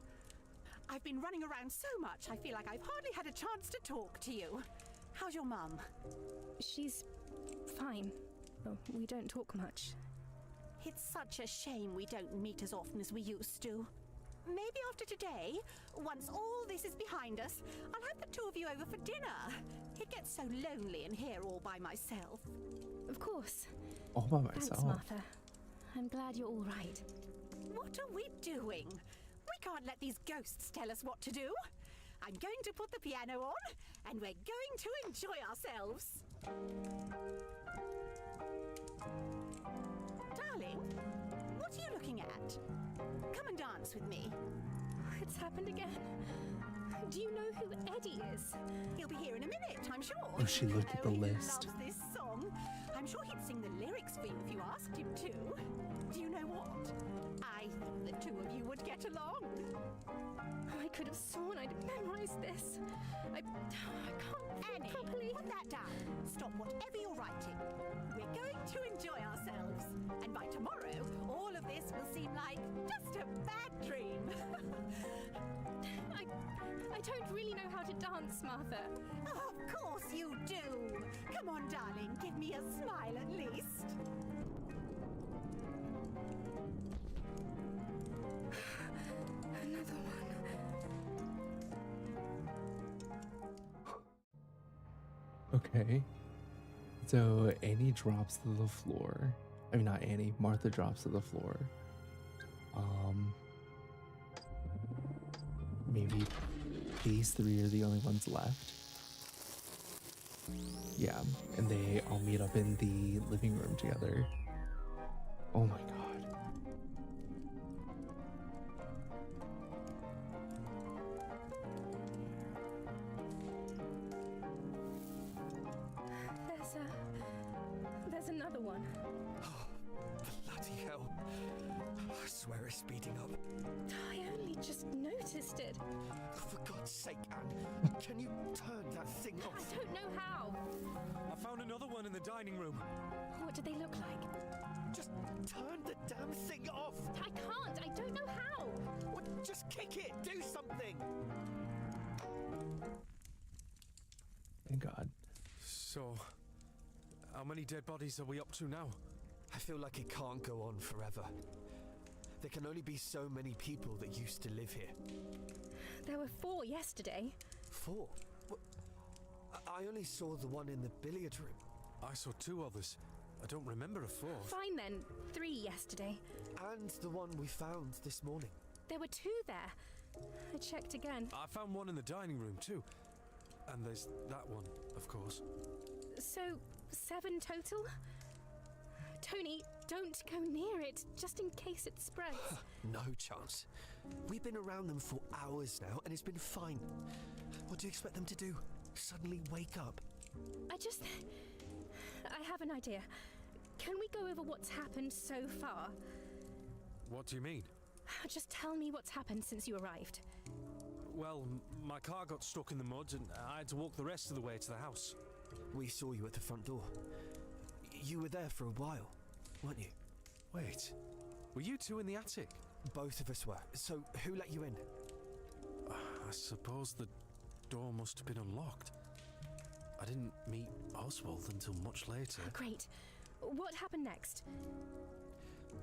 I've been running around so much, I feel like I've hardly had a chance to talk to you. How's your mum? She's fine. Oh, we don't talk much. It's such a shame we don't meet as often as we used to. Maybe after today, once all this is behind us, I'll have the two of you over for dinner. It gets so lonely in here all by myself. Of course. All by Thanks, myself. Martha. I'm glad you're all right. What are we doing? We can't let these ghosts tell us what to do. I'm going to put the piano on, and we're going to enjoy ourselves. Darling, what are you looking at? Come and dance with me. It's happened again. Do you know who Eddie is? He'll be here in a minute, I'm sure. Oh, she looked at the he list. loves this song. I'm sure he'd sing the lyrics for you if you asked him to. Do you know what? I thought the two of you would get along. I could have sworn I'd memorized this. I can't Annie, properly. put that down. Stop whatever you're writing. We're going to enjoy ourselves. And by tomorrow, all of this will seem like just a bad dream. I don't really know how to dance, Martha. Of course you do. Come on, darling, give me a smile at least. Another one. Okay. So Annie drops to the floor. I mean, not Annie. Martha drops to the floor. Maybe these three are the only ones left. Yeah, and they all meet up in the living room together. Oh my god. There's another one. Oh, bloody hell. I swear it's speeding up. I only just noticed it. For God's sake, Anne, can you turn that thing I off? don't know how. I found another one in the dining room. What do they look like? Just turn the damn thing off! I can't. I don't know how. What, just kick it! Do something! Thank God. So, how many dead bodies are we up to now? I feel like it can't go on forever. There can only be so many people that used to live here. There were 4 yesterday. 4? What? I only saw the one in the billiard room. I saw 2 others. I don't remember a fourth. Fine then, 3 yesterday. And the one we found this morning. There were 2 there. I checked again. I found one in the dining room too. And there's that one, of course. So, 7 total? Tony, don't go near it, just in case it spreads. No chance. We've been around them for hours now, and it's been fine. What do you expect them to do? Suddenly wake up? I have an idea. Can we go over what's happened so far? What do you mean? Just tell me what's happened since you arrived. Well, my car got stuck in the mud and I had to walk the rest of the way to the house. We saw you at the front door. You were there for a while, weren't you? Wait, were you 2 in the attic? Both of us were. So who let you in? I suppose the door must have been unlocked. I didn't meet Oswald until much later. Great. What happened next?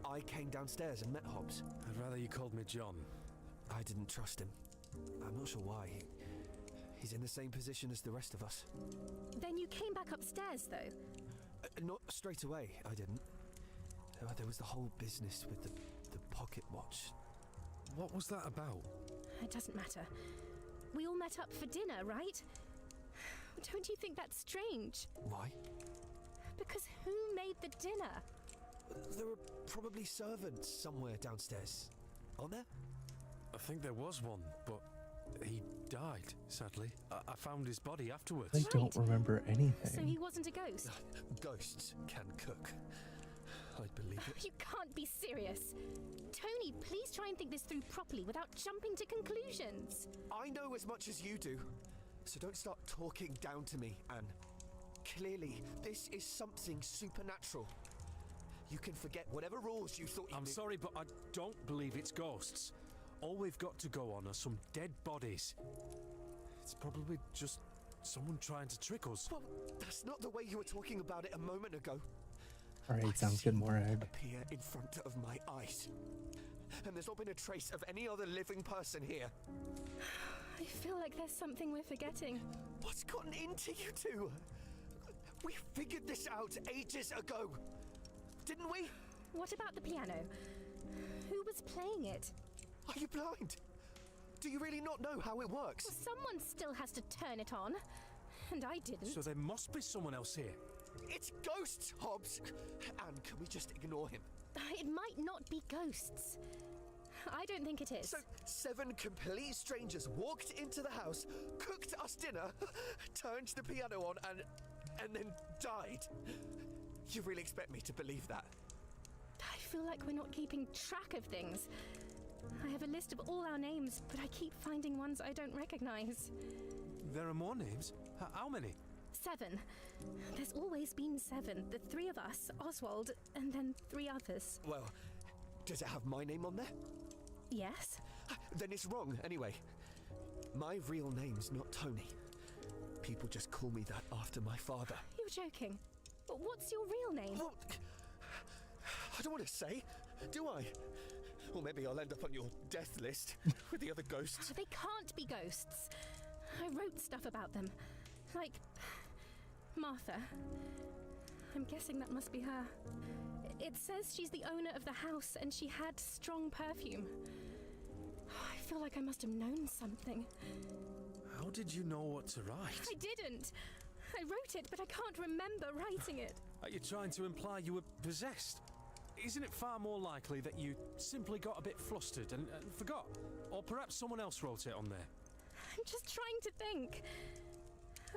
I came downstairs and met Hobbs. I'd rather you called me John. I didn't trust him. I'm not sure why. He's in the same position as the rest of us. Then you came back upstairs, though? Not straight away, I didn't. There was the whole business with the pocket watch. What was that about? It doesn't matter. We all met up for dinner, right? Don't you think that's strange? Why? Because who made the dinner? There are probably servants somewhere downstairs. Aren't there? I think there was one, but he died, sadly. I found his body afterwards. I don't remember anything. So he wasn't a ghost? Ghosts can cook. I'd believe it. You can't be serious. Tony, please try and think this through properly without jumping to conclusions. I know as much as you do, so don't start talking down to me, Anne. Clearly, this is something supernatural. You can forget whatever rules you thought you I'm knew. sorry, but I don't believe it's ghosts. All we've got to go on are some dead bodies. It's probably just someone trying to trick us. Well, that's not the way you were talking about it a moment ago. Alright, sounds good, Morag. Appear in front of my eyes. And there's not been a trace of any other living person here. I feel like there's something we're forgetting. What's gotten into you two? We figured this out ages ago, didn't we? What about the piano? Who was playing it? Are you blind? Do you really not know how it works? Well, someone still has to turn it on. And I didn't. So there must be someone else here. It's ghosts, Hobbs! And can we just ignore him? It might not be ghosts. I don't think it is. So 7 complete strangers walked into the house, cooked us dinner, turned the piano on, and then died. You really expect me to believe that? I feel like we're not keeping track of things. I have a list of all our names, but I keep finding ones I don't recognize. There are more names? How many? 7. There's always been 7. The 3 of us, Oswald, and then 3 others. Well, does it have my name on there? Yes. Then it's wrong, anyway. My real name's not Tony. People just call me that after my father. You're joking. But what's your real name? Well, I don't want to say, do I? Or maybe I'll end up on your death list with the other ghosts. They can't be ghosts. I wrote stuff about them. Like Martha. I'm guessing that must be her. It says she's the owner of the house and she had strong perfume. I feel like I must have known something. How did you know what to write? I didn't. I wrote it, but I can't remember writing it. Are you trying to imply you were possessed? Isn't it far more likely that you simply got a bit flustered and forgot? Or perhaps someone else wrote it on there? I'm just trying to think.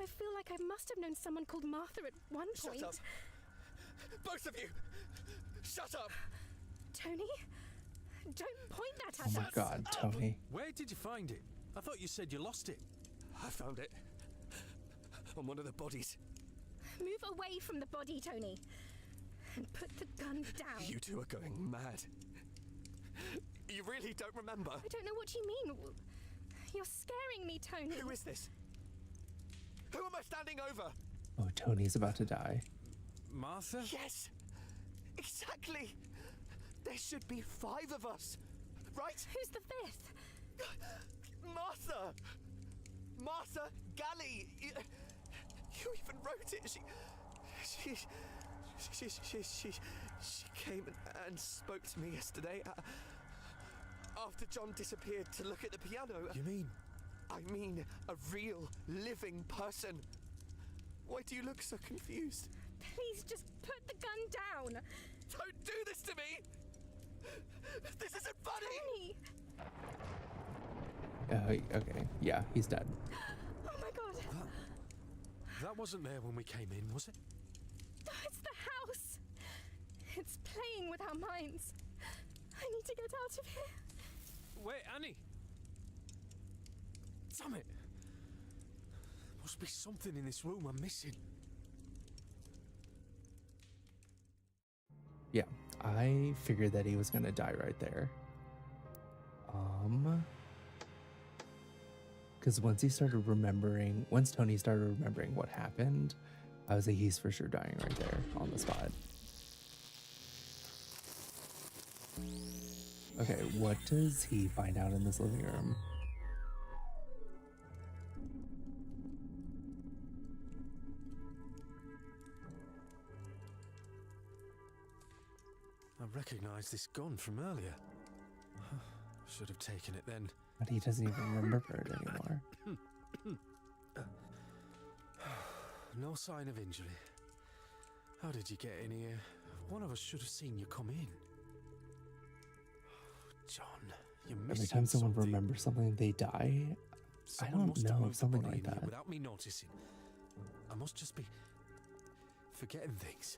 I feel like I must have known someone called Martha at one point. Shut up! Both of you! Shut up! Tony? Don't point that Oh at my us. god, Tony. Where did you find it? I thought you said you lost it. I found it. On one of the bodies. Move away from the body, Tony. And put the gun down. You two are going mad. You really don't remember? I don't know what you mean. You're scaring me, Tony. Who is this? Who am I standing over? Oh, Tony's about to die. Martha? Yes! Exactly! There should be 5 of us, right? Who's the 5th? Martha! Martha Galley! You even wrote it. She came and spoke to me yesterday after John disappeared to look at the piano. You mean? I mean a real, living person. Why do you look so confused? Please just put the gun down. Don't do this to me! This isn't funny! Tony! Okay, yeah, he's dead. Oh my god! That wasn't there when we came in, was it? It's the house! It's playing with our minds. I need to get out of here. Wait, Annie! Damn it! Must be something in this room I'm missing. Yeah, I figured that he was gonna die right there. Because once Tony started remembering what happened, I was like, he's for sure dying right there on the spot. Okay, what does he find out in this living room? I recognize this gun from earlier. Should have taken it then. But he doesn't even remember it anymore. No sign of injury. How did you get in here? One of us should have seen you come in. John, you're missing Every time someone something. remembers something, they die. Someone I must don't have know, moved the something body like in here that. without me noticing. I must just be forgetting things.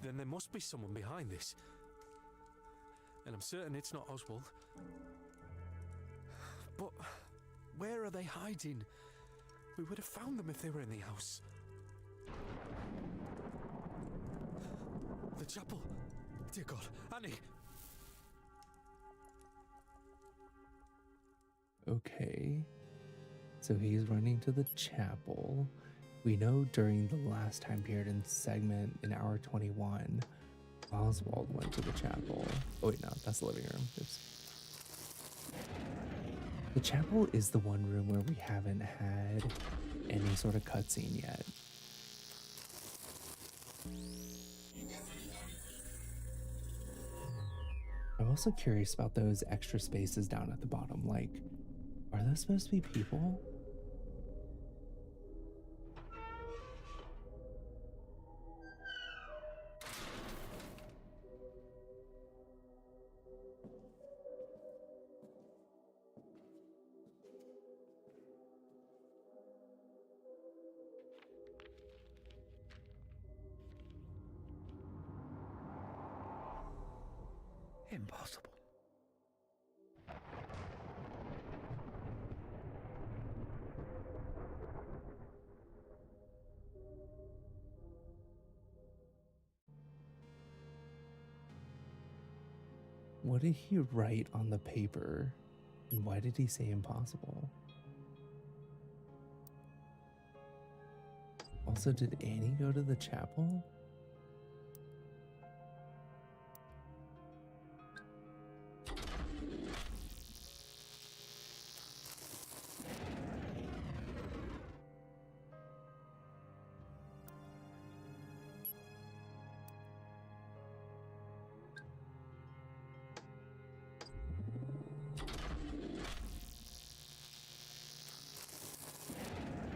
Then there must be someone behind this. And I'm certain it's not Oswald. But where are they hiding? We would have found them if they were in the house. The chapel. Dear God, Annie. Okay. So he's running to the chapel. We know during the last time period in segment in hour 21, Oswald went to the chapel. Oh wait, no, that's the living room. Oops. The chapel is the one room where we haven't had any sort of cutscene yet. I'm also curious about those extra spaces down at the bottom. Like, are those supposed to be people? Impossible. What did he write on the paper? And why did he say impossible? Also, did Annie go to the chapel?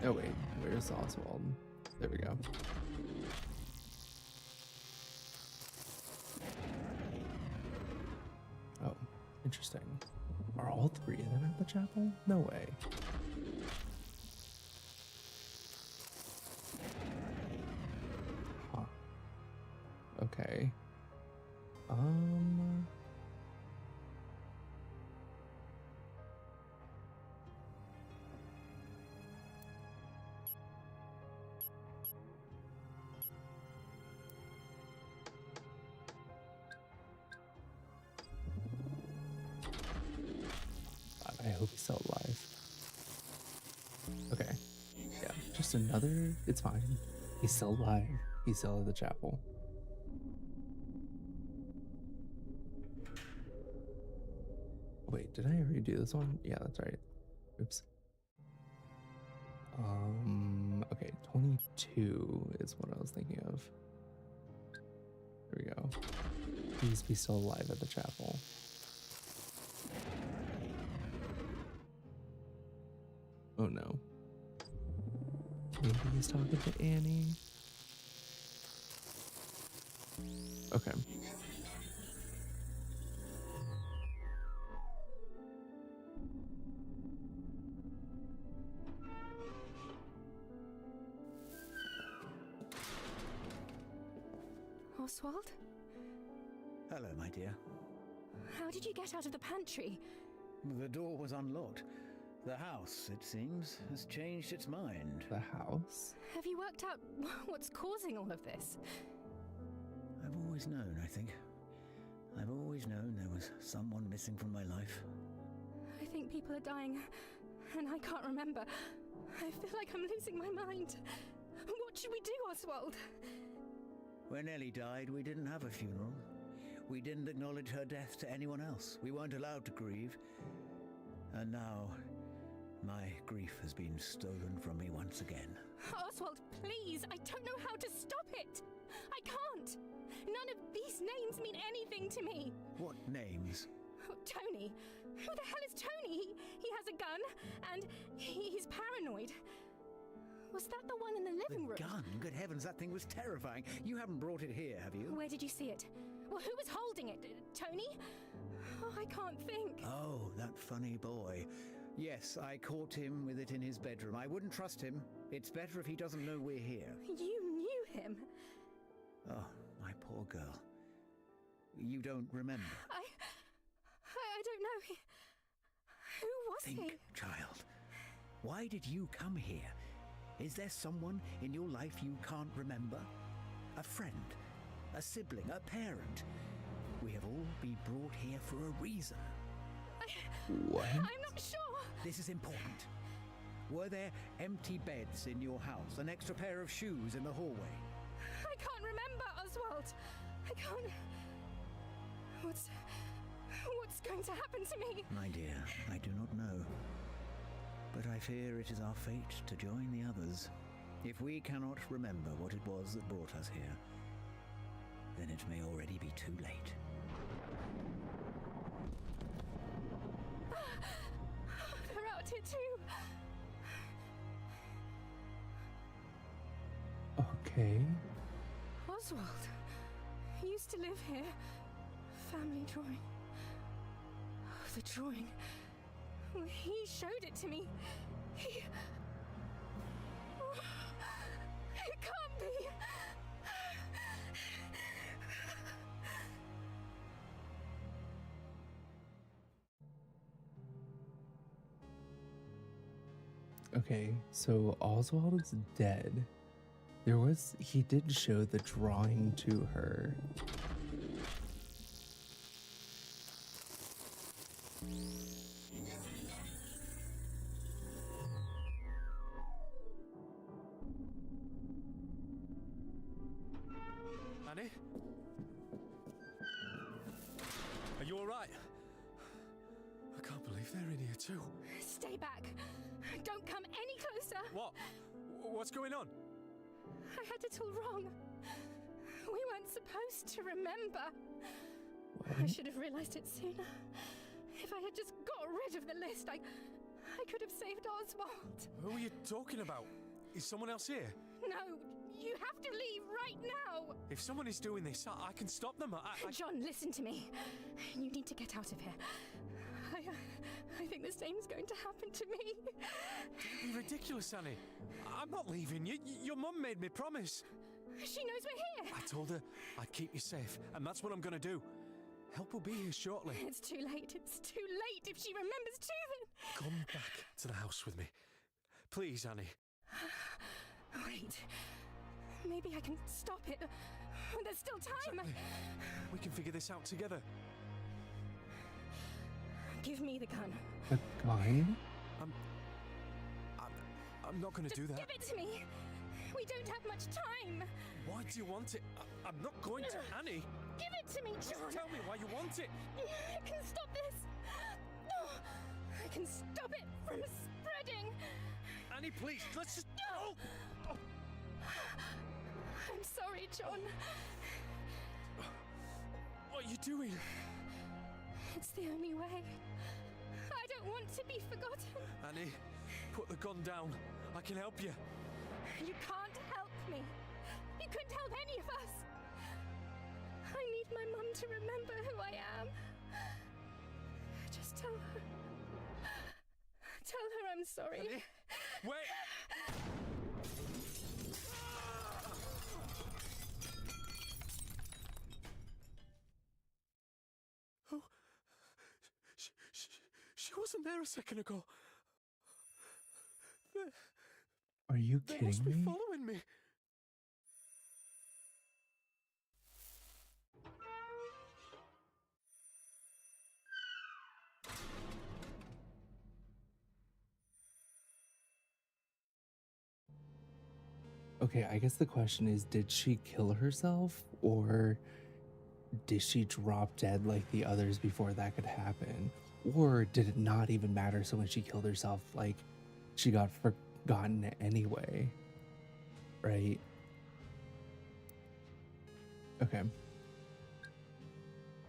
Oh wait, where's Oswald? There we go. Oh, interesting. Are all three of them at the chapel? No way. Huh. Okay. I hope he's still alive. Okay. Yeah, just another. It's fine. He's still alive. He's still at the chapel. Wait, did I already do this one? Yeah, that's right. Oops. Okay, 22 is what I was thinking of. There we go. Please be still alive at the chapel. Oh no. Maybe he's talking to Annie. Okay. Oswald? Hello, my dear. How did you get out of the pantry? The door was unlocked. The house, it seems, has changed its mind. The house? Have you worked out what's causing all of this? I've always known, I think. I've always known there was someone missing from my life. I think people are dying, and I can't remember. I feel like I'm losing my mind. What should we do, Oswald? When Ellie died, we didn't have a funeral. We didn't acknowledge her death to anyone else. We weren't allowed to grieve. And now, my grief has been stolen from me once again. Oswald, please! I don't know how to stop it! I can't! None of these names mean anything to me! What names? Oh, Tony. Who the hell is Tony? He has a gun, and he's paranoid. Was that the one in the living room? The gun? Good heavens, that thing was terrifying. You haven't brought it here, have you? Where did you see it? Well, who was holding it? Tony? Oh, I can't think. Oh, that funny boy. Yes, I caught him with it in his bedroom. I wouldn't trust him. It's better if he doesn't know we're here. You knew him? Oh, my poor girl. You don't remember? I don't know. Who was he? Think, child. Why did you come here? Is there someone in your life you can't remember? A friend? A sibling? A parent? We have all been brought here for a reason. What? I'm not sure. This is important. Were there empty beds in your house? An extra pair of shoes in the hallway? I can't remember, Oswald. I can't... What's going to happen to me? My dear, I do not know. But I fear it is our fate to join the others. If we cannot remember what it was that brought us here, then it may already be too late. They're out here too. Okay. Oswald. He used to live here. Family drawing. Oh, the drawing. He showed it to me. He... Oh, it can't be. Okay, so Oswald is dead. He did show the drawing to her. Annie? Are you alright? I can't believe they're in here too. Stay back. Don't come any closer. What? What's going on? I had it all wrong. We weren't supposed to remember. I should have realized it sooner. If I had just got rid of the list, I could have saved Oswald. Who are you talking about? Is someone else here? No, you have to leave right now. If someone is doing this, I can stop them. John, listen to me. You need to get out of here. I think the same's going to happen to me. Don't be ridiculous, Annie. I'm not leaving you. Your mum made me promise. She knows we're here. I told her I'd keep you safe, and that's what I'm gonna do. Help will be here shortly. It's too late. It's too late. If she remembers too, then... Come back to the house with me. Please, Annie. Wait. Maybe I can stop it. There's still time. Exactly. We can figure this out together. Give me the gun. The gun? I'm not going to do that. Give it to me. We don't have much time. Why do you want it? I'm not going to, Annie. Give it to me, John. Just tell me why you want it. I can stop this. I can stop it from spreading. Annie, please, let's just... I'm sorry, John. What are you doing? It's the only way. I don't want to be forgotten. Annie, put the gun down. I can help you. You can't help me. You couldn't help any of us. I need my mum to remember who I am. Just tell her. Tell her I'm sorry. Annie, wait! Oh, she wasn't there a second ago. Are you They kidding must be me? following me. Okay, I guess the question is, did she kill herself, or did she drop dead like the others before that could happen? Or did it not even matter, so when she killed herself, like, she got forgotten anyway? Right? Okay.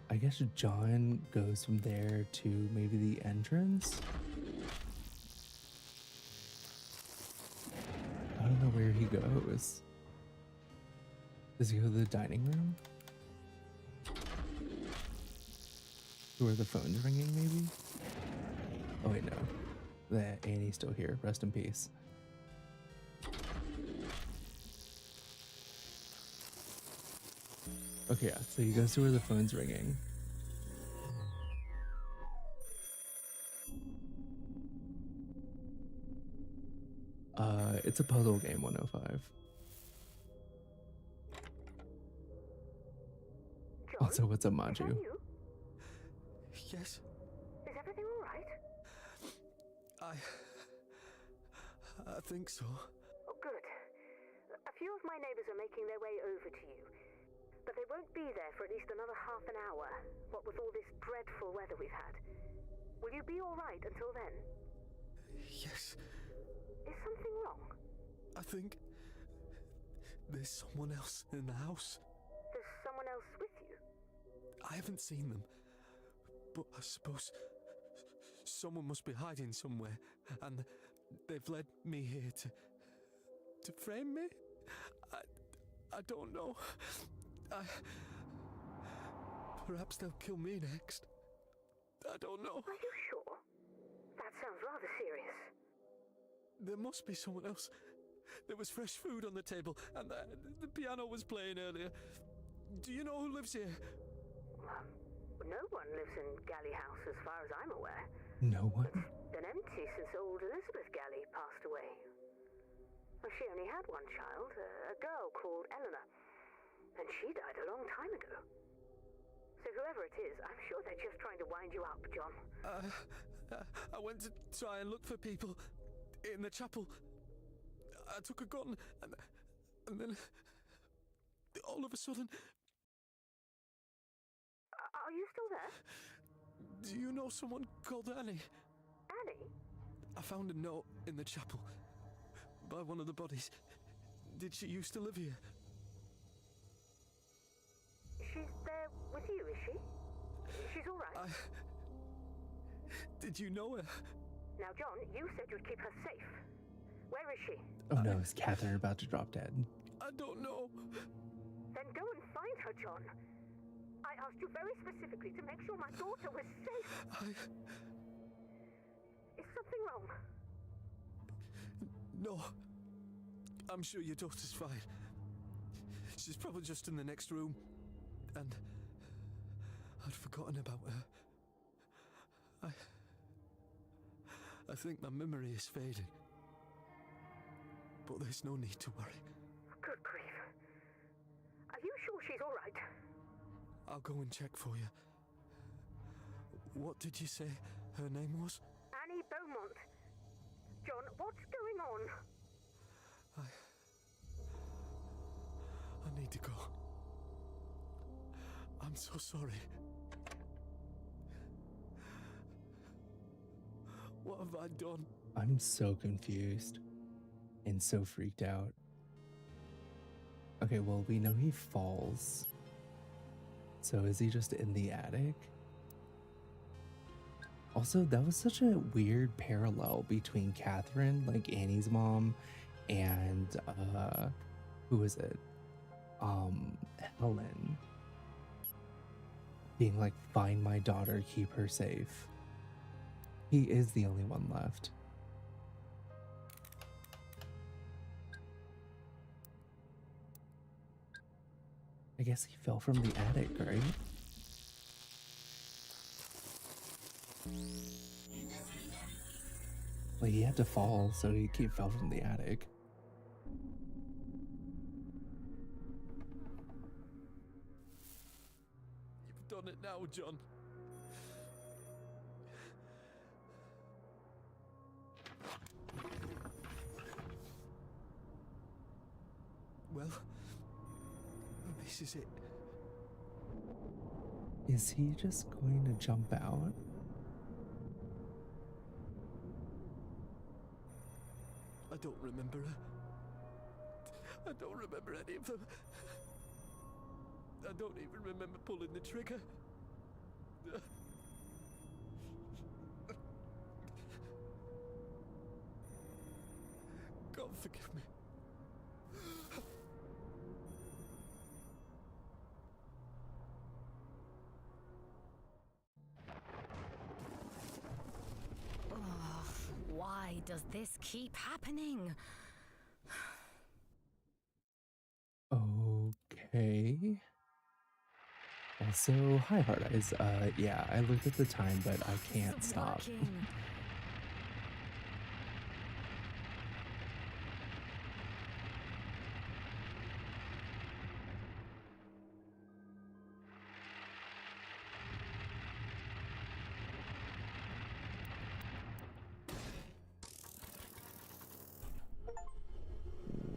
I guess John goes from there to maybe the entrance? I don't know where he goes. Does he go to the dining room? Where the phone's ringing, maybe? Oh wait, no. Annie's still here. Rest in peace. Okay, yeah. So he goes to where the phone's ringing. It's a puzzle game, 105. Also, what's up, Maju? Yes. Is everything all right? I think so. Oh, good. A few of my neighbours are making their way over to you, but they won't be there for at least another half an hour, what with all this dreadful weather we've had. Will you be all right until then? Yes. Is something wrong? I think there's someone else in the house. There's someone else with you? I haven't seen them, but I suppose someone must be hiding somewhere, and they've led me here to frame me. I don't know. Perhaps they'll kill me next. I don't know. Are you sure? That sounds rather serious. There must be someone else. There was fresh food on the table, and the piano was playing earlier. Do you know who lives here? No one lives in Galley House as far as I'm aware. No one? It's been empty since old Elizabeth Galley passed away. Well, she only had one child, a girl called Eleanor. And she died a long time ago. So whoever it is, I'm sure they're just trying to wind you up, John. I went to try and look for people in the chapel. I took a gun, and then all of a sudden... Are you still there? Do you know someone called Annie? Annie? I found a note in the chapel by one of the bodies. Did she used to live here? She's there with you, is she? She's all right? Did you know her? Now, John, you said you'd keep her safe. Where is she? Oh no, is Catherine about to drop dead? I don't know. Then go and find her, John. I asked you very specifically to make sure my daughter was safe. Is something wrong? No. I'm sure your daughter's fine. She's probably just in the next room. And I'd forgotten about her. I think my memory is fading. But there's no need to worry. Good grief. Are you sure she's all right? I'll go and check for you. What did you say her name was? Annie Beaumont. John, what's going on? I need to go. I'm so sorry. What have I done? I'm so confused. and so freaked out. Okay, well, we know he falls. So is he just in the attic? Also, that was such a weird parallel between Catherine, like Annie's mom, and who is it? Helen. Being like, find my daughter, keep her safe. He is the only one left. I guess he fell from the attic, right? Like, he had to fall, so he fell from the attic. You've done it now, John. Well, this is it. Is he just going to jump out? I don't remember her. I don't remember any of them. I don't even remember pulling the trigger. God forgive me. Why does this keep happening? Okay. Also, hi, Hard Eyes. Yeah, I looked at the time, but I can't stop.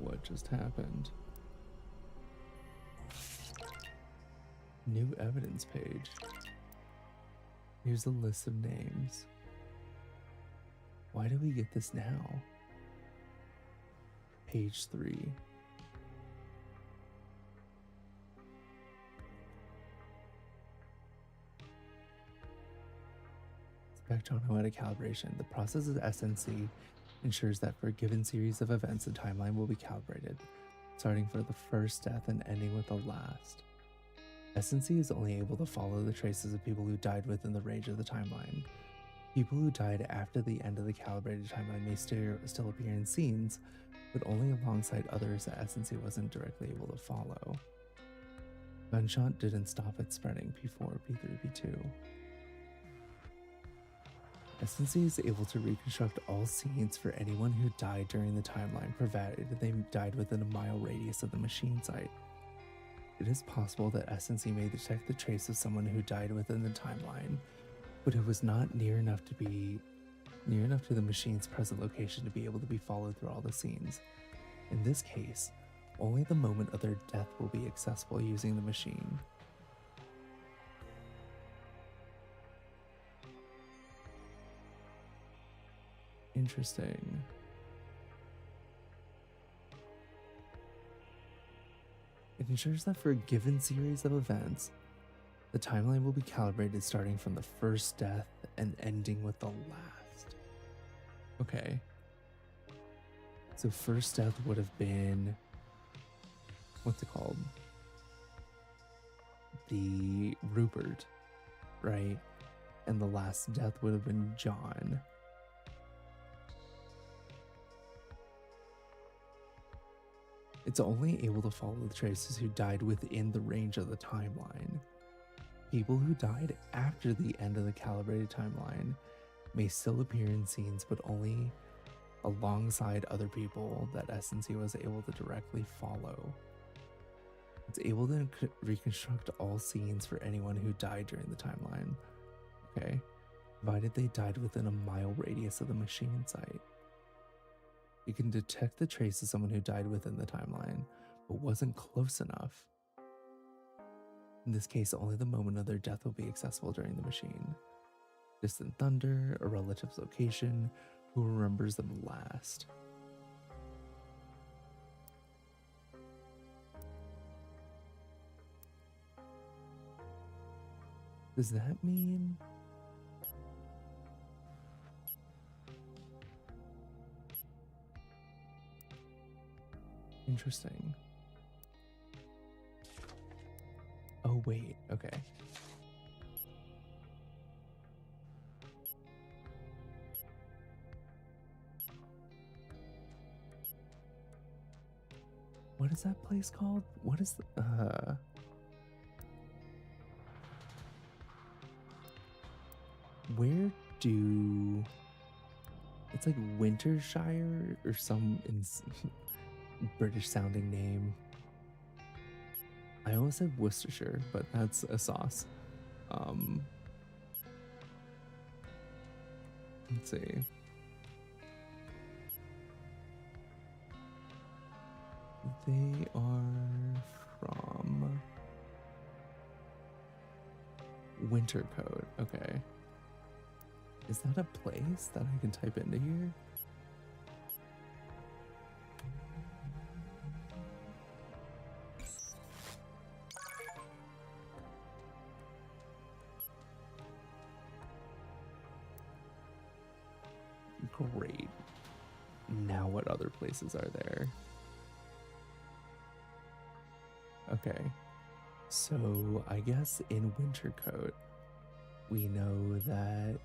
What just happened? New evidence page. Here's a list of names. Why do we get this now? Page 3. Spectronometer calibration. The process of SNC ensures that for a given series of events, the timeline will be calibrated, starting for the first death and ending with the last. SNC is only able to follow the traces of people who died within the range of the timeline. People who died after the end of the calibrated timeline may still appear in scenes, but only alongside others that SNC wasn't directly able to follow. Gunshot didn't stop it spreading P4, P3, P2. SNC is able to reconstruct all scenes for anyone who died during the timeline, provided they died within a mile radius of the machine site. It is possible that SNC may detect the trace of someone who died within the timeline, but it was not near enough to the machine's present location to be able to be followed through all the scenes. In this case, only the moment of their death will be accessible using the machine. Interesting. It ensures that for a given series of events, the timeline will be calibrated starting from the first death and ending with the last. Okay. So first death would have been, what's it called? The Rupert, right? And the last death would have been John. It's only able to follow the traces who died within the range of the timeline. People who died after the end of the calibrated timeline may still appear in scenes, but only alongside other people that SNC was able to directly follow. It's able to reconstruct all scenes for anyone who died during the timeline. Okay, provided they died within a mile radius of the machine site. You can detect the trace of someone who died within the timeline, but wasn't close enough. In this case, only the moment of their death will be accessible during the machine. Distant thunder, a relative's location, who remembers them last. Does that mean... Interesting. Oh, wait. Okay. What is that place called? What is the, where do... It's like Wintershire or some British sounding name. I always said Worcestershire, but that's a sauce. Let's see. They are from Wintercoat. Okay. Is that a place that I can type into here? Great. Now what other places are there? Okay. So I guess in Wintercoat, we know that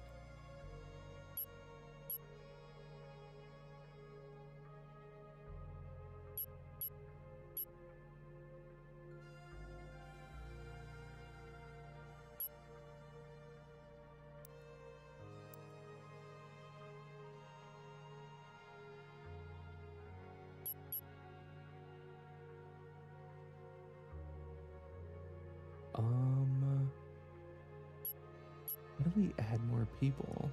how do we add more people?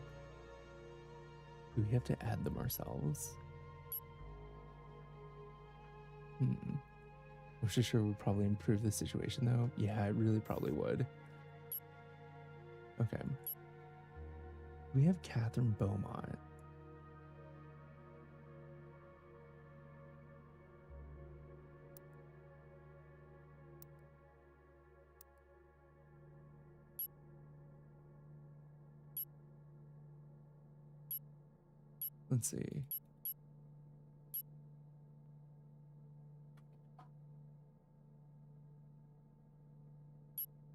Do we have to add them ourselves? Worcestershire would probably improve the situation though. Yeah, it really probably would. Okay. We have Catherine Beaumont. Let's see.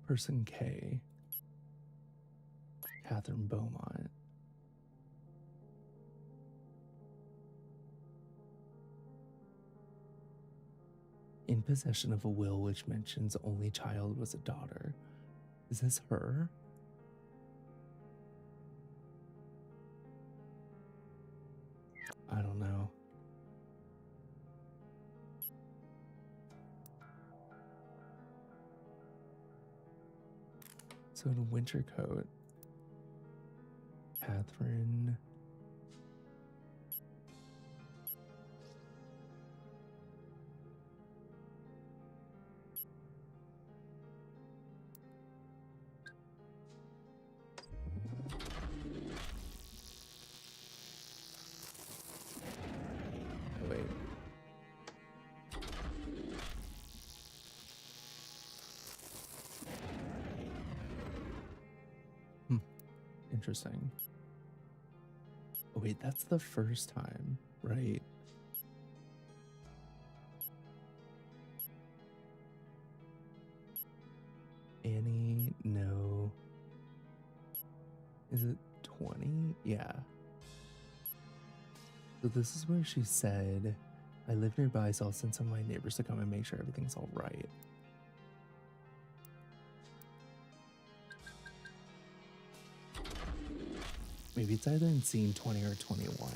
Person K. Catherine Beaumont. In possession of a will which mentions only child was a daughter. Is this her? I don't know. So in Wintercoat, Catherine. Oh, wait. Interesting. Oh, wait, that's the first time, right? Annie, no. Is it 20? Yeah. So this is where she said, I live nearby, so I'll send some of my neighbors to come and make sure everything's all right. Maybe it's either in scene 20 or 21.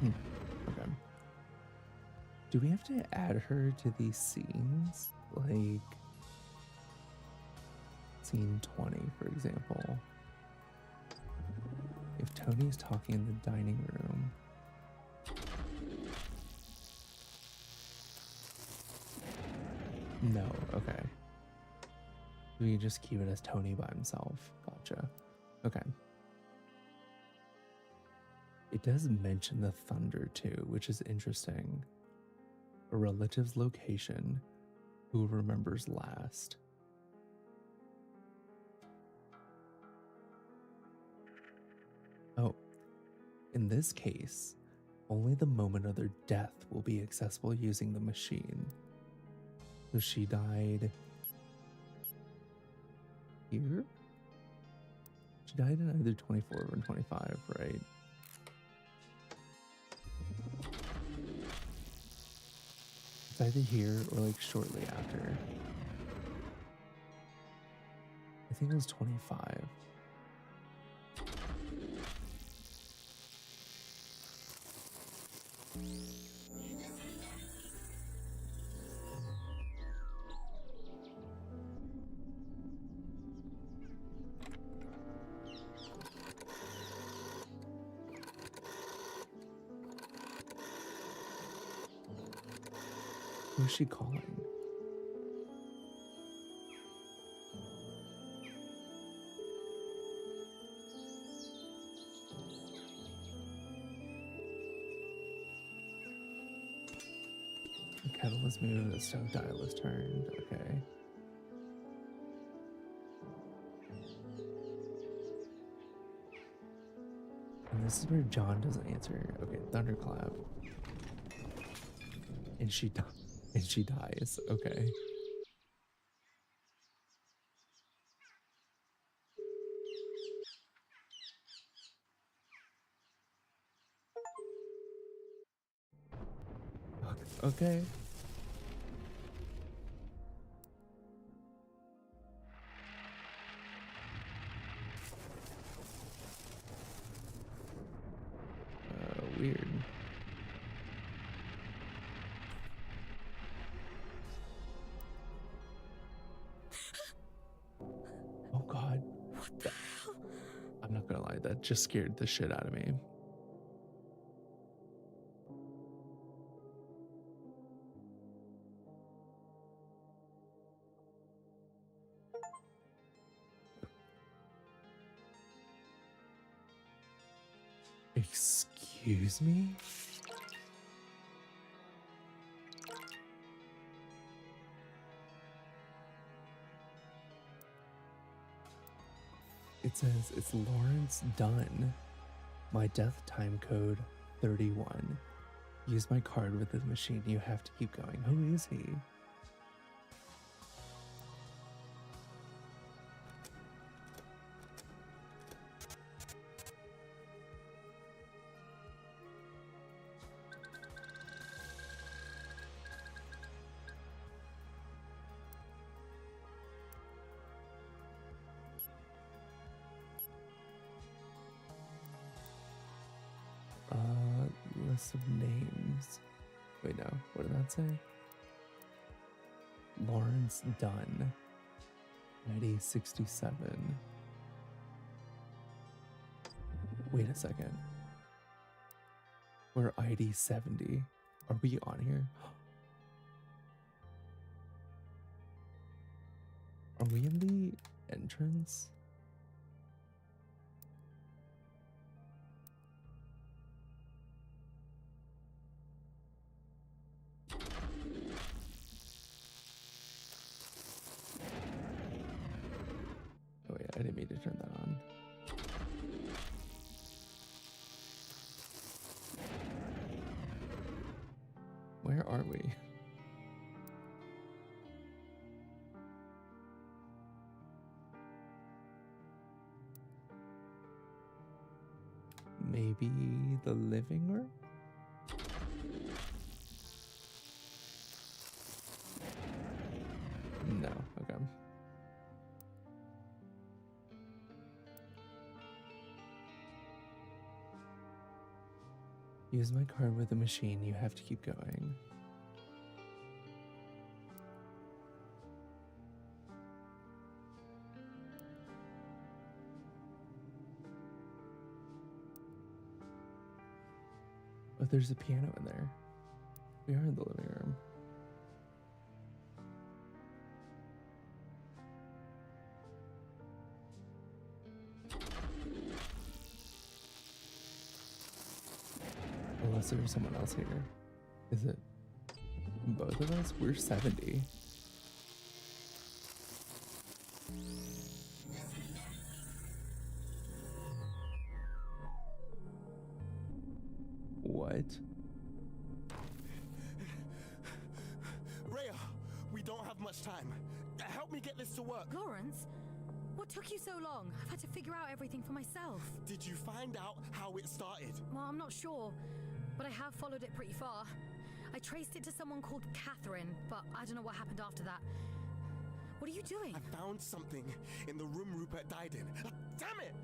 Okay. Do we have to add her to these scenes? Like scene 20, for example. If Tony's talking in the dining room. No, okay. We just keep it as Tony by himself. Gotcha. Okay. It does mention the thunder too, which is interesting. A relative's location, who remembers last. Oh, in this case, only the moment of their death will be accessible using the machine. So she died here? She died in either 24 or 25, right? It's either here or like shortly after. I think it was 25. Who's she calling? The kettle is moved, the stove dial is turned. Okay. And this is where John doesn't answer. Okay, thunderclap. And she dies. Okay. Okay. Weird. Oh God. What the hell? I'm not gonna lie, that just scared the shit out of me. Excuse me? It says it's Lawrence Dunn. My death time code 31. Use my card with the machine. You have to keep going. Who is he? List of names. Wait, no. What did that say? Lawrence Dunn. ID 67. Wait a second. We're ID 70. Are we on here? Are we in the entrance? Oh yeah, I didn't mean to turn that on. Where are we? Maybe the living room? No, okay. Use my card with the machine. You have to keep going. Oh, there's a piano in there. We are in the living room. Unless there's someone else here. Is it both of us? We're 70. What? Rhea, we don't have much time. Help me get this to work. Lawrence? What took you so long? I've had to figure out everything for myself. Did you find out how it started? Well, I'm not sure, but I have followed it pretty far. I traced it to someone called Catherine, but I don't know what happened after that. What are you doing? I found something in the room Rupert died in. Damn it!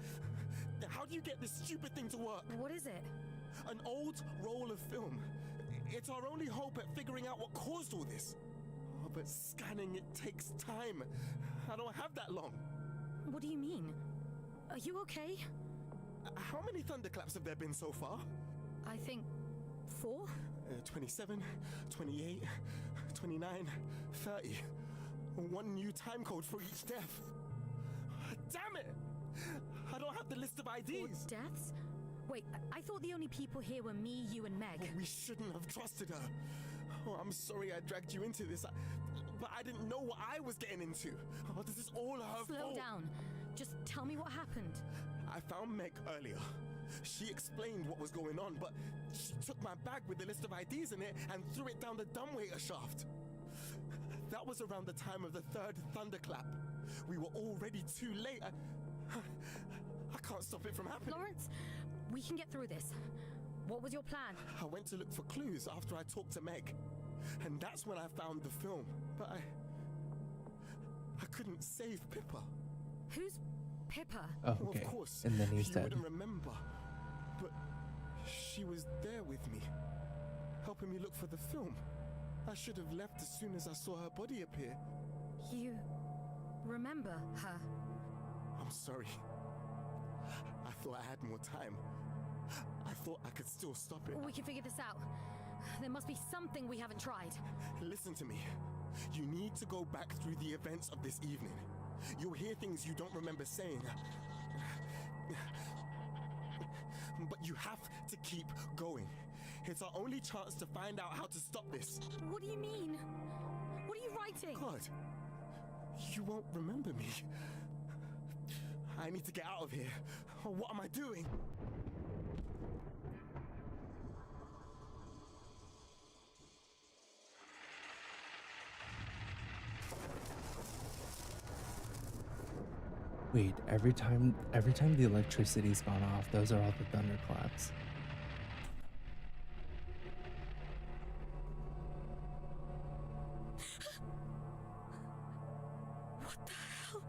How do you get this stupid thing to work? What is it? An old roll of film. It's our only hope at figuring out what caused all this. Oh, but scanning, it takes time. I don't have that long. What do you mean? Are you okay? How many thunderclaps have there been so far? I think 4? 27, 28, 29, 30. One new time code for each death. Damn it! I don't have the list of IDs. 4 deaths? Wait, I thought the only people here were me, you, and Meg. We shouldn't have trusted her. Oh, I'm sorry I dragged you into this, but I didn't know what I was getting into. Oh, this is all her fault. Slow down. Just tell me what happened. I found Meg earlier. She explained what was going on, but she took my bag with the list of IDs in it and threw it down the dumbwaiter shaft. That was around the time of the 3rd thunderclap. We were already too late. I can't stop it from happening. Lawrence, we can get through this. What was your plan? I went to look for clues after I talked to Meg. And that's when I found the film. But I couldn't save Pippa. Who's Pippa? Oh, okay. Well, of course, and then he's you dead. wouldn't remember. But she was there with me, helping me look for the film. I should have left as soon as I saw her body appear. You remember her? I'm sorry. I thought I had more time. I thought I could still stop it. We can figure this out. There must be something we haven't tried. Listen to me. You need to go back through the events of this evening. You'll hear things you don't remember saying. But you have to keep going. It's our only chance to find out how to stop this. What do you mean? What are you writing? God, you won't remember me. I need to get out of here. What am I doing? Wait, every time the electricity's gone off, those are all the thunderclaps. What the hell?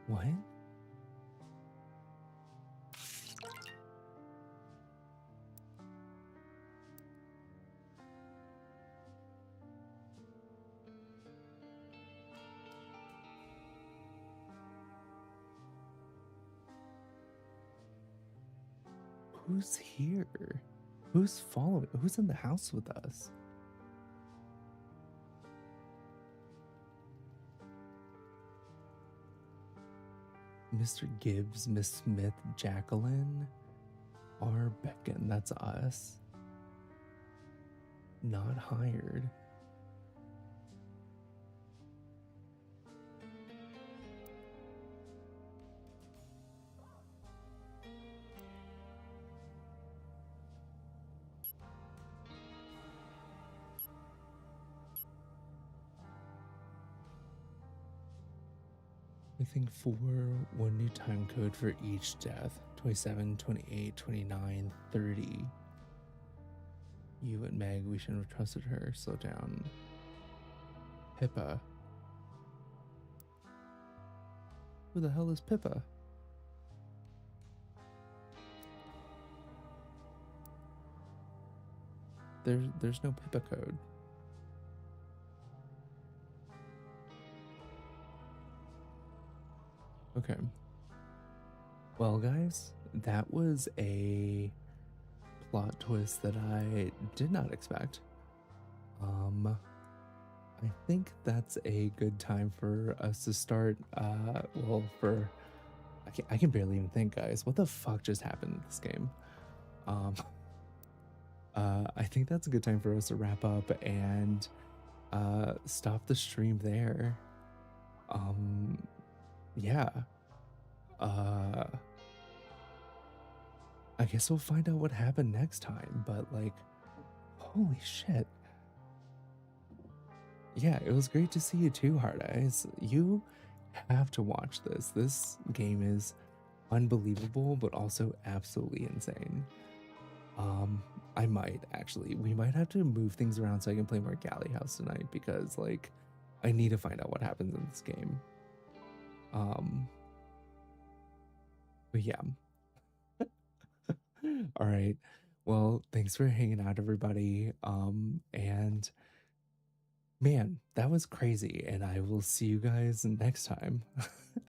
What? Who's here? Who's following? Who's in the house with us? Mr. Gibbs, Miss Smith, Jacqueline, R. Beckon, that's us. Not hired. I think 4, 1 new time code for each death. 27, 28, 29, 30. You and Meg, we shouldn't have trusted her. Slow down. Pippa. Who the hell is Pippa? There's no Pippa code. Okay. Well, guys, that was a plot twist that I did not expect. I think that's a good time for us to start. Well, for I can barely even think, guys. What the fuck just happened in this game? Um, I think that's a good time for us to wrap up and stop the stream there. Yeah. Uh, I guess we'll find out what happened next time. But like, holy shit. Yeah, it was great to see you too, Hard Eyes. You have to watch this. This game is unbelievable, but also absolutely insane. I might actually, we might have to move things around so I can play more Galley House tonight because like I need to find out what happens in this game. But yeah. All right. Well, thanks for hanging out, everybody. And man, that was crazy. And I will see you guys next time.